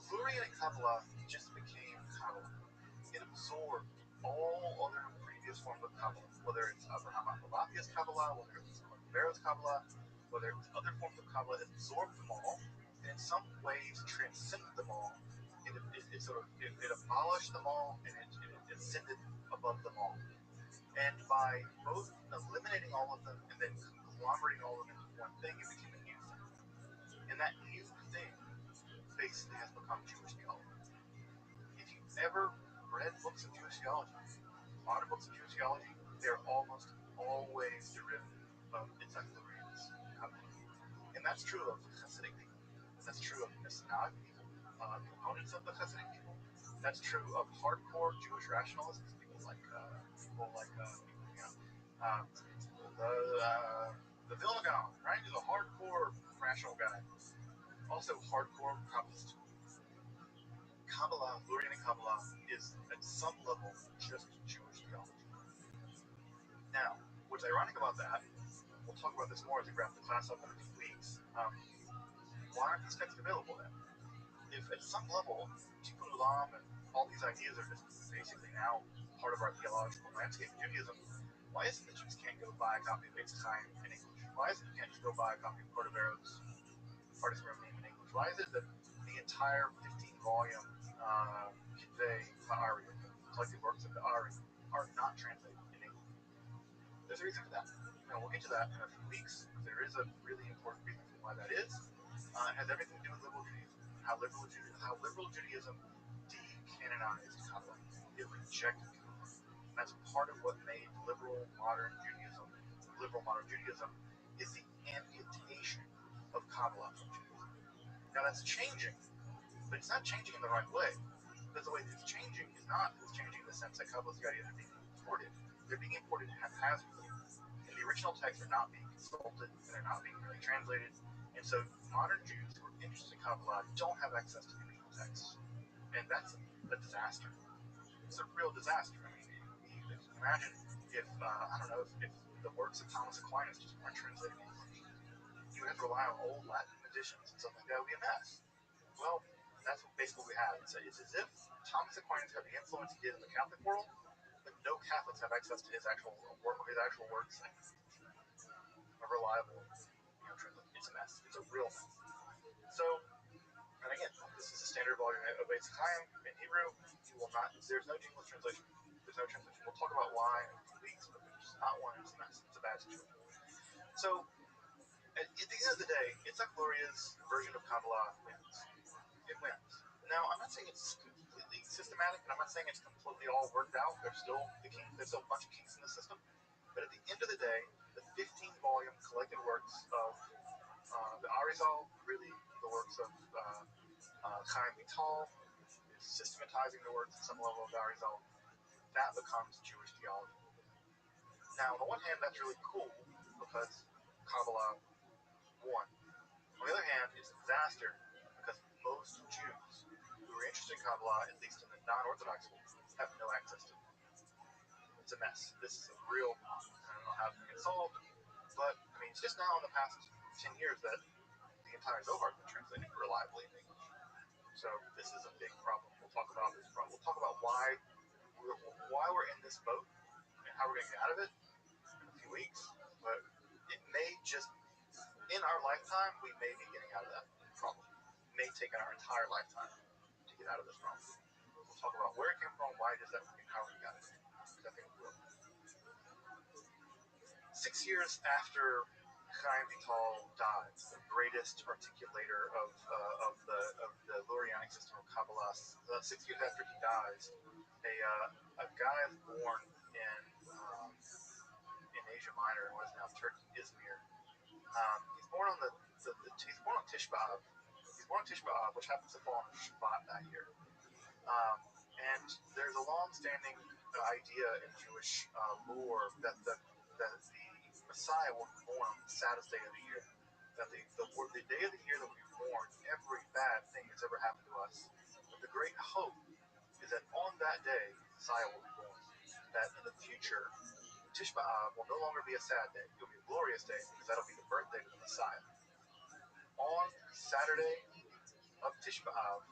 Lurianic Kabbalah just became Kabbalah. It absorbed all other previous forms of Kabbalah, whether it's Abraham Abulafia's Kabbalah, whether it's Barrow's Kabbalah, whether it's other forms of Kabbalah, it absorbed them all, and in some ways transcended them all. It abolished them all, and it ascended above them all. And by both eliminating all of them and then conglomerating all of them into one thing, it became a new thing. And that new thing basically has become Jewish theology. If you've ever read books of Jewish theology, modern books of Jewish theology, they're almost always derivative of Itzhak-Lurian's Kabbalah. And that's true of Hasidic people. That's true of Messianic people, components of the Hasidic people. That's true of hardcore Jewish rationalists, people like the Vilna Gaon, right? He's a hardcore rational guy. Also hardcore Kabbalist. Kabbalah, Lurianic Kabbalah, is at some level just Jewish theology. Now, what's ironic about that, we'll talk about this more as we wrap the class up in a few weeks. Why aren't these texts available then? If at some level, Tikkun Olam and all these ideas are just basically now part of our theological landscape in Judaism, why isn't it that you just can't go buy a copy of Eitz Chaim in English? Why isn't it you can't just go buy a copy of Cordovero's Partis Romanim in English? Why is it that the entire 15-volume Kitvei Ha'ari, collected works of the Ari, are not translated in English? There's a reason for that. Now, we'll get to that in a few weeks. There is a really important reason for why that is. It has everything to do with liberal Judaism. How liberal Judaism decanonized Kabbalah. It rejected Kabbalah. That's part of what made liberal modern Judaism is the amputation of Kabbalah from Judaism. Now that's changing, but it's not changing in the right way. Because the way that it's changing is not changing in the sense that Kabbalah's ideas are being imported. They're being imported haphazardly. And the original texts are not being consulted, and they're not being really translated. And so modern Jews who are interested in Kabbalah don't have access to the original texts. And that's a disaster. It's a real disaster. I mean, you can imagine if, if the works of Thomas Aquinas just weren't translated in English. You would have to rely on old Latin editions and something like that would be a mess. Well, that's basically what we have. It's as if Thomas Aquinas had the influence he did in the Catholic world, but no Catholics have access to his actual works. A reliable, translation. It's a mess. It's a real mess. So, and again, this is a standard volume of Beis Chaim in Hebrew. You will not. There's no English translation. There's no translation. We'll talk about why in a few weeks, but there's not one. It's a mess. It's a bad situation. So, at the end of the day, Yitzhak Luria's version of Kabbalah wins. It wins. Now, I'm not saying it's completely systematic, and I'm not saying it's completely all worked out. There's still a bunch of kinks in the system. But at the end of the day, the 15-volume collected works of the Arizal, really the works of Chaim Vital, is systematizing the works at some level of the Arizal. That becomes Jewish theology. Now, on the one hand, that's really cool because Kabbalah won. On the other hand, it's a disaster because most Jews who are interested in Kabbalah, at least in the non-Orthodox world, have no access to it. It's a mess. This is a real problem. I don't know how it's going to get solved, but I mean, it's just now in the past 10 years that the entire Zohar has been translated reliably in English. So this is a big problem. We'll talk about this problem. We'll talk about why we're in this boat and how we're going to get out of it in a few weeks. But it may just, in our lifetime, we may be getting out of that problem. It may take our entire lifetime to get out of this problem. We'll talk about where it came from, why it is that, and how we got it. I think we will. 6 years after Chaim Vital died, the greatest articulator of the Lurianic system of Kabbalah, 6 years after he dies, a guy is born in Asia Minor, in what is now Turkey, Izmir. He's born on Tish B'Av. He's born on Tish B'Av, which happens to fall on Shabbat that year. And there's a long-standing idea in Jewish lore that the Messiah will be born on the saddest day of the year. That the day of the year that we'll be born, every bad thing that's ever happened to us. But the great hope is that on that day, Messiah will be born. That in the future, Tish B'Av will no longer be a sad day. It will be a glorious day because that'll be the birthday of the Messiah. On Saturday of Tish B'Av,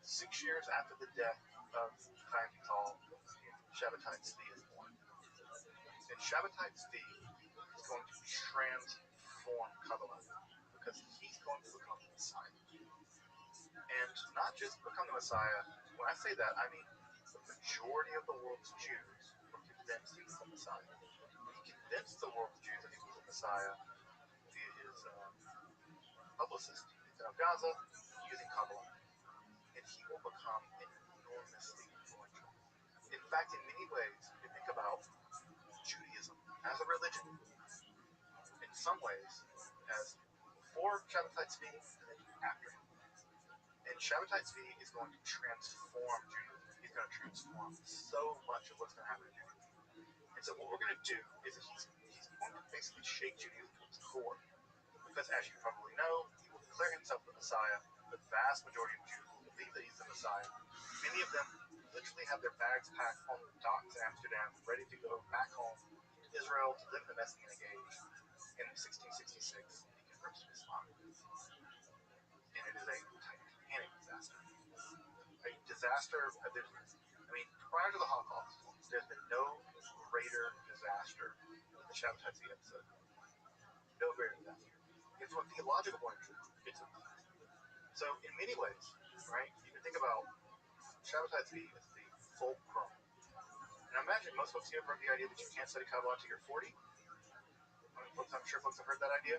6 years after the death of Chaim Vital, Shabbatai Tzvi is born. And Shabbatai Tzvi is going to transform Kabbalah because he's going to become the Messiah. And not just become the Messiah. When I say that, I mean the majority of the world's Jews were convinced he was the Messiah. He convinced the world's Jews that he was the Messiah via his publicist, of Gaza, using Kabbalah. And he will become enormously influential. In fact, in many ways, you think about Judaism as a religion. In some ways, as before Shabbatai Tzvi and after him. And Shabbatai Tzvi is going to transform Judaism. He's going to transform so much of what's going to happen in Judaism. And so what we're going to do is that he's going to basically shake Judaism to its core. Because as you probably know, he will declare himself the Messiah. The vast majority of Jews will believe that he's the Messiah. Many of them literally have their bags packed on the docks in Amsterdam, ready to go back home to Israel to live in the Messianic age. And in 1666, he converts to Islam. And it is a titanic disaster. A disaster, prior to the Holocaust, there's been no greater disaster than the Shabbatai Tzvi episode. No greater disaster. And from a theological point of view, it's a disaster. So, in many ways, right, you can think about Shabbatai Tzvi as the fulcrum And I imagine most folks here have heard the idea that you can't study Kabbalah until you're 40. I'm sure folks have heard that idea.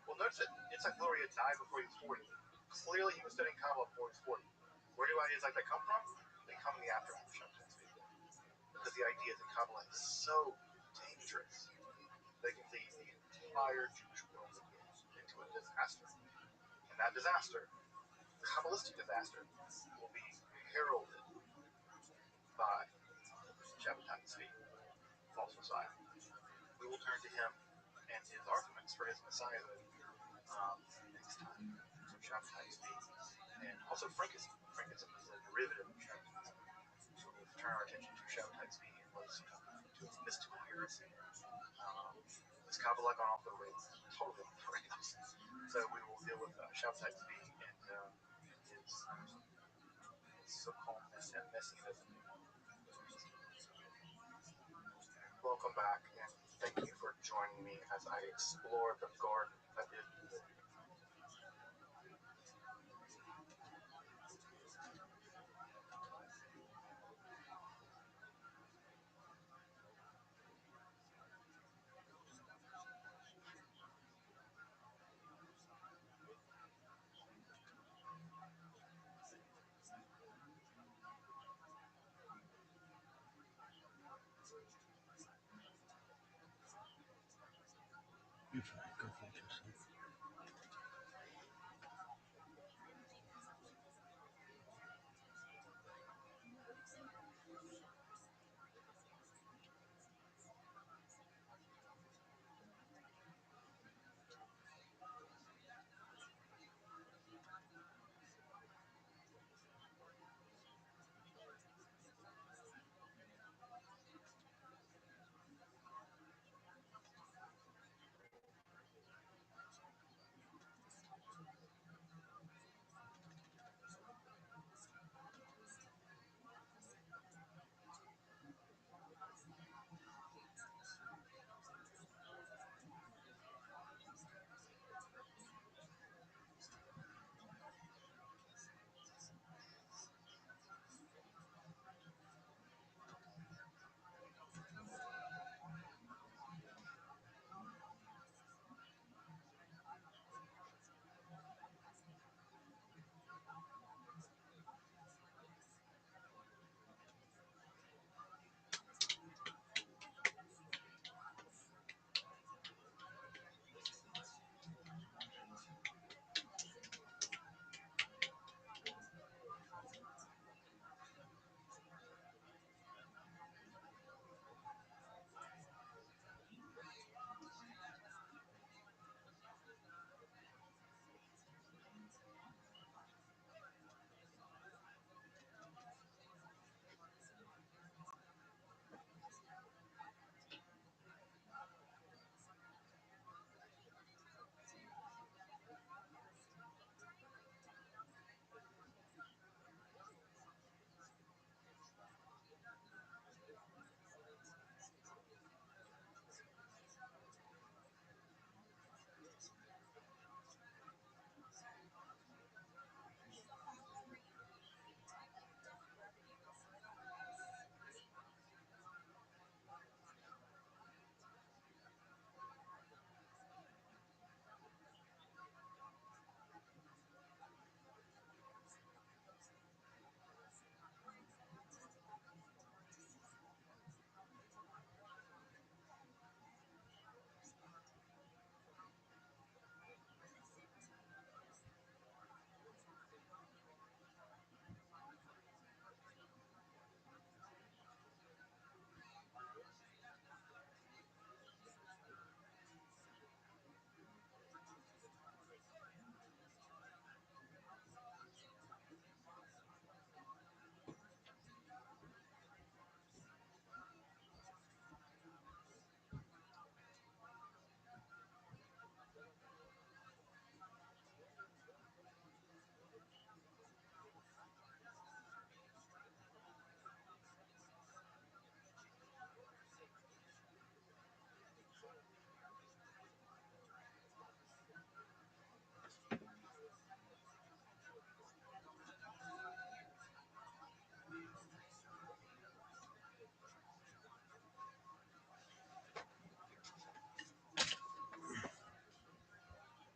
Well, notice that Yitzhak Luria died before he was 40. Clearly, he was studying Kabbalah before he was 40. Where do ideas like that come from? They come in the aftermath of Shabbatai Tzvi. Because the idea that Kabbalah is so dangerous, they can lead the entire Jewish world into a disaster. And that disaster, Kabbalistic disaster, will be heralded by Shabbatai Tzvi, false Messiah. We will turn to him and his arguments for his Messiahhood next time. So Shabbatai Tzvi, and also Frankism. Frankism is a derivative of Shabbatai Tzvi. So we'll turn our attention to Shabbatai Tzvi and what is to a mystical heresy. Is Kabbalah gone off the rails? Totally off the rails. So we will deal with Shabbatai Tzvi and his so-called messianism. Welcome back, and thank you for joining me as I explore the garden that is the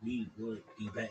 we would be bad.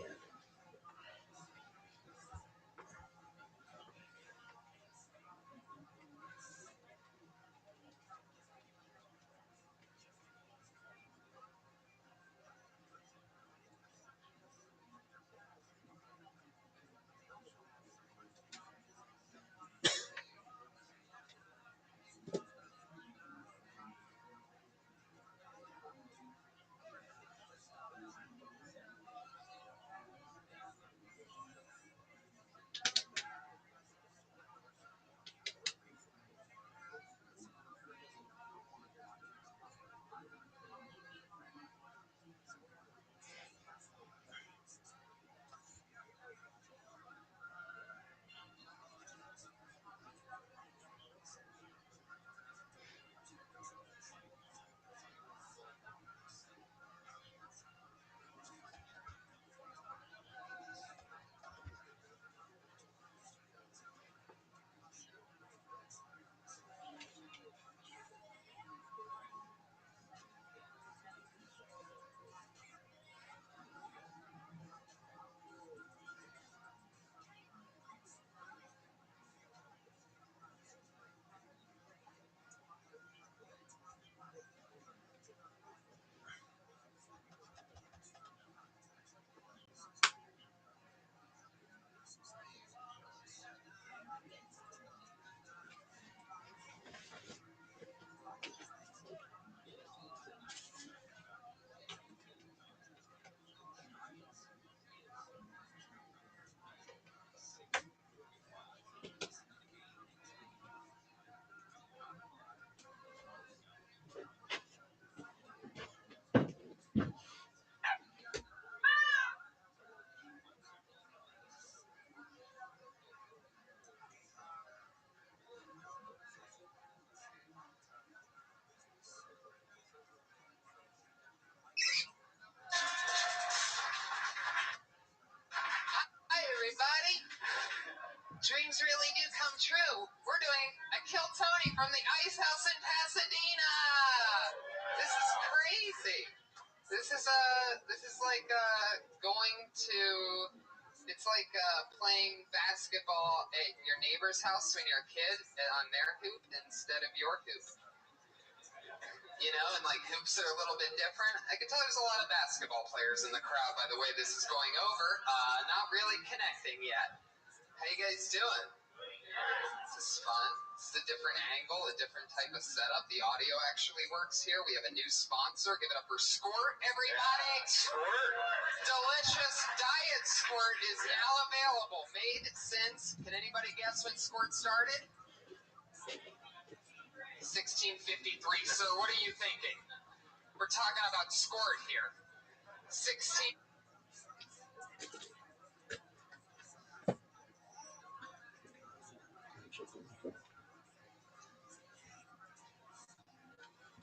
Hi, everybody. Dreams really do come true. We're doing a Kill Tony from the Ice House in Pasadena. This is crazy. This is like going to. It's like playing basketball at your neighbor's house when you're a kid on their hoop instead of your hoop. You know, and like hoops are a little bit different. I can tell there's a lot of basketball players in the crowd by the way this is going over. Not really connecting yet. How you guys doing? This is fun. It's a different angle, a different type of setup. The audio actually works here. We have a new sponsor. Give it up for Squirt, everybody. Squirt. Delicious Diet Squirt is now available. Made since, can anybody guess when Squirt started? 1653. Sir, what are you thinking? We're talking about Squirt here. 16.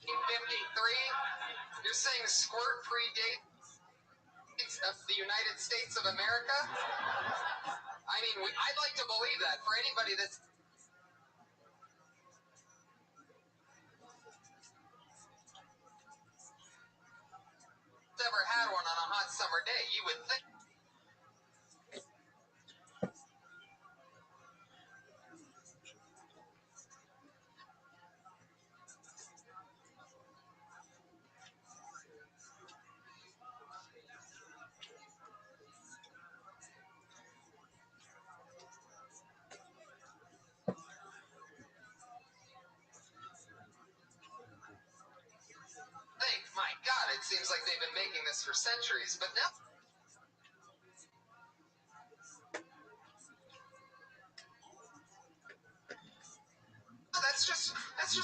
1953. You're saying Squirt predates of the United States of America? I mean, I'd like to believe that. For anybody that's ever had one on a hot summer day, you would think. My God, it seems like they've been making this for centuries, but now. That's just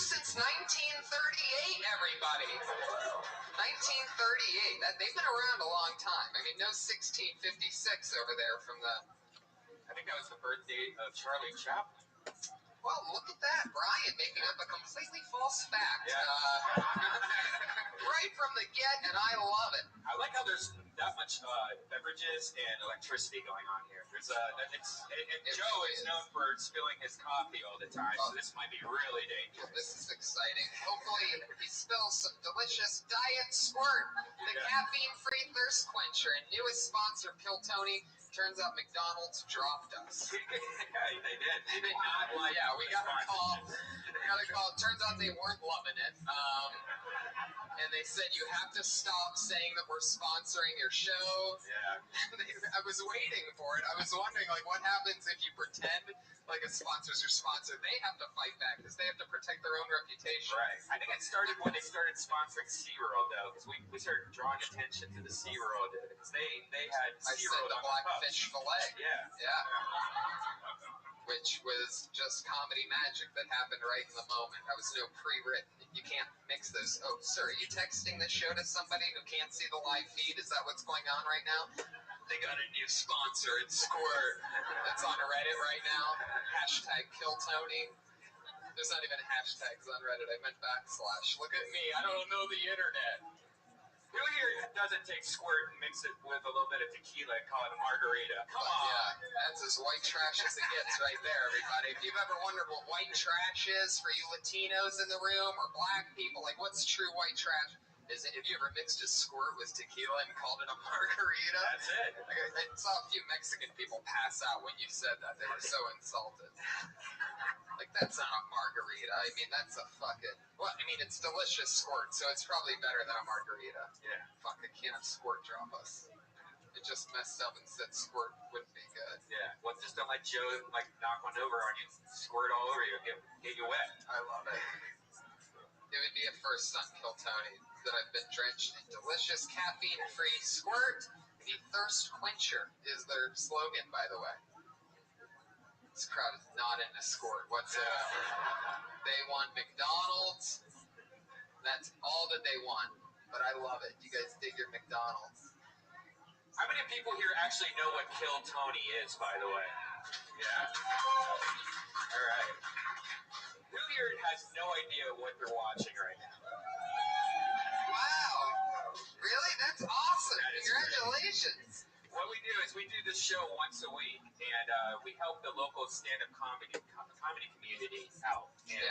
since 1938, everybody. 1938. They've been around a long time. I mean, no 1656 over there from the. I think that was the birth date of Charlie Chaplin. Well, look at that, Brian, making up a completely false fact. Yeah. Right from the get, and I love it. I like how there's that much beverages and electricity going on here. There's Joe is known for spilling his coffee all the time, so this might be really dangerous. This is exciting. Hopefully he spills some delicious Diet Squirt, the caffeine-free thirst quencher, and newest sponsor, Kill Tony. Turns out McDonald's dropped us. Yeah, they did. They did not like. Yeah, we got a call. Turns out they weren't loving it. And they said you have to stop saying that we're sponsoring your show. Yeah. I was waiting for it. I was wondering, like, what happens if you pretend like a sponsor's your sponsor? They have to fight back because they have to protect their own reputation. Right. I think it started when they started sponsoring SeaWorld, though, because we started drawing attention to the SeaWorld because they had I said SeaWorld the on the cups. Blackfish fillet. Yeah. Which was just comedy magic that happened right in the moment. That was no pre-written. You can't mix those. Oh, sir, are you texting this show to somebody who can't see the live feed? Is that what's going on right now? They got a new sponsor, it's Squirt. That's on Reddit right now. Hashtag Kill Tony. There's not even hashtags on Reddit. I meant backslash. Look at me. I don't know the internet. Who here doesn't take Squirt and mix it with a little bit of tequila and call it a margarita? Come on. Yeah, that's as white trash as it gets right there, everybody. If you've ever wondered what white trash is for you Latinos in the room or black people, like what's true white trash? Is it, if you ever mixed a Squirt with tequila and called it a margarita? That's it. I saw a few Mexican people pass out when you said that. They were so insulted. Like, that's not a margarita. I mean, that's a fucking... Well, I mean, it's delicious Squirt, so it's probably better than a margarita. Yeah. Fuck, I can't have Squirt drop us. It just messed up and said Squirt wouldn't be good. Yeah. Well, just don't let Joe, knock one over on you. Squirt all over you. Get you wet. I love it. It would be a first on Kill Tony that I've been drenched in delicious caffeine-free Squirt. The thirst quencher is their slogan, by the way. This crowd is not into Squirt whatsoever. They want McDonald's. That's all that they want. But I love it. You guys dig your McDonald's. How many people here actually know what Kill Tony is, by the way? Yeah? All right. Who here has no idea what they're watching right now? Wow. Really? That's awesome. That is Congratulations. What we do is we do this show once a week, and we help the local stand-up comedy community out. And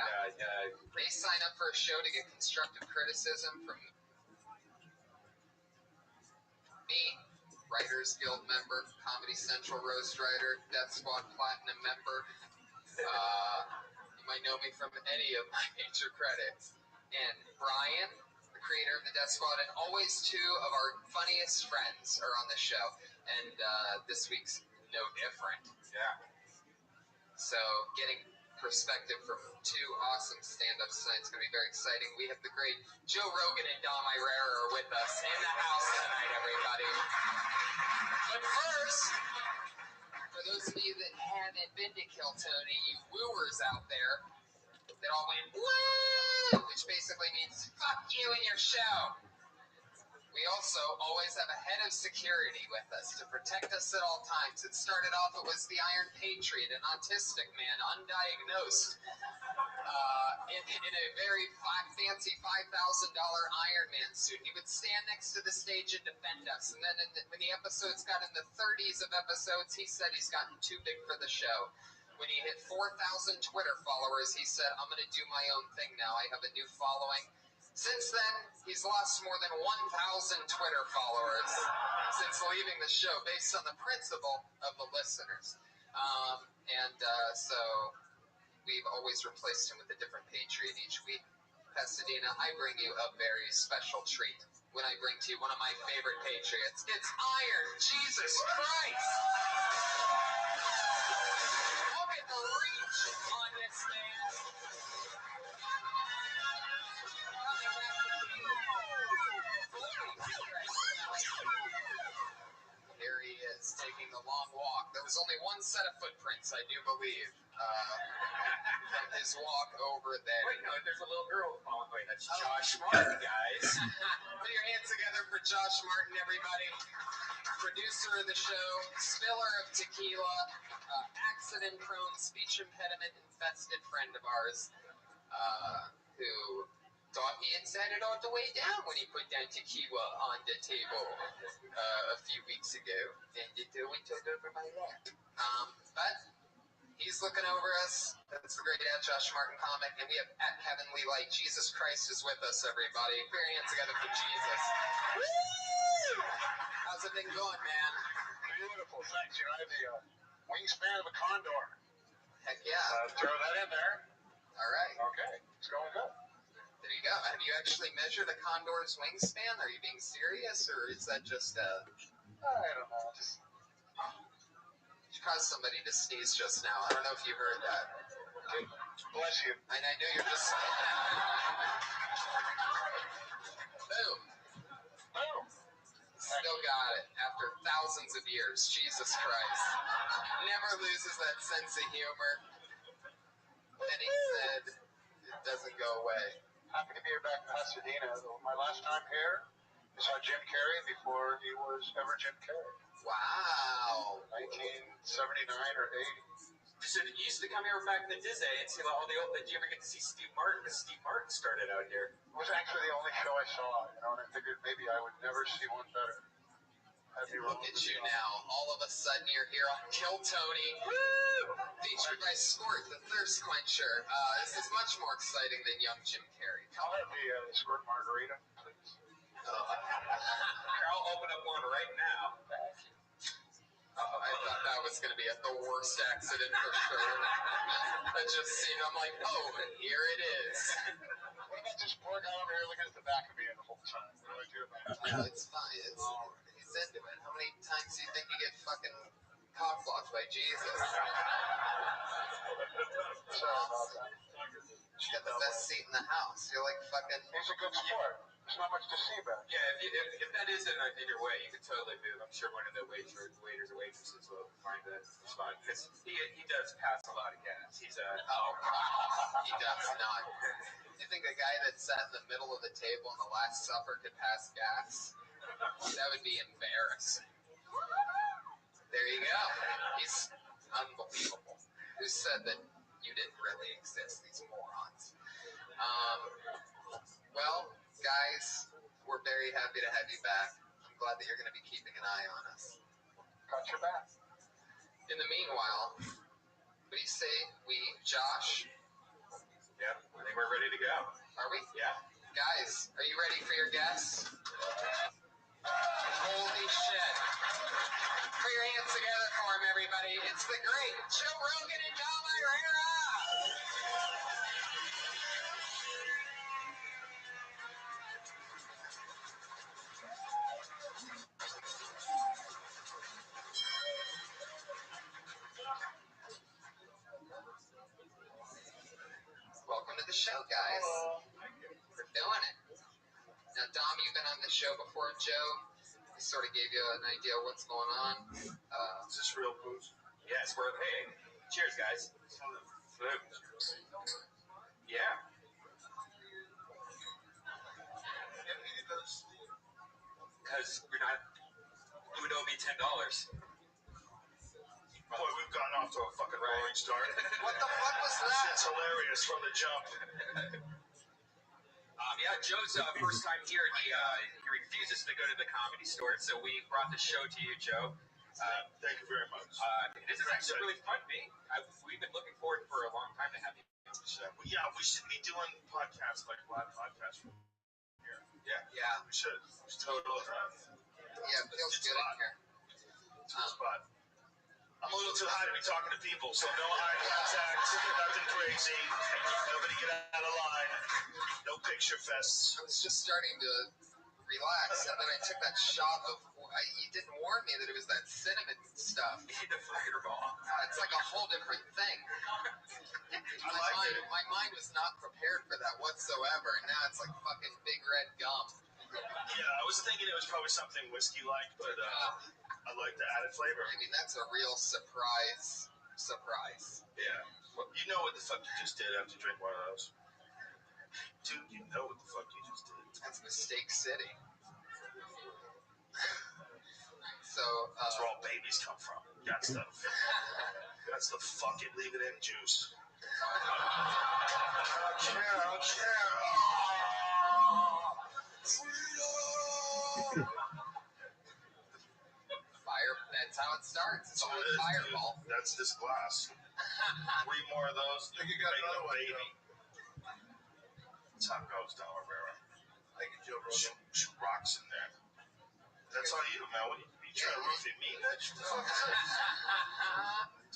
They sign up for a show to get constructive criticism from me, Writers Guild member, Comedy Central Roast Writer, Death Squad Platinum member. You might know me from any of my major credits. And Brian, the creator of the Death Squad, and always two of our funniest friends are on the show. And this week's no different. yeah. So getting perspective from two awesome stand-ups tonight is going to be very exciting. We have the great Joe Rogan and Dom Irera are with us in the house tonight, everybody. But first, for those of you that haven't been to Kill Tony, you wooers out there that all went woo, which basically means fuck you and your show. We also always have a head of security with us to protect us at all times. It started off, it was the Iron Patriot, an autistic man, undiagnosed, in a very fancy $5,000 Iron Man suit. He would stand next to the stage and defend us. And then when the episodes got in the 30s of episodes, he said he's gotten too big for the show. When he hit 4,000 Twitter followers, he said, I'm going to do my own thing now. I have a new following. Since then, he's lost more than 1,000 Twitter followers since leaving the show, based on the principle of the listeners. So we've always replaced him with a different Patriot each week. Pasadena, I bring you a very special treat when I bring to you one of my favorite Patriots. It's Iron Jesus Christ! Look at the reach on this man. Here he is, taking the long walk. There was only one set of footprints, I do believe, from his walk over there. Wait, no, there's a little girl following. Wait, that's Josh Martin, guys. Put your hands together for Josh Martin, everybody. Producer of the show, spiller of tequila, accident-prone, speech impediment-infested friend of ours, who Thought he had said it all the way down when he put down tequila on the table a few weeks ago, and it we took over my lap. But he's looking over us. That's the great Josh Martin comic, and we have @Heavenly Light. Jesus Christ is with us, everybody. Put your hands together for Jesus. Woo! How's it been going, man? Beautiful, thanks. You know, I have the wingspan of a condor. Heck yeah. Throw that in there. All right. Okay, it's going good. There you go. Have you actually measured a condor's wingspan? Are you being serious, or is that just I don't know. Just You caused somebody to sneeze just now. I don't know if you heard that. bless you. And I know you're just... Boom. Boom. Still got it after thousands of years. Jesus Christ. Never loses that sense of humor. Penny said it doesn't go away. Happy to be here back in Pasadena. My last time here, I saw Jim Carrey before he was ever Jim Carrey. Wow. 1979 or 80. You used to come here back in the Disney and see all the old. Did you ever get to see Steve Martin? Because Steve Martin started out here. It was actually the only show I saw, and I figured maybe I would never see one better. Look at you now. All of a sudden, you're here on Kill Tony. Woo! Featured by Squirt, the thirst quencher. This is much more exciting than young Jim Carrey. I'll have the Squirt margarita, please. I'll open up one right now. I thought that was going to be the worst accident for sure. I just seen him like, oh, here it is. What about this poor guy over here looking at the back of me the whole time? What do I do about that? No, it's fine. He's into it. How many times do you think you get fucking cock-blocked by Jesus? Sorry about that. You got the best seat in the house. You're like fucking... He's a good sport. There's not much to see back. Yeah, if that is in your way, you can totally move. I'm sure one of the waiters or waitresses will find that spot because he does pass a lot of gas. He's a he does not. You think a guy that sat in the middle of the table in the Last Supper could pass gas? That would be embarrassing. There you go. He's unbelievable. Who said that you didn't really exist, these morons? Well, guys, we're very happy to have you back. I'm glad that you're going to be keeping an eye on us. Got your back. In the meanwhile, what do you say Josh? Yeah, I think we're ready to go. Are we? Yeah. Guys, are you ready for your guests? Holy shit. Put your hands together for him, everybody. It's the great Joe Rogan and Dom Irera. Welcome to the show, guys. We're doing it. Now, Dom, you've been on the show before, Joe. We sort of gave you an idea of what's going on. Is this real booze? Yes, we're hey. Cheers, guys. Salute. Yeah. Because we're not. It would owe me $10. Boy, we've gotten off to a fucking roaring start. What the fuck was That that? shit's hilarious from the jump. Yeah, Joe's first time here. He refuses to go to the Comedy Store, so we brought the show to you, Joe. Thank you very much. This is actually really fun, me. We've been looking forward for a long time to have you on the show. Well, yeah, we should be doing podcasts like live podcasts from here. Yeah. We should. Totally. Yeah, it feels good in here. Spot. I'm a little too high to be talking to people, so no eye contact, nothing crazy. Nobody get out of line. No picture fests. I was just starting to relax, and then I took that shot of... you didn't warn me that it was that cinnamon stuff. The fireball. It's like a whole different thing. My mind was not prepared for that whatsoever, and now it's like fucking big red gum. Yeah, I was thinking it was probably something whiskey-like, but I like the added flavor. I mean, that's a real surprise. Yeah. Well, you know what the fuck you just did after you drink one of those. Dude, you know what the fuck you just did. That's Mistake City. So, That's where all babies come from. That's the fucking leave it in juice. Chill. Fire. That's how it starts. It's all a fireball. That's this glass. 3 more of those. I think you got another one, baby. That's how it goes, Don Rivera. Thank you, Joe Rogan. Shoot rocks in there. That's all you, man. What are you trying to roofie me, bitch? What the fuck is that?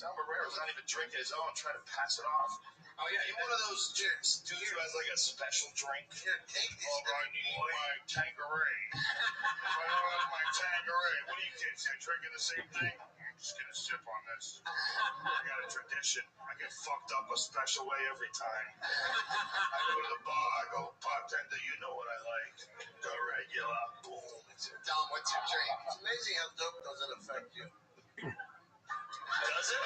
Don Rivera's not even drinking his own, trying to pass it off. Oh, yeah, you're one of those dudes who has like a special drink. Here, take this. Oh, I need my Tanqueray. If I don't have my Tanqueray, what are you kids here drinking the same thing? I'm just gonna sip on this. I got a tradition. I get fucked up a special way every time. I go to the bar, I go, bartender, you know what I like. The regular. Boom. Dom, what's your drink? It's amazing how dope doesn't affect you. Does it?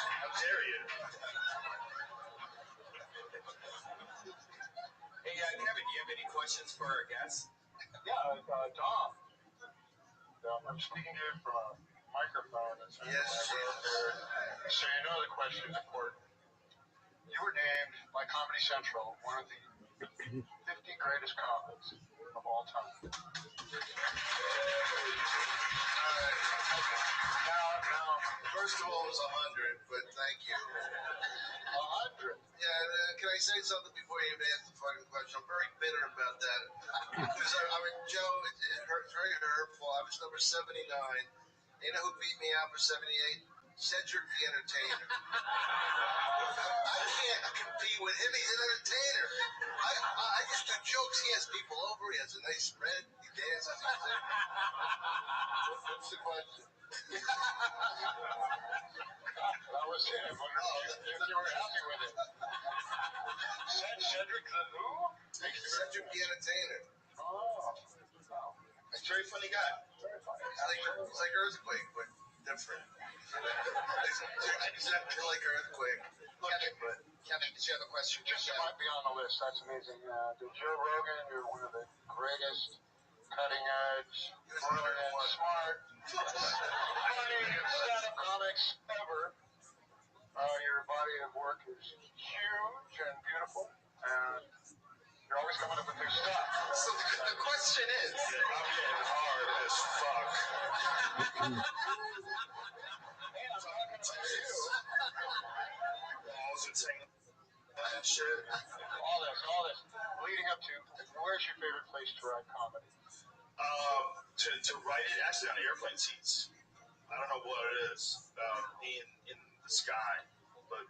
How dare you? Hey, Kevin, do you have any questions for our guests? Yeah, Dom. I'm speaking to you from a microphone. That's Yes, so you know the question is important. You were named by Comedy Central one of the 50 greatest comics of all time. Now, first of all, it was 100, but thank you. 100. Yeah, can I say something before you even ask the fucking question? I'm very bitter about that. Because, I mean, Joe, it hurt, very hurtful. I was number 79. You know who beat me out for 78? Cedric the Entertainer. I can't compete with him. He's an entertainer. I just do jokes. He has people over. He has a nice spread. He dances. What's the question? That was him. If you were happy with it. Cedric the who? Cedric the Entertainer. Oh. He's a very funny guy. Very funny. It's like Earthquake, but different. Exactly like Earthquake. Kevin, did you have a question? Just it might be on the list. That's amazing. Joe Rogan, you're one of the greatest, cutting edge, brilliant, smart, funny stand-up comics ever. Your body of work is huge and beautiful, and you're always coming up with new stuff. So the question is... Yeah, I'm getting hard as fuck. Hey, I'm talking to you. Balls and saying that shit. All this. Leading up to, where's your favorite place to write comedy? To write it actually on airplane seats. I don't know what it is. In the sky. But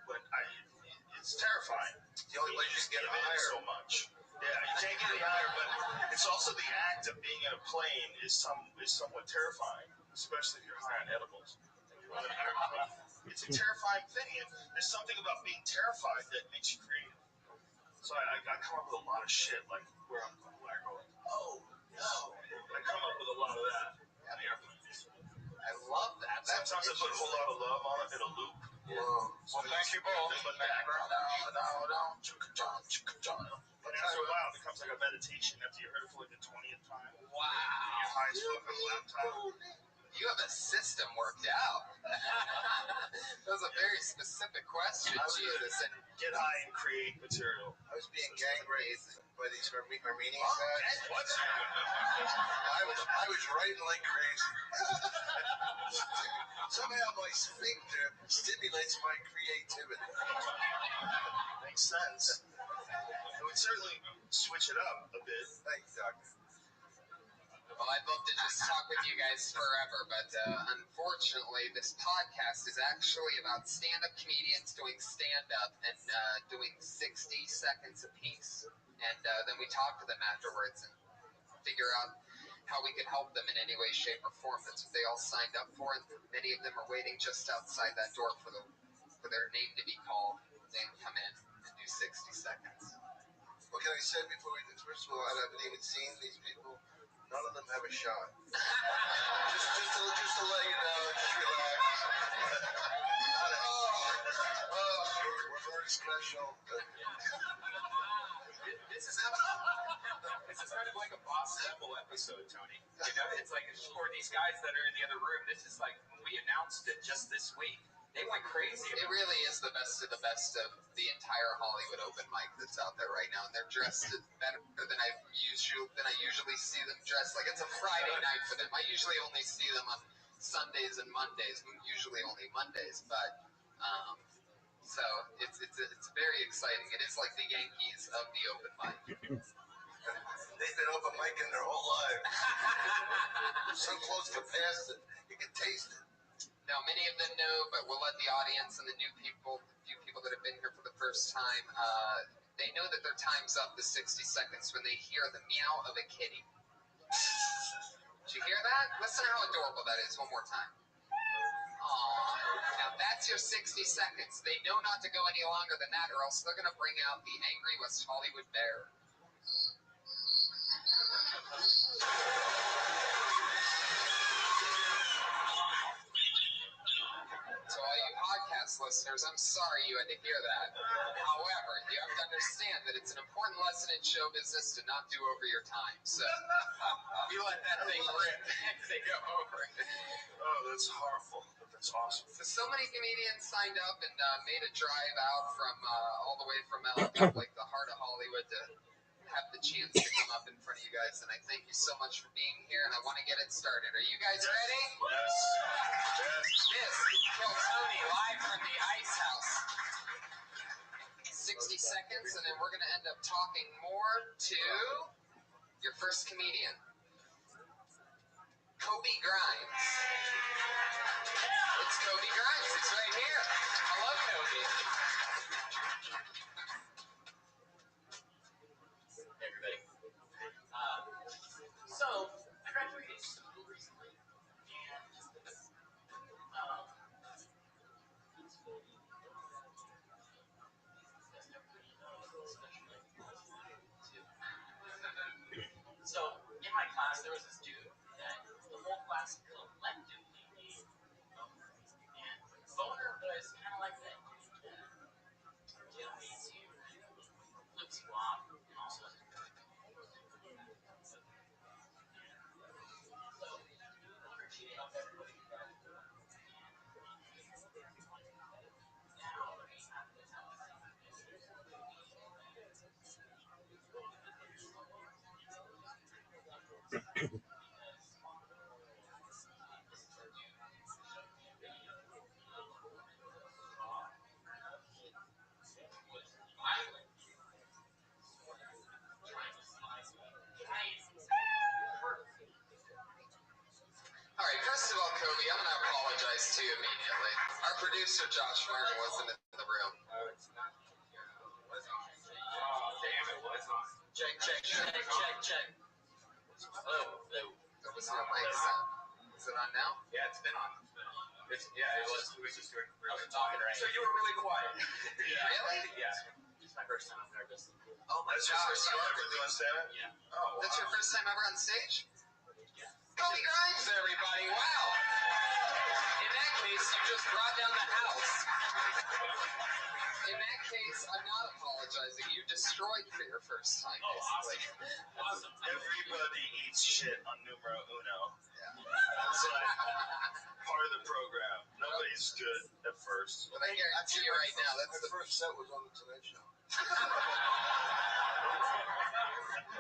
it's terrifying. The only place you can get higher so much. Yeah, you can't get any higher, but it's also the act of being in a plane is somewhat terrifying, especially if you're high on edibles. It's a terrifying thing, and there's something about being terrified that makes you creative. So I come up with a lot of shit, like where I go, oh no. I come up with a lot of that on airplanes. I love that. Sometimes I put a whole lot of love on it in a loop. Yeah. Well, thank you both. But after a while, it becomes like a meditation after you heard it for like the 20th time. Wow. Your high as fuck on a laptop. You have a system worked out. That was a very specific question, Jesus. And get high and create material. I was being gang raped by these Armenian guys. What? I was writing like crazy. Somehow my sphincter stimulates my creativity. Makes sense. It would certainly switch it up a bit. Thank you, Doctor. well, I'd love to just talk with you guys forever, but unfortunately, this podcast is actually about stand-up comedians doing stand-up and doing 60 seconds apiece. And then we talk to them afterwards and figure out how we can help them in any way, shape, or form. That's what they all signed up for, and many of them are waiting just outside that door for their name to be called. They can come in and do 60 seconds. What can I say before we do? First of all, I haven't even seen these people. None of them have a shot. just to let you know, just relax. We're very special. This is kind of like a boss level episode, Tony. You know, it's like for these guys that are in the other room, this is like we announced it just this week. They went crazy. It really is the best of the entire Hollywood open mic that's out there right now, and they're dressed better than I usually see them dressed. Like it's a Friday night for them. I usually only see them on Sundays and Mondays. Usually only Mondays, but so it's very exciting. It is like the Yankees of the open mic. They've been open micing their whole lives. So close to past it, you can taste it. Now, many of them know, but we'll let the audience and the few people that have been here for the first time, they know that their time's up, the 60 seconds, when they hear the meow of a kitty. Did you hear that? Listen to how adorable that is one more time. Aww. Now, that's your 60 seconds. They know not to go any longer than that, or else they're going to bring out the angry West Hollywood bear. To all you podcast listeners, I'm sorry you had to hear that. However, you have to understand that it's an important lesson in show business to not do over your time. So you let that thing rip if they go over it. Oh, that's horrible. That's awesome. So many comedians signed up and made a drive out from all the way from like the heart of Hollywood to have the chance to come up in front of you guys, and I thank you so much for being here, and I want to get it started. Are you guys ready? Yes. This is Kill Tony live from the Ice House. 60 seconds, and then we're going to end up talking more to your first comedian, Kobe Grimes. It's Kobe Grimes. It's right here. Hello, Kobe. Hey, everybody. So, I graduated school recently, and so in my class there was this dude that the whole class collectively named Boner, and Boner was kind of like that dude that means you, flips you off, and also Boner cheated on everybody. All right, first of all, Kobe, I'm going to apologize to you immediately. Our producer, Josh Martin, wasn't in the room. Oh, damn, it was on. Check. Hello. There was no mic sound. Is it on now? Yeah, it's been on. It was just doing I was talking right. So you were really quiet. Really? Yeah. It's my first time I'm nervous. Oh my That's your gosh. first time ever doing stand-up? Yeah. Oh, wow. That's your first time ever on stage? Yeah. Kobe Grimes, everybody. Wow. In that case, you just brought down the house. In that case, I'm not apologizing. You destroyed for your first time. Oh, Basically. Awesome. Everybody eats shit on numero uno. Yeah. It's like part of the program. Nobody's good at first. But I guarantee you right now, that's My the first set was on the Tonight Show.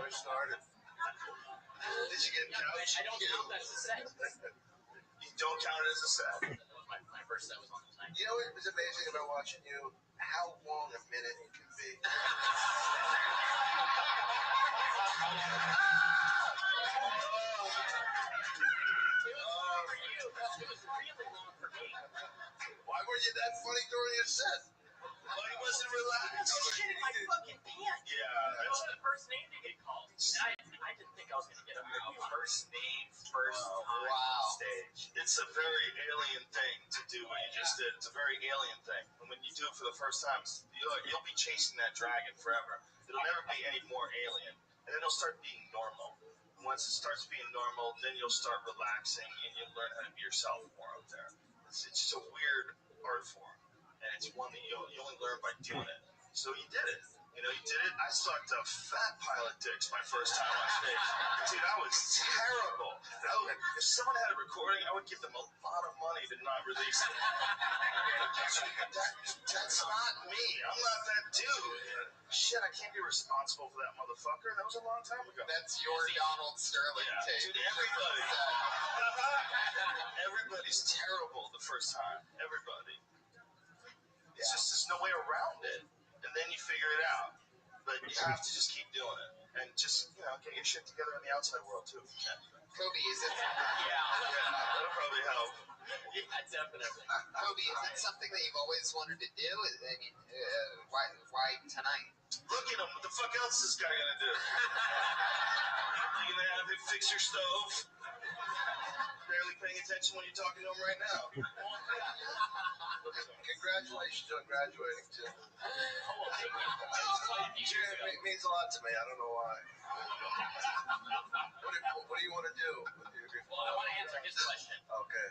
First started. Did you get couch? I don't count that as a set. You don't count it as a set. My first set was on the time. You know what was amazing about watching you? How long a minute it can be. It was really long for me. Why were you that funny during your set? Well, he wasn't relaxed. I was shitting my fucking pants. Yeah. I was the first name to get called. And I didn't think I was going to get up there. First name, first time Wow. on stage. It's a very alien thing to do what you just did. It's a very alien thing. And when you do it for the first time, you'll be chasing that dragon forever. It'll never be any more alien. And then it'll start being normal. And once it starts being normal, then you'll start relaxing and you'll learn how to be yourself more out there. It's just a weird art form. And it's one that you only learn by doing it. So you did it. You know, you did it. I sucked a fat pile of dicks my first time on stage. Dude, I was terrible. If someone had a recording, I would give them a lot of money to not release it. That's not me. I'm not that dude. Shit, I can't be responsible for that motherfucker. That was a long time ago. That's your Donald Sterling tape. Dude, everybody's terrible the first time. Everybody. It's just, there's no way around it. And then you figure it out. But you have to just keep doing it. And just, you know, get your shit together in the outside world, too. Kobe, is it? That'll probably help. Yeah, definitely. Kobe, is it something that you've always wanted to do? I mean, why tonight? Look at him. What the fuck else is this guy gonna do? You gonna have him fix your stove? Barely paying attention when you're talking to him right now. Congratulations on graduating, too. It means a lot to me. I don't know why. What do you want to do? Well, I want to answer his question. Okay.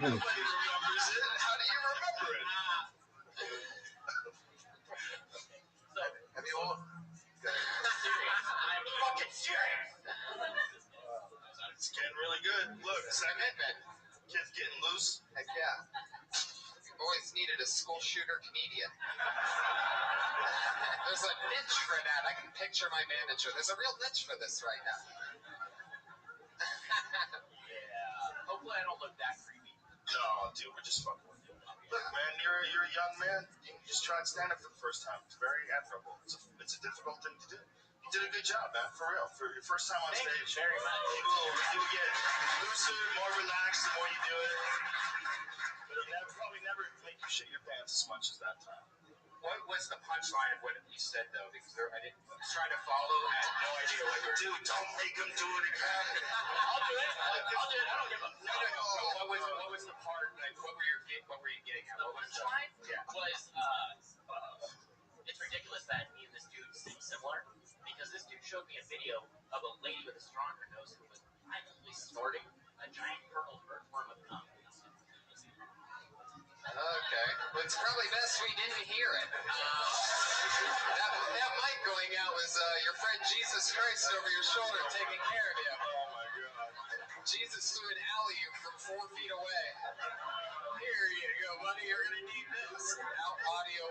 Nobody remembers it. How do you remember it? So, Have you all? serious. I'm fucking serious. It's getting really good. Look, second. Kid's getting loose. Heck yeah. We've always needed a school shooter comedian. There's a niche for that. I can picture my manager. There's a real niche for this right now. Yeah. Hopefully I don't look that creepy. No, dude, we're just fucking with you. Look, man, you're a young man. You just tried stand-up for the first time. It's very admirable. It's a difficult thing to do. You did a good job, man, for real. For your first time on Thank stage. you very much. You will get looser, more relaxed the more you do it. But it'll probably never make you shit your pants as much as that time. What was the punchline of what you said, though? Because I was trying to follow. I had no idea what you were doing. Dude, don't make him do it again. I'll do it. I'll do it. I don't give a fuck. No. What was the part? Like, what were you getting at? The What was punchline Yeah. was, it's ridiculous that me and this dude seem similar, because this dude showed me a video of a lady with a stronger nose who was violently snorting a giant purple earthworm of cum. Okay. Well, it's probably best we didn't hear it. That mic going out was your friend Jesus Christ over your shoulder taking care of you. Oh, my God. Jesus threw an alley-oop from 4 feet away. Here you go, buddy. You're going to need this. Now, audio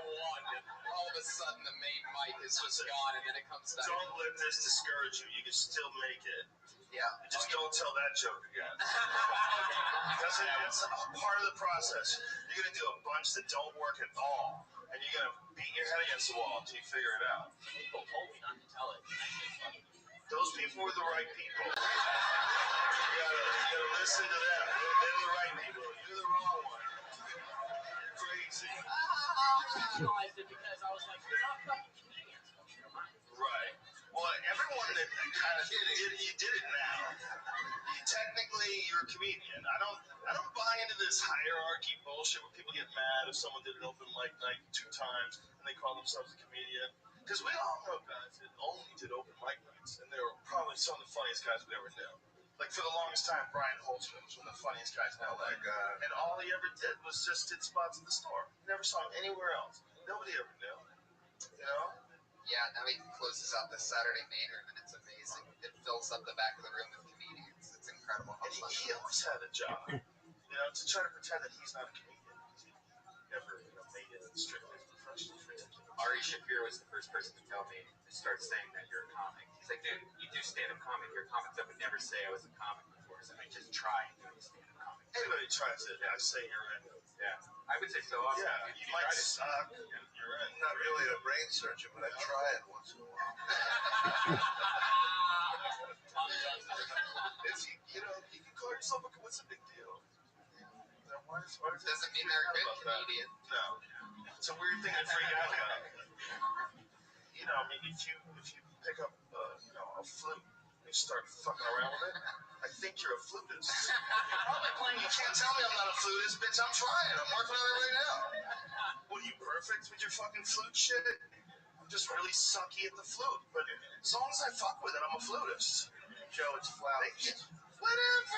1. All of a sudden, the main mic is just gone, and then it comes back. Don't let this discourage you. You can still make it. Yeah. Just don't tell that joke again. That's a part of the process. You're going to do a bunch that don't work at all, and you're going to beat your head against the wall until you figure it out. People told me not to tell it. Those people were the right people. You gotta listen to them. They're the right people. You're the wrong one. You're crazy. I rationalized it because I was like, they're not fucking comedians. Right. Well, everyone that kind of did it, you did it now. Technically, you're a comedian. I don't buy into this hierarchy bullshit where people get mad if someone did an open mic night 2 times and they call themselves a comedian. Because we all know guys that only did open mic nights, and they were probably some of the funniest guys we ever knew. Like, for the longest time, Brian Holtzman was one of the funniest guys in LA. And all he ever did was just did spots in the store. Never saw him anywhere else. Nobody ever knew. You know? Yeah, now he closes out the Saturday Mainer, and it's amazing. It fills up the back of the room with comedians. It's incredible how And fun. he always had a job. You know, to try to pretend that he's not a comedian. He never, made it strictly as a professional. Ari Shafir was the first person to tell me to start saying that you're a comic. He's like, dude, you do stand-up comedy. You're a comic. I would never say I was a comic before. So I just try and do stand-up comedy. Anybody tries it, I say you're in. Yeah, I would say so. Also, Yeah, you might suck. You're in. Not really a brain surgeon, but I try it once in a while. You can call yourself what's the big deal? Doesn't mean they're a good comedian. No. It's a weird thing to freak out about. I mean, if you pick up, a flute and you start fucking around with it, I think you're a flutist. You can't tell me I'm not a flutist, bitch. I'm trying. I'm working on it right now. What, are you perfect with your fucking flute shit? I'm just really sucky at the flute. But as long as I fuck with it, I'm a flutist. Joe, it's flowers. Whatever.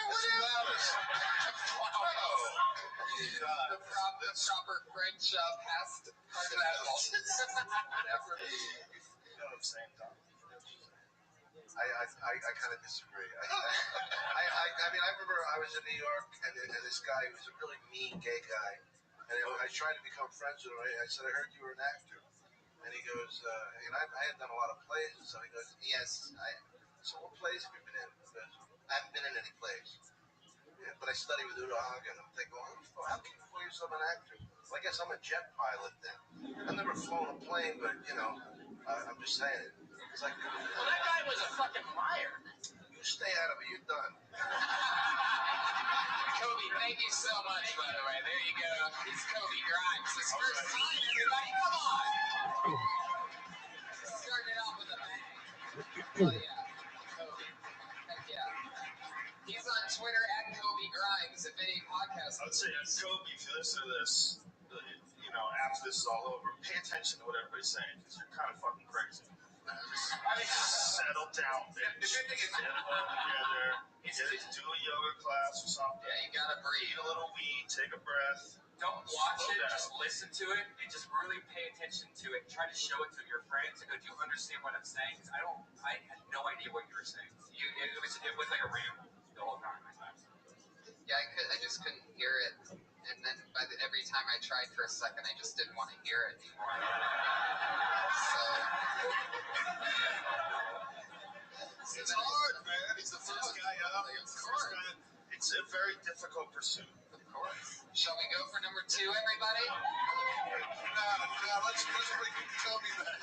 The proper French past participle. Whatever. know what I'm saying, Tom? I kind of disagree. I mean, I remember I was in New York, and this guy was a really mean gay guy, and I tried to become friends with him. I said, I heard you were an actor, and he goes, and I had done a lot of plays, and so he goes, yes. So what plays have you been in? He goes, I haven't been in any plays, but I studied with Udo Hagen. I'm thinking, well, how can you call yourself an actor? Well, I guess I'm a jet pilot then. I've never flown a plane, but I'm just saying it. It's like, Well, that guy was a fucking liar. you stay out of it. You're done. Kobe, thank you so much, by the way. There you go. He's Kobe Grimes. His first time, everybody. Come on. Starting it off with a bang. Oh, yeah. Kobe. Heck yeah. He's on Twitter at Kobe Grimes. If any podcast. I would say, Kobe, if you listen to this, after this is all over, pay attention to what everybody's saying, because you're kind of fucking crazy. Just settle down, bitch. The good thing is, Get it all together. Do a yoga class or something. yeah, you gotta breathe. Eat a little weed, take a breath. Don't watch Slow it, down. just listen to it, and just really pay attention to it. Try to show it to your friends and go, do you understand what I'm saying? Because I had no idea what you were saying. It was like a ramble the whole time. Yeah, I just couldn't hear it. And then every time I tried for a second, I just didn't want to hear it anymore. So It's hard, man. He's the first guy up. It's a very difficult pursuit. Of course. Shall we go for number 2, everybody? No, let's bring Kobe back.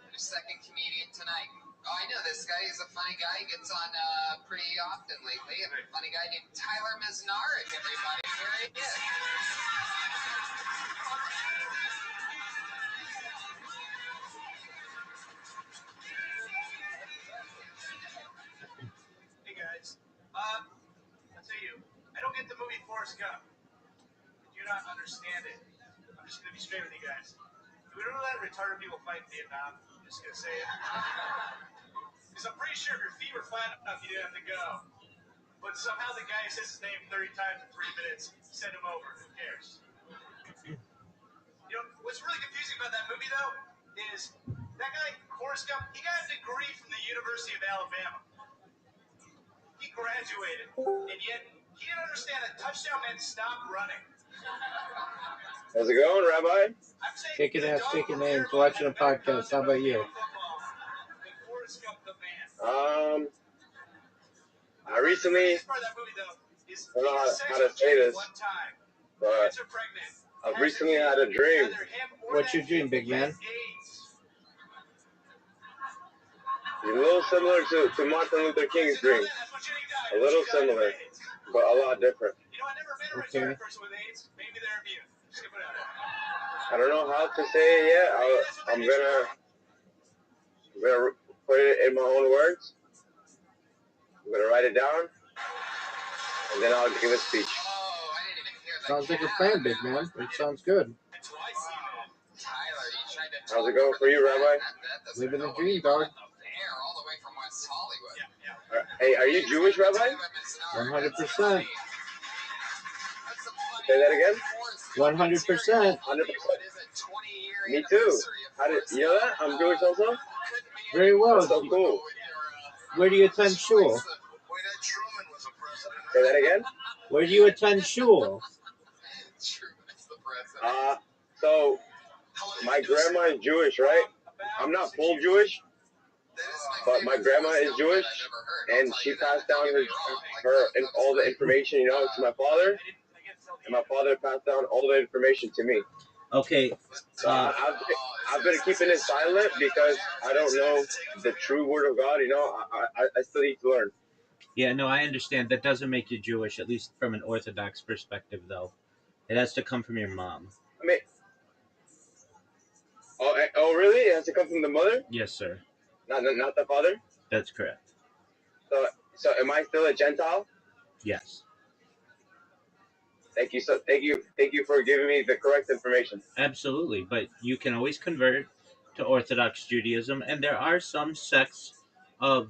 Your second comedian tonight. Oh, I know this guy. He's a funny guy. He gets on pretty often lately. A funny guy named Tyler Misnarek, everybody. Here he is. Hey guys, I'll tell you, I don't get the movie Forrest Gump. I do not understand it. I'm just gonna be straight with you guys. Do we know that retarded people fight in Vietnam? I'm just gonna say it. Because I'm pretty sure if your feet were flat enough, you didn't have to go. But somehow the guy who says his name 30 times in 3 minutes, send him over. Who cares? What's really confusing about that movie, though, is that guy, Forrest Gump, he got a degree from the University of Alabama. He graduated, and yet he didn't understand that touchdown meant stop running. How's it going, Rabbi? I'm saying Kicking the ass, dog kicking from names, Fairmont watching a had better podcast. How concept about of you? football than Forrest Gump the man. I recently, The part of that movie, though, is I don't know he how to say this, one time, but gets her pregnant, I've has recently a kid, had a dream. either him or What's that your dream, kid big man? gets AIDS. It's a little similar to Martin Luther King's dream. That's what Jenny died. A little She died of similar, AIDS. but a lot different. I never met a Okay. retarded person with AIDS. Maybe they're immune. Just gonna put it out there. I don't know how to say it yet. I'm gonna put it in my own words. I'm gonna write it down, and then I'll give a speech. Oh, I didn't even hear that. Sounds like a plan, big man. It sounds good. Tyler, you tried to How's it going for you, Rabbi? Living the dream, dog. There, all the way from West Hollywood. Hey, are you Jewish, Rabbi? 100%. Say that again? 100%. 100%. Me too. You know that? I'm Jewish also? Very well. That's so cool. Where do you attend shul? Say that again? Where do you attend shul? So my grandma is Jewish, right? I'm not full Jewish, but my grandma is Jewish, and she passed down her all the information, to my father, and my father passed down all the information to me. Okay. So I've been keeping it silent because I don't know the true word of God. I still need to learn. Yeah, no, I understand. That doesn't make you Jewish, at least from an Orthodox perspective, though. It has to come from your mom. I mean, oh, really? It has to come from the mother? Yes, sir. Not the father? That's correct. So am I still a Gentile? Yes. Thank you for giving me the correct information. Absolutely, but you can always convert to Orthodox Judaism, and there are some sects of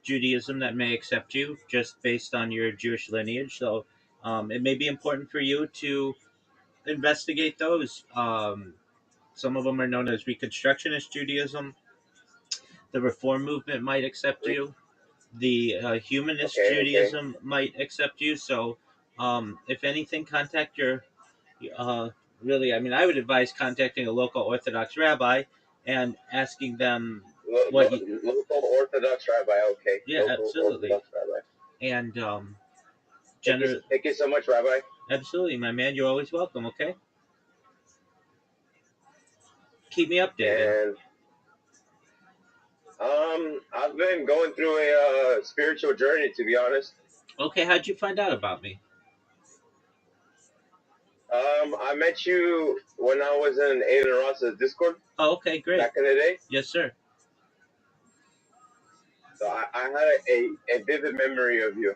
Judaism that may accept you just based on your Jewish lineage. So it may be important for you to investigate those. Some of them are known as Reconstructionist Judaism. The Reform movement might accept you. The Humanist Okay, Judaism might accept you. So, if anything, contact your. Really, I mean, I would advise contacting a local Orthodox rabbi and asking them what you. Local Orthodox rabbi. Okay. Yeah, Local absolutely. Orthodox rabbi. And Thank you so much, Rabbi. Absolutely, my man. You're always welcome. Okay. Keep me updated. And I've been going through a spiritual journey, to be honest. Okay, how'd you find out about me? I met you when I was in Aiden Ross's Discord. Oh, okay, great. Back in the day. Yes, sir. So I had a vivid memory of you.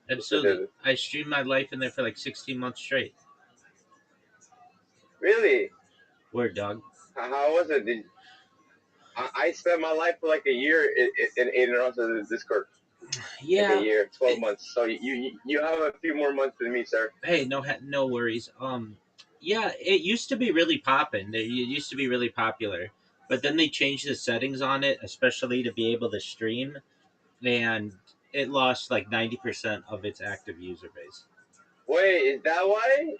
Absolutely. I streamed my life in there for like 16 months straight. Really? Word, dog. How was it? I spent my life for like a year in Aiden Ross's Discord. Yeah. Like a year, 12 months. So you have a few more months than me, sir. Hey, no worries. Yeah, it used to be really poppin'. It used to be really popular, but then they changed the settings on it, especially to be able to stream, and it lost like 90% of its active user base. Wait, is that why?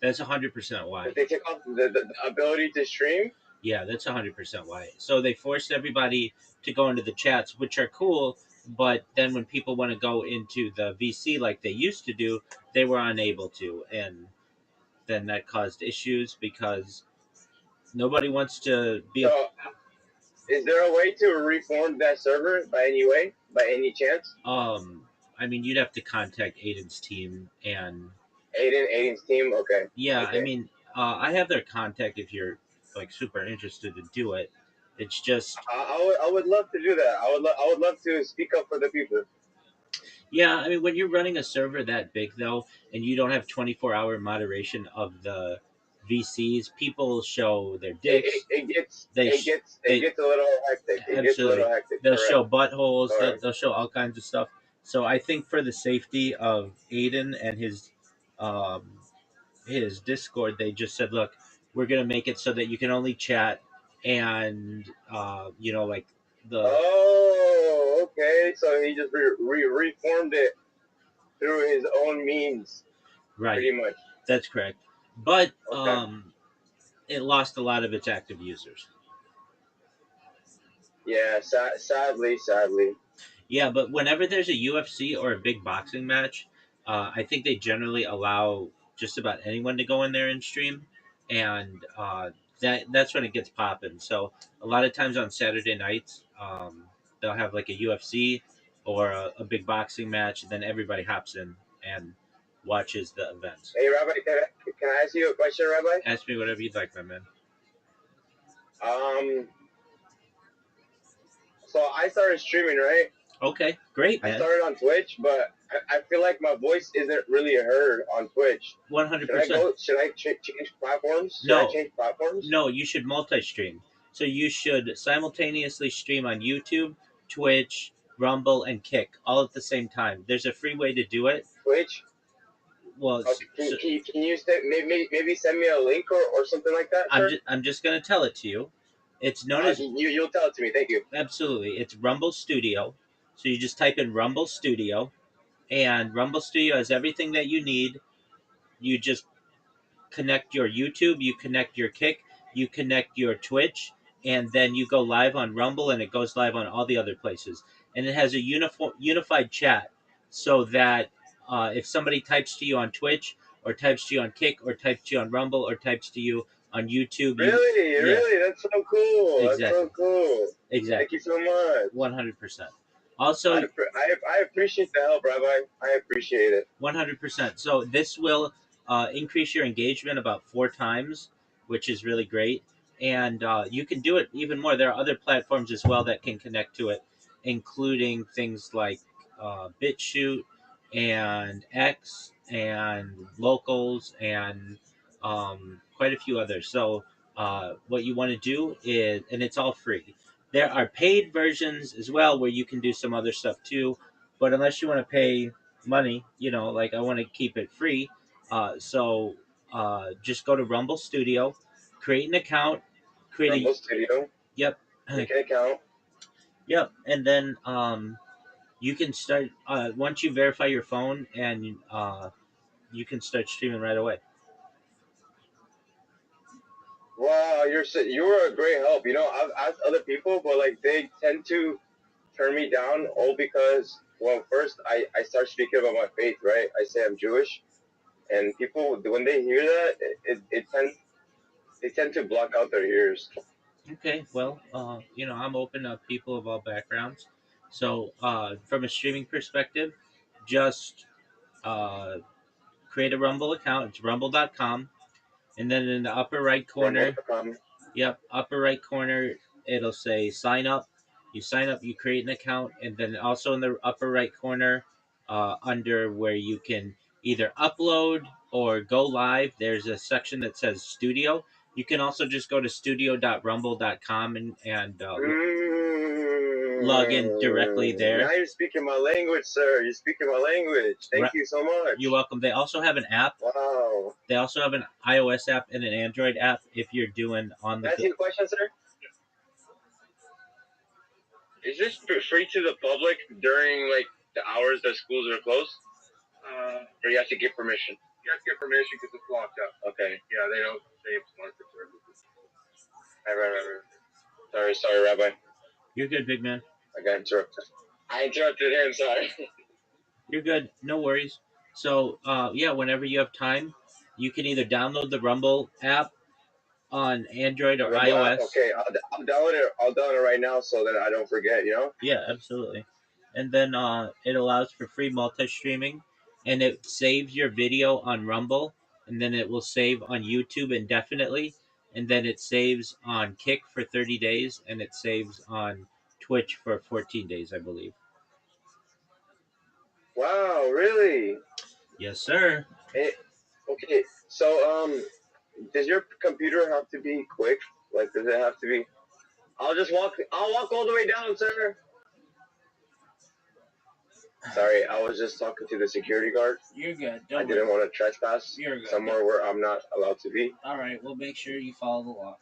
That's 100% why. Did they take off the ability to stream? Yeah, that's 100% why. So they forced everybody to go into the chats, which are cool, but then when people want to go into the VC like they used to do, they were unable to, and then that caused issues because nobody wants to be. So, is there a way to reform that server by any chance? I mean, you'd have to contact Aiden's team and Aiden's team. Okay. Yeah, okay. I mean, I have their contact if you're like super interested to do it. It's just I would love to do that. I would love to speak up for the people. Yeah, I mean, when you're running a server that big though, and you don't have 24-hour moderation of the VCs, people show their dicks. It gets a little hectic. Absolutely. They'll correct. show buttholes. Right. They'll show all kinds of stuff. So I think for the safety of Aiden and his Discord, they just said, "Look, we're gonna make it so that you can only chat, and like the." Oh, okay. So he just reformed it through his own means. Right. Pretty much. That's correct. But okay. It lost a lot of its active users. Yeah, sadly. Yeah, but whenever there's a UFC or a big boxing match, I think they generally allow just about anyone to go in there and stream, and that's when it gets popping. So a lot of times on Saturday nights, they'll have like a UFC or a big boxing match, and then everybody hops in and watches the events. Hey, Rabbi, can I ask you a question, Rabbi? Ask me whatever you'd like, my man. So I started streaming, right? Okay, great, man. I started on Twitch, but I feel like my voice isn't really heard on Twitch. 100%. Should I change platforms? No, you should multi-stream. So you should simultaneously stream on YouTube, Twitch, Rumble, and Kick all at the same time. There's a free way to do it. Twitch? Well, can you maybe send me a link or something like that, sir? I'm just going to tell it to you. It's known as... You'll tell it to me. Thank you. Absolutely. It's Rumble Studio. So you just type in Rumble Studio, and Rumble Studio has everything that you need. You just connect your YouTube, you connect your Kick, you connect your Twitch, and then you go live on Rumble, and it goes live on all the other places. And it has a unified chat, so that if somebody types to you on Twitch, or types to you on Kick, or types to you on Rumble, or types to you on YouTube. Really? That's so cool. Exactly. That's so cool. Exactly. Thank you so much. 100%. Also, I appreciate the help, Rabbi. I appreciate it. 100%. So this will increase your engagement about 4 times, which is really great. And you can do it even more. There are other platforms as well that can connect to it, including things like BitChute and X and Locals and quite a few others. So what you want to do is, and it's all free. There are paid versions as well where you can do some other stuff too. But unless you want to pay money, like I want to keep it free. So just go to Rumble Studio, create an account, Rumble Studio. Yep. Make an account. Yep, and then you can start once you verify your phone, and you can start streaming right away. Wow, you were a great help. You know, I've asked other people, but like they tend to turn me down all because, well, first I start speaking about my faith, right? I say I'm Jewish, and people when they hear that, they tend to block out their ears. Okay, well, I'm open to people of all backgrounds. So, from a streaming perspective, just uh, create a Rumble account. It's rumble.com. And then in the upper right corner, Rumble.com. Yep, upper right corner, it'll say sign up. You sign up, you create an account, and then also in the upper right corner, under where you can either upload or go live, there's a section that says studio. You can also just go to studio.rumble.com and log in directly there. Now you're speaking my language, sir. You're speaking my language. Thank you so much. You're welcome. They also have an app. Wow. They also have an iOS app and an Android app if you're doing on the. Can I ask you a question, sir? Is this free to the public during like the hours that schools are closed? Or you have to get permission? You have to get permission because it's locked up. Okay. Yeah, they don't say it's locked up. Right. Sorry, Rabbi. You're good, big man. I got interrupted. I interrupted him. Sorry. You're good. No worries. So, whenever you have time, you can either download the Rumble app on Android or iOS. Okay, I'll download it. I'll download it right now so that I don't forget. You know. Yeah, absolutely. And then it allows for free multi-streaming, and it saves your video on Rumble, and then it will save on YouTube indefinitely, and then it saves on Kick for 30 days, and it saves on Twitch for 14 days, I believe. Wow, really? Yes, sir. Okay, so does your computer have to be quick? Like, does it have to be? I'll walk all the way down, sir. Sorry, I was just talking to the security guard. You're good. I didn't want to trespass somewhere where I'm not allowed to be. All right, we'll make sure you follow the law.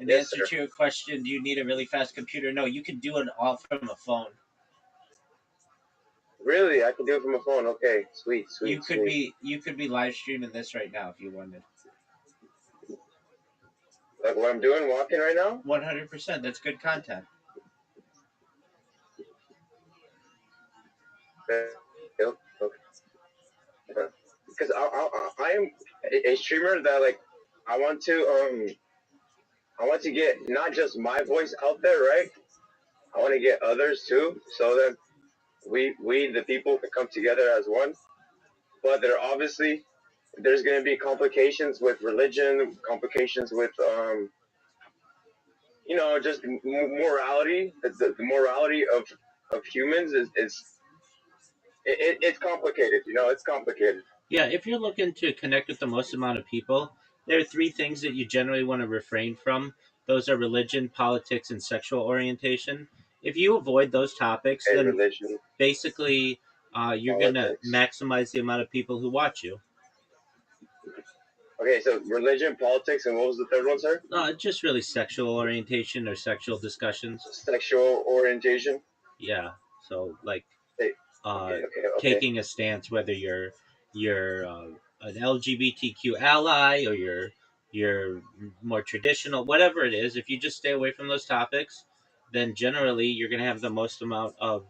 In Yes, answer to your question, do you need a really fast computer? No, you can do it all from a phone. Really, I can do it from a phone. Okay, sweet. You could be live streaming this right now if you wanted. Like what I'm doing, walking right now? 100%. That's good content. Okay. Because I am a streamer that like I want to get not just my voice out there, right? I want to get others too, so that we the people can come together as one. But there's going to be complications with religion, complications with just morality. The morality of humans is it's complicated. It's complicated. Yeah, if you're looking to connect with the most amount of people, there are three things that you generally want to refrain from. Those are religion, politics, and sexual orientation. If you avoid those topics, then religion, basically you're going to maximize the amount of people who watch you. Okay, so religion, politics, and what was the third one, sir? Just really sexual orientation or sexual discussions. Sexual orientation? Yeah, so like okay. taking a stance, whether you're an LGBTQ ally or you're more traditional, whatever it is. If you just stay away from those topics, then generally you're going to have the most amount of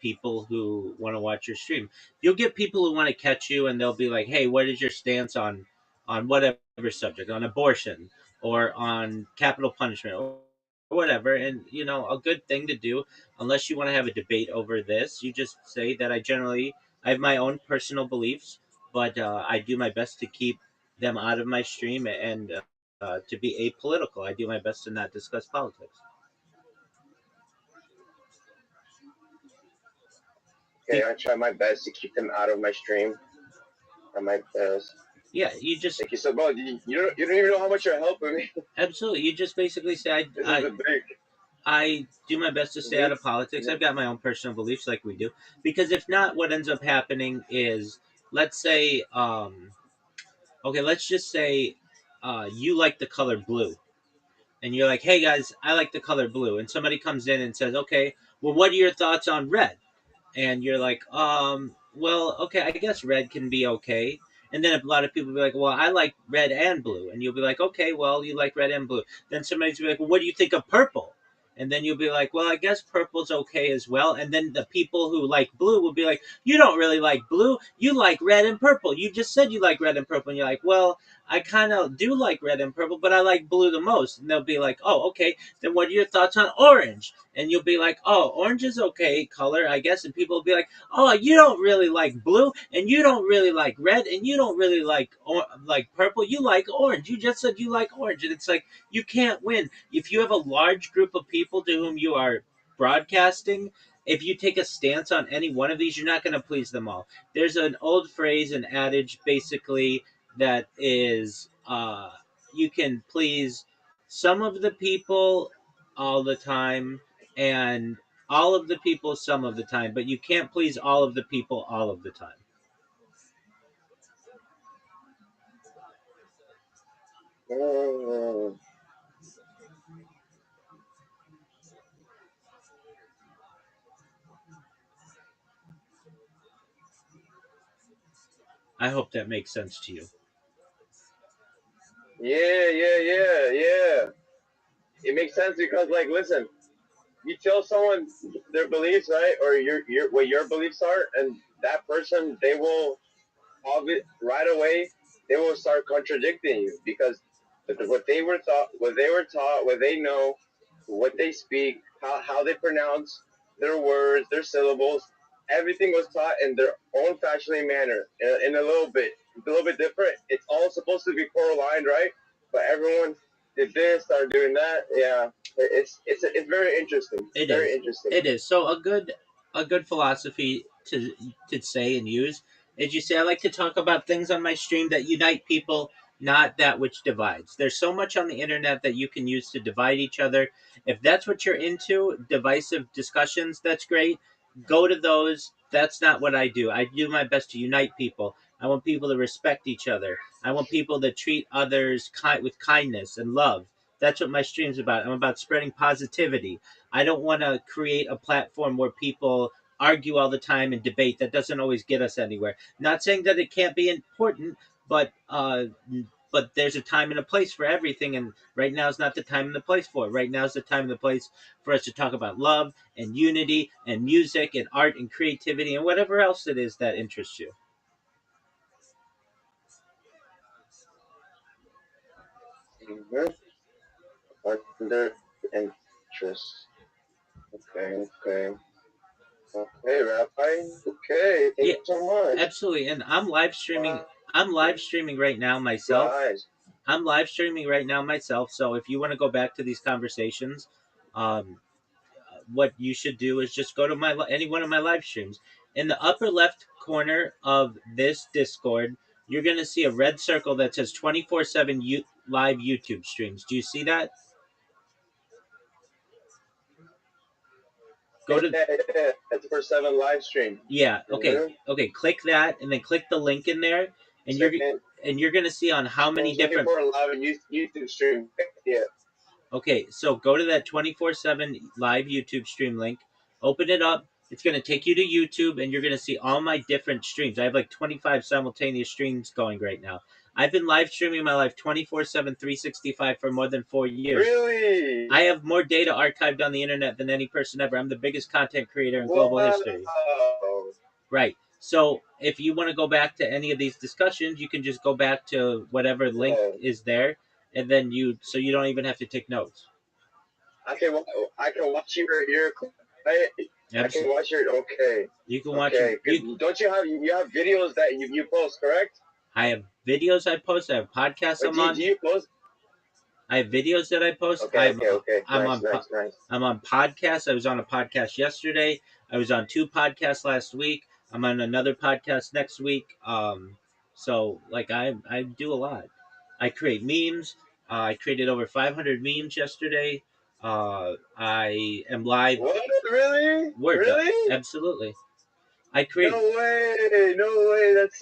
people who want to watch your stream. You'll get people who want to catch you, and they'll be like, "Hey, what is your stance on whatever subject, on abortion or on capital punishment or whatever?" And a good thing to do, unless you want to have a debate over this, you just say that I have my own personal beliefs, but I do my best to keep them out of my stream and to be apolitical. I do my best to not discuss politics. Okay, I try my best to keep them out of my stream. I my best. Yeah, you just. Thank you so much. You don't even know how much you're helping me. Absolutely, you just basically say I do my best to stay out of politics. I've got my own personal beliefs, like we do. Because if not, what ends up happening is, let's say, let's just say you like the color blue, and you're like, hey guys, I like the color blue, and somebody comes in and says, okay, well, what are your thoughts on red? And you're like, well, okay, I guess red can be okay. And then a lot of people will be like, well, I like red and blue. And you'll be like, okay, well, you like red and blue. Then somebody's be like, well, what do you think of purple? And then you'll be like, well, I guess purple's okay as well. And then the people who like blue will be like, you don't really like blue. You like red and purple. You just said you like red and purple. And you're like, well, I kind of do like red and purple, but I like blue the most. And they'll be like, oh, okay. Then what are your thoughts on orange? And you'll be like, oh, orange is okay color, I guess. And people will be like, oh, you don't really like blue, and you don't really like red, and you don't really like purple. You like orange. You just said you like orange. And it's like, you can't win. If you have a large group of people to whom you are broadcasting, if you take a stance on any one of these, you're not going to please them all. There's an old phrase, an adage, basically, that is, you can please some of the people all the time, and all of the people some of the time, but you can't please all of the people all of the time. I hope that makes sense to you. Yeah. It makes sense because, like, listen, you tell someone their beliefs, right, or your what your beliefs are, and that person, they will right away, they will start contradicting you because what they were taught, what they know, what they speak, how they pronounce their words, their syllables, everything was taught in their own fashionable manner, in a little bit different. It's all supposed to be correlated, right? But everyone did this, started doing that. Yeah, it's very interesting. It Very is. interesting. It is. So a good philosophy to say and use is, you say, I like to talk about things on my stream that unite people, not that which divides. There's so much on the internet that you can use to divide each other. If that's what you're into, divisive discussions, that's great. Go to those. That's not what I do. I do my best to unite people. I want people to respect each other. I want people to treat others with kindness and love. That's what my stream's about. I'm about spreading positivity. I don't want to create a platform where people argue all the time and debate. That doesn't always get us anywhere. Not saying that it can't be important, but there's a time and a place for everything, and right now is not the time and the place for it. Right now is the time and the place for us to talk about love and unity and music and art and creativity and whatever else it is that interests you. Mm-hmm. Under interest. Okay, Rabbi. Okay, thank you so much. Absolutely, and I'm live streaming. I'm live streaming right now myself. I'm live streaming right now myself. So if you want to go back to these conversations, what you should do is just go to any one of my live streams. In the upper left corner of this Discord, you're going to see a red circle that says 24/7 live YouTube streams. Do you see that? Go to it's for 7 live stream. Yeah. Okay. Mm-hmm. Okay. Click that, and then click the link in there, and you're gonna see on how many different live YouTube stream. Yeah. Okay, so go to that 24/7 live YouTube stream link. Open it up. It's going to take you to YouTube, and you're going to see all my different streams. I have like 25 simultaneous streams going right now. I've been live streaming my life 24/7, 365 for more than 4 years. Really? I have more data archived on the internet than any person ever. I'm the biggest content creator in global history. Right. So if you want to go back to any of these discussions, you can just go back to whatever link is there, and then you don't even have to take notes. I can watch your right? I can watch your You can watch. Don't you have videos that you post, correct? I have videos I post. I have podcasts I'm on. Do you post? I have videos that I post. Okay. I'm nice. I'm on podcasts. I was on a podcast yesterday. I was on 2 podcasts last week. I'm on another podcast next week. So like I do a lot. I create memes. I created over 500 memes yesterday. I am live. What? Really? Really? Absolutely. I create. No way. That's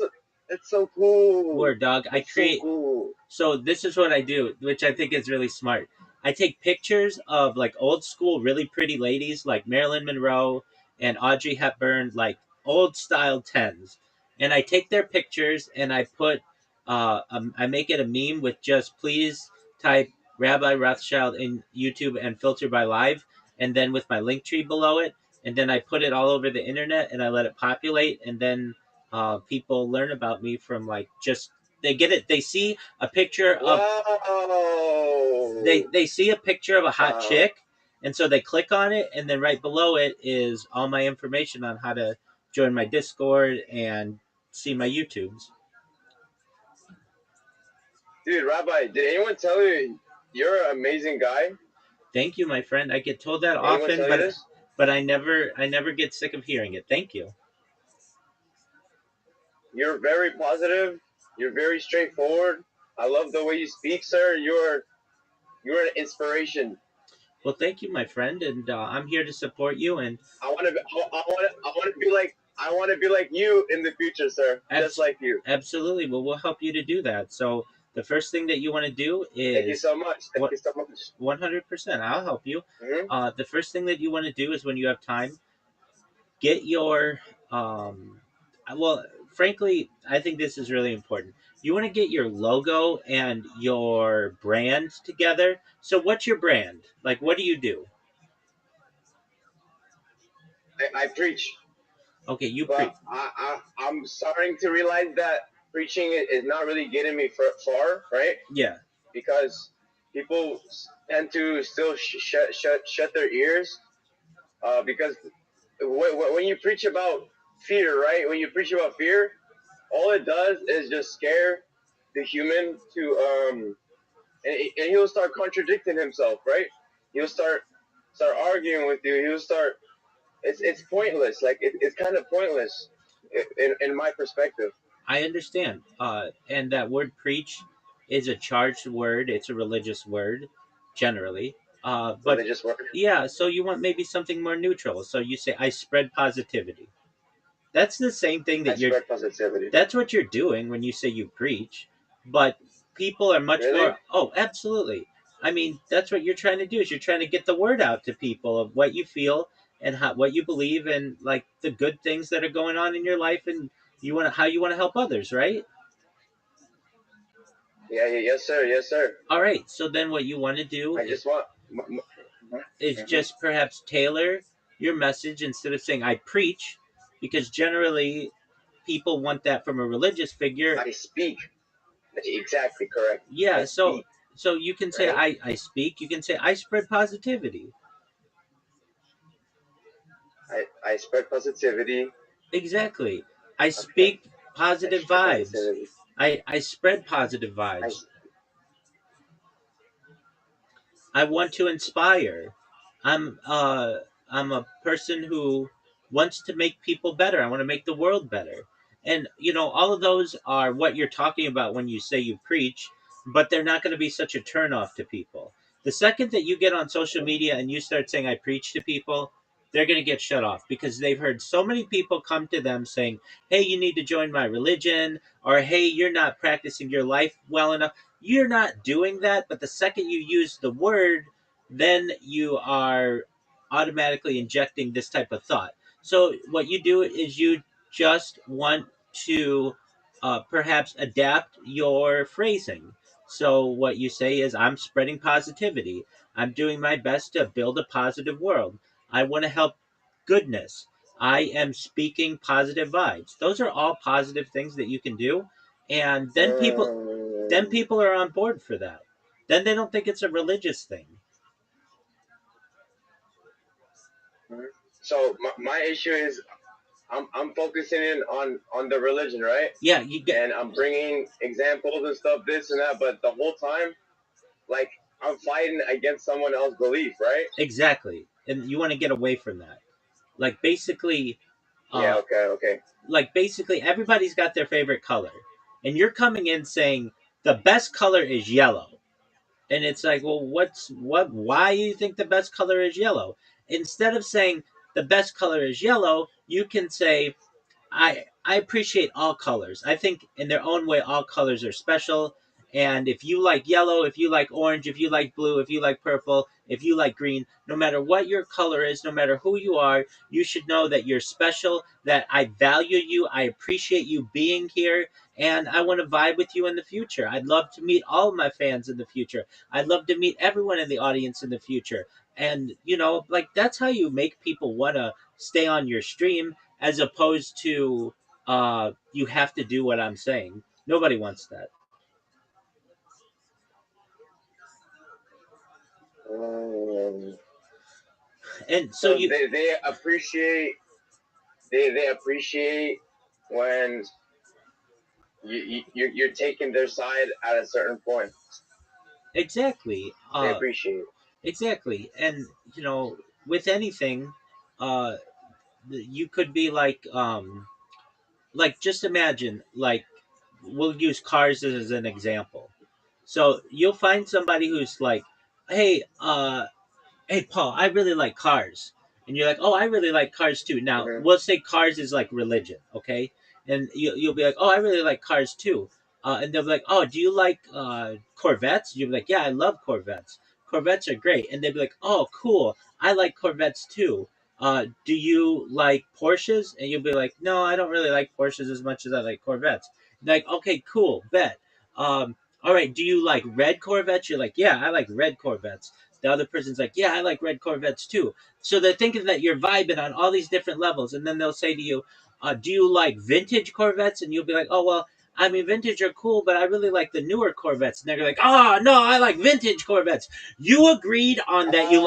It's so cool. Word, dog. I It's create. so cool. So this is what I do, which I think is really smart. I take pictures of like old school, really pretty ladies like Marilyn Monroe and Audrey Hepburn, like old style tens, and I take their pictures and I put, I make it a meme with just please type Rabbi Rothschild in YouTube and filter by live, and then with my link tree below it, and then I put it all over the internet and I let it populate, and then people learn about me from like just they get it. They see a picture of Whoa. they see a picture of a hot Wow. chick, and so they click on it, and then right below it is all my information on how to join my Discord and see my YouTubes. Dude, Rabbi, did anyone tell you you're an amazing guy? Thank you, my friend. I get told that Did anyone often, tell you this? but I never get sick of hearing it. Thank you. You're very positive. You're very straightforward. I love the way you speak, sir. You're an inspiration. Well, thank you, my friend, and I'm here to support you. And I want to be like you in the future, sir. Just like you. Absolutely. Well, we'll help you to do that. So the first thing that you want to do is Thank you so much. Thank you so much. 100%. I'll help you. Mm-hmm. The first thing that you want to do is when you have time, get your well, frankly, I think this is really important. You want to get your logo and your brand together. So what's your brand? Like, what do you do? I preach. Okay, you preach. I'm starting to realize that preaching is not really getting me far, right? Yeah. Because people tend to still shut their ears. Because when you preach about fear, right? When you preach about fear, all it does is just scare the human to and he'll start contradicting himself, right? He'll start arguing with you. He'll start. It's pointless. Like it's kind of pointless, in my perspective. I understand. And that word preach is a charged word. It's a religious word, generally. But Religious word. Yeah, so you want maybe something more neutral. So you say, I spread positivity. That's the same thing that you're. Spread positivity. That's what you're doing when you say you preach. But people are much Really? more. Oh, absolutely. I mean, that's what you're trying to do. Is you're trying to get the word out to people of what you feel and what you believe and like the good things that are going on in your life and how you want to help others, right? Yeah. Yes, sir. Yes, sir. All right. So then, what you want to do is Mhm. just perhaps tailor your message instead of saying I preach, because generally people want that from a religious figure. I speak. Exactly correct. Yeah. I speak, so you can say right? I speak. You can say I spread positivity. I spread positivity. Exactly. I speak positive vibes. Positivity. I spread positive vibes. I want to inspire. I'm uh I'm a person who wants to make people better. I want to make the world better. And all of those are what you're talking about when you say you preach, but they're not going to be such a turnoff to people. The second that you get on social media and you start saying I preach to people, they're going to get shut off because they've heard so many people come to them saying, "Hey, you need to join my religion," or "Hey, you're not practicing your life well enough." You're not doing that, but the second you use the word, then you are automatically injecting this type of thought. So what you do is you just want to perhaps adapt your phrasing. So what you say is, I'm spreading positivity. I'm doing my best to build a positive world. I want to help goodness. I am speaking positive vibes. Those are all positive things that you can do. And then people are on board for that. Then they don't think it's a religious thing. So my issue is I'm focusing in on the religion, right? Yeah, and I'm bringing examples and stuff, this and that, but the whole time, like I'm fighting against someone else's belief, right? Exactly, and you want to get away from that. Like basically, Yeah. Okay. like basically everybody's got their favorite color, and you're coming in saying the best color is yellow, and it's like, well, why do you think the best color is yellow? Instead of saying the best color is yellow, you can say I appreciate all colors. I think in their own way, all colors are special. And if you like yellow, if you like orange, if you like blue, if you like purple, if you like green, no matter what your color is, no matter who you are, you should know that you're special, that I value you, I appreciate you being here, and I want to vibe with you in the future. I'd love to meet all of my fans in the future. I'd love to meet everyone in the audience in the future. And, like that's how you make people want to stay on your stream, as opposed to you have to do what I'm saying. Nobody wants that. And so So you they appreciate they appreciate when you're taking their side at a certain point. exactly They appreciate it. exactly. And with anything, uh you could be like just imagine, like we'll use cars as an example. So you'll find somebody who's like, hey, hey Paul, I really like cars. And you're like, oh, I really like cars too. Now Mm-hmm. we'll say cars is like religion, okay? And you'll be like, oh, I really like cars too. And they'll be like, oh, do you like Corvettes? You'll be like, yeah, I love Corvettes. Corvettes are great. And they'll be like, oh, cool, I like Corvettes too. Do you like Porsches? And you'll be like, no, I don't really like Porsches as much as I like Corvettes. And they're like, okay, cool, bet. All right, do you like red Corvettes? You're like, yeah, I like red Corvettes. The other person's like, yeah, I like red Corvettes too. So they're thinking that you're vibing on all these different levels. And then they'll say to you, do you like vintage Corvettes? And you'll be like, oh, well, I mean, vintage are cool, but I really like the newer Corvettes. And they're like, oh, no, I like vintage Corvettes. You agreed on that you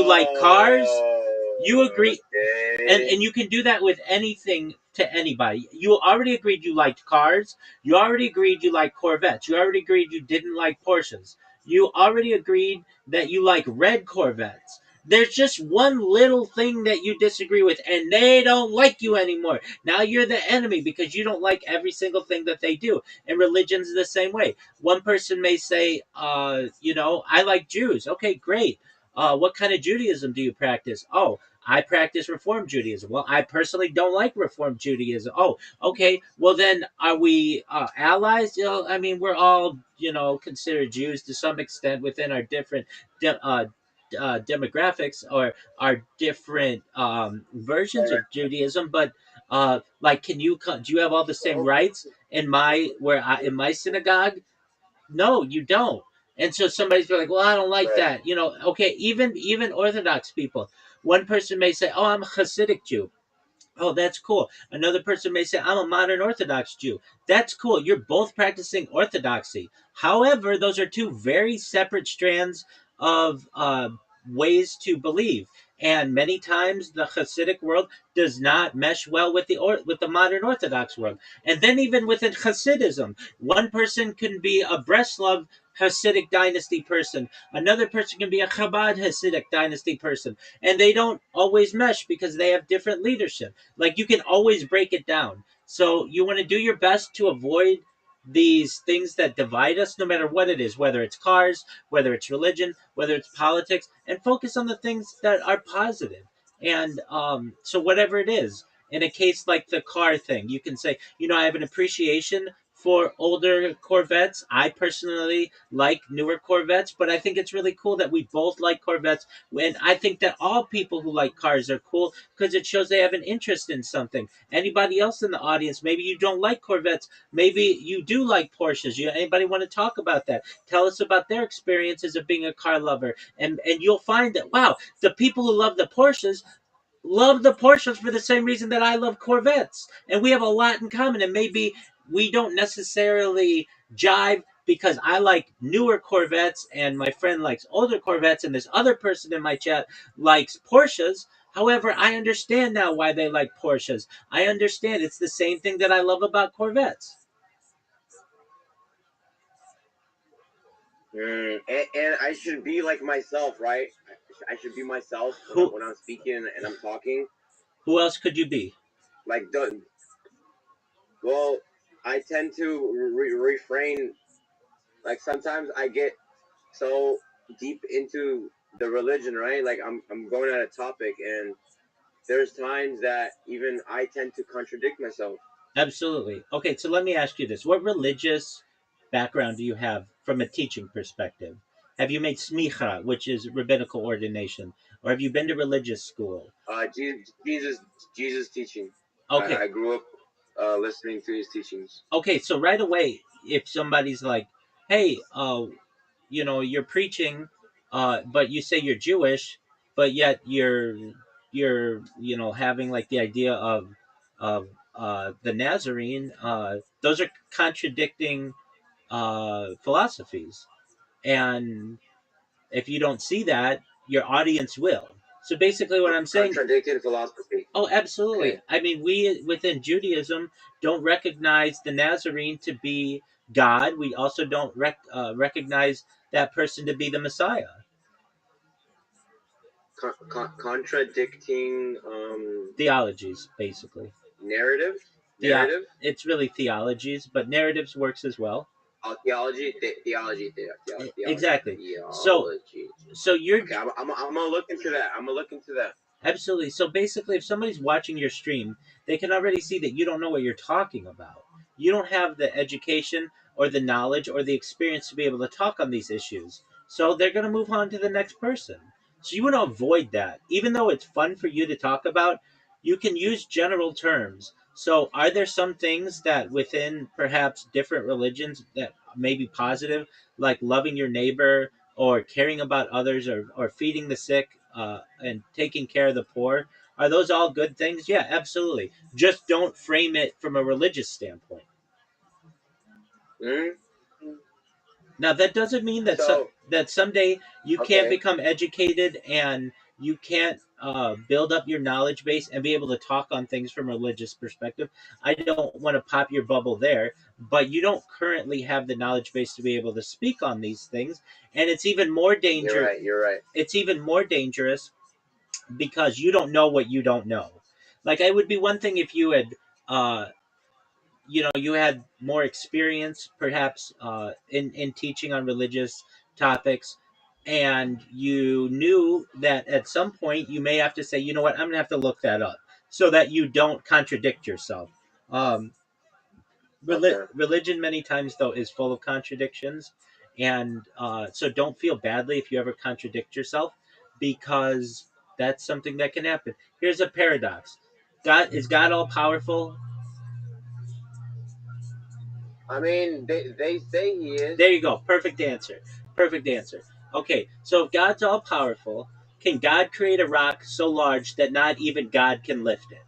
like cars. You agree. Okay. And you can do that with anything to anybody. You already agreed you liked cars. You already agreed you liked Corvettes. You already agreed you didn't like Porsches. You already agreed that you like red Corvettes. There's just one little thing that you disagree with, and they don't like you anymore. Now you're the enemy because you don't like every single thing that they do. And religion's the same way. One person may say, I like Jews. Okay, great. What kind of Judaism do you practice? Oh, I practice Reform Judaism. Well, I personally don't like Reform Judaism. Oh, okay. Well, then are we allies? I mean, we're all, considered Jews to some extent within our different demographics or our different versions of Judaism. But like, do you have all the same rights in my synagogue? No, you don't. And so somebody's like, well, I don't like that. Okay, even Orthodox people. One person may say, oh, I'm a Hasidic Jew. Oh, that's cool. Another person may say, I'm a modern Orthodox Jew. That's cool. You're both practicing Orthodoxy. However, those are two very separate strands of ways to believe. And many times the Hasidic world does not mesh well with the modern Orthodox world. And then even within Hasidism, one person can be a Breslov Hasidic dynasty person. Another person can be a Chabad Hasidic dynasty person. And they don't always mesh because they have different leadership. Like you can always break it down. So you want to do your best to avoid these things that divide us, no matter what it is, whether it's cars, whether it's religion, whether it's politics, and focus on the things that are positive. And so whatever it is, in a case like the car thing, you can say, I have an appreciation for older Corvettes. I personally like newer Corvettes, but I think it's really cool that we both like Corvettes. And I think that all people who like cars are cool because it shows they have an interest in something. Anybody else in the audience, maybe you don't like Corvettes, maybe you do like Porsches. Anybody want to talk about that? Tell us about their experiences of being a car lover, and you'll find that wow, the people who love the Porsches for the same reason that I love Corvettes. And we have a lot in common. And maybe we don't necessarily jive because I like newer Corvettes and my friend likes older Corvettes and this other person in my chat likes Porsches. However, I understand now why they like Porsches. I understand it's the same thing that I love about Corvettes. And I should be like myself, right? I should be myself when I'm speaking and I'm talking. Who else could you be? Like, well, I tend to refrain. Like sometimes I get so deep into the religion, right? Like I'm going at a topic and there's times that even I tend to contradict myself. Absolutely. Okay, so let me ask you this: what religious background do you have from a teaching perspective? Have you made smicha, which is rabbinical ordination, or have you been to religious school? Jesus teaching. Okay. I grew up listening to his teachings. Okay, so right away, if somebody's like, "Hey, you're preaching, but you say you're Jewish, but yet you're having like the idea of the Nazarene. Those are contradicting philosophies, and if you don't see that, your audience will. So basically, what I'm saying. Contradicted philosophy. Oh, absolutely. Okay. I mean, we within Judaism don't recognize the Nazarene to be God. We also don't recognize that person to be the Messiah. Contradicting Theologies, basically. Narrative. It's really theologies, but narratives works as well. Theology. Exactly. Theology. So you're. Okay, I'm gonna look into that. Absolutely. So basically, if somebody's watching your stream, they can already see that you don't know what you're talking about. You don't have the education or the knowledge or the experience to be able to talk on these issues. So they're going to move on to the next person. So you want to avoid that. Even though it's fun for you to talk about, you can use general terms. So are there some things that within perhaps different religions that may be positive, like loving your neighbor or caring about others or feeding the sick and taking care of the poor? Are those all good things? Yeah, absolutely. Just don't frame it from a religious standpoint. Mm-hmm. Now that doesn't mean that that someday you can't become educated and you can't build up your knowledge base and be able to talk on things from a religious perspective. I don't want to pop your bubble there, but you don't currently have the knowledge base to be able to speak on these things, and it's even more dangerous. You're right. It's even more dangerous because you don't know what you don't know. Like, it would be one thing if you had uh, you had more experience perhaps in teaching on religious topics, and you knew that at some point you may have to say, you know what, I'm gonna have to look that up so that you don't contradict yourself. um, Religion many times though is full of contradictions, and so don't feel badly if you ever contradict yourself, because that's something that can happen. Here's a paradox: God all powerful? I mean, they say he is. There you go. Perfect answer. Perfect answer. Okay, so if God's all powerful, can God create a rock so large that not even God can lift it?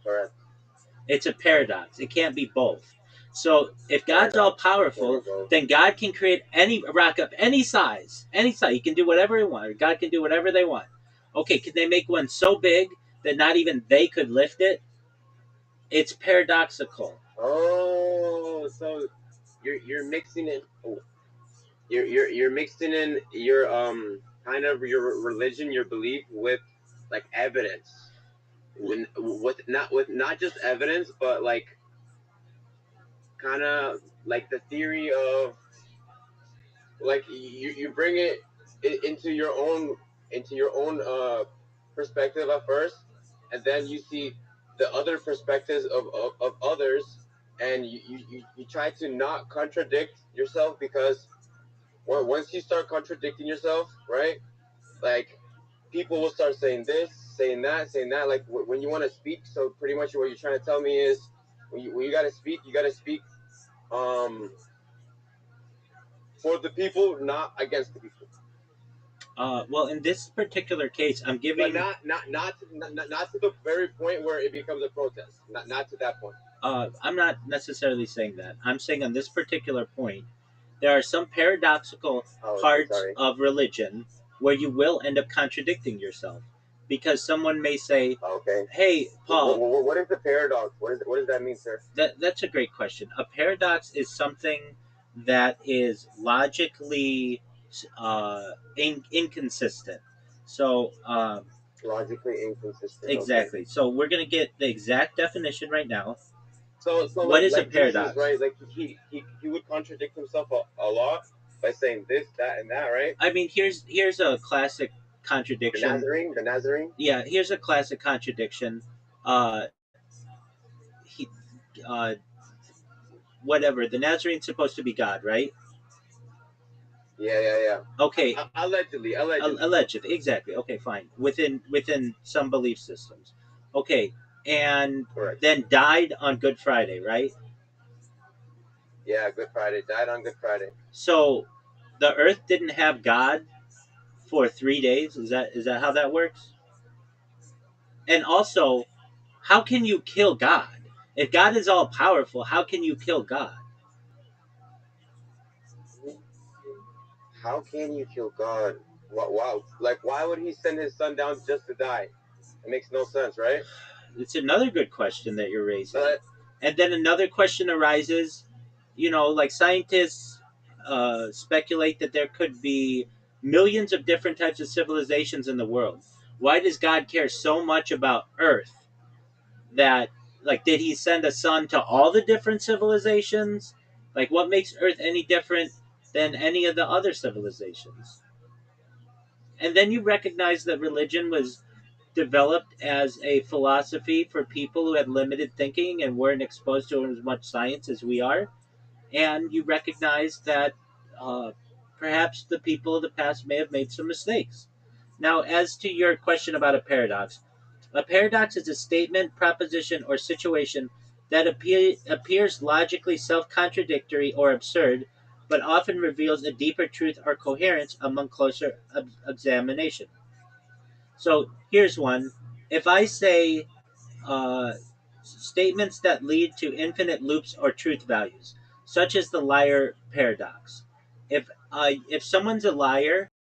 Correct. It's a paradox. It can't be both. So if God's all powerful, then God can create any rock of any size. Any size. He can do whatever he wants. God can do whatever they want. Okay, can they make one so big that not even they could lift it? It's paradoxical. Oh, so you're mixing it. Oh, you're mixing in your kind of your religion, your belief with like evidence. With not just evidence, but like kind of like the theory of like you bring it into your own perspective at first, and then you see the other perspectives of others, and you try to not contradict yourself, because once you start contradicting yourself, right, like people will start saying this, saying that, like when you want to speak. So pretty much what you're trying to tell me is when you got to speak, for the people, not against the people. Well, in this particular case, I'm giving. But not to the very point where it becomes a protest. Not to that point. I'm not necessarily saying that. I'm saying on this particular point, there are some paradoxical parts of religion where you will end up contradicting yourself, because someone may say, okay, "Hey, Paul." What is the paradox? What does that mean, sir? That's a great question. A paradox is something that is logically inconsistent. So logically inconsistent. Exactly. Okay. So we're gonna get the exact definition right now. So what like, is a paradox? Jesus, right? Like he would contradict himself a lot by saying this, that, and that, right? I mean, here's a classic contradiction. The Nazarene. Yeah, here's a classic contradiction. Uh, he, uh, whatever. The Nazarene's supposed to be God, right? Yeah. Okay. Allegedly. Allegedly, exactly. Okay, fine. Within some belief systems. Okay, and Correct. then died on Good Friday, right? Yeah, Good Friday. Died on Good Friday. So, the Earth didn't have God for 3 days. Is that how that works? And also, how can you kill God? If God is all powerful, how can you kill God? How can you kill God? Wow. Like, why would he send his son down just to die? It makes no sense, right? It's another good question that you're raising. But, and then another question arises, like scientists speculate that there could be millions of different types of civilizations in the world. Why does God care so much about Earth that, like, did he send a son to all the different civilizations? Like, what makes Earth any different than any of the other civilizations? And then you recognize that religion was developed as a philosophy for people who had limited thinking and weren't exposed to as much science as we are. And you recognize that perhaps the people of the past may have made some mistakes. Now, as to your question about a paradox is a statement, proposition, or situation that appears logically self contradictory or absurd, but often reveals a deeper truth or coherence among closer examination. So here's one. If I say uh, statements that lead to infinite loops or truth values, such as the liar paradox. If someone's a liar,